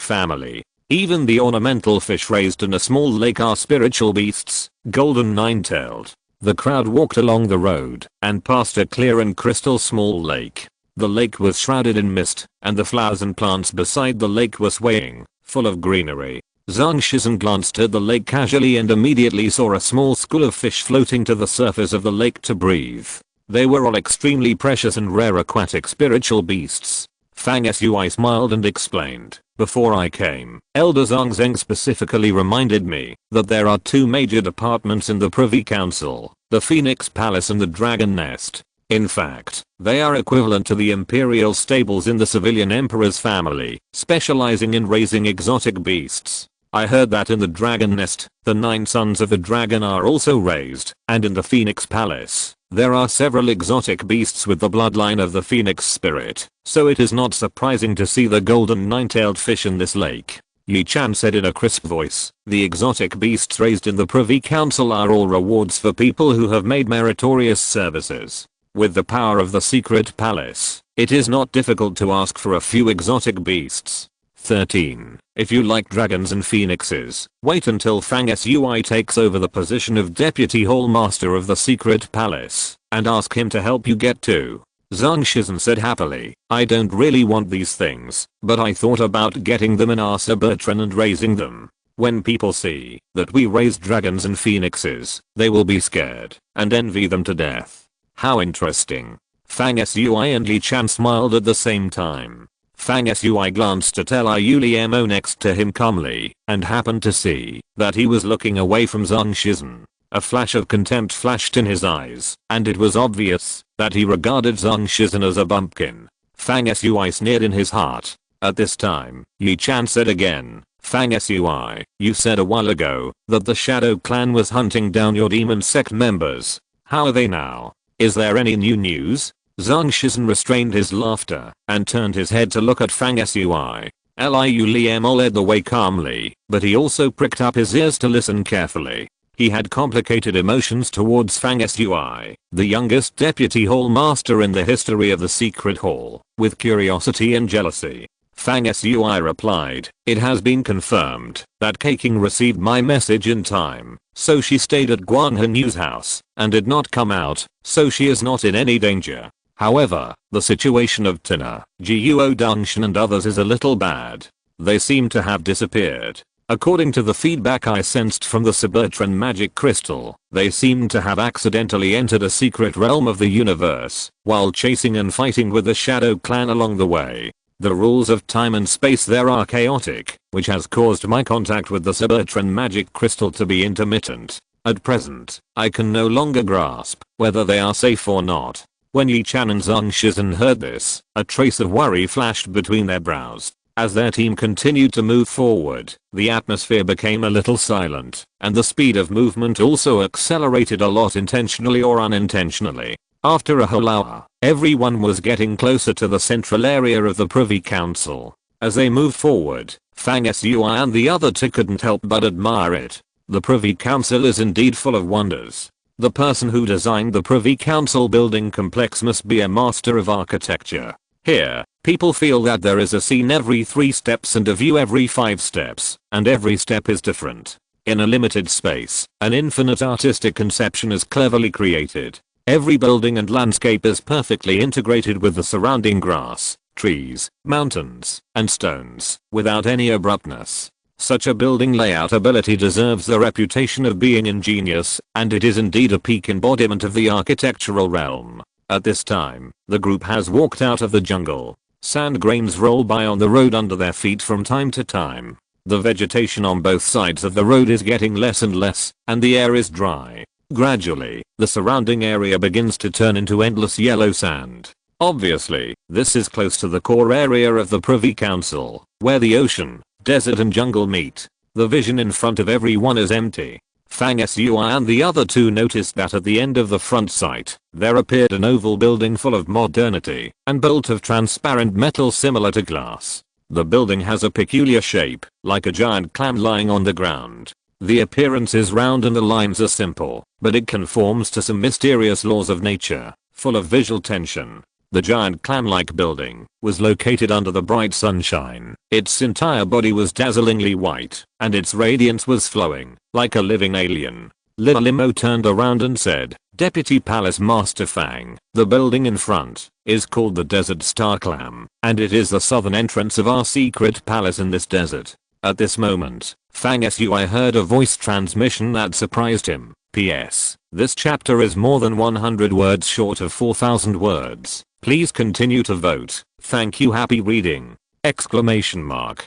family. Even the ornamental fish raised in a small lake are spiritual beasts, golden nine-tailed. The crowd walked along the road and passed a clear and crystal small lake. The lake was shrouded in mist, and the flowers and plants beside the lake were swaying, full of greenery. Zhang Shizhen glanced at the lake casually and immediately saw a small school of fish floating to the surface of the lake to breathe. They were all extremely precious and rare aquatic spiritual beasts. Fang Sui smiled and explained, "Before I came, Elder Zhang Zheng specifically reminded me that there are two major departments in the Privy Council, the Phoenix Palace and the Dragon Nest. In fact, they are equivalent to the imperial stables in the civilian emperor's family, specializing in raising exotic beasts. I heard that in the Dragon Nest, the 9 sons of the dragon are also raised, and in the Phoenix Palace, there are several exotic beasts with the bloodline of the Phoenix spirit, so it is not surprising to see the golden nine-tailed fish in this lake." Yi Chan said in a crisp voice, "The exotic beasts raised in the Privy Council are all rewards for people who have made meritorious services. With the power of the secret palace, it is not difficult to ask for a few exotic beasts." 13. If you like dragons and phoenixes, wait until Fang Sui takes over the position of Deputy Hall Master of the Secret Palace, and ask him to help you get to. Zhang Shizhen said happily, "I don't really want these things, but I thought about getting them in our suburban and raising them. When people see that we raise dragons and phoenixes, they will be scared and envy them to death." How interesting. Fang Sui and Yi Chan smiled at the same time. Fang Sui glanced at Liu Liemo next to him calmly, and happened to see that he was looking away from Zhang Shizhen. A flash of contempt flashed in his eyes, and it was obvious that he regarded Zhang Shizhen as a bumpkin. Fang Sui sneered in his heart. At this time, Yi Chan said again, Fang Sui, you said a while ago that the Shadow Clan was hunting down your demon sect members. How are they now? Is there any new news? Zhang Shizhen restrained his laughter and turned his head to look at Fang Sui. Liu Liemo led the way calmly, but he also pricked up his ears to listen carefully. He had complicated emotions towards Fang Sui, the youngest deputy hall master in the history of the secret hall, with curiosity and jealousy. Fang Sui replied, it has been confirmed that Keqing received my message in time, so she stayed at Guanhe News House and did not come out, so she is not in any danger. However, the situation of Tina, Guo Dongshan and others is a little bad. They seem to have disappeared. According to the feedback I sensed from the Cybertron magic crystal, they seem to have accidentally entered a secret realm of the universe, while chasing and fighting with the Shadow Clan along the way. The rules of time and space there are chaotic, which has caused my contact with the Cybertron magic crystal to be intermittent. At present, I can no longer grasp whether they are safe or not. When Yi Chan and Zhang Shizhen heard this, a trace of worry flashed between their brows. As their team continued to move forward, the atmosphere became a little silent, and the speed of movement also accelerated a lot intentionally or unintentionally. After a whole hour, everyone was getting closer to the central area of the Privy Council. As they moved forward, Fang Sui and the other two couldn't help but admire it. The Privy Council is indeed full of wonders. The person who designed the Privy Council building complex must be a master of architecture. Here, people feel that there is a scene every 3 steps and a view every 5 steps, and every step is different. In a limited space, an infinite artistic conception is cleverly created. Every building and landscape is perfectly integrated with the surrounding grass, trees, mountains, and stones, without any abruptness. Such a building layout ability deserves the reputation of being ingenious, and it is indeed a peak embodiment of the architectural realm. At this time, the group has walked out of the jungle. Sand grains roll by on the road under their feet from time to time. The vegetation on both sides of the road is getting less and less, and the air is dry. Gradually, the surrounding area begins to turn into endless yellow sand. Obviously, this is close to the core area of the Privy Council, where the ocean, desert and jungle meet. The vision in front of everyone is empty. Fang Sui and the other two noticed that at the end of the front sight, there appeared an oval building full of modernity and built of transparent metal similar to glass. The building has a peculiar shape, like a giant clam lying on the ground. The appearance is round and the lines are simple, but it conforms to some mysterious laws of nature, full of visual tension. The giant clam-like building was located under the bright sunshine. Its entire body was dazzlingly white, and its radiance was flowing, like a living alien. Liu Limo turned around and said, Deputy Palace Master Fang, the building in front is called the Desert Star Clam, and it is the southern entrance of our secret palace in this desert. At this moment, Fang Sui heard a voice transmission that surprised him. P.S. This chapter is more than 100 words short of 4,000 words. Please continue to vote. Thank you. Happy reading! Exclamation mark.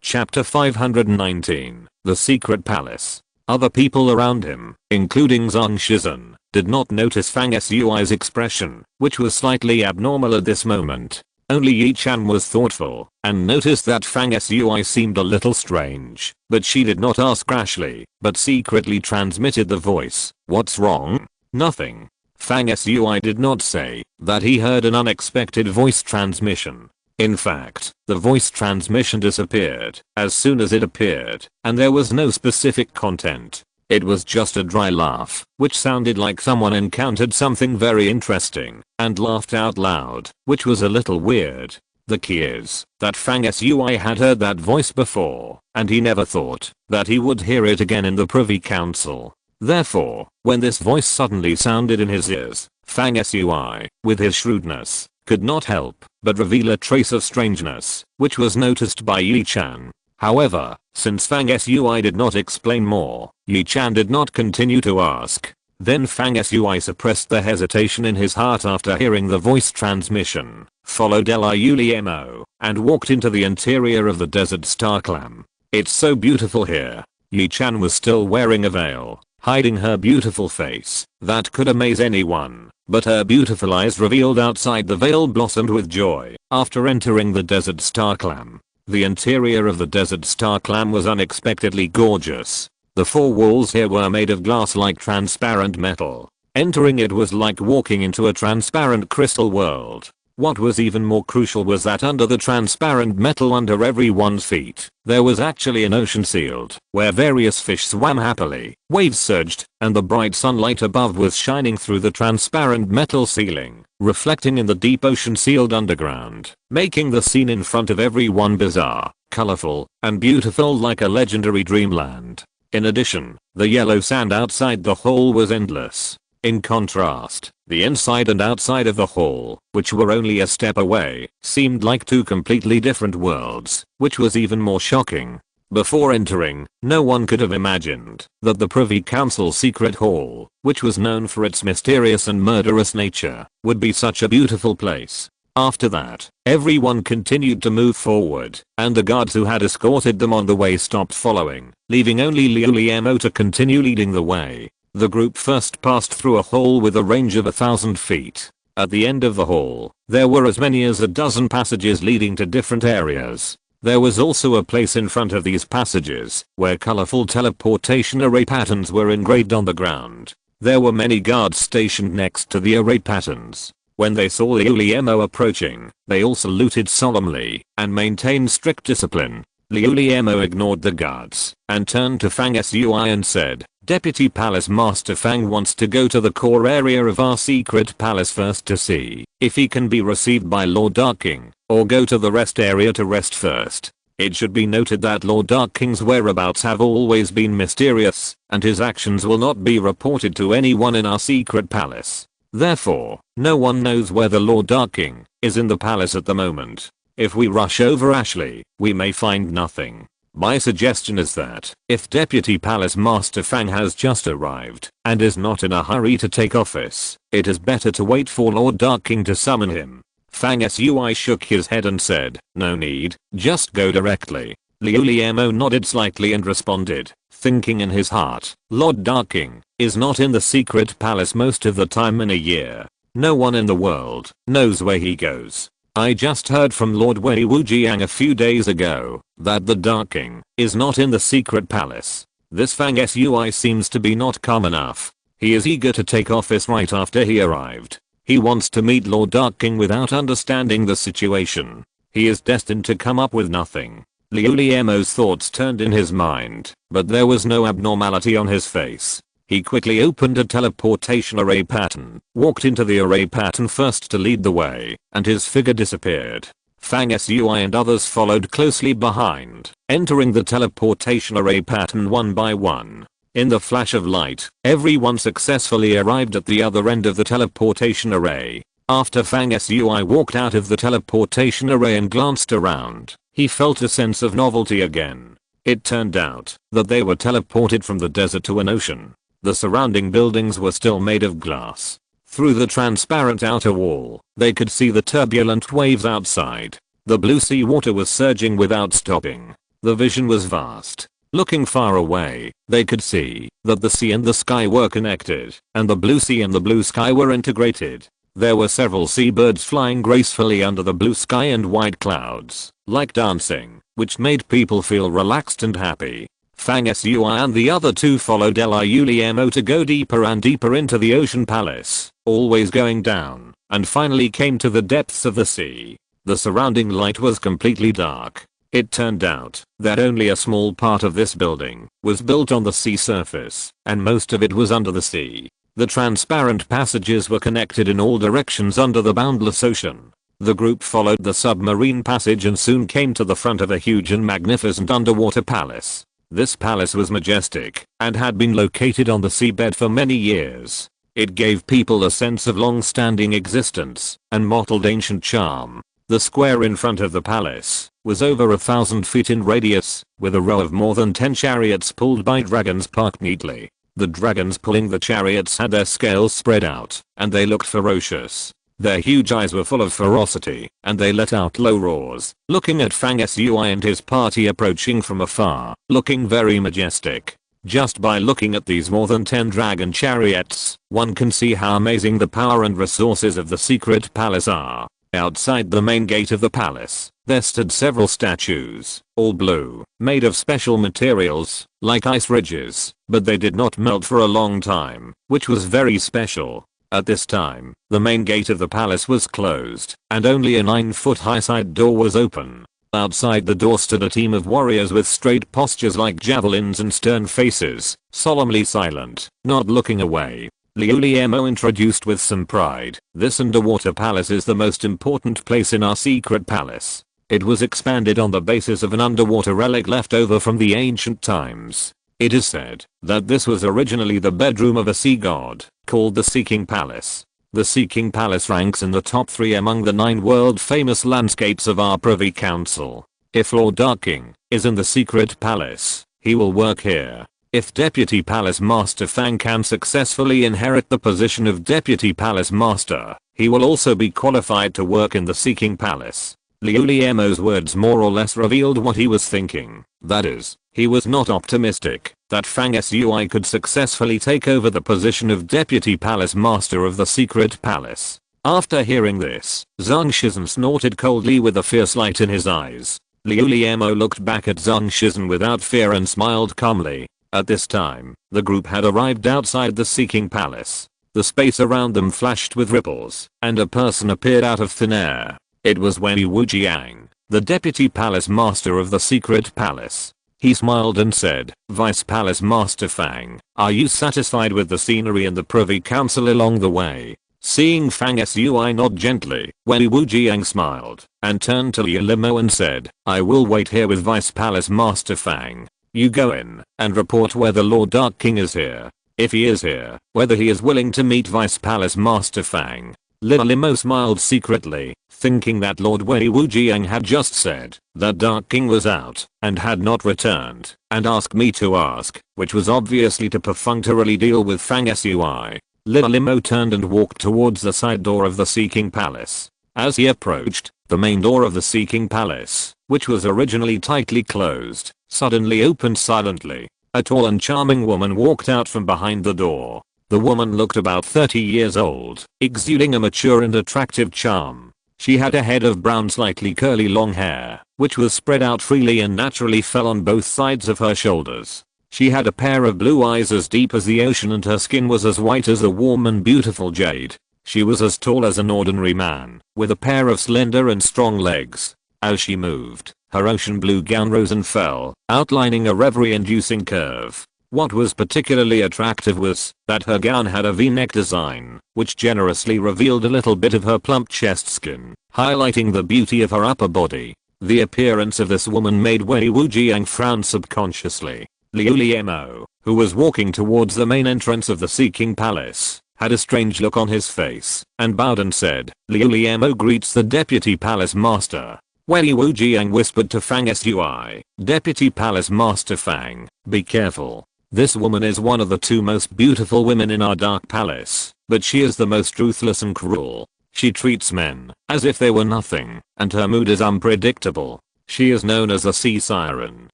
Chapter 519. The Secret Palace. Other people around him, including Zhang Shizhen, did not notice Fang Sui's expression, which was slightly abnormal at this moment. Only Yi Chan was thoughtful, and noticed that Fang Sui seemed a little strange, but she did not ask rashly, but secretly transmitted the voice. What's wrong? Nothing. Fang Sui did not say that he heard an unexpected voice transmission. In fact, the voice transmission disappeared as soon as it appeared, and there was no specific content. It was just a dry laugh, which sounded like someone encountered something very interesting and laughed out loud, which was a little weird. The key is that Fang Sui had heard that voice before, and he never thought that he would hear it again in the Privy Council. Therefore, when this voice suddenly sounded in his ears, Fang Sui, with his shrewdness, could not help but reveal a trace of strangeness, which was noticed by Yi Chan. However, since Fang Sui did not explain more, Yi Chan did not continue to ask. Then Fang Sui suppressed the hesitation in his heart after hearing the voice transmission, followed Liu Liemo, and walked into the interior of the Desert Star Clam. It's so beautiful here. Yi Chan was still wearing a veil, hiding her beautiful face, that could amaze anyone. but her beautiful eyes revealed outside the veil blossomed with joy after entering the Desert Star Clam. The interior of the Desert Star Clam was unexpectedly gorgeous. The four walls here were made of glass-like transparent metal. Entering it was like walking into a transparent crystal world. What was even more crucial was that under the transparent metal under everyone's feet, there was actually an ocean sealed, where various fish swam happily, waves surged, and the bright sunlight above was shining through the transparent metal ceiling, reflecting in the deep ocean sealed underground, making the scene in front of everyone bizarre, colorful, and beautiful like a legendary dreamland. In addition, the yellow sand outside the hole was endless. In contrast, the inside and outside of the hall, which were only a step away, seemed like two completely different worlds, which was even more shocking. Before entering, no one could have imagined that the Privy Council's secret hall, which was known for its mysterious and murderous nature, would be such a beautiful place. After that, everyone continued to move forward, and the guards who had escorted them on the way stopped following, leaving only Liuliemo to continue leading the way. The group first passed through a hall with a range of 1,000 feet. At the end of the hall, there were as many as a dozen passages leading to different areas. There was also a place in front of these passages, where colorful teleportation array patterns were engraved on the ground. There were many guards stationed next to the array patterns. When they saw Liuliemo approaching, they all saluted solemnly, and maintained strict discipline. Liuliemo ignored the guards, and turned to Fang Sui and said, "Deputy Palace Master Fang wants to go to the core area of our secret palace first to see if he can be received by Lord Darkking, or go to the rest area to rest first. It should be noted that Lord Darkking's whereabouts have always been mysterious, and his actions will not be reported to anyone in our secret palace. Therefore, no one knows whether Lord Darkking is in the palace at the moment. If we rush over Ashley, we may find nothing. My suggestion is that, if Deputy Palace Master Fang has just arrived, and is not in a hurry to take office, it is better to wait for Lord Darkking to summon him." Fang Sui shook his head and said, "No need, just go directly." Liuliemo nodded slightly and responded, thinking in his heart, "Lord Darkking is not in the secret palace most of the time in a year. No one in the world knows where he goes. I just heard from Lord Wei Wujiang a few days ago that the Darkking is not in the secret palace. This Fang Sui seems to be not calm enough. He is eager to take office right after he arrived. He wants to meet Lord Darkking without understanding the situation. He is destined to come up with nothing." Liuliemo's thoughts turned in his mind, but there was no abnormality on his face. He quickly opened a teleportation array pattern, walked into the array pattern first to lead the way, and his figure disappeared. Fang Sui and others followed closely behind, entering the teleportation array pattern one by one. In the flash of light, everyone successfully arrived at the other end of the teleportation array. After Fang Sui walked out of the teleportation array and glanced around, he felt a sense of novelty again. It turned out that they were teleported from the desert to an ocean. The surrounding buildings were still made of glass. Through the transparent outer wall, they could see the turbulent waves outside. The blue sea water was surging without stopping. The vision was vast. Looking far away, they could see that the sea and the sky were connected, and the blue sea and the blue sky were integrated. There were several seabirds flying gracefully under the blue sky and white clouds, like dancing, which made people feel relaxed and happy. Fang Sui and the other two followed Liuliemo to go deeper and deeper into the ocean palace, always going down, and finally came to the depths of the sea. The surrounding light was completely dark. It turned out that only a small part of this building was built on the sea surface, and most of it was under the sea. The transparent passages were connected in all directions under the boundless ocean. The group followed the submarine passage and soon came to the front of a huge and magnificent underwater palace. This palace was majestic and had been located on the seabed for many years. It gave people a sense of long-standing existence and mottled ancient charm. The square in front of the palace was over 1,000 feet in radius, with a row of more than 10 chariots pulled by dragons parked neatly. The dragons pulling the chariots had their scales spread out, and they looked ferocious. Their huge eyes were full of ferocity, and they let out low roars, looking at Fang Sui and his party approaching from afar, looking very majestic. Just by looking at these more than 10 dragon chariots, one can see how amazing the power and resources of the secret palace are. Outside the main gate of the palace, there stood several statues, all blue, made of special materials, like ice ridges, but they did not melt for a long time, which was very special. At this time, the main gate of the palace was closed, and only a 9-foot high side door was open. Outside the door stood a team of warriors with straight postures like javelins and stern faces, solemnly silent, not looking away. Liuliemo introduced with some pride, "This underwater palace is the most important place in our secret palace. It was expanded on the basis of an underwater relic left over from the ancient times. It is said that this was originally the bedroom of a sea god, called the Seeking Palace. The Seeking Palace ranks in the top 3 among the 9 world famous landscapes of our Privy Council. If Lord Dark King is in the secret palace, he will work here. If Deputy Palace Master Fang can successfully inherit the position of Deputy Palace Master, he will also be qualified to work in the Seeking Palace." Liuliemo's words more or less revealed what he was thinking. That is, he was not optimistic that Fang Sui could successfully take over the position of Deputy Palace Master of the Secret Palace. After hearing this, Zhang Shizhen snorted coldly with a fierce light in his eyes. Liuliemo looked back at Zhang Shizhen without fear and smiled calmly. At this time, the group had arrived outside the Seeking Palace. The space around them flashed with ripples, and a person appeared out of thin air. It was Wei Wujiang, the Deputy Palace Master of the Secret Palace. He smiled and said, "Vice Palace Master Fang, are you satisfied with the scenery and the Privy Council along the way?" Seeing Fang Sui nod gently, Wei Wujiang smiled, and turned to Liuliemo and said, "I will wait here with Vice Palace Master Fang. You go in and report whether Lord Dark King is here. If he is here, whether he is willing to meet Vice Palace Master Fang." Liuliemo smiled secretly, thinking that Lord Wei Wujiang had just said that Dark King was out and had not returned, and asked me to ask, which was obviously to perfunctorily deal with Fang Sui. Liuliemo turned and walked towards the side door of the Seeking Palace. As he approached, the main door of the Seeking Palace, which was originally tightly closed, suddenly opened silently. A tall and charming woman walked out from behind the door. The woman looked about 30 years old, exuding a mature and attractive charm. She had a head of brown slightly curly long hair, which was spread out freely and naturally fell on both sides of her shoulders. She had a pair of blue eyes as deep as the ocean and her skin was as white as a warm and beautiful jade. She was as tall as an ordinary man, with a pair of slender and strong legs. As she moved, her ocean blue gown rose and fell, outlining a reverie-inducing curve. What was particularly attractive was that her gown had a V-neck design, which generously revealed a little bit of her plump chest skin, highlighting the beauty of her upper body. The appearance of this woman made Wei Wujiang frown subconsciously. Liuliemo, who was walking towards the main entrance of the Seeking Palace, had a strange look on his face, and bowed and said, "Liuliemo greets the Deputy Palace Master." Wei Wujiang whispered to Fang Sui, "Deputy Palace Master Fang, be careful. This woman is one of the 2 most beautiful women in our Dark Palace, but she is the most ruthless and cruel. She treats men as if they were nothing, and her mood is unpredictable. She is known as the Sea Siren."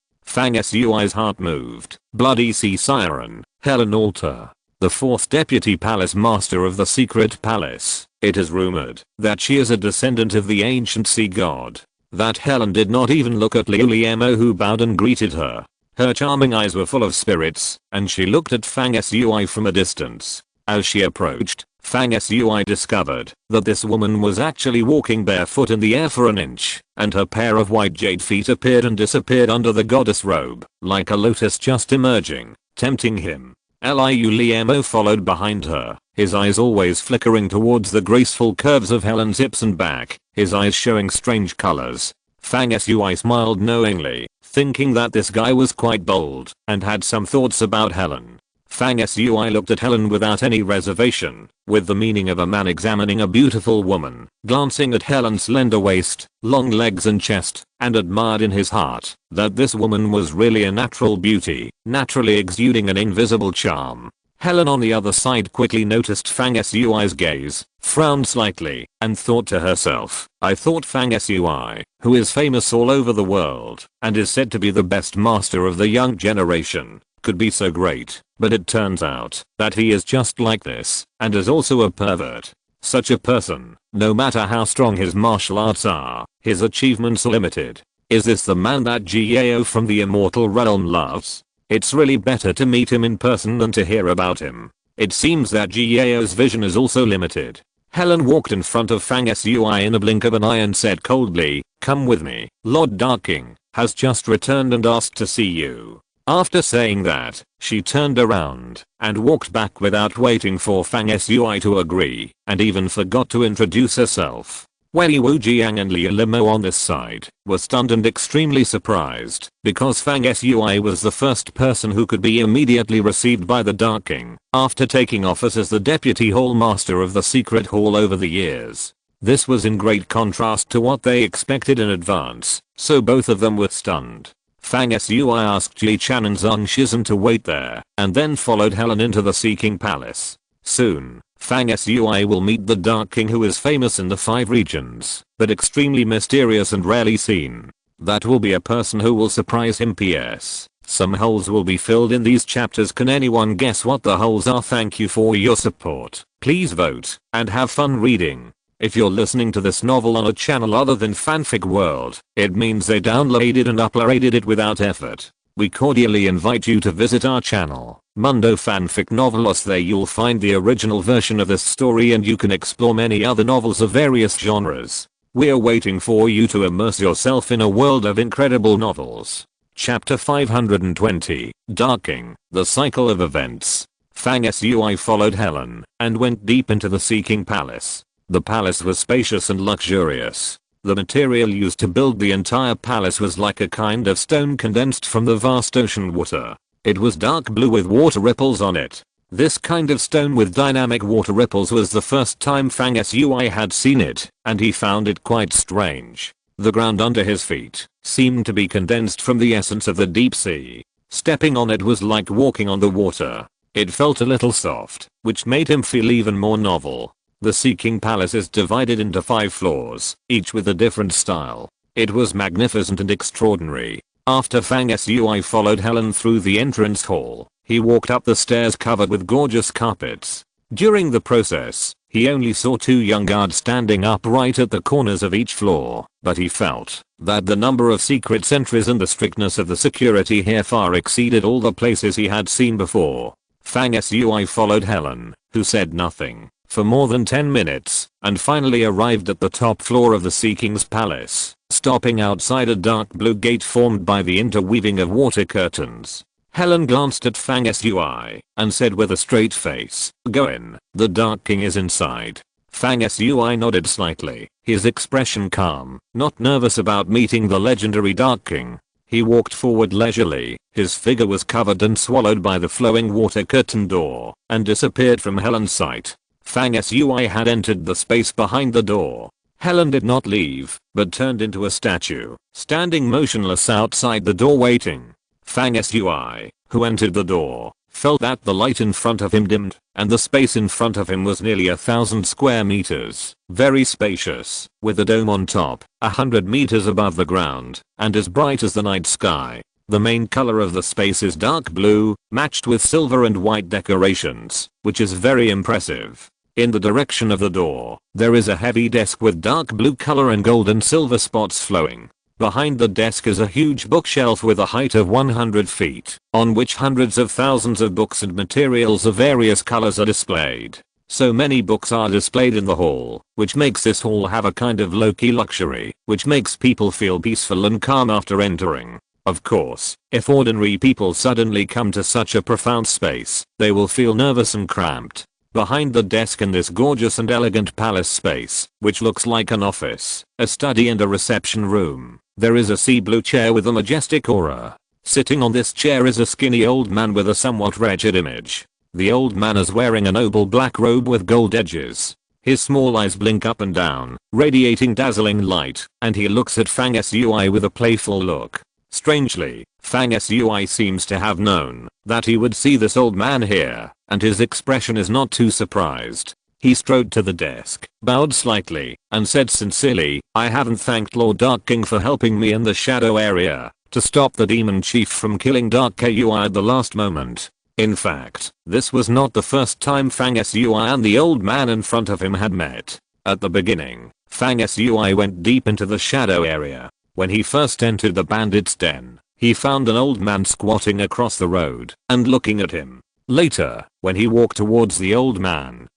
Fang Sui's heart moved. Bloody Sea Siren, Helen Alter, the 4th Deputy Palace Master of the Secret Palace. It is rumored that she is a descendant of the ancient sea god. That Helen did not even look at Liuliemo, who bowed and greeted her. Her charming eyes were full of spirits, and she looked at Fang Sui from a distance. As she approached, Fang Sui discovered that this woman was actually walking barefoot in the air for an inch, and her pair of white jade feet appeared and disappeared under the goddess robe, like a lotus just emerging, tempting him. Liuliemo followed behind her, his eyes always flickering towards the graceful curves of Helen's hips and back, his eyes showing strange colors. Fang Sui smiled knowingly, thinking that this guy was quite bold and had some thoughts about Helen. Fang Sui looked at Helen without any reservation, with the meaning of a man examining a beautiful woman, glancing at Helen's slender waist, long legs and chest, and admired in his heart that this woman was really a natural beauty, naturally exuding an invisible charm. Helen on the other side quickly noticed Fang Sui's gaze, frowned slightly, and thought to herself, "I thought Fang Sui, who is famous all over the world, and is said to be the best master of the young generation, could be so great, but it turns out that he is just like this and is also a pervert. Such a person, no matter how strong his martial arts are, his achievements are limited. Is this the man that Gao from the Immortal Realm loves? It's really better to meet him in person than to hear about him. It seems that Gao's vision is also limited. Helen walked in front of Fang Sui in a blink of an eye and said coldly, "Come with me. Lord Darking has just returned and asked to see you." After saying that, she turned around and walked back without waiting for Fang Sui to agree, and even forgot to introduce herself. Wei Wujiang and Liu Limo on this side were stunned and extremely surprised because Fang Sui was the first person who could be immediately received by the Dark King after taking office as the deputy hall master of the secret hall over the years. This was in great contrast to what they expected in advance, so both of them were stunned. Fang Sui asked Ji Chan and Zhang Shizhen to wait there and then followed Helen into the Seeking Palace. Soon, Fang Sui will meet the Dark King, who is famous in the 5 regions, but extremely mysterious and rarely seen. That will be a person who will surprise him. PS. Some holes will be filled in these chapters. Can anyone guess what the holes are? Thank you for your support. Please vote and have fun reading. If you're listening to this novel on a channel other than Fanfic World, it means they downloaded and uploaded it without effort. We cordially invite you to visit our channel, Mundo Fanfic Novelos. There you'll find the original version of this story and you can explore many other novels of various genres. We're waiting for you to immerse yourself in a world of incredible novels. Chapter 520, Dark King, The Cycle of Events. Fang Sui followed Helen and went deep into the Seeking Palace. The palace was spacious and luxurious. The material used to build the entire palace was like a kind of stone condensed from the vast ocean water. It was dark blue with water ripples on it. This kind of stone with dynamic water ripples was the first time Fang Sui had seen it, and he found it quite strange. The ground under his feet seemed to be condensed from the essence of the deep sea. Stepping on it was like walking on the water. It felt a little soft, which made him feel even more novel. The Seeking Palace is divided into 5 floors, each with a different style. It was magnificent and extraordinary. After Fang Sui followed Helen through the entrance hall, he walked up the stairs covered with gorgeous carpets. During the process, he only saw 2 young guards standing upright at the corners of each floor, but he felt that the number of secret sentries and the strictness of the security here far exceeded all the places he had seen before. Fang Sui followed Helen, who said nothing, for more than 10 minutes, and finally arrived at the top floor of the Seeking's Palace, stopping outside a dark blue gate formed by the interweaving of water curtains. Helen glanced at Fang Sui and said with a straight face, "Go in, the Dark King is inside." Fang Sui nodded slightly, his expression calm, not nervous about meeting the legendary Dark King. He walked forward leisurely, his figure was covered and swallowed by the flowing water curtain door, and disappeared from Helen's sight. Fang Sui had entered the space behind the door. Helen did not leave, but turned into a statue, standing motionless outside the door waiting. Fang Sui, who entered the door, felt that the light in front of him dimmed, and the space in front of him was nearly 1,000 square meters, very spacious, with a dome on top, 100 meters above the ground, and as bright as the night sky. The main color of the space is dark blue, matched with silver and white decorations, which is very impressive. In the direction of the door, there is a heavy desk with dark blue color and gold and silver spots flowing. Behind the desk is a huge bookshelf with a height of 100 feet, on which hundreds of thousands of books and materials of various colors are displayed. So many books are displayed in the hall, which makes this hall have a kind of low-key luxury, which makes people feel peaceful and calm after entering. Of course, if ordinary people suddenly come to such a profound space, they will feel nervous and cramped. Behind the desk in this gorgeous and elegant palace space, which looks like an office, a study and a reception room, there is a sea blue chair with a majestic aura. Sitting on this chair is a skinny old man with a somewhat wretched image. The old man is wearing a noble black robe with gold edges. His small eyes blink up and down, radiating dazzling light, and he looks at Fang Sui with a playful look. Strangely, Fang Sui seems to have known that he would see this old man here, and his expression is not too surprised. He strode to the desk, bowed slightly, and said sincerely, "I haven't thanked Lord Dark King for helping me in the shadow area. to stop the demon chief from killing Dark Kui at the last moment. In fact, this was not the first time Fang Sui and the old man in front of him had met. At the beginning, Fang Sui went deep into the shadow area. When he first entered the bandit's den, he found an old man squatting across the road and looking at him. Later, when he walked towards the old man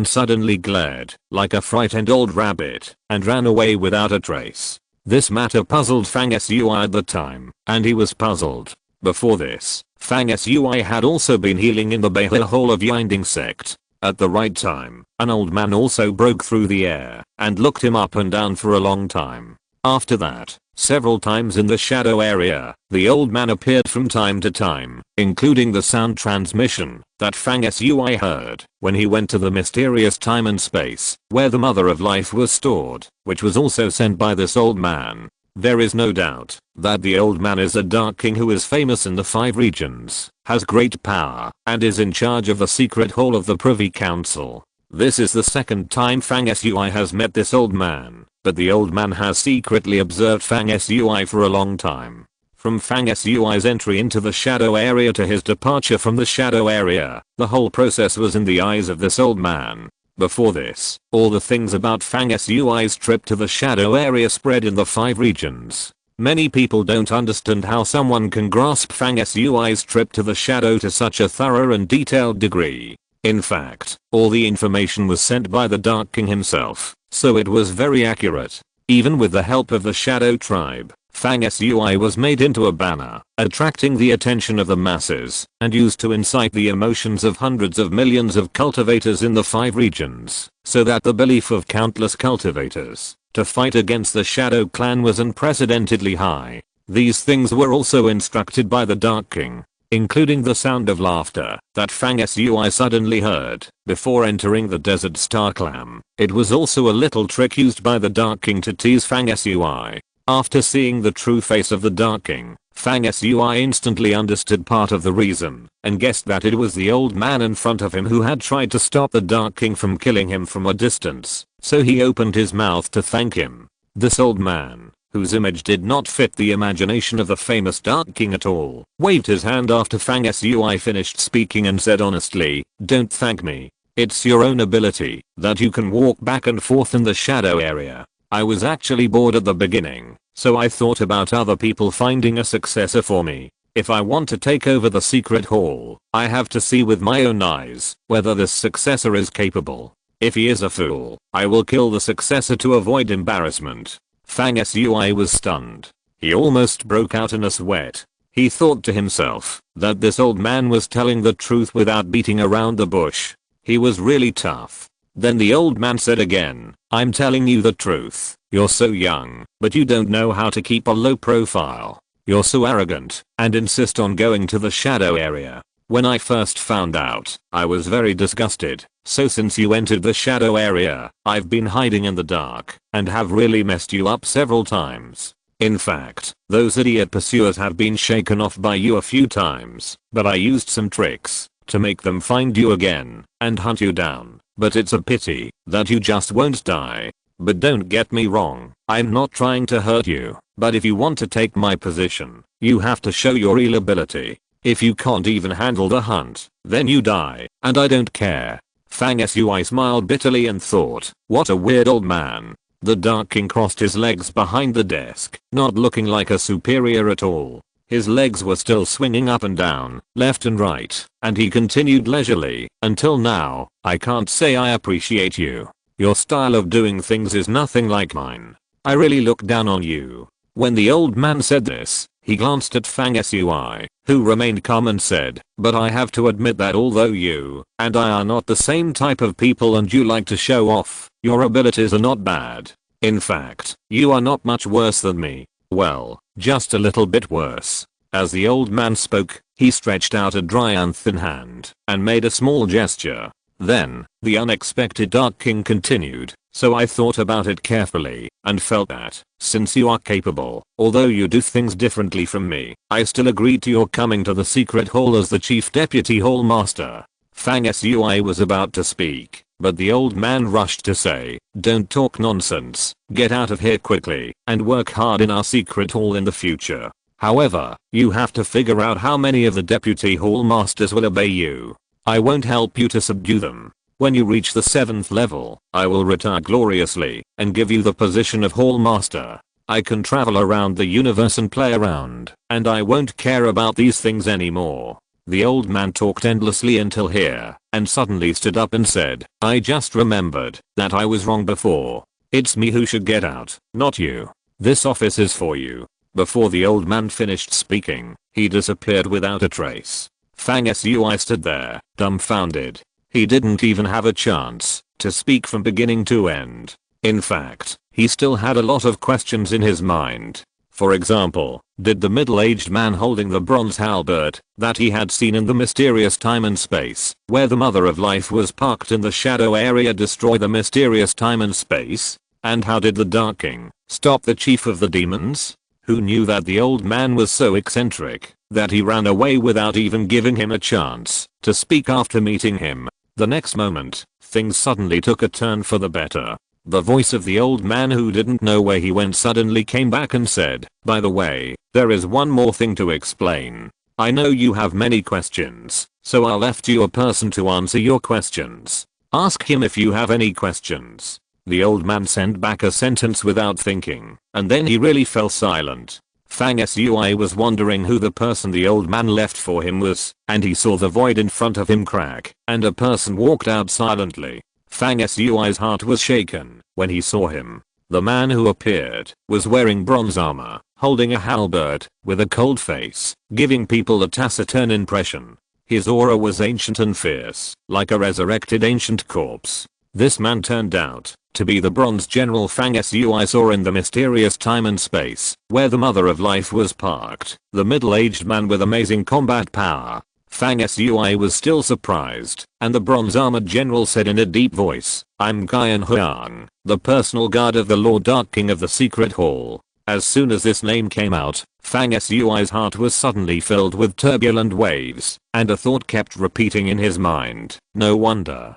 suddenly glared like a frightened old rabbit and ran away without a trace. This matter puzzled Fang Sui at the time, and he was puzzled. Before this, Fang Sui had also been healing in the Bahir Hall of Yinding sect. At the right time, an old man also broke through the air and looked him up and down for a long time. After that, several times in the shadow area, the old man appeared from time to time, including the sound transmission that Fang Sui heard when he went to the mysterious time and space where the Mother of Life was stored, which was also sent by this old man. There is no doubt that the old man is a Dark King who is famous in the 5 regions, has great power, and is in charge of the secret hall of the Privy Council. This is the second time Fang Sui has met this old man, but the old man has secretly observed Fang Sui for a long time. From Fang Sui's entry into the shadow area to his departure from the shadow area, the whole process was in the eyes of this old man. Before this, all the things about Fang Sui's trip to the shadow area spread in the 5 regions. Many people don't understand how someone can grasp Fang Sui's trip to the shadow to such a thorough and detailed degree. In fact, all the information was sent by the Dark King himself, so it was very accurate. Even with the help of the Shadow Tribe, Fang Sui was made into a banner, attracting the attention of the masses, and used to incite the emotions of hundreds of millions of cultivators in the 5 regions, so that the belief of countless cultivators to fight against the Shadow Clan was unprecedentedly high. These things were also instructed by the Dark King, including the sound of laughter that Fang Sui suddenly heard before entering the Desert Star Clan. It was also a little trick used by the Dark King to tease Fang Sui. After seeing the true face of the Dark King, Fang Sui instantly understood part of the reason and guessed that it was the old man in front of him who had tried to stop the Dark King from killing him from a distance, so he opened his mouth to thank him. This old man, whose image did not fit the imagination of the famous Dark King at all, waved his hand after Fang Sui finished speaking and said honestly, "Don't thank me. It's your own ability that you can walk back and forth in the shadow area. I was actually bored at the beginning, so I thought about other people finding a successor for me. If I want to take over the secret hall, I have to see with my own eyes whether this successor is capable. If he is a fool, I will kill the successor to avoid embarrassment." Fang Sui was stunned. He almost broke out in a sweat. He thought to himself that this old man was telling the truth without beating around the bush. He was really tough. Then the old man said again, "I'm telling you the truth. You're so young, but you don't know how to keep a low profile. You're so arrogant and insist on going to the shadow area. When I first found out, I was very disgusted. So since you entered the shadow area, I've been hiding in the dark and have really messed you up several times. In fact, those idiot pursuers have been shaken off by you a few times, but I used some tricks to make them find you again and hunt you down. But it's a pity that you just won't die. But don't get me wrong, I'm not trying to hurt you, but if you want to take my position, you have to show your real ability. If you can't even handle the hunt, then you die, and I don't care." Fang Sui smiled bitterly and thought, what a weird old man. The Dark King crossed his legs behind the desk, not looking like a superior at all. His legs were still swinging up and down, left and right, and he continued leisurely, "Until now, I can't say I appreciate you. Your style of doing things is nothing like mine. I really look down on you." When the old man said this, he glanced at Fang Sui, who remained calm and said, "But I have to admit that although you and I are not the same type of people and you like to show off, your abilities are not bad. In fact, you are not much worse than me. Well, just a little bit worse." As the old man spoke, he stretched out a dry and thin hand and made a small gesture. Then, the unexpected Dark King continued, "So I thought about it carefully and felt that, since you are capable, although you do things differently from me, I still agreed to your coming to the secret hall as the chief deputy hall master." Fang Sui was about to speak, but the old man rushed to say, "Don't talk nonsense, get out of here quickly, and work hard in our secret hall in the future. However, you have to figure out how many of the deputy hall masters will obey you. I won't help you to subdue them. When you reach the 7th level, I will retire gloriously and give you the position of hall master. I can travel around the universe and play around, and I won't care about these things anymore. The old man talked endlessly until here, and suddenly stood up and said, I just remembered that I was wrong before. It's me who should get out, not you. This office is for you. Before the old man finished speaking, he disappeared without a trace. Fang Sui stood there, dumbfounded. He didn't even have a chance to speak from beginning to end. In fact, he still had a lot of questions in his mind. For example, did the middle-aged man holding the bronze halberd that he had seen in the mysterious time and space where the Mother of Life was parked in the shadow area destroy the mysterious time and space? And how did the Dark King stop the chief of the demons? Who knew that the old man was so eccentric that he ran away without even giving him a chance to speak after meeting him? The next moment, things suddenly took a turn for the better. The voice of the old man who didn't know where he went suddenly came back and said, by the way, there is one more thing to explain. I know you have many questions, so I left you a person to answer your questions. Ask him if you have any questions. The old man sent back a sentence without thinking, and then he really fell silent. Fang Sui was wondering who the person the old man left for him was, and he saw the void in front of him crack, and a person walked out silently. Fang Sui's heart was shaken when he saw him. The man who appeared was wearing bronze armor, holding a halberd, with a cold face, giving people a taciturn impression. His aura was ancient and fierce, like a resurrected ancient corpse. This man turned out to be the bronze general Fang Sui saw in the mysterious time and space where the Mother of Life was parked, the middle-aged man with amazing combat power. Fang Sui was still surprised, and the bronze-armored general said in a deep voice, I'm Guyan Huang, the personal guard of the Lord Dark King of the Secret Hall. As soon as this name came out, Fang Sui's heart was suddenly filled with turbulent waves, and a thought kept repeating in his mind, no wonder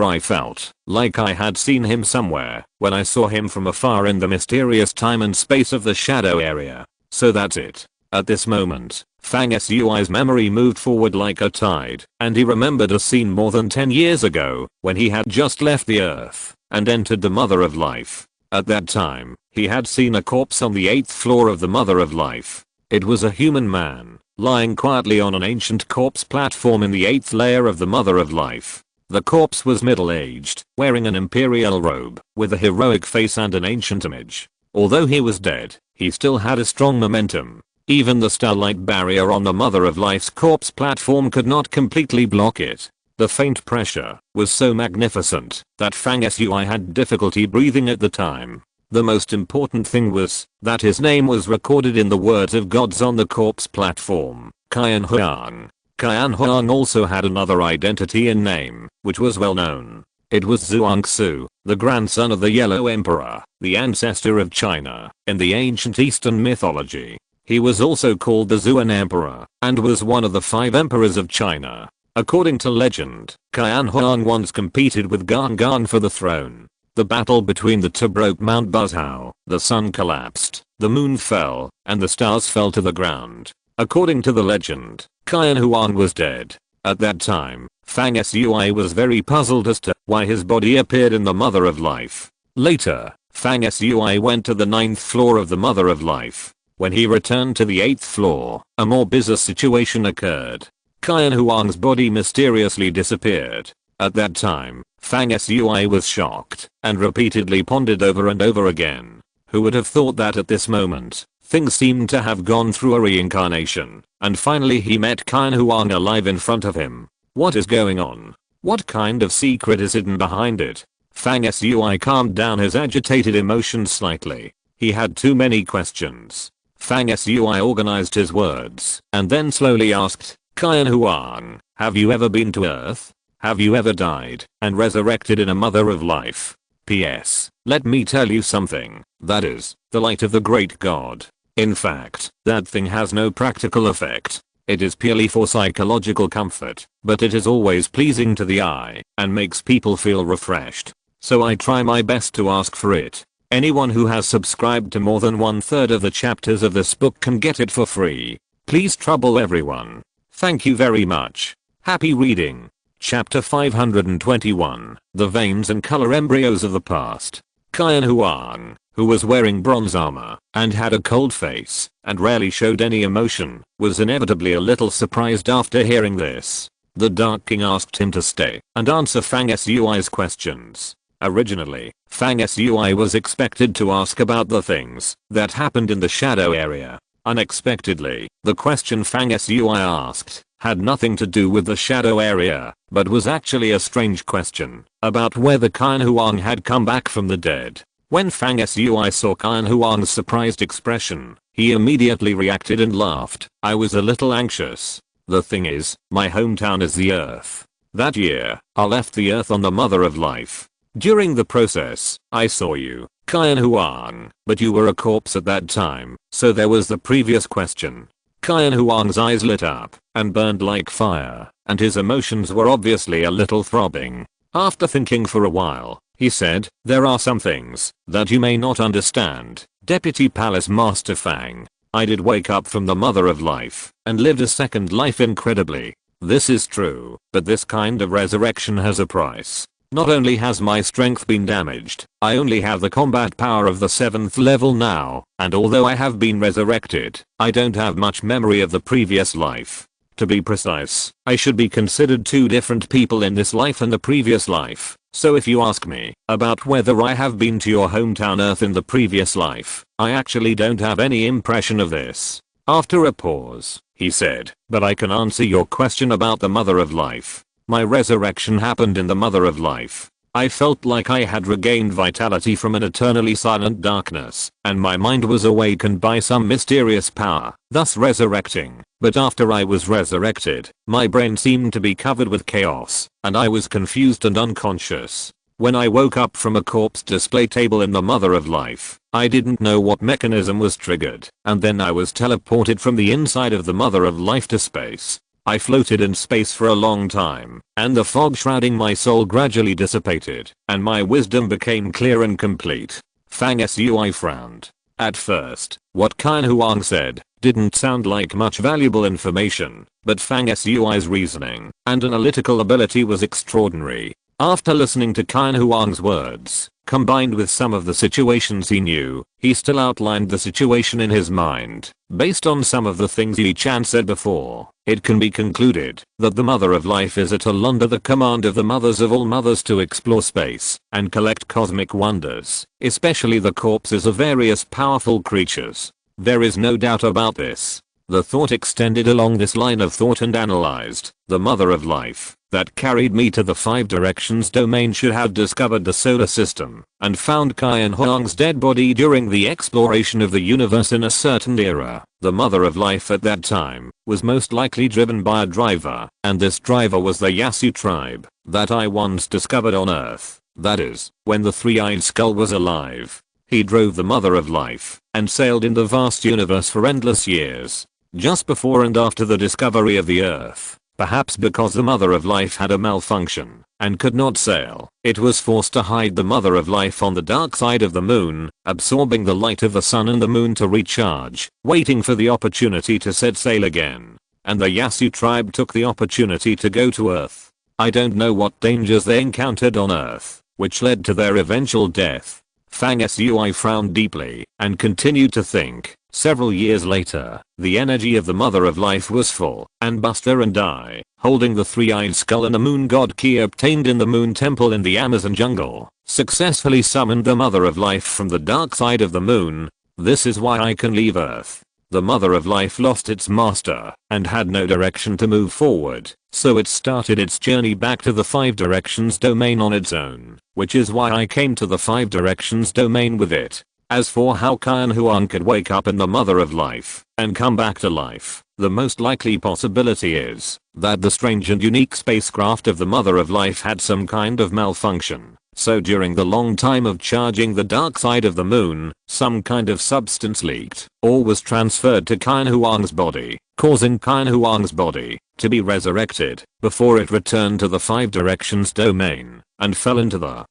I felt like I had seen him somewhere when I saw him from afar in the mysterious time and space of the shadow area. So that's it. At this moment, Fang Sui's memory moved forward like a tide, and he remembered a scene more than 10 years ago when he had just left the earth and entered the Mother of Life. At that time, he had seen a corpse on the 8th floor of the Mother of Life. It was a human man, lying quietly on an ancient corpse platform in the 8th layer of the Mother of Life. The corpse was middle-aged, wearing an imperial robe, with a heroic face and an ancient image. Although he was dead, he still had a strong momentum. Even the starlight barrier on the Mother of Life's corpse platform could not completely block it. The faint pressure was so magnificent that Fang Sui had difficulty breathing at the time. The most important thing was that his name was recorded in the words of gods on the corpse platform, Guyan Huang. Guyan Huang also had another identity and name, which was well known. It was Zhuangzi, the grandson of the Yellow Emperor, the ancestor of China, in the ancient Eastern mythology. He was also called the Zhuan Emperor, and was one of the 5 emperors of China. According to legend, Guyan Huang once competed with Gan Gan for the throne. The battle between the two broke Mount Buzhou, the sun collapsed, the moon fell, and the stars fell to the ground. According to the legend, Guyan Huang was dead. At that time, Fang Sui was very puzzled as to why his body appeared in the Mother of Life. Later, Fang Sui went to the 9th floor of the Mother of Life. When he returned to the 8th floor, a more bizarre situation occurred. Guyan Huang's body mysteriously disappeared. At that time, Fang Sui was shocked and repeatedly pondered over and over again. Who would have thought that at this moment, things seemed to have gone through a reincarnation, and finally he met Guyan Huang alive in front of him. What is going on? What kind of secret is hidden behind it? Fang Sui calmed down his agitated emotions slightly. He had too many questions. Fang Sui organized his words and then slowly asked, Guyan Huang, have you ever been to Earth? Have you ever died and resurrected in a Mother of Life? P.S. Let me tell you something, that is, the light of the great god. In fact, that thing has no practical effect. It is purely for psychological comfort, but it is always pleasing to the eye and makes people feel refreshed. So I try my best to ask for it. Anyone who has subscribed to more than 1/3 of the chapters of this book can get it for free. Please trouble everyone. Thank you very much. Happy reading. Chapter 521, The Veins and Color Embryos of the Past. Qian Huang, who was wearing bronze armor and had a cold face and rarely showed any emotion, was inevitably a little surprised after hearing this. The Dark King asked him to stay and answer Fang Sui's questions. Originally, Fang Sui was expected to ask about the things that happened in the shadow area. Unexpectedly, the question Fang Sui asked had nothing to do with the shadow area, but was actually a strange question about whether Qian Huang had come back from the dead. When Fang Sui saw Qian Huang's surprised expression, he immediately reacted and laughed. I was a little anxious. The thing is, my hometown is the Earth. That year, I left the Earth on the Mother of Life. During the process, I saw you, Qian Huang, but you were a corpse at that time, so there was the previous question. Qian Huang's eyes lit up and burned like fire, and his emotions were obviously a little throbbing. After thinking for a while, he said, there are some things that you may not understand, Deputy Palace Master Fang. I did wake up from the Mother of Life and lived a second life incredibly. This is true, but this kind of resurrection has a price. Not only has my strength been damaged, I only have the combat power of the 7th level now, and although I have been resurrected, I don't have much memory of the previous life. To be precise, I should be considered two different people in this life and the previous life. So if you ask me about whether I have been to your hometown Earth in the previous life, I actually don't have any impression of this. After a pause, he said, but I can answer your question about the Mother of Life. My resurrection happened in the Mother of Life. I felt like I had regained vitality from an eternally silent darkness, and my mind was awakened by some mysterious power, thus resurrecting. But after I was resurrected, my brain seemed to be covered with chaos, and I was confused and unconscious. When I woke up from a corpse display table in the Mother of Life, I didn't know what mechanism was triggered, and then I was teleported from the inside of the Mother of Life to space. I floated in space for a long time, and the fog shrouding my soul gradually dissipated, and my wisdom became clear and complete. Fang Sui frowned. At first, what Qian Huang said didn't sound like much valuable information, but Fang Sui's reasoning and analytical ability was extraordinary. After listening to Qian Huang's words, combined with some of the situations he knew, he still outlined the situation in his mind. Based on some of the things Yi Chan said before, it can be concluded that the Mother of Life is at all under the command of the mothers of all mothers to explore space and collect cosmic wonders, especially the corpses of various powerful creatures. There is no doubt about this. The thought extended along this line of thought and analyzed. The Mother of Life that carried me to the 5 Directions domain should have discovered the solar system and found Qian Huang's dead body during the exploration of the universe in a certain era. The Mother of Life at that time was most likely driven by a driver, and this driver was the Yasu tribe that I once discovered on Earth. That is, when the three-eyed skull was alive. He drove the Mother of Life and sailed in the vast universe for endless years. Just before and after the discovery of the Earth, perhaps because the Mother of Life had a malfunction and could not sail, it was forced to hide the Mother of Life on the dark side of the moon, absorbing the light of the sun and the moon to recharge, waiting for the opportunity to set sail again. And the Yasu tribe took the opportunity to go to Earth. I don't know what dangers they encountered on Earth, which led to their eventual death. Fang Sui frowned deeply and continued to think. Several years later, the energy of the Mother of Life was full, and Buster and I, holding the three-eyed skull and the moon god key obtained in the moon temple in the Amazon jungle, successfully summoned the Mother of Life from the dark side of the moon. This is why I can leave Earth. The Mother of Life lost its master and had no direction to move forward, so it started its journey back to the 5 Directions domain on its own, which is why I came to the 5 Directions domain with it. As for how Qian Huang could wake up in the Mother of Life and come back to life, the most likely possibility is that the strange and unique spacecraft of the Mother of Life had some kind of malfunction. So during the long time of charging the dark side of the moon, some kind of substance leaked or was transferred to Qian Huang's body, causing Qian Huang's body to be resurrected before it returned to the 5 Directions domain and fell into the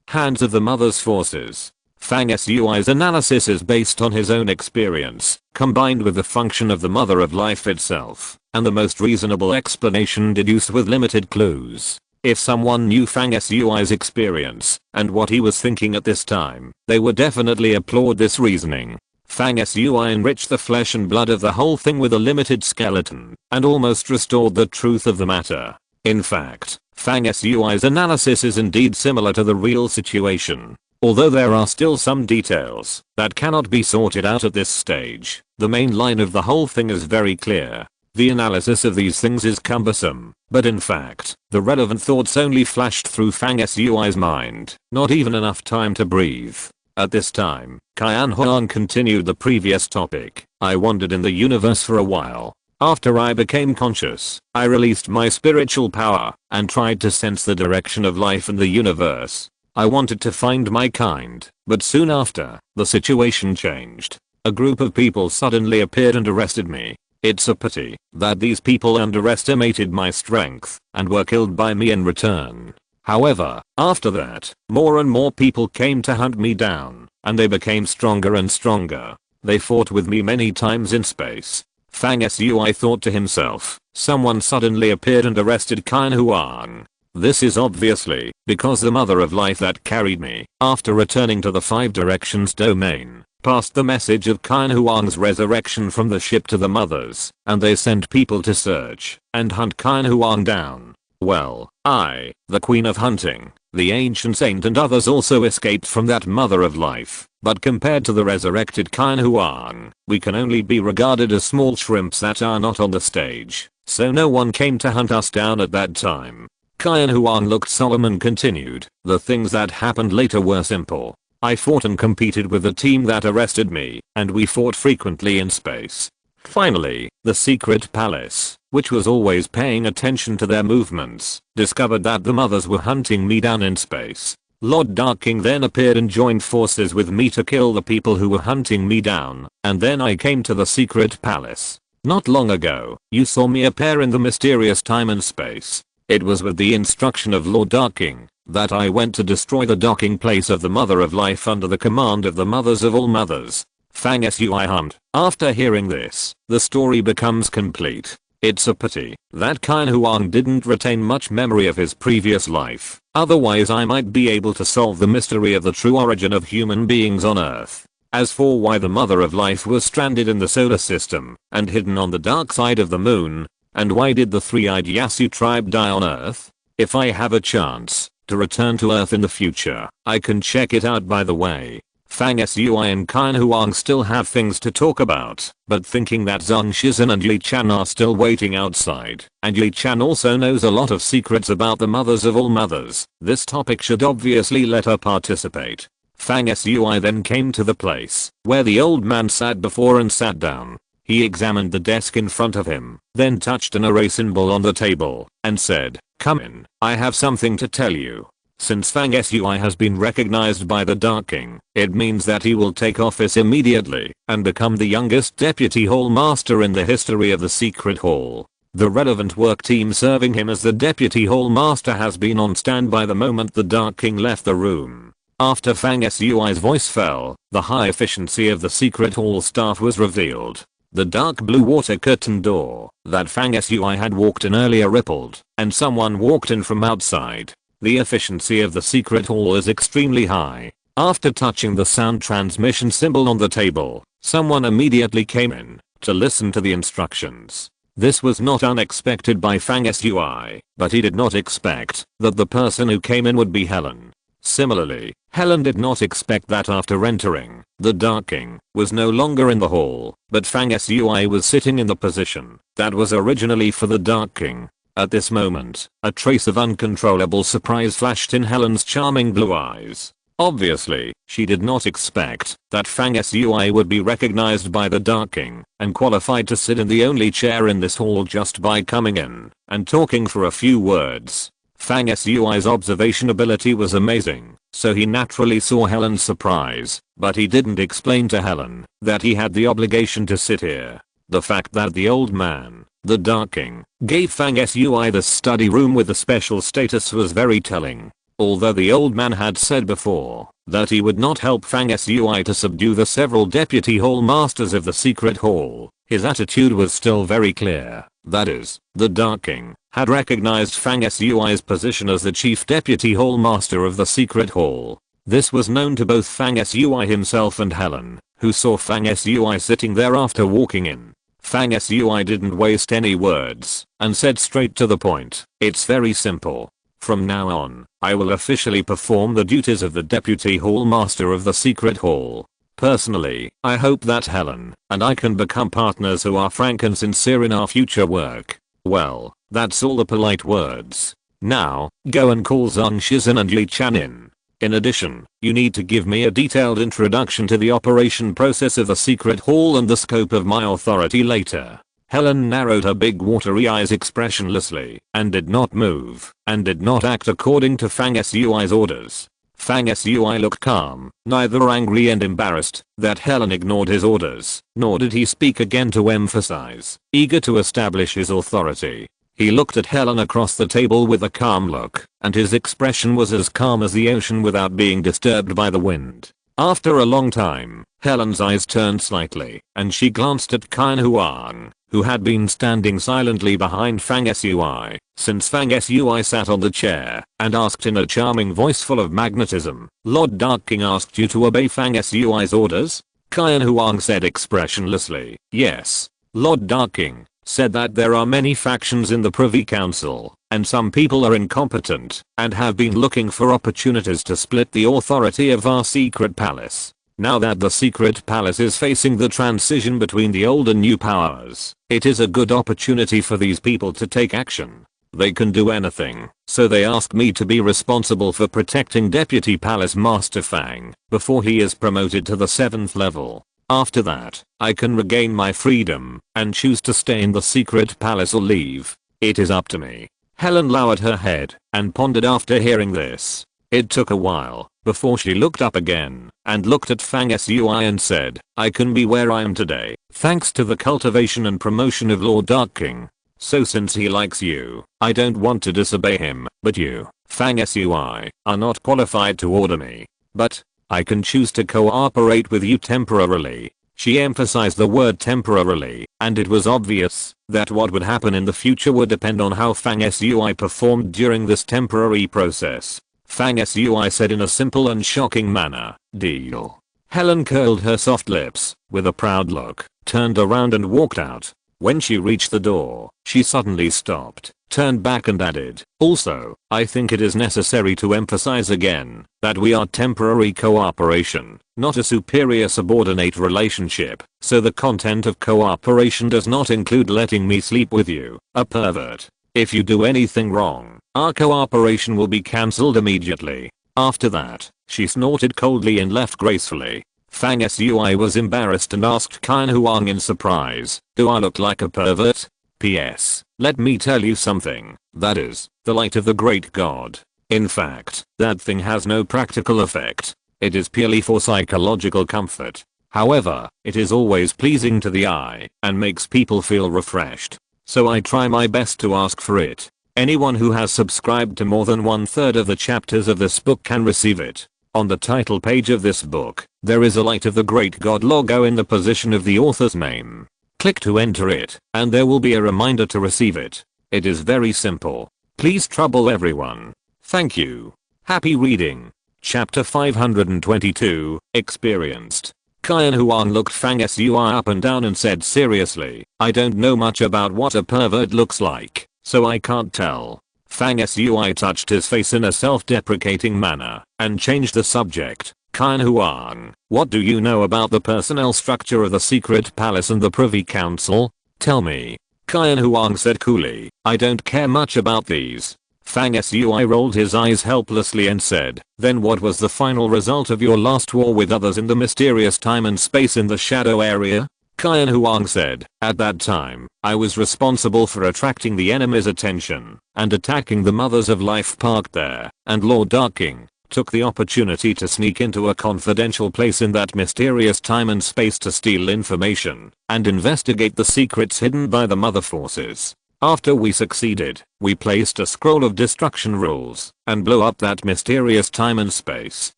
hands of the Mother's forces. Fang Sui's analysis is based on his own experience, combined with the function of the mother of life itself, and the most reasonable explanation deduced with limited clues. If someone knew Fang Sui's experience, and what he was thinking at this time, they would definitely applaud this reasoning. Fang Sui enriched the flesh and blood of the whole thing with a limited skeleton, and almost restored the truth of the matter. In fact, Fang Sui's analysis is indeed similar to the real situation. Although there are still some details that cannot be sorted out at this stage, the main line of the whole thing is very clear. The analysis of these things is cumbersome, but in fact, the relevant thoughts only flashed through Fang Sui's mind, not even enough time to breathe. At this time, Qian Huang continued the previous topic. I wandered in the universe for a while. After I became conscious, I released my spiritual power and tried to sense the direction of life in the universe. I wanted to find my kind, but soon after, the situation changed. A group of people suddenly appeared and arrested me. It's a pity that these people underestimated my strength and were killed by me in return. However, after that, more and more people came to hunt me down, and they became stronger and stronger. They fought with me many times in space. Fang Sui thought to himself, someone suddenly appeared and arrested Qian Huang. This is obviously because the mother of life that carried me, after returning to the 5 directions domain, passed the message of Qian Huang's resurrection from the ship to the mothers, and they sent people to search and hunt Qian Huang down. Well, I, the Queen of Hunting, the Ancient Saint and others also escaped from that mother of life, but compared to the resurrected Qian Huang, we can only be regarded as small shrimps that are not on the stage, so no one came to hunt us down at that time. Qian Huang looked solemn and continued, the things that happened later were simple. I fought and competed with the team that arrested me, and we fought frequently in space. Finally, the secret palace, which was always paying attention to their movements, discovered that the mothers were hunting me down in space. Lord Darking then appeared and joined forces with me to kill the people who were hunting me down, and then I came to the secret palace. Not long ago, you saw me appear in the mysterious time and space. It was with the instruction of Lord Darking that I went to destroy the docking place of the Mother of Life under the command of the Mothers of all Mothers. Fang Sui hummed. After hearing this, the story becomes complete. It's a pity that Qian Huang didn't retain much memory of his previous life, otherwise I might be able to solve the mystery of the true origin of human beings on Earth. As for why the Mother of Life was stranded in the solar system and hidden on the dark side of the moon, and why did the 3-eyed Yasu tribe die on Earth? If I have a chance to return to Earth in the future, I can check it out. By the way, Fang Sui and Qian Huang still have things to talk about, but thinking that Zhang Shizhen and Yi Chan are still waiting outside, and Yi Chan also knows a lot of secrets about the mothers of all mothers, this topic should obviously let her participate. Fang Sui then came to the place where the old man sat before and sat down. He examined the desk in front of him, then touched an array symbol on the table, and said, come in, I have something to tell you. Since Fang Sui has been recognized by the Darking, it means that he will take office immediately and become the youngest Deputy Hall Master in the history of the Secret Hall. The relevant work team serving him as the Deputy Hall Master has been on standby the moment the Darking left the room. After Fang Sui's voice fell, the high efficiency of the Secret Hall staff was revealed. The dark blue water curtain door that Fang Sui had walked in earlier rippled, and someone walked in from outside. The efficiency of the secret hall is extremely high. After touching the sound transmission symbol on the table, someone immediately came in to listen to the instructions. This was not unexpected by Fang Sui, but he did not expect that the person who came in would be Helen. Similarly, Helen did not expect that after entering, the Darking was no longer in the hall, but Fang Sui was sitting in the position that was originally for the Darking. At this moment, a trace of uncontrollable surprise flashed in Helen's charming blue eyes. Obviously, she did not expect that Fang Sui would be recognized by the Darking and qualified to sit in the only chair in this hall just by coming in and talking for a few words. Fang Sui's observation ability was amazing, so he naturally saw Helen's surprise, but he didn't explain to Helen that he had the obligation to sit here. The fact that the old man, the Darking, gave Fang Sui the study room with the special status was very telling. Although the old man had said before that he would not help Fang Sui to subdue the several deputy hall masters of the secret hall. His attitude was still very clear. That is, the Dark King had recognized Fang Sui's position as the chief deputy hall master of the secret hall. This was known to both Fang Sui himself and Helen, who saw Fang Sui sitting there after walking in. Fang Sui didn't waste any words and said straight to the point, "It's very simple. From now on, I will officially perform the duties of the Deputy Hall Master of the Secret Hall. Personally, I hope that Helen and I can become partners who are frank and sincere in our future work." Well, that's all the polite words. Now, go and call Zhang Shizhen and Yi Chan in. In addition, you need to give me a detailed introduction to the operation process of the secret hall and the scope of my authority later. Helen narrowed her big watery eyes expressionlessly and did not move and did not act according to Fang Sui's orders. Fang Sui looked calm, neither angry and embarrassed that Helen ignored his orders, nor did he speak again to emphasize, eager to establish his authority. He looked at Helen across the table with a calm look, and his expression was as calm as the ocean without being disturbed by the wind. After a long time, Helen's eyes turned slightly, and she glanced at Qian Huang, who had been standing silently behind Fang Sui since Fang Sui sat on the chair, and asked in a charming voice full of magnetism, "Lord Dark King asked you to obey Fang Sui's orders?" Qian Huang said expressionlessly, "Yes. Lord Dark King said that there are many factions in the Privy Council, and some people are incompetent and have been looking for opportunities to split the authority of our secret palace. Now that the secret palace is facing the transition between the old and new powers, it is a good opportunity for these people to take action. They can do anything, so they asked me to be responsible for protecting Deputy Palace Master Fang before he is promoted to the 7th level. After that, I can regain my freedom and choose to stay in the secret palace or leave. It is up to me." Helen lowered her head and pondered after hearing this. It took a while before she looked up again and looked at Fang Sui and said, "I can be where I am today thanks to the cultivation and promotion of Lord Dark King. So since he likes you, I don't want to disobey him, but you, Fang Sui, are not qualified to order me. But I can choose to cooperate with you temporarily." She emphasized the word temporarily, and it was obvious that what would happen in the future would depend on how Fang Sui performed during this temporary process. Fang Sui said in a simple and shocking manner, "Deal." Helen curled her soft lips with a proud look, turned around and walked out. When she reached the door, she suddenly stopped, turned back and added, "Also, I think it is necessary to emphasize again that we are temporary cooperation, not a superior subordinate relationship, so the content of cooperation does not include letting me sleep with you, a pervert. If you do anything wrong, our cooperation will be cancelled immediately." After that, she snorted coldly and left gracefully. Fang Sui was embarrassed and asked Qian Huang in surprise, "Do I look like a pervert?" P.S. Let me tell you something, that is, the light of the great god. In fact, that thing has no practical effect. It is purely for psychological comfort. However, it is always pleasing to the eye and makes people feel refreshed. So I try my best to ask for it. Anyone who has subscribed to more than 1/3 of the chapters of this book can receive it. On the title page of this book, there is a Light of the Great God logo in the position of the author's name. Click to enter it, and there will be a reminder to receive it. It is very simple. Please trouble everyone. Thank you. Happy reading. Chapter 522, Experienced. Qian Huang looked Fang Sui up and down and said seriously, "I don't know much about what a pervert looks like, so I can't tell." Fang Sui touched his face in a self-deprecating manner and changed the subject. "Qian Huang, what do you know about the personnel structure of the secret palace and the Privy Council? Tell me." Qian Huang said coolly, "I don't care much about these." Fang Sui rolled his eyes helplessly and said, "Then what was the final result of your last war with others in the mysterious time and space in the shadow area?" Qian Huang said, "At that time, I was responsible for attracting the enemy's attention and attacking the Mothers of Life parked there, and Lord Dark King took the opportunity to sneak into a confidential place in that mysterious time and space to steal information and investigate the secrets hidden by the Mother forces. After we succeeded, we placed a scroll of destruction rules and blew up that mysterious time and space."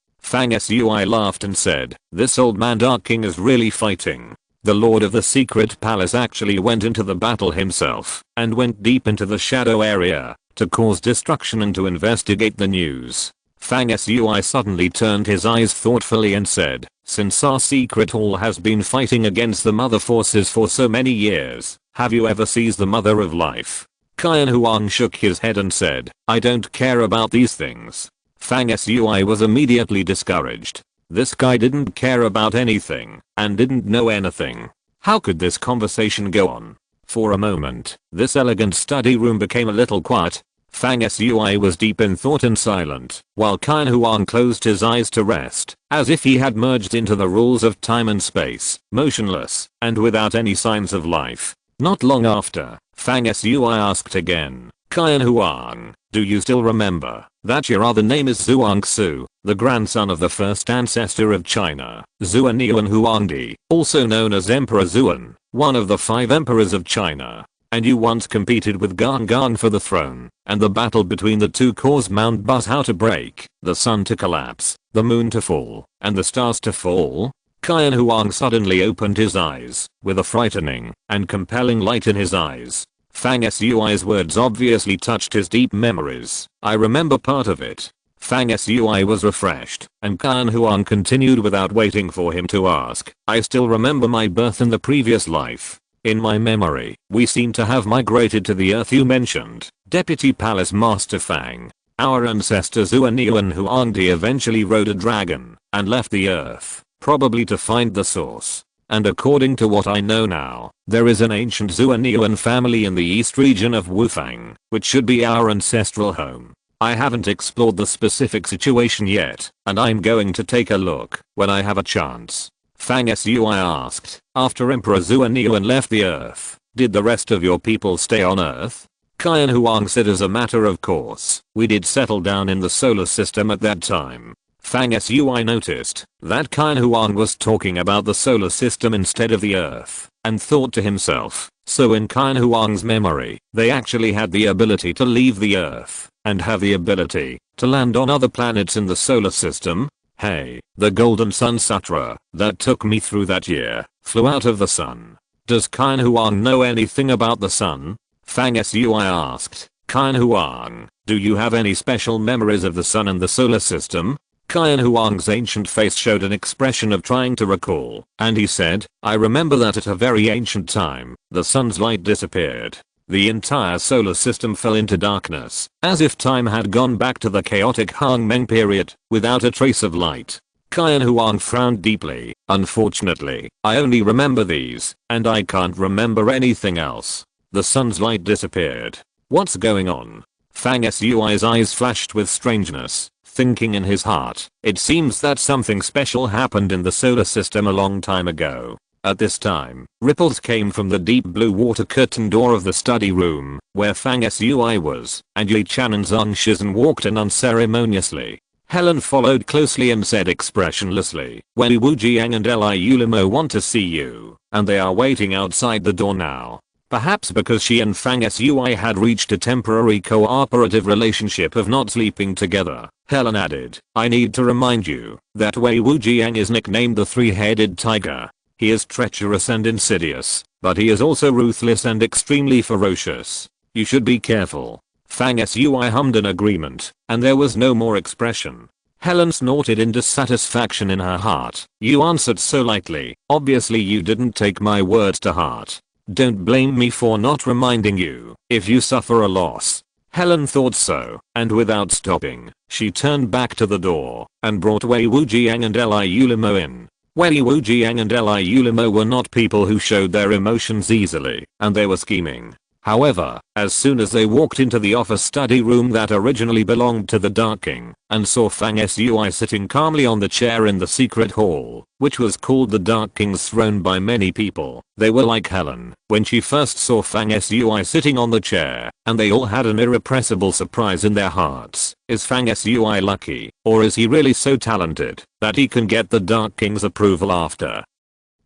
Fang Sui laughed and said, "This old man Dark King is really fighting. The Lord of the Secret Palace actually went into the battle himself and went deep into the shadow area to cause destruction and to investigate the news." Fang Sui suddenly turned his eyes thoughtfully and said, "Since our secret hall has been fighting against the mother forces for so many years, have you ever seized the mother of life?" Qian Huang shook his head and said, "I don't care about these things." Fang Sui was immediately discouraged. This guy didn't care about anything and didn't know anything. How could this conversation go on? For a moment, this elegant study room became a little quiet. Fang Sui was deep in thought and silent, while Qian Huang closed his eyes to rest, as if he had merged into the rules of time and space, motionless and without any signs of life. Not long after, Fang Sui asked again, "Qian Huang, do you still remember that your other name is Zhuangzi, the grandson of the first ancestor of China, Zuanian Huangdi, also known as Emperor Zuan, one of the 5 emperors of China? And you once competed with Gan Gan for the throne, and the battle between the two caused Mount Buzhou to break, the sun to collapse, the moon to fall, and the stars to fall?" Qian Huang suddenly opened his eyes, with a frightening and compelling light in his eyes. Fang Sui's words obviously touched his deep memories. "I remember part of it." Fang Sui was refreshed, and Qian Huang continued without waiting for him to ask, "I still remember my birth in the previous life. In my memory, we seem to have migrated to the earth you mentioned, Deputy Palace Master Fang. Our ancestor Zuanian Huangdi eventually rode a dragon and left the earth, probably to find the source. And according to what I know now, there is an ancient Zuanian family in the east region of Wufang, which should be our ancestral home. I haven't explored the specific situation yet, and I'm going to take a look when I have a chance." Fang Sui asked, "After Emperor Zuanian left the earth, did the rest of your people stay on earth?" Qian Huang said, "As a matter of course, we did settle down in the solar system at that time." Fang Sui noticed that Qian Huang was talking about the solar system instead of the earth, and thought to himself, so in Qian Huang's memory, they actually had the ability to leave the earth, and have the ability to land on other planets in the solar system. Hey, the Golden Sun Sutra that took me through that year flew out of the sun. Does Qian Huang know anything about the sun? Fang Sui asked. "Qian Huang, do you have any special memories of the sun and the solar system?" Qian Huang's ancient face showed an expression of trying to recall, and he said, "I remember that at a very ancient time, the sun's light disappeared. The entire solar system fell into darkness, as if time had gone back to the chaotic Han Meng period, without a trace of light." Qian Huang frowned deeply. "Unfortunately, I only remember these, and I can't remember anything else. The sun's light disappeared. What's going on?" Fang Sui's eyes flashed with strangeness, thinking in his heart, it seems that something special happened in the solar system a long time ago. At this time, ripples came from the deep blue water curtain door of the study room, where Fang Sui was, and Yi Chan and Zhang Shizhen walked in unceremoniously. Helen followed closely and said expressionlessly, "Wei Wujiang and Liu Limo want to see you, and they are waiting outside the door now." Perhaps because she and Fang Sui had reached a temporary cooperative relationship of not sleeping together, Helen added, "I need to remind you that Wei Wujiang is nicknamed the Three-Headed Tiger. He is treacherous and insidious, but he is also ruthless and extremely ferocious. You should be careful." Fang Sui hummed in agreement, and there was no more expression. Helen snorted in dissatisfaction in her heart. "You answered so lightly. Obviously you didn't take my words to heart. Don't blame me for not reminding you if you suffer a loss." Helen thought so, and without stopping, she turned back to the door and brought Wei Wujiang and Liu Limo in. Wei Wujiang and Liu Limo were not people who showed their emotions easily, and they were scheming. However, as soon as they walked into the office study room that originally belonged to the Dark King, and saw Fang Sui sitting calmly on the chair in the secret hall, which was called the Dark King's throne by many people, they were like Helen when she first saw Fang Sui sitting on the chair, and they all had an irrepressible surprise in their hearts. Is Fang Sui lucky, or is he really so talented that he can get the Dark King's approval after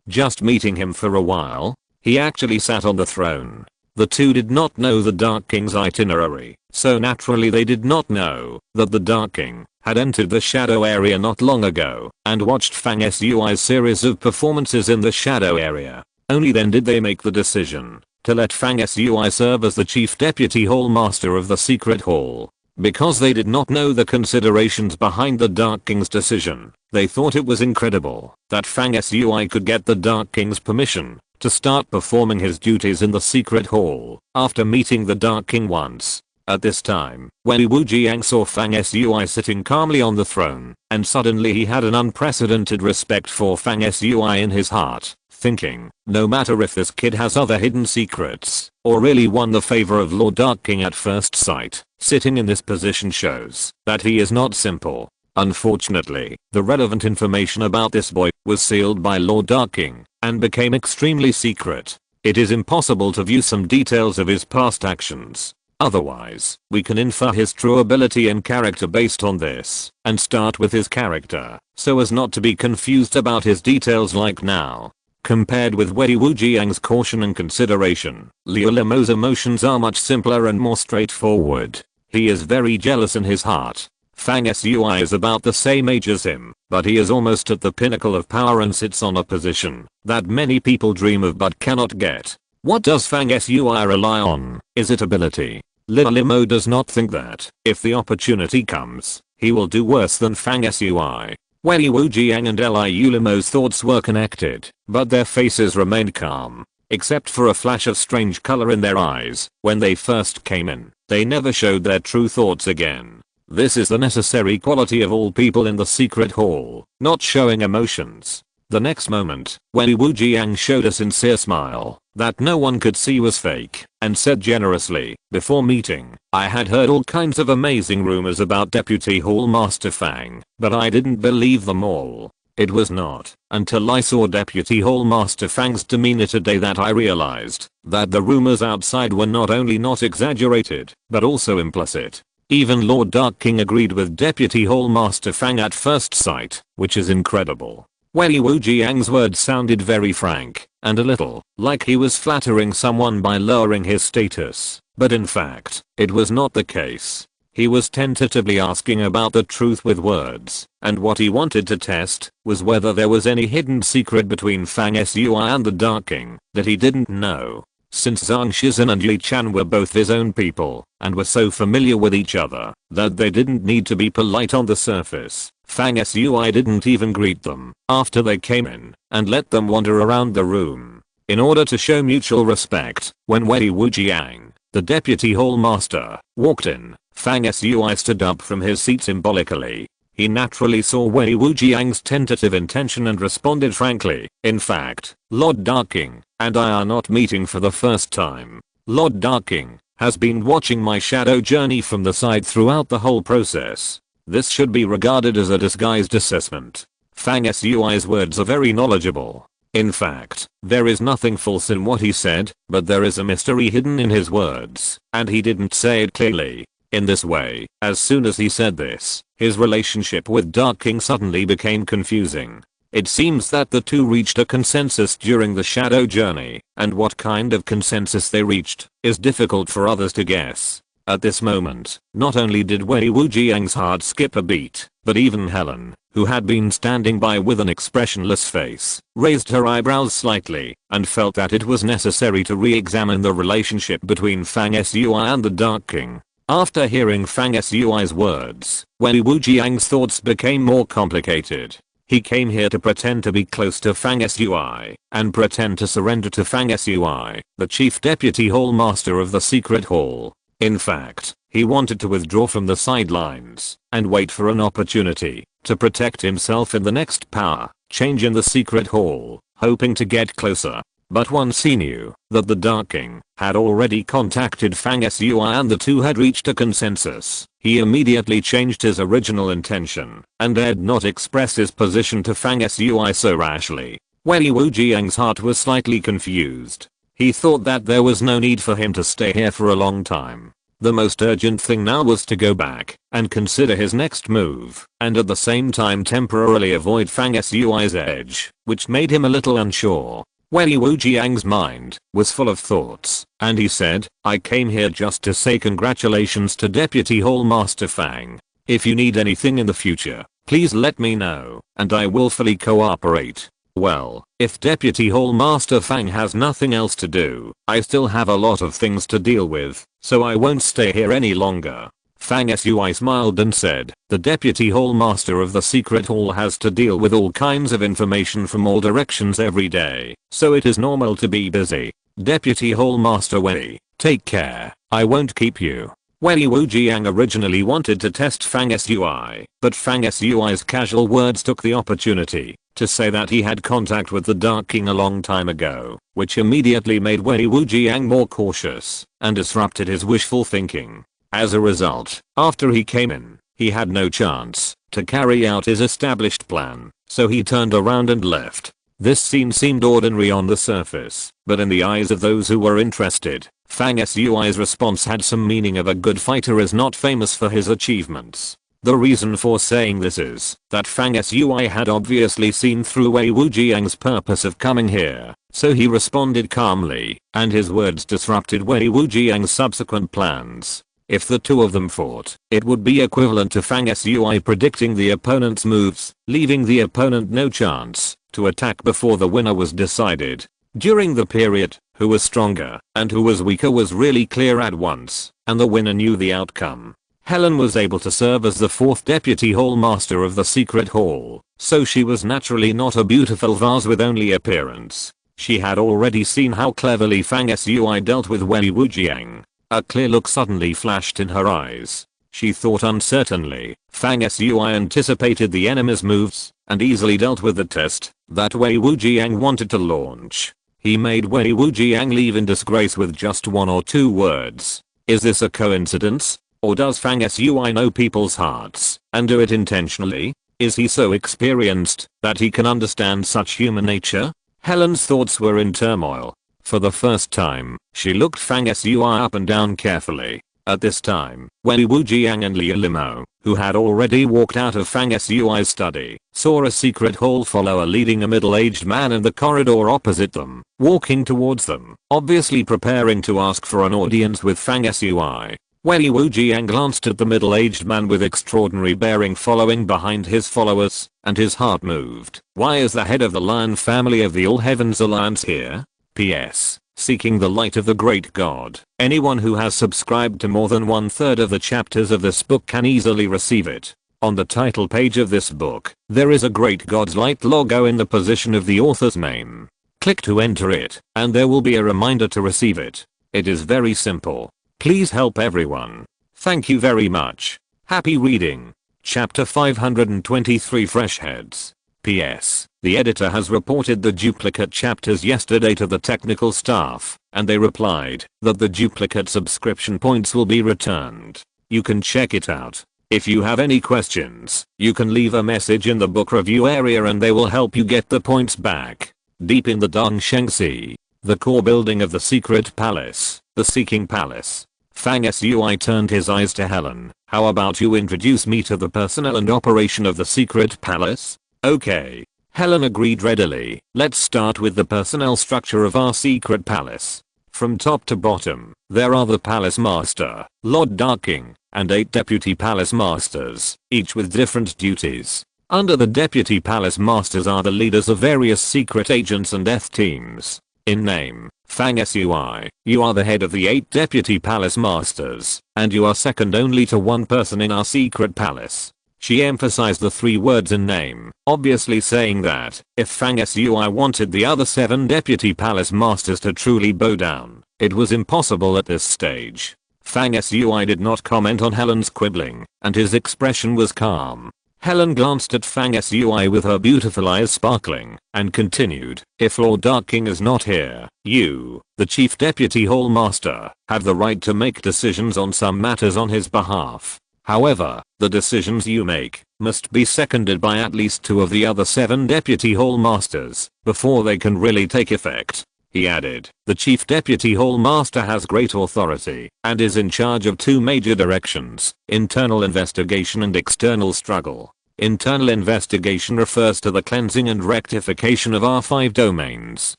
just meeting him for a while? He actually sat on the throne. The two did not know the Dark King's itinerary, so naturally they did not know that the Dark King had entered the shadow area not long ago and watched Fang Sui's series of performances in the shadow area. Only then did they make the decision to let Fang Sui serve as the chief deputy hall master of the secret hall. Because they did not know the considerations behind the Dark King's decision, they thought it was incredible that Fang Sui could get the Dark King's permission to start performing his duties in the secret hall after meeting the Dark King once. At this time, when Wu Jiang saw Fang Sui sitting calmly on the throne, and suddenly he had an unprecedented respect for Fang Sui in his heart, thinking, no matter if this kid has other hidden secrets, or really won the favor of Lord Dark King at first sight, sitting in this position shows that he is not simple. Unfortunately, the relevant information about this boy was sealed by Lord Dark King and became extremely secret. It is impossible to view some details of his past actions. Otherwise, we can infer his true ability and character based on this, and start with his character, so as not to be confused about his details like now. Compared with Wei Wujiang's caution and consideration, Liu Limo's emotions are much simpler and more straightforward. He is very jealous in his heart. Fang Sui is about the same age as him, but he is almost at the pinnacle of power and sits on a position that many people dream of but cannot get. What does Fang Sui rely on? Is it ability? Liu Limo does not think that, if the opportunity comes, he will do worse than Fang Sui. Wei Wujiang and Liu Limo's thoughts were connected, but their faces remained calm. Except for a flash of strange color in their eyes when they first came in, they never showed their true thoughts again. This is the necessary quality of all people in the secret hall, not showing emotions. The next moment, Wei Wujiang showed a sincere smile that no one could see was fake, and said generously, before meeting, I had heard all kinds of amazing rumors about Deputy Hall Master Fang, but I didn't believe them all. It was not until I saw Deputy Hall Master Fang's demeanor today that I realized that the rumors outside were not only not exaggerated, but also implicit. Even Lord Dark King agreed with Deputy Hall Master Fang at first sight, which is incredible. Wei Wujiang's words sounded very frank, and a little like he was flattering someone by lowering his status, but in fact, it was not the case. He was tentatively asking about the truth with words, and what he wanted to test was whether there was any hidden secret between Fang Sui and the Dark King that he didn't know. Since Zhang Shizhen and Yi Chan were both his own people and were so familiar with each other that they didn't need to be polite on the surface, Fang Sui didn't even greet them after they came in and let them wander around the room. In order to show mutual respect, when Wei Wujiang, the deputy hall master, walked in, Fang Sui stood up from his seat symbolically. He naturally saw Wei Wujiang's tentative intention and responded frankly, in fact, Lord Dark King and I are not meeting for the first time. Lord Dark King has been watching my shadow journey from the side throughout the whole process. This should be regarded as a disguised assessment. Fang Sui's words are very knowledgeable. In fact, there is nothing false in what he said, but there is a mystery hidden in his words, and he didn't say it clearly. In this way, as soon as he said this, his relationship with Dark King suddenly became confusing. It seems that the two reached a consensus during the shadow journey, and what kind of consensus they reached is difficult for others to guess. At this moment, not only did Wei Wujiang's heart skip a beat, but even Helen, who had been standing by with an expressionless face, raised her eyebrows slightly and felt that it was necessary to re-examine the relationship between Fang Sui and the Dark King. After hearing Fang Sui's words, Wei Wujiang's thoughts became more complicated. He came here to pretend to be close to Fang Sui and pretend to surrender to Fang Sui, the chief deputy hall master of the secret hall. In fact, he wanted to withdraw from the sidelines and wait for an opportunity to protect himself in the next power change in the secret hall, hoping to get closer. But once he knew that the Dark King had already contacted Fang Sui and the two had reached a consensus, he immediately changed his original intention and dared not express his position to Fang Sui so rashly. Wei Wujiang's heart was slightly confused. He thought that there was no need for him to stay here for a long time. The most urgent thing now was to go back and consider his next move, and at the same time temporarily avoid Fang Sui's edge, which made him a little unsure. Wei Wujiang's mind was full of thoughts, and he said, I came here just to say congratulations to Deputy Hall Master Fang. If you need anything in the future, please let me know, and I will fully cooperate. Well, if Deputy Hall Master Fang has nothing else to do, I still have a lot of things to deal with, so I won't stay here any longer. Fang Sui smiled and said, the Deputy Hall Master of the Secret Hall has to deal with all kinds of information from all directions every day, so it is normal to be busy. Deputy Hall Master Wei, take care, I won't keep you. Wei Wujiang originally wanted to test Fang Sui, but Fang Sui's casual words took the opportunity to say that he had contact with the Dark King a long time ago, which immediately made Wei Wujiang more cautious and disrupted his wishful thinking. As a result, after he came in, he had no chance to carry out his established plan, so he turned around and left. This scene seemed ordinary on the surface, but in the eyes of those who were interested, Fang Sui's response had some meaning. Of a good fighter is not famous for his achievements. The reason for saying this is that Fang Sui had obviously seen through Wei Wujiang's purpose of coming here, so he responded calmly, and his words disrupted Wei Wujiang's subsequent plans. If the two of them fought, it would be equivalent to Fang Sui predicting the opponent's moves, leaving the opponent no chance to attack before the winner was decided. During the period, who was stronger and who was weaker was really clear at once, and the winner knew the outcome. Helen was able to serve as the 4th Deputy Hall Master of the Secret Hall, so she was naturally not a beautiful vase with only appearance. She had already seen how cleverly Fang Sui dealt with Wei Wujiang. A clear look suddenly flashed in her eyes. She thought uncertainly. Fang Sui anticipated the enemy's moves and easily dealt with the test that Wei Wujiang wanted to launch. He made Wei Wujiang leave in disgrace with just 1 or 2 words. Is this a coincidence? Or does Fang Sui know people's hearts and do it intentionally? Is he so experienced that he can understand such human nature? Helen's thoughts were in turmoil. For the first time, she looked Fang Sui up and down carefully. At this time, Wei Wujiang and Liu Limo, who had already walked out of Fang Sui's study, saw a secret hall follower leading a middle-aged man in the corridor opposite them, walking towards them, obviously preparing to ask for an audience with Fang Sui. Wei Wujiang glanced at the middle-aged man with extraordinary bearing following behind his followers, and his heart moved. Why is the head of the Lion family of the All Heavens Alliance here? P.S. Seeking the light of the great god. Anyone who has subscribed to more than 1/3 of the chapters of this book can easily receive it. On the title page of this book, there is a great god's light logo in the position of the author's name. Click to enter it, and there will be a reminder to receive it. It is very simple. Please help everyone. Thank you very much. Happy reading. Chapter 523 Fresh Heads. P.S. The editor has reported the duplicate chapters yesterday to the technical staff, and they replied that the duplicate subscription points will be returned. You can check it out. If you have any questions, you can leave a message in the book review area and they will help you get the points back. Deep in the Dongsheng Sea, the core building of the secret palace, the Seeking Palace. Fang Sui turned his eyes to Helen. How about you introduce me to the personnel and operation of the secret palace? Okay. Helen agreed readily. Let's start with the personnel structure of our secret palace. From top to bottom, there are the Palace Master, Lord Darking, and 8 Deputy Palace Masters, each with different duties. Under the Deputy Palace Masters are the leaders of various secret agents and death teams. In name, Fang Sui, you are the head of the 8 Deputy Palace Masters, and you are second only to one person in our secret palace. She emphasized the 3 words in name, obviously saying that if Fang Sui wanted the other 7 Deputy Palace Masters to truly bow down, it was impossible at this stage. Fang Sui did not comment on Helen's quibbling, and his expression was calm. Helen glanced at Fang Sui with her beautiful eyes sparkling, and continued, if Lord Darking is not here, you, the Chief Deputy Hall Master, have the right to make decisions on some matters on his behalf. However, the decisions you make must be seconded by at least 2 of the other 7 Deputy Hall Masters before they can really take effect. He added, the Chief Deputy Hall Master has great authority and is in charge of 2 major directions, internal investigation and external struggle. Internal investigation refers to the cleansing and rectification of our 5 domains.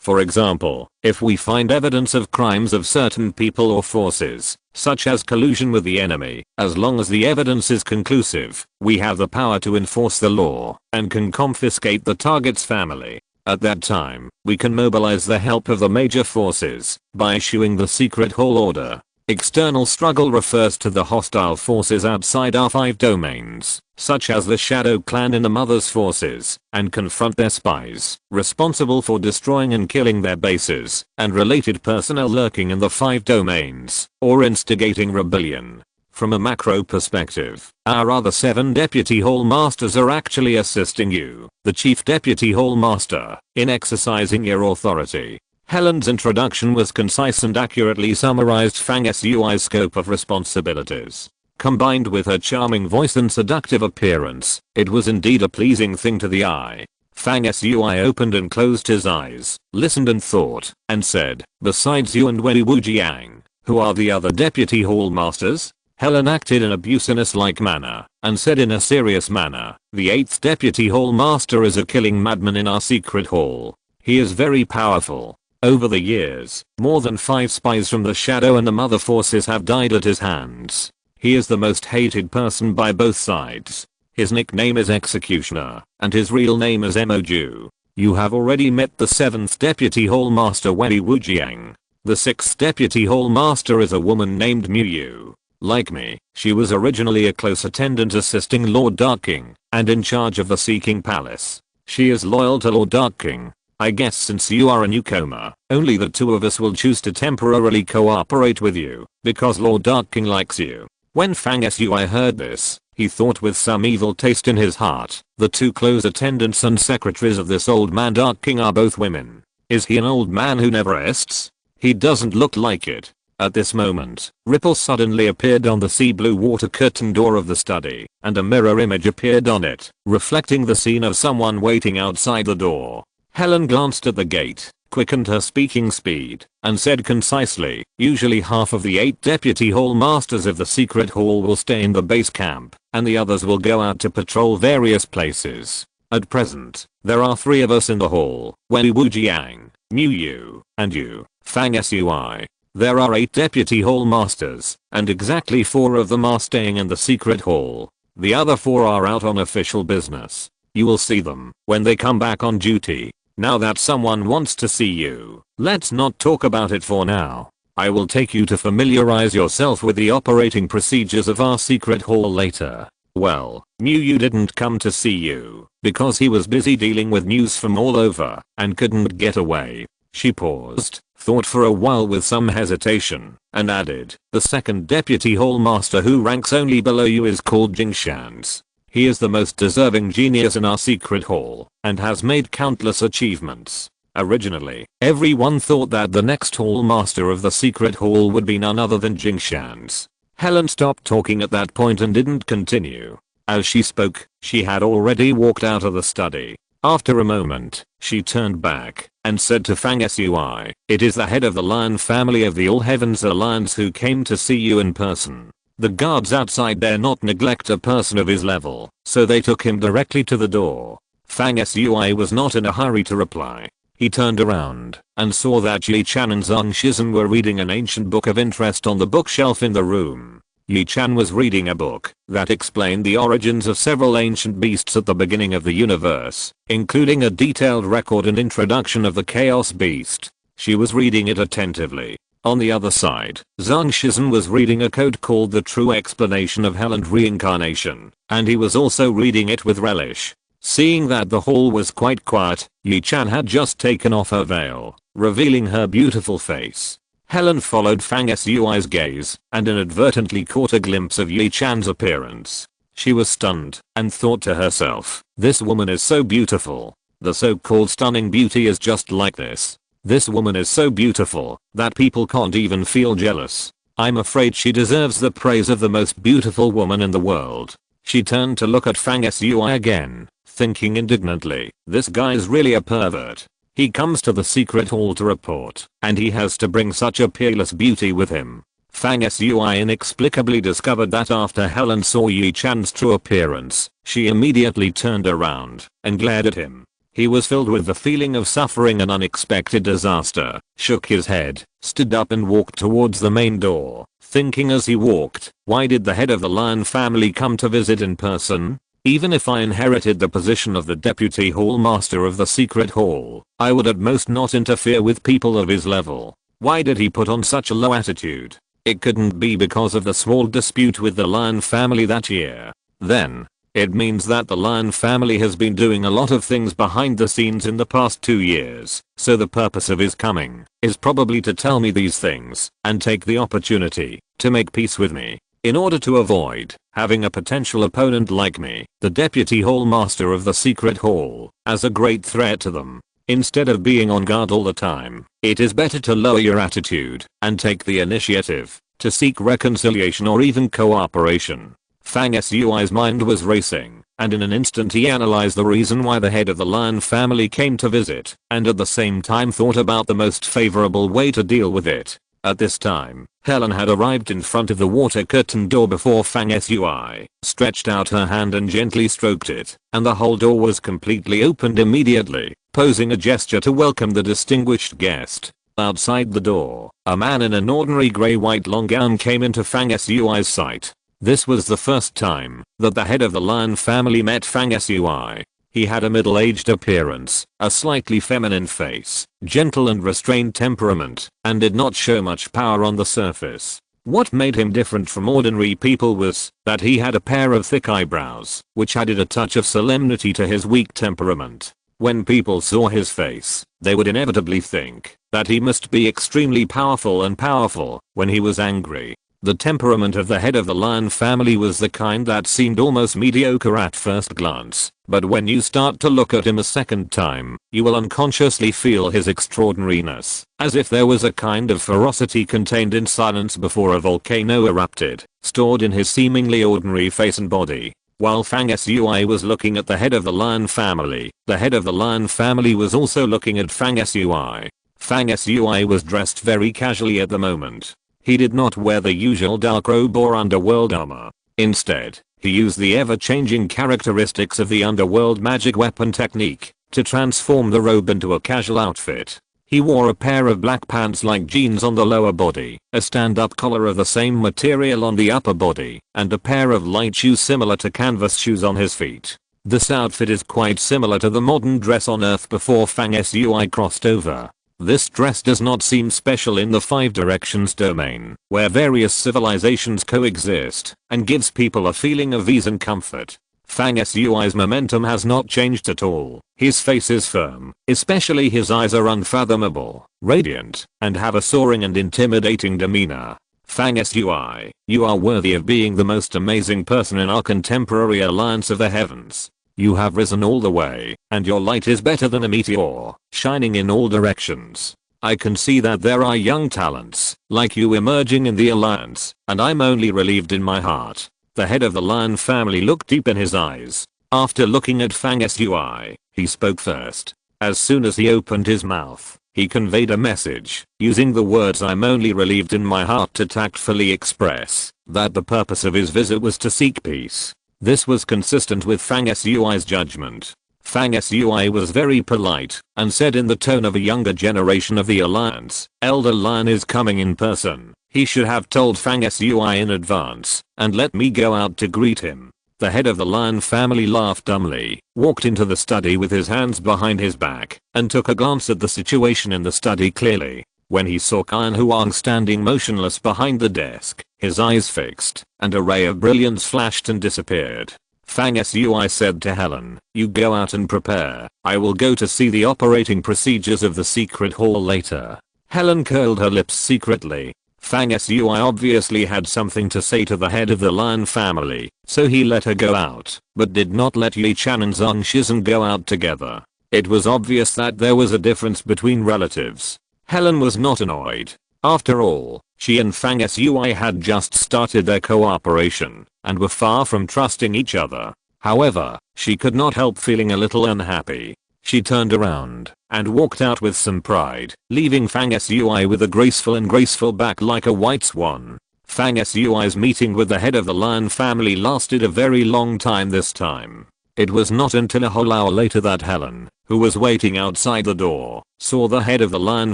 For example, if we find evidence of crimes of certain people or forces, such as collusion with the enemy. As long as the evidence is conclusive, we have the power to enforce the law and can confiscate the target's family. At that time, we can mobilize the help of the major forces by issuing the secret hall order. External struggle refers to the hostile forces outside our 5 domains, such as the Shadow Clan in the Mother's forces, and confront their spies, responsible for destroying and killing their bases, and related personnel lurking in the 5 domains, or instigating rebellion. From a macro perspective, our other 7 Deputy Hall Masters are actually assisting you, the Chief Deputy Hall Master, in exercising your authority. Helen's introduction was concise and accurately summarized Fang Sui's scope of responsibilities. Combined with her charming voice and seductive appearance, it was indeed a pleasing thing to the eye. Fang Sui opened and closed his eyes, listened and thought, and said, "Besides you and Wei Wujiang, who are the other Deputy Hall Masters?" Helen acted in a business-like manner, and said in a serious manner, "The 8th Deputy Hall Master is a killing madman in our secret hall. He is very powerful. Over the years, more than 5 spies from the Shadow and the Mother forces have died at his hands. He is the most hated person by both sides. His nickname is Executioner, and his real name is Emoju. You have already met the 7th Deputy Hall Master Wei Wujiang. The 6th Deputy Hall Master is a woman named Miyu. Like me, she was originally a close attendant assisting Lord Darkking, and in charge of the Seeking Palace. She is loyal to Lord Darkking. I guess since you are a newcomer, only the 2 of us will choose to temporarily cooperate with you, because Lord Darkking likes you." When Fang Sui heard this, he thought with some evil taste in his heart, the 2 close attendants and secretaries of this old man Darkking are both women. Is he an old man who never rests? He doesn't look like it. At this moment, ripples suddenly appeared on the sea blue water curtain door of the study, and a mirror image appeared on it, reflecting the scene of someone waiting outside the door. Helen glanced at the gate, quickened her speaking speed, and said concisely, "Usually half of the 8 Deputy Hall Masters of the Secret Hall will stay in the base camp, and the others will go out to patrol various places. At present, there are 3 of us in the hall, Wei Wujiang, Miyu, and you, Fang Sui. There are 8 Deputy Hall Masters, and exactly 4 of them are staying in the Secret Hall. The other 4 are out on official business. You will see them when they come back on duty. Now that someone wants to see you, let's not talk about it for now. I will take you to familiarize yourself with the operating procedures of our secret hall later." Well, Miyu didn't come to see you, because he was busy dealing with news from all over, and couldn't get away. She paused, thought for a while with some hesitation, and added, "The 2nd Deputy Hall Master who ranks only below you is called Jingshans. He is the most deserving genius in our secret hall, and has made countless achievements. Originally, everyone thought that the next hall master of the secret hall would be none other than Jingshans." Helen stopped talking at that point and didn't continue. As she spoke, she had already walked out of the study. After a moment, she turned back and said to Fang Sui, "It is the head of the Lion family of the All Heavens Alliance who came to see you in person. The guards outside dare not neglect a person of his level, so they took him directly to the door." Fang Sui was not in a hurry to reply. He turned around and saw that Yi Chan and Zhang Shizhen were reading an ancient book of interest on the bookshelf in the room. Yi Chan was reading a book that explained the origins of several ancient beasts at the beginning of the universe, including a detailed record and introduction of the Chaos Beast. She was reading it attentively. On the other side, Zhang Shizhen was reading a code called The True Explanation of Hell and Reincarnation, and he was also reading it with relish. Seeing that the hall was quite quiet, Yi Chan had just taken off her veil, revealing her beautiful face. Helen followed Fang Sui's gaze and inadvertently caught a glimpse of Yi Chan's appearance. She was stunned and thought to herself, "This woman is so beautiful. The so-called stunning beauty is just like this. This woman is so beautiful that people can't even feel jealous. I'm afraid she deserves the praise of the most beautiful woman in the world." She turned to look at Fang Sui again, thinking indignantly, "This guy's really a pervert. He comes to the secret hall to report, and he has to bring such a peerless beauty with him." Fang Sui inexplicably discovered that after Helen saw Yi Chan's true appearance, she immediately turned around and glared at him. He was filled with the feeling of suffering an unexpected disaster, shook his head, stood up and walked towards the main door, thinking as he walked, why did the head of the Lion family come to visit in person? Even if I inherited the position of the deputy hall master of the secret hall, I would at most not interfere with people of his level. Why did he put on such a low attitude? It couldn't be because of the small dispute with the Lion family that year. Then, it means that the Lion family has been doing a lot of things behind the scenes in the past 2 years, so the purpose of his coming is probably to tell me these things and take the opportunity to make peace with me. In order to avoid having a potential opponent like me, the deputy hall master of the secret hall, as a great threat to them, instead of being on guard all the time, it is better to lower your attitude and take the initiative to seek reconciliation or even cooperation. Fang Sui's mind was racing, and in an instant he analyzed the reason why the head of the Lion family came to visit, and at the same time thought about the most favorable way to deal with it. At this time, Helen had arrived in front of the water curtain door before Fang Sui stretched out her hand and gently stroked it, and the whole door was completely opened immediately, posing a gesture to welcome the distinguished guest. Outside the door, a man in an ordinary grey-white long gown came into Fang Sui's sight. This was the first time that the head of the Lion family met Fang Sui. He had a middle-aged appearance, a slightly feminine face, gentle and restrained temperament, and did not show much power on the surface. What made him different from ordinary people was that he had a pair of thick eyebrows, which added a touch of solemnity to his weak temperament. When people saw his face, they would inevitably think that he must be extremely powerful when he was angry. The temperament of the head of the Lion family was the kind that seemed almost mediocre at first glance, but when you start to look at him a second time, you will unconsciously feel his extraordinariness, as if there was a kind of ferocity contained in silence before a volcano erupted, stored in his seemingly ordinary face and body. While Fang Sui was looking at the head of the Lion family, the head of the Lion family was also looking at Fang Sui. Fang Sui was dressed very casually at the moment. He did not wear the usual dark robe or underworld armor. Instead, he used the ever-changing characteristics of the underworld magic weapon technique to transform the robe into a casual outfit. He wore a pair of black pants-like jeans on the lower body, a stand-up collar of the same material on the upper body, and a pair of light shoes similar to canvas shoes on his feet. This outfit is quite similar to the modern dress on Earth before Fang Sui crossed over. This dress does not seem special in the Five Directions domain, where various civilizations coexist, and gives people a feeling of ease and comfort. Fang Sui's momentum has not changed at all. His face is firm, especially his eyes are unfathomable, radiant, and have a soaring and intimidating demeanor. Fang Sui, you are worthy of being the most amazing person in our contemporary Alliance of the Heavens. You have risen all the way, and your light is better than a meteor, shining in all directions. I can see that there are young talents, like you emerging in the Alliance, and I'm only relieved in my heart. The head of the Lion family looked deep in his eyes. After looking at Fang Sui, he spoke first. As soon as he opened his mouth, he conveyed a message, using the words "I'm only relieved in my heart" to tactfully express that the purpose of his visit was to seek peace. This was consistent with Fang Sui's judgment. Fang Sui was very polite and said in the tone of a younger generation of the Alliance, "Elder Lion is coming in person. He should have told Fang Sui in advance and let me go out to greet him." The head of the Lion family laughed dumbly, walked into the study with his hands behind his back, and took a glance at the situation in the study clearly. When he saw Qian Huang standing motionless behind the desk, his eyes fixed, and a ray of brilliance flashed and disappeared. Fang Sui said to Helen, "You go out and prepare. I will go to see the operating procedures of the secret hall later." Helen curled her lips secretly. Fang Sui obviously had something to say to the head of the Lion family, so he let her go out, but did not let Yi Chan and Zhang Shizhen go out together. It was obvious that there was a difference between relatives. Helen was not annoyed. After all, she and Fang Sui had just started their cooperation, and were far from trusting each other. However, she could not help feeling a little unhappy. She turned around and walked out with some pride, leaving Fang Sui with a graceful back like a white swan. Fang Sui's meeting with the head of the Lion family lasted a very long time this time. It was not until a whole hour later that Helen, who was waiting outside the door, saw the head of the Lion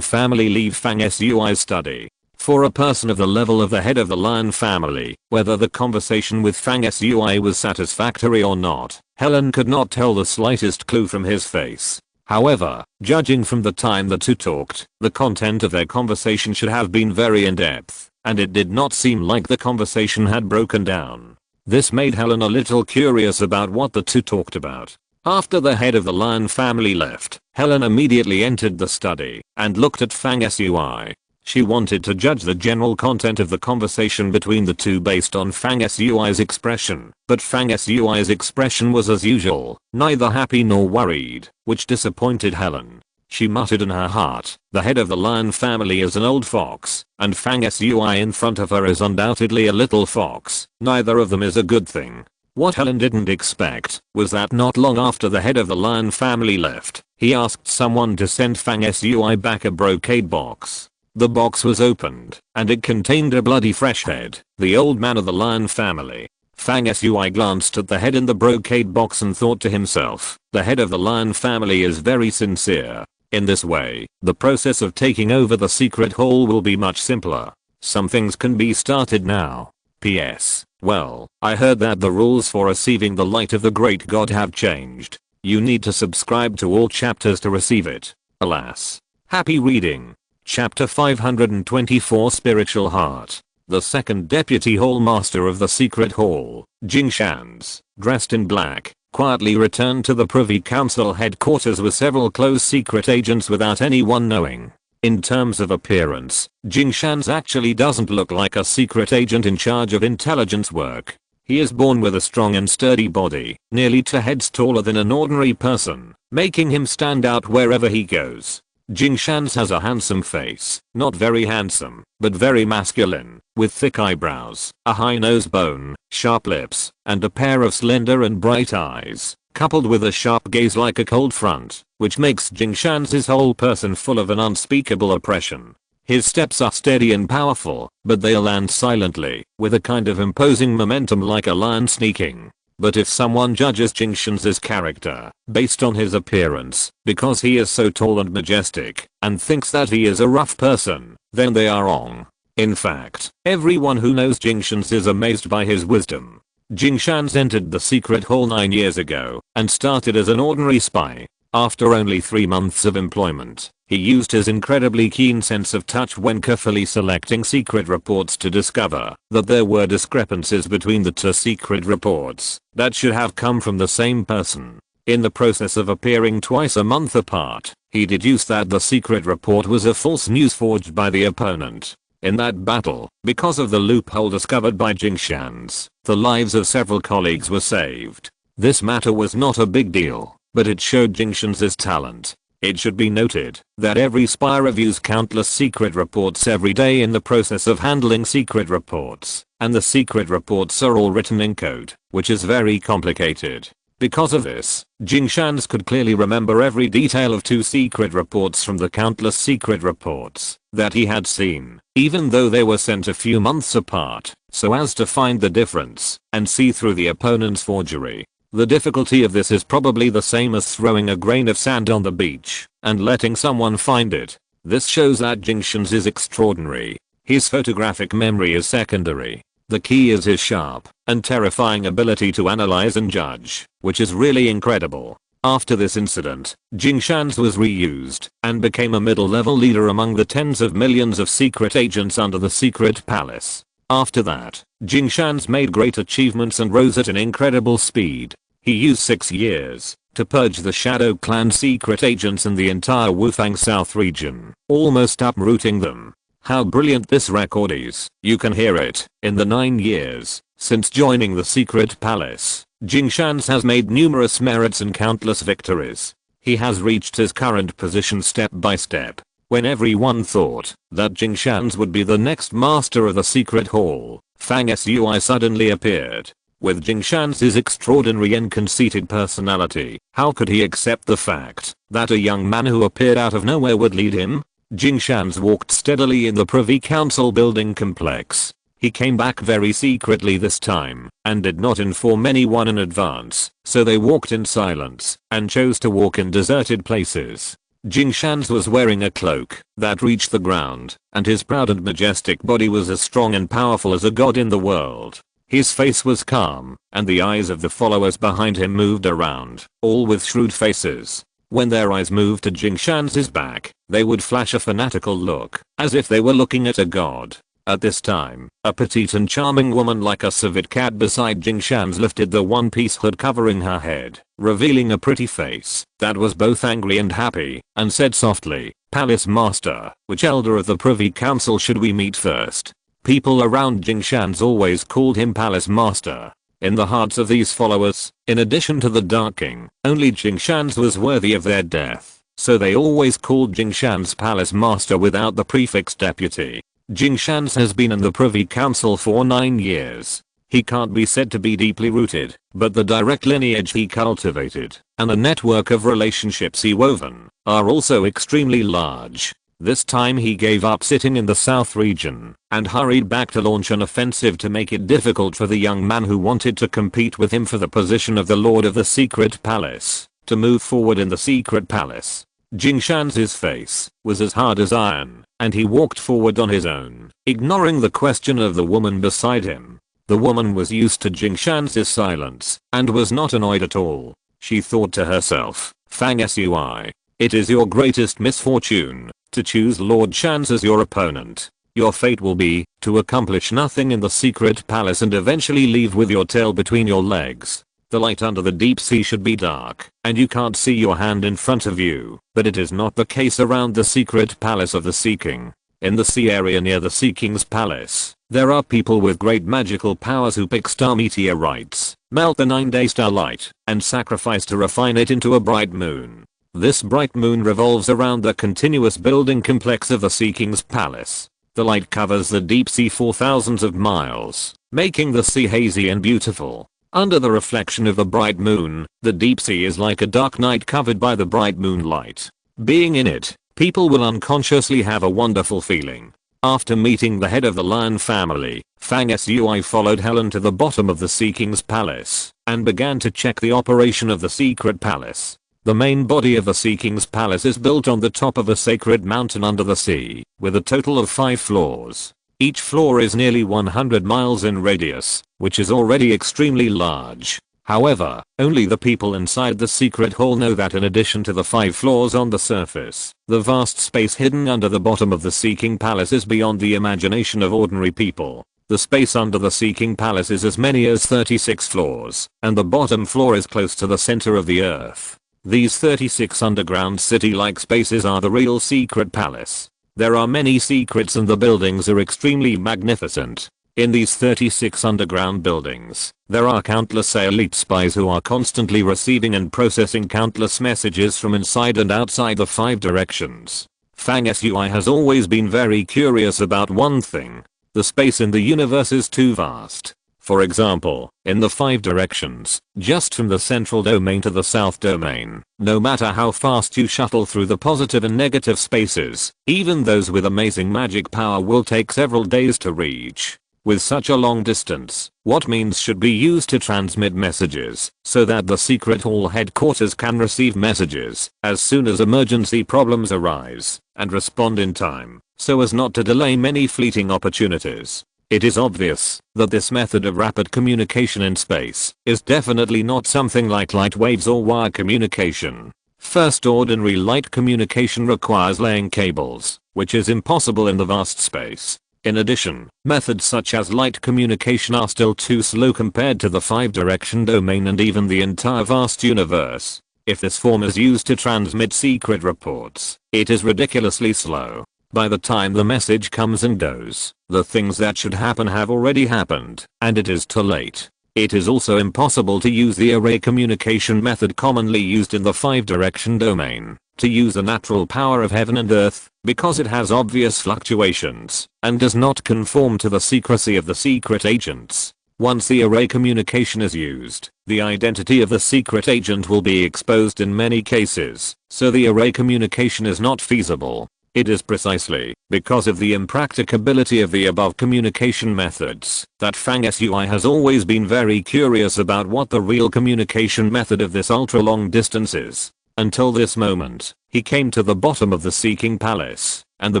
family leave Fang Sui's study. For a person of the level of the head of the Lion family, whether the conversation with Fang Sui was satisfactory or not, Helen could not tell the slightest clue from his face. However, judging from the time the two talked, the content of their conversation should have been very in-depth, and it did not seem like the conversation had broken down. This made Helen a little curious about what the two talked about. After the head of the Lion family left, Helen immediately entered the study and looked at Fang Sui. She wanted to judge the general content of the conversation between the two based on Fang Sui's expression, but Fang Sui's expression was as usual, neither happy nor worried, which disappointed Helen. She muttered in her heart, the head of the Lion family is an old fox, and Fang Sui in front of her is undoubtedly a little fox. Neither of them is a good thing. What Helen didn't expect was that not long after the head of the Lion family left, he asked someone to send Fang Sui back a brocade box. The box was opened, and it contained a bloody fresh head, the old man of the Lion family. Fang Sui glanced at the head in the brocade box and thought to himself, the head of the Lion family is very sincere. In this way, the process of taking over the secret hall will be much simpler. Some things can be started now. P.S. Well, I heard that the rules for receiving the light of the great god have changed. You need to subscribe to all chapters to receive it. Alas. Happy reading. Chapter 524 Spiritual Heart. The second deputy hall master of the secret hall, Jing Shan's, dressed in black, quietly returned to the Privy Council headquarters with several close secret agents without anyone knowing. In terms of appearance, Jing Shan's actually doesn't look like a secret agent in charge of intelligence work. He is born with a strong and sturdy body, nearly 2 heads taller than an ordinary person, making him stand out wherever he goes. Jing Shan's has a handsome face, not very handsome, but very masculine, with thick eyebrows, a high nose bone, sharp lips, and a pair of slender and bright eyes, coupled with a sharp gaze like a cold front, which makes Jing Shan's whole person full of an unspeakable oppression. His steps are steady and powerful, but they land silently, with a kind of imposing momentum like a lion sneaking. But if someone judges Jing Shan's character based on his appearance, because he is so tall and majestic, and thinks that he is a rough person, then they are wrong. In fact, everyone who knows Jing Shan's is amazed by his wisdom. Jing Shan's entered the secret hall 9 years ago and started as an ordinary spy. After only 3 months of employment, he used his incredibly keen sense of touch when carefully selecting secret reports to discover that there were discrepancies between the 2 secret reports that should have come from the same person. In the process of appearing twice a month apart, he deduced that the secret report was a false news forged by the opponent. In that battle, because of the loophole discovered by Jing Shan's, the lives of several colleagues were saved. This matter was not a big deal, but it showed Jing Shan's talent. It should be noted that every spy reviews countless secret reports every day in the process of handling secret reports, and the secret reports are all written in code, which is very complicated. Because of this, Jing Shan's could clearly remember every detail of 2 secret reports from the countless secret reports that he had seen, even though they were sent a few months apart, so as to find the difference and see through the opponent's forgery. The difficulty of this is probably the same as throwing a grain of sand on the beach and letting someone find it. This shows that Jing Shan's is extraordinary. His photographic memory is secondary. The key is his sharp and terrifying ability to analyze and judge, which is really incredible. After this incident, Jing Shan's was reused and became a middle-level leader among the tens of millions of secret agents under the secret palace. After that, Jing Shan's made great achievements and rose at an incredible speed. He used 6 years to purge the Shadow Clan secret agents in the entire Wufang South region, almost uprooting them. How brilliant this record is. You can hear it. In the 9 years since joining the secret palace, Jing Shan's has made numerous merits and countless victories. He has reached his current position step by step. When everyone thought that Jing Shan's would be the next master of the secret hall, Fang Sui suddenly appeared. With Jing Shan's extraordinary and conceited personality, how could he accept the fact that a young man who appeared out of nowhere would lead him? Jing Shan's walked steadily in the Privy Council building complex. He came back very secretly this time and did not inform anyone in advance, so they walked in silence and chose to walk in deserted places. Jing Shan's was wearing a cloak that reached the ground, and his proud and majestic body was as strong and powerful as a god in the world. His face was calm, and the eyes of the followers behind him moved around, all with shrewd faces. When their eyes moved to Jing Shan's back, they would flash a fanatical look, as if they were looking at a god. At this time, a petite and charming woman like a civet cat beside Jing Shan's lifted the one-piece hood covering her head, revealing a pretty face that was both angry and happy, and said softly, "Palace Master, which elder of the Privy Council should we meet first?" People around Jing Shan's always called him Palace Master. In the hearts of these followers, in addition to the Dark King, only Jing Shan's was worthy of their death, so they always called Jing Shan's Palace Master without the prefix deputy. Jing Shan's has been in the Privy Council for 9 years. He can't be said to be deeply rooted, but the direct lineage he cultivated, and the network of relationships he woven, are also extremely large. This time he gave up sitting in the south region, and hurried back to launch an offensive to make it difficult for the young man who wanted to compete with him for the position of the Lord of the Secret Palace, to move forward in the Secret Palace. Jing Shan's face was as hard as iron, and he walked forward on his own, ignoring the question of the woman beside him. The woman was used to Jing Shan's silence, and was not annoyed at all. She thought to herself, "Fang Sui, it is your greatest misfortune to choose Lord Shan's as your opponent. Your fate will be to accomplish nothing in the Secret Palace and eventually leave with your tail between your legs. The light under the deep sea should be dark, and you can't see your hand in front of you, but it is not the case around the Secret Palace of the Sea King. In the sea area near the Sea King's palace, there are people with great magical powers who pick star meteorites, melt the 9-day starlight, and sacrifice to refine it into a bright moon. This bright moon revolves around the continuous building complex of the Sea King's palace. The light covers the deep sea for thousands of miles, making the sea hazy and beautiful. Under the reflection of the bright moon, the deep sea is like a dark night covered by the bright moonlight. Being in it, people will unconsciously have a wonderful feeling. After meeting the head of the lion family, Fang Sui followed Helen to the bottom of the Sea King's palace, and began to check the operation of the secret palace. The main body of the Sea King's palace is built on the top of a sacred mountain under the sea, with a total of 5 floors. Each floor is nearly 100 miles in radius, which is already extremely large. However, only the people inside the secret hall know that in addition to the 5 floors on the surface, the vast space hidden under the bottom of the Sea King Palace is beyond the imagination of ordinary people. The space under the Sea King Palace is as many as 36 floors, and the bottom floor is close to the center of the earth. These 36 underground city-like spaces are the real secret palace. There are many secrets and the buildings are extremely magnificent. In these 36 underground buildings, there are countless elite spies who are constantly receiving and processing countless messages from inside and outside the 5 directions. Fang Sui has always been very curious about one thing. The space in the universe is too vast. For example, in the 5 directions, just from the central domain to the south domain, no matter how fast you shuttle through the positive and negative spaces, even those with amazing magic power will take several days to reach. With such a long distance, what means should be used to transmit messages, so that the secret hall headquarters can receive messages as soon as emergency problems arise, and respond in time, so as not to delay many fleeting opportunities? It is obvious that this method of rapid communication in space is definitely not something like light waves or wire communication. First, ordinary light communication requires laying cables, which is impossible in the vast space. In addition, methods such as light communication are still too slow compared to the 5-direction domain and even the entire vast universe. If this form is used to transmit secret reports, it is ridiculously slow. By the time the message comes and goes, the things that should happen have already happened, and it is too late. It is also impossible to use the array communication method commonly used in the 5-direction domain, to use the natural power of heaven and earth, because it has obvious fluctuations, and does not conform to the secrecy of the secret agents. Once the array communication is used, the identity of the secret agent will be exposed in many cases, so the array communication is not feasible. It is precisely because of the impracticability of the above communication methods that Fang Sui has always been very curious about what the real communication method of this ultra-long distance is. Until this moment, he came to the bottom of the Seeking Palace, and the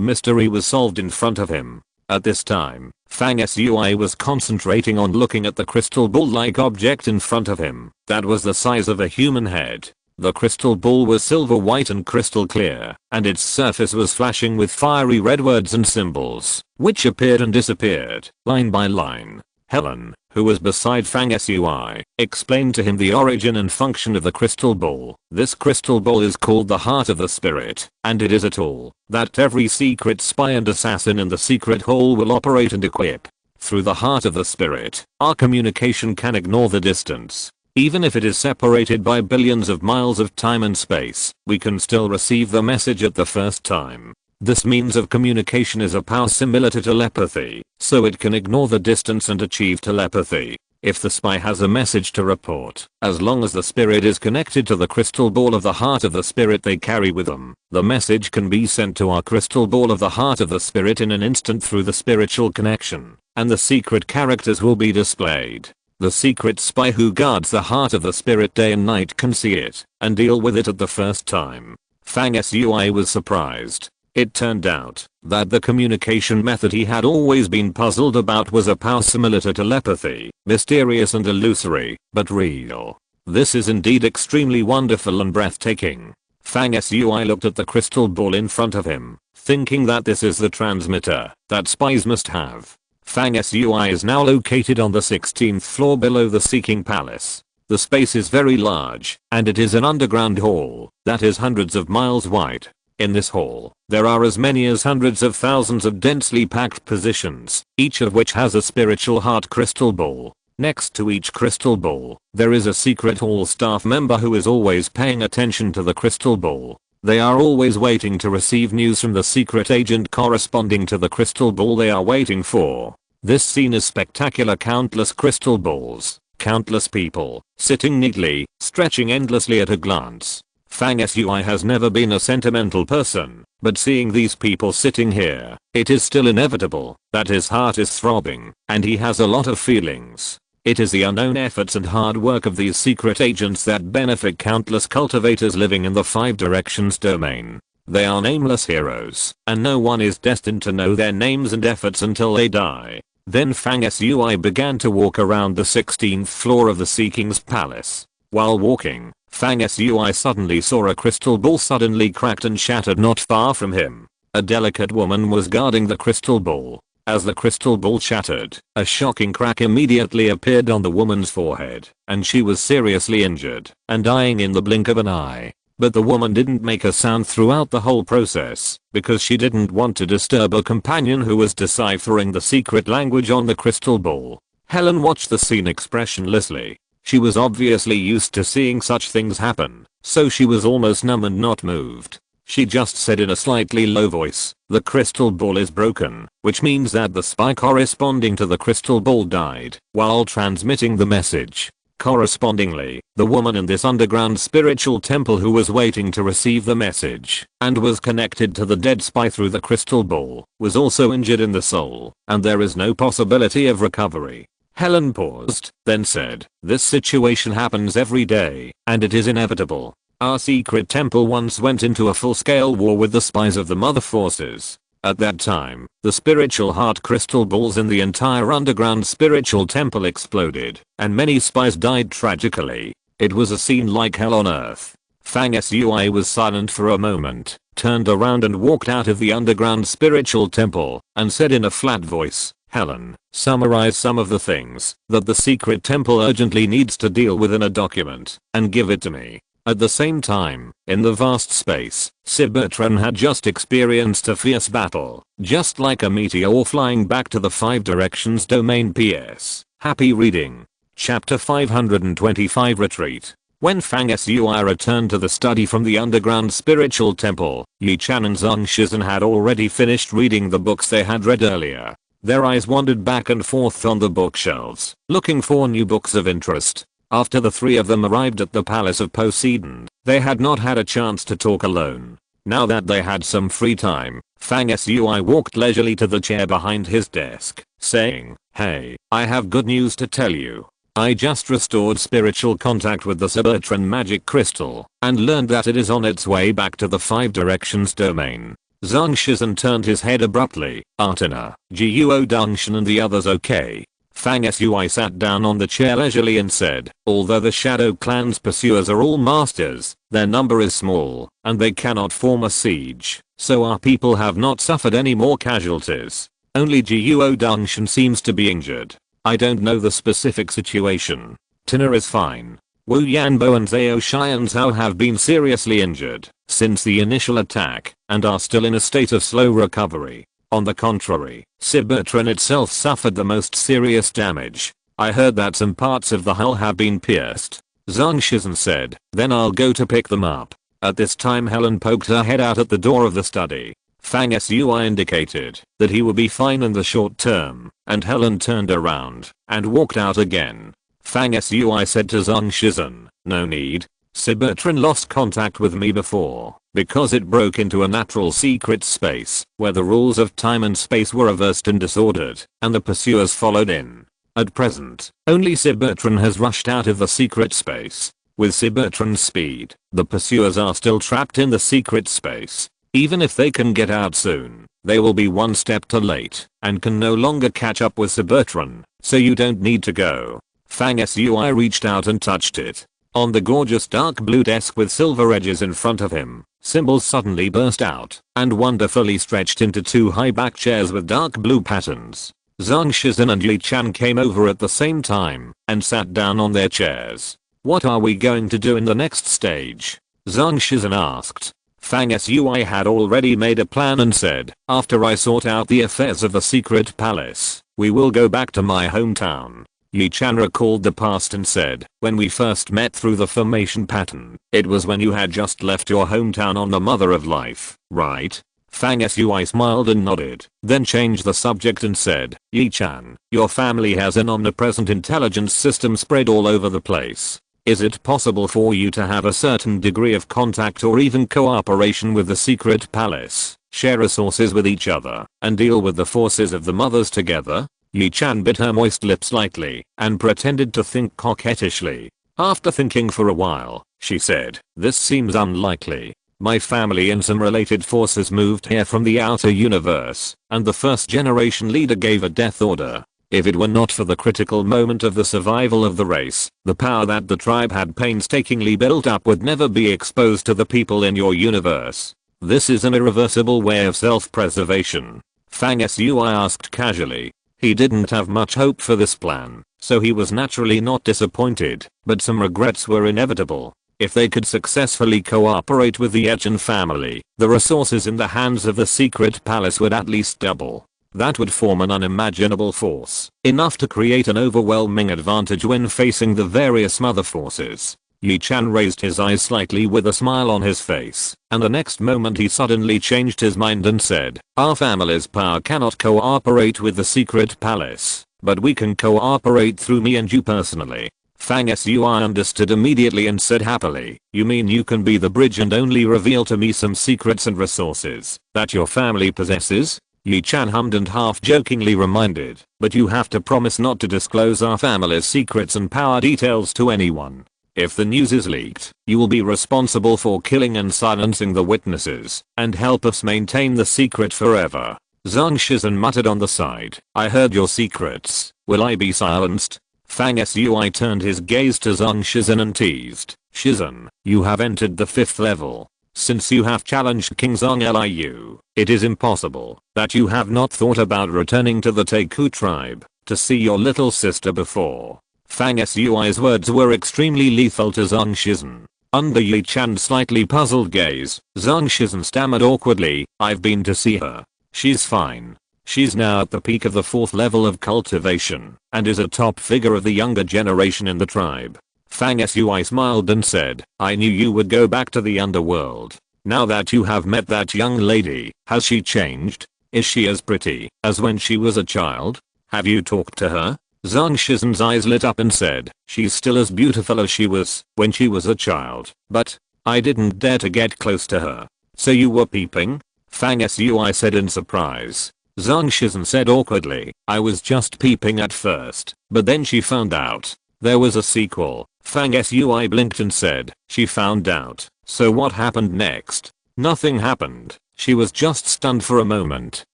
mystery was solved in front of him. At this time, Fang Sui was concentrating on looking at the crystal ball-like object in front of him that was the size of a human head. The crystal ball was silver white and crystal clear, and its surface was flashing with fiery red words and symbols, which appeared and disappeared, line by line. Helen, who was beside Fang Sui, explained to him the origin and function of the crystal ball. This crystal ball is called the Heart of the Spirit, and it is a tool that every secret spy and assassin in the secret hall will operate and equip. Through the Heart of the Spirit, our communication can ignore the distance. Even if it is separated by billions of miles of time and space, we can still receive the message at the first time. This means of communication is a power similar to telepathy, so it can ignore the distance and achieve telepathy. If the spy has a message to report, as long as the spirit is connected to the crystal ball of the Heart of the Spirit they carry with them, the message can be sent to our crystal ball of the Heart of the Spirit in an instant through the spiritual connection, and the secret characters will be displayed. The secret spy who guards the Heart of the Spirit day and night can see it and deal with it at the first time. Fang Sui was surprised. It turned out that the communication method he had always been puzzled about was a power similar to telepathy, mysterious and illusory, but real. This is indeed extremely wonderful and breathtaking. Fang Sui looked at the crystal ball in front of him, thinking that this is the transmitter that spies must have. Fang Sui is now located on the 16th floor below the Seeking Palace. The space is very large, and it is an underground hall that is hundreds of miles wide. In this hall, there are as many as hundreds of thousands of densely packed positions, each of which has a spiritual heart crystal ball. Next to each crystal ball, there is a secret hall staff member who is always paying attention to the crystal ball. They are always waiting to receive news from the secret agent corresponding to the crystal ball they are waiting for. This scene is spectacular. Countless crystal balls, countless people, sitting neatly, stretching endlessly at a glance. Fang Sui has never been a sentimental person, but seeing these people sitting here, it is still inevitable that his heart is throbbing, and he has a lot of feelings. It is the unknown efforts and hard work of these secret agents that benefit countless cultivators living in the Five Directions domain. They are nameless heroes, and no one is destined to know their names and efforts until they die. Then Fang Sui began to walk around the 16th floor of the Seeking's Palace. While walking, Fang Sui suddenly saw a crystal ball suddenly cracked and shattered not far from him. A delicate woman was guarding the crystal ball. As the crystal ball shattered, a shocking crack immediately appeared on the woman's forehead, and she was seriously injured and dying in the blink of an eye. But the woman didn't make a sound throughout the whole process because she didn't want to disturb a companion who was deciphering the secret language on the crystal ball. Helen watched the scene expressionlessly. She was obviously used to seeing such things happen, so she was almost numb and not moved. She just said in a slightly low voice, "The crystal ball is broken," which means that the spy corresponding to the crystal ball died while transmitting the message. Correspondingly, the woman in this underground spiritual temple who was waiting to receive the message and was connected to the dead spy through the crystal ball was also injured in the soul, and there is no possibility of recovery. Helen paused, then said, "This situation happens every day, and it is inevitable. Our secret temple once went into a full-scale war with the spies of the Mother Forces. At that time, the spiritual heart crystal balls in the entire underground spiritual temple exploded, and many spies died tragically. It was a scene like hell on earth." Fang Sui was silent for a moment, turned around and walked out of the underground spiritual temple, and said in a flat voice, "Helen, summarize some of the things that the secret temple urgently needs to deal with in a document, and give it to me." At the same time, in the vast space, Cybertron had just experienced a fierce battle, just like a meteor flying back to the Five Directions domain. PS. Happy reading. Chapter 525 Retreat. When Fang Sui returned to the study from the underground spiritual temple, Yi Chan and Zhang Shizhen had already finished reading the books they had read earlier. Their eyes wandered back and forth on the bookshelves, looking for new books of interest. After the three of them arrived at the Palace of Poseidon, they had not had a chance to talk alone. Now that they had some free time, Fang Sui walked leisurely to the chair behind his desk, saying, "Hey, I have good news to tell you." I just restored spiritual contact with the Cybertron magic crystal and learned that it is on its way back to the 5 directions domain. Zhang Shizhen turned his head abruptly. Artina, Guo Dongshan and the others okay? Fang Sui sat down on the chair leisurely and said, although the Shadow Clan's pursuers are all masters, their number is small, and they cannot form a siege, so our people have not suffered any more casualties. Only Guo Dongshan seems to be injured. I don't know the specific situation. Tina is fine. Wu Yanbo and Zhao Xianzhao have been seriously injured since the initial attack and are still in a state of slow recovery. On the contrary, Cybertron itself suffered the most serious damage. I heard that some parts of the hull have been pierced. Zhang Shizhen said, then I'll go to pick them up. At this time Helen poked her head out at the door of the study. Fang Sui indicated that he would be fine in the short term, and Helen turned around and walked out again. Fang Sui said to Zhang Shizhen, no need. Cybertron lost contact with me before because it broke into a natural secret space where the rules of time and space were reversed and disordered, and the pursuers followed in. At present, only Cybertron has rushed out of the secret space. With Cybertron's speed, the pursuers are still trapped in the secret space. Even if they can get out soon, they will be one step too late and can no longer catch up with Cybertron, so you don't need to go. Fang Sui reached out and touched it. On the gorgeous dark blue desk with silver edges in front of him, symbols suddenly burst out and wonderfully stretched into 2 high back chairs with dark blue patterns. Zhang Shizhen and Yi Chan came over at the same time and sat down on their chairs. What are we going to do in the next stage? Zhang Shizhen asked. Fang Sui had already made a plan and said, after I sort out the affairs of the secret palace, we will go back to my hometown. Yi Chan recalled the past and said, when we first met through the formation pattern, it was when you had just left your hometown on the Mother of Life, right? Fang Sui smiled and nodded, then changed the subject and said, Yi Chan, your family has an omnipresent intelligence system spread all over the place. Is it possible for you to have a certain degree of contact or even cooperation with the secret palace, share resources with each other, and deal with the forces of the mothers together? Yi Chan bit her moist lips slightly and pretended to think coquettishly. After thinking for a while, she said, this seems unlikely. My family and some related forces moved here from the outer universe, and the first generation leader gave a death order. If it were not for the critical moment of the survival of the race, the power that the tribe had painstakingly built up would never be exposed to the people in your universe. This is an irreversible way of self-preservation. Fang Sui asked casually. He didn't have much hope for this plan, so he was naturally not disappointed, but some regrets were inevitable. If they could successfully cooperate with the Echan family, the resources in the hands of the secret palace would at least double. That would form an unimaginable force, enough to create an overwhelming advantage when facing the various mother forces. Yi Chan raised his eyes slightly with a smile on his face, and the next moment he suddenly changed his mind and said, our family's power cannot cooperate with the secret palace, but we can cooperate through me and you personally. Fang Sui understood immediately and said happily, you mean you can be the bridge and only reveal to me some secrets and resources that your family possesses? Yi Chan hummed and half-jokingly reminded, but you have to promise not to disclose our family's secrets and power details to anyone. If the news is leaked, you will be responsible for killing and silencing the witnesses, and help us maintain the secret forever. Zhang Shizhen muttered on the side, I heard your secrets, will I be silenced? Fang Sui turned his gaze to Zhang Shizhen and teased, Shizhen, you have entered the 5th level. Since you have challenged King Zhang Liu, it is impossible that you have not thought about returning to the Teiku tribe to see your little sister before. Fang Sui's words were extremely lethal to Zhang Shizhen. Under Yi Chan's slightly puzzled gaze, Zhang Shizhen stammered awkwardly, I've been to see her. She's fine. She's now at the peak of the 4th level of cultivation, and is a top figure of the younger generation in the tribe. Fang Sui smiled and said, I knew you would go back to the underworld. Now that you have met that young lady, has she changed? Is she as pretty as when she was a child? Have you talked to her? Zhang Shizhen's eyes lit up and said, she's still as beautiful as she was when she was a child, but I didn't dare to get close to her. So you were peeping? Fang Sui said in surprise. Zhang Shizhen said awkwardly, I was just peeping at first, but then she found out. There was a sequel. Fang Sui blinked and said, she found out. So what happened next? Nothing happened. She was just stunned for a moment,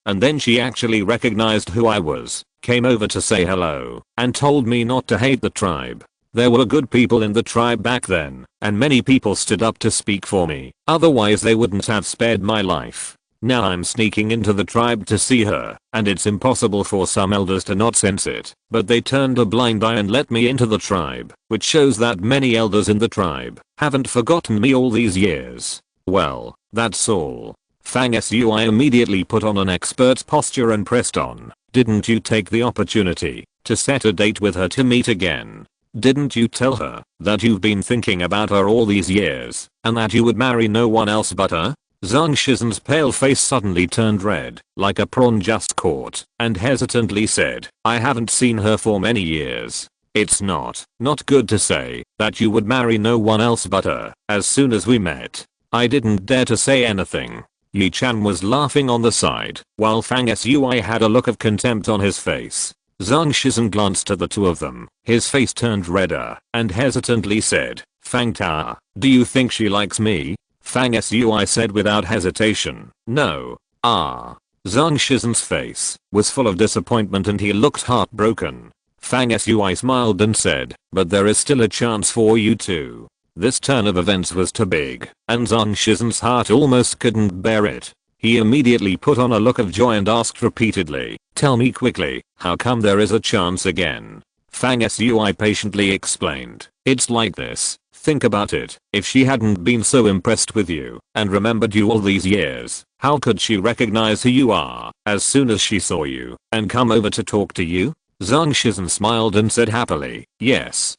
and then she actually recognized who I was, came over to say hello, and told me not to hate the tribe. There were good people in the tribe back then, and many people stood up to speak for me, otherwise they wouldn't have spared my life. Now I'm sneaking into the tribe to see her, and it's impossible for some elders to not sense it, but they turned a blind eye and let me into the tribe, which shows that many elders in the tribe haven't forgotten me all these years. Well, that's all. Fang Sui immediately put on an expert's posture and pressed on. Didn't you take the opportunity to set a date with her to meet again? Didn't you tell her that you've been thinking about her all these years, and that you would marry no one else but her? Zhang Shizen's pale face suddenly turned red, like a prawn just caught, and hesitantly said, I haven't seen her for many years. It's not good to say that you would marry no one else but her. As soon as we met, I didn't dare to say anything. Yi Chan was laughing on the side, while Fang Sui had a look of contempt on his face. Zhang Shizen glanced at the two of them, his face turned redder, and hesitantly said, Fang Tao, do you think she likes me? Fang Sui said without hesitation, no. Zhang Shizen's face was full of disappointment and he looked heartbroken. Fang Sui smiled and said, but there is still a chance for you two. This turn of events was too big, and Zhang Shizen's heart almost couldn't bear it. He immediately put on a look of joy and asked repeatedly, tell me quickly, how come there is a chance again? Fang Sui patiently explained, it's like this, think about it, if she hadn't been so impressed with you, and remembered you all these years, how could she recognize who you are, as soon as she saw you, and come over to talk to you? Zhang Shizen smiled and said happily, yes,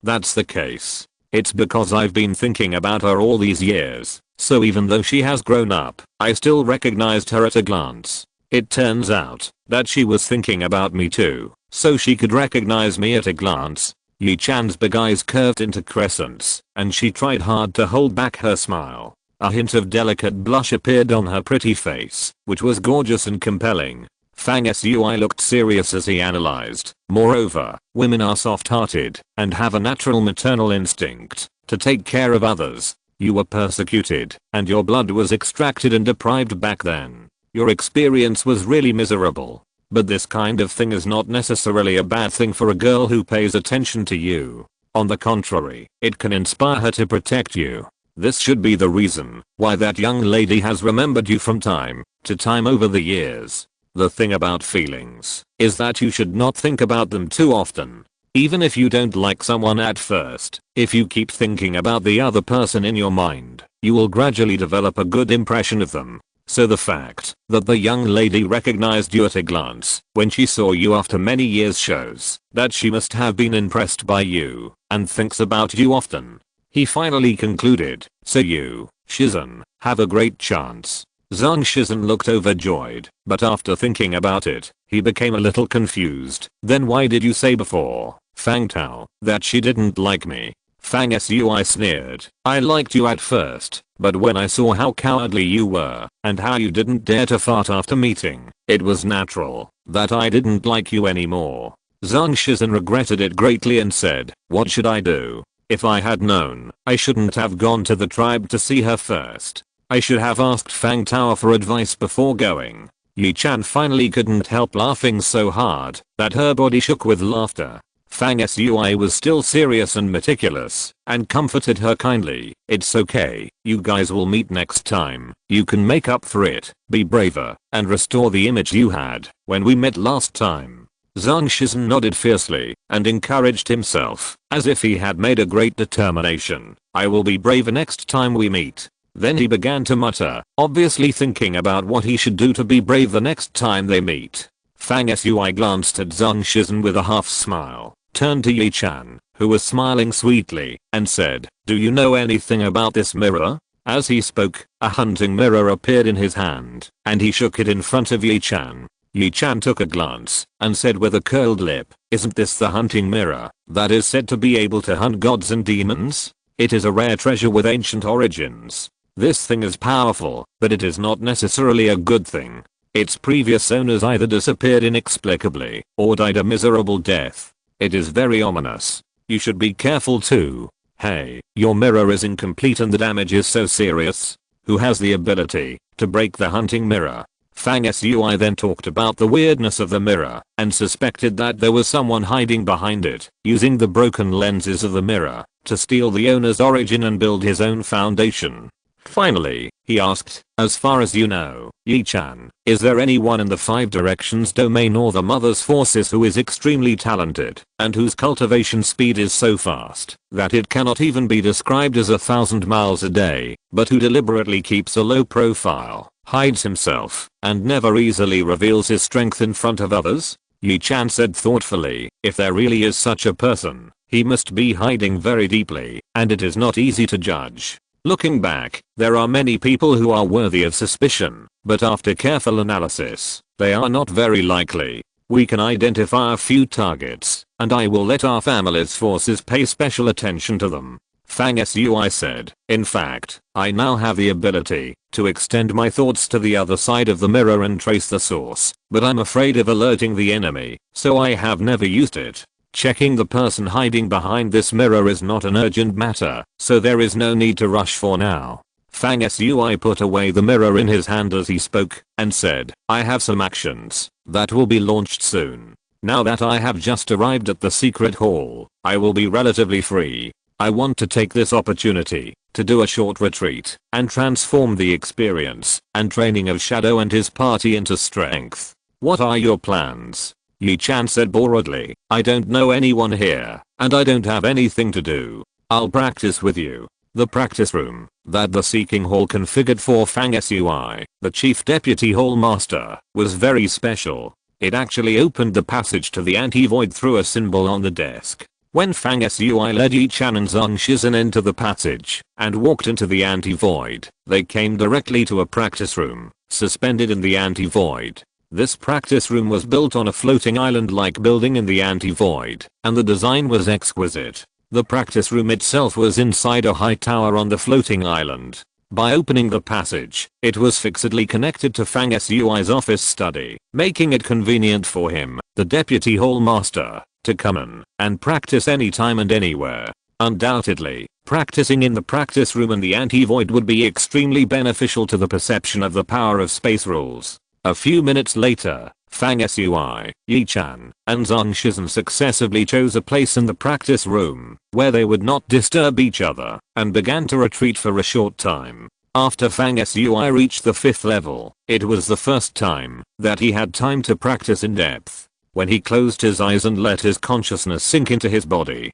that's the case. It's because I've been thinking about her all these years, so even though she has grown up, I still recognized her at a glance. It turns out that she was thinking about me too, so she could recognize me at a glance. Yi Chan's big eyes curved into crescents, and she tried hard to hold back her smile. A hint of delicate blush appeared on her pretty face, which was gorgeous and compelling. Fang Sui looked serious as he analyzed. Moreover, women are soft-hearted and have a natural maternal instinct to take care of others. You were persecuted, and your blood was extracted and deprived back then. Your experience was really miserable. But this kind of thing is not necessarily a bad thing for a girl who pays attention to you. On the contrary, it can inspire her to protect you. This should be the reason why that young lady has remembered you from time to time over the years. The thing about feelings is that you should not think about them too often. Even if you don't like someone at first, if you keep thinking about the other person in your mind, you will gradually develop a good impression of them. So the fact that the young lady recognized you at a glance when she saw you after many years shows that she must have been impressed by you and thinks about you often. He finally concluded, so you, Shizen, have a great chance. Zhang Shizen looked overjoyed, but after thinking about it, he became a little confused. Then why did you say before, Fang Tao, that she didn't like me? Fang Sui sneered, I liked you at first, but when I saw how cowardly you were, and how you didn't dare to fart after meeting, it was natural that I didn't like you anymore. Zhang Shizen regretted it greatly and said, what should I do? If I had known, I shouldn't have gone to the tribe to see her first. I should have asked Fang Tao for advice before going. Yi Chan finally couldn't help laughing so hard that her body shook with laughter. Fang Sui was still serious and meticulous, and comforted her kindly. It's okay, you guys will meet next time. You can make up for it, be braver, and restore the image you had when we met last time. Zhang Shizen nodded fiercely and encouraged himself, as if he had made a great determination. I will be braver next time we meet. Then he began to mutter, obviously thinking about what he should do to be brave the next time they meet. Fang Sui glanced at Zhang Shizen with a half smile, turned to Yi Chan, who was smiling sweetly, and said, do you know anything about this mirror? As he spoke, a hunting mirror appeared in his hand, and he shook it in front of Yi Chan. Yi Chan took a glance, and said with a curled lip, isn't this the hunting mirror that is said to be able to hunt gods and demons? It is a rare treasure with ancient origins. This thing is powerful, but it is not necessarily a good thing. Its previous owners either disappeared inexplicably, or died a miserable death. It is very ominous. You should be careful too. Hey, your mirror is incomplete and the damage is so serious. Who has the ability to break the hunting mirror? Fang Sui then talked about the weirdness of the mirror and suspected that there was someone hiding behind it, using the broken lenses of the mirror to steal the owner's origin and build his own foundation. Finally, he asked, as far as you know, Yi-chan, is there anyone in the Five Directions domain or the Mother's Forces who is extremely talented and whose cultivation speed is so fast that it cannot even be described as 1,000 miles a day, but who deliberately keeps a low profile, hides himself, and never easily reveals his strength in front of others? Yi-chan said thoughtfully, if there really is such a person, he must be hiding very deeply, and it is not easy to judge. Looking back, there are many people who are worthy of suspicion, but after careful analysis, they are not very likely. We can identify a few targets, and I will let our family's forces pay special attention to them. Fang Sui said, in fact, I now have the ability to extend my thoughts to the other side of the mirror and trace the source, but I'm afraid of alerting the enemy, so I have never used it. Checking the person hiding behind this mirror is not an urgent matter, so there is no need to rush for now. Fang Sui put away the mirror in his hand as he spoke, and said, I have some actions that will be launched soon. Now that I have just arrived at the secret hall, I will be relatively free. I want to take this opportunity to do a short retreat and transform the experience and training of Shadow and his party into strength. What are your plans? Yi-chan said boredly, I don't know anyone here, and I don't have anything to do. I'll practice with you. The practice room that the Seeking Hall configured for Fang Sui, the chief deputy hall master, was very special. It actually opened the passage to the anti-void through a symbol on the desk. When Fang Sui led Yi-chan and Zhang Shizhen into the passage and walked into the anti-void, they came directly to a practice room, suspended in the anti-void. This practice room was built on a floating island-like building in the anti-void, and the design was exquisite. The practice room itself was inside a high tower on the floating island. By opening the passage, it was fixedly connected to Fang Sui's office study, making it convenient for him, the deputy hall master, to come in and practice anytime and anywhere. Undoubtedly, practicing in the practice room and the anti-void would be extremely beneficial to the perception of the power of space rules. A few minutes later, Fang Sui, Yi-chan, and Zhang Shizhen successively chose a place in the practice room where they would not disturb each other and began to retreat for a short time. After Fang Sui reached the 5th level, it was the first time that he had time to practice in depth. When he closed his eyes and let his consciousness sink into his body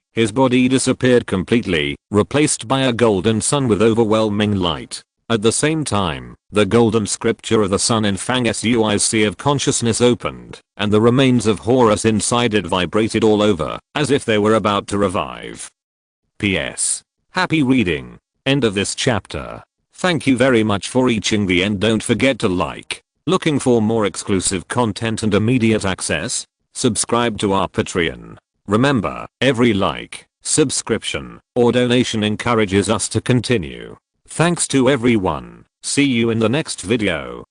disappeared completely, replaced by a golden sun with overwhelming light. At the same time, the golden scripture of the sun in Fang Sui's sea of consciousness opened, and the remains of Horus inside it vibrated all over, as if they were about to revive. P.S. Happy reading. End of this chapter. Thank you very much for reaching the end. Don't forget to like. Looking for more exclusive content and immediate access? Subscribe to our Patreon. Remember, every like, subscription, or donation encourages us to continue. Thanks to everyone. See you in the next video.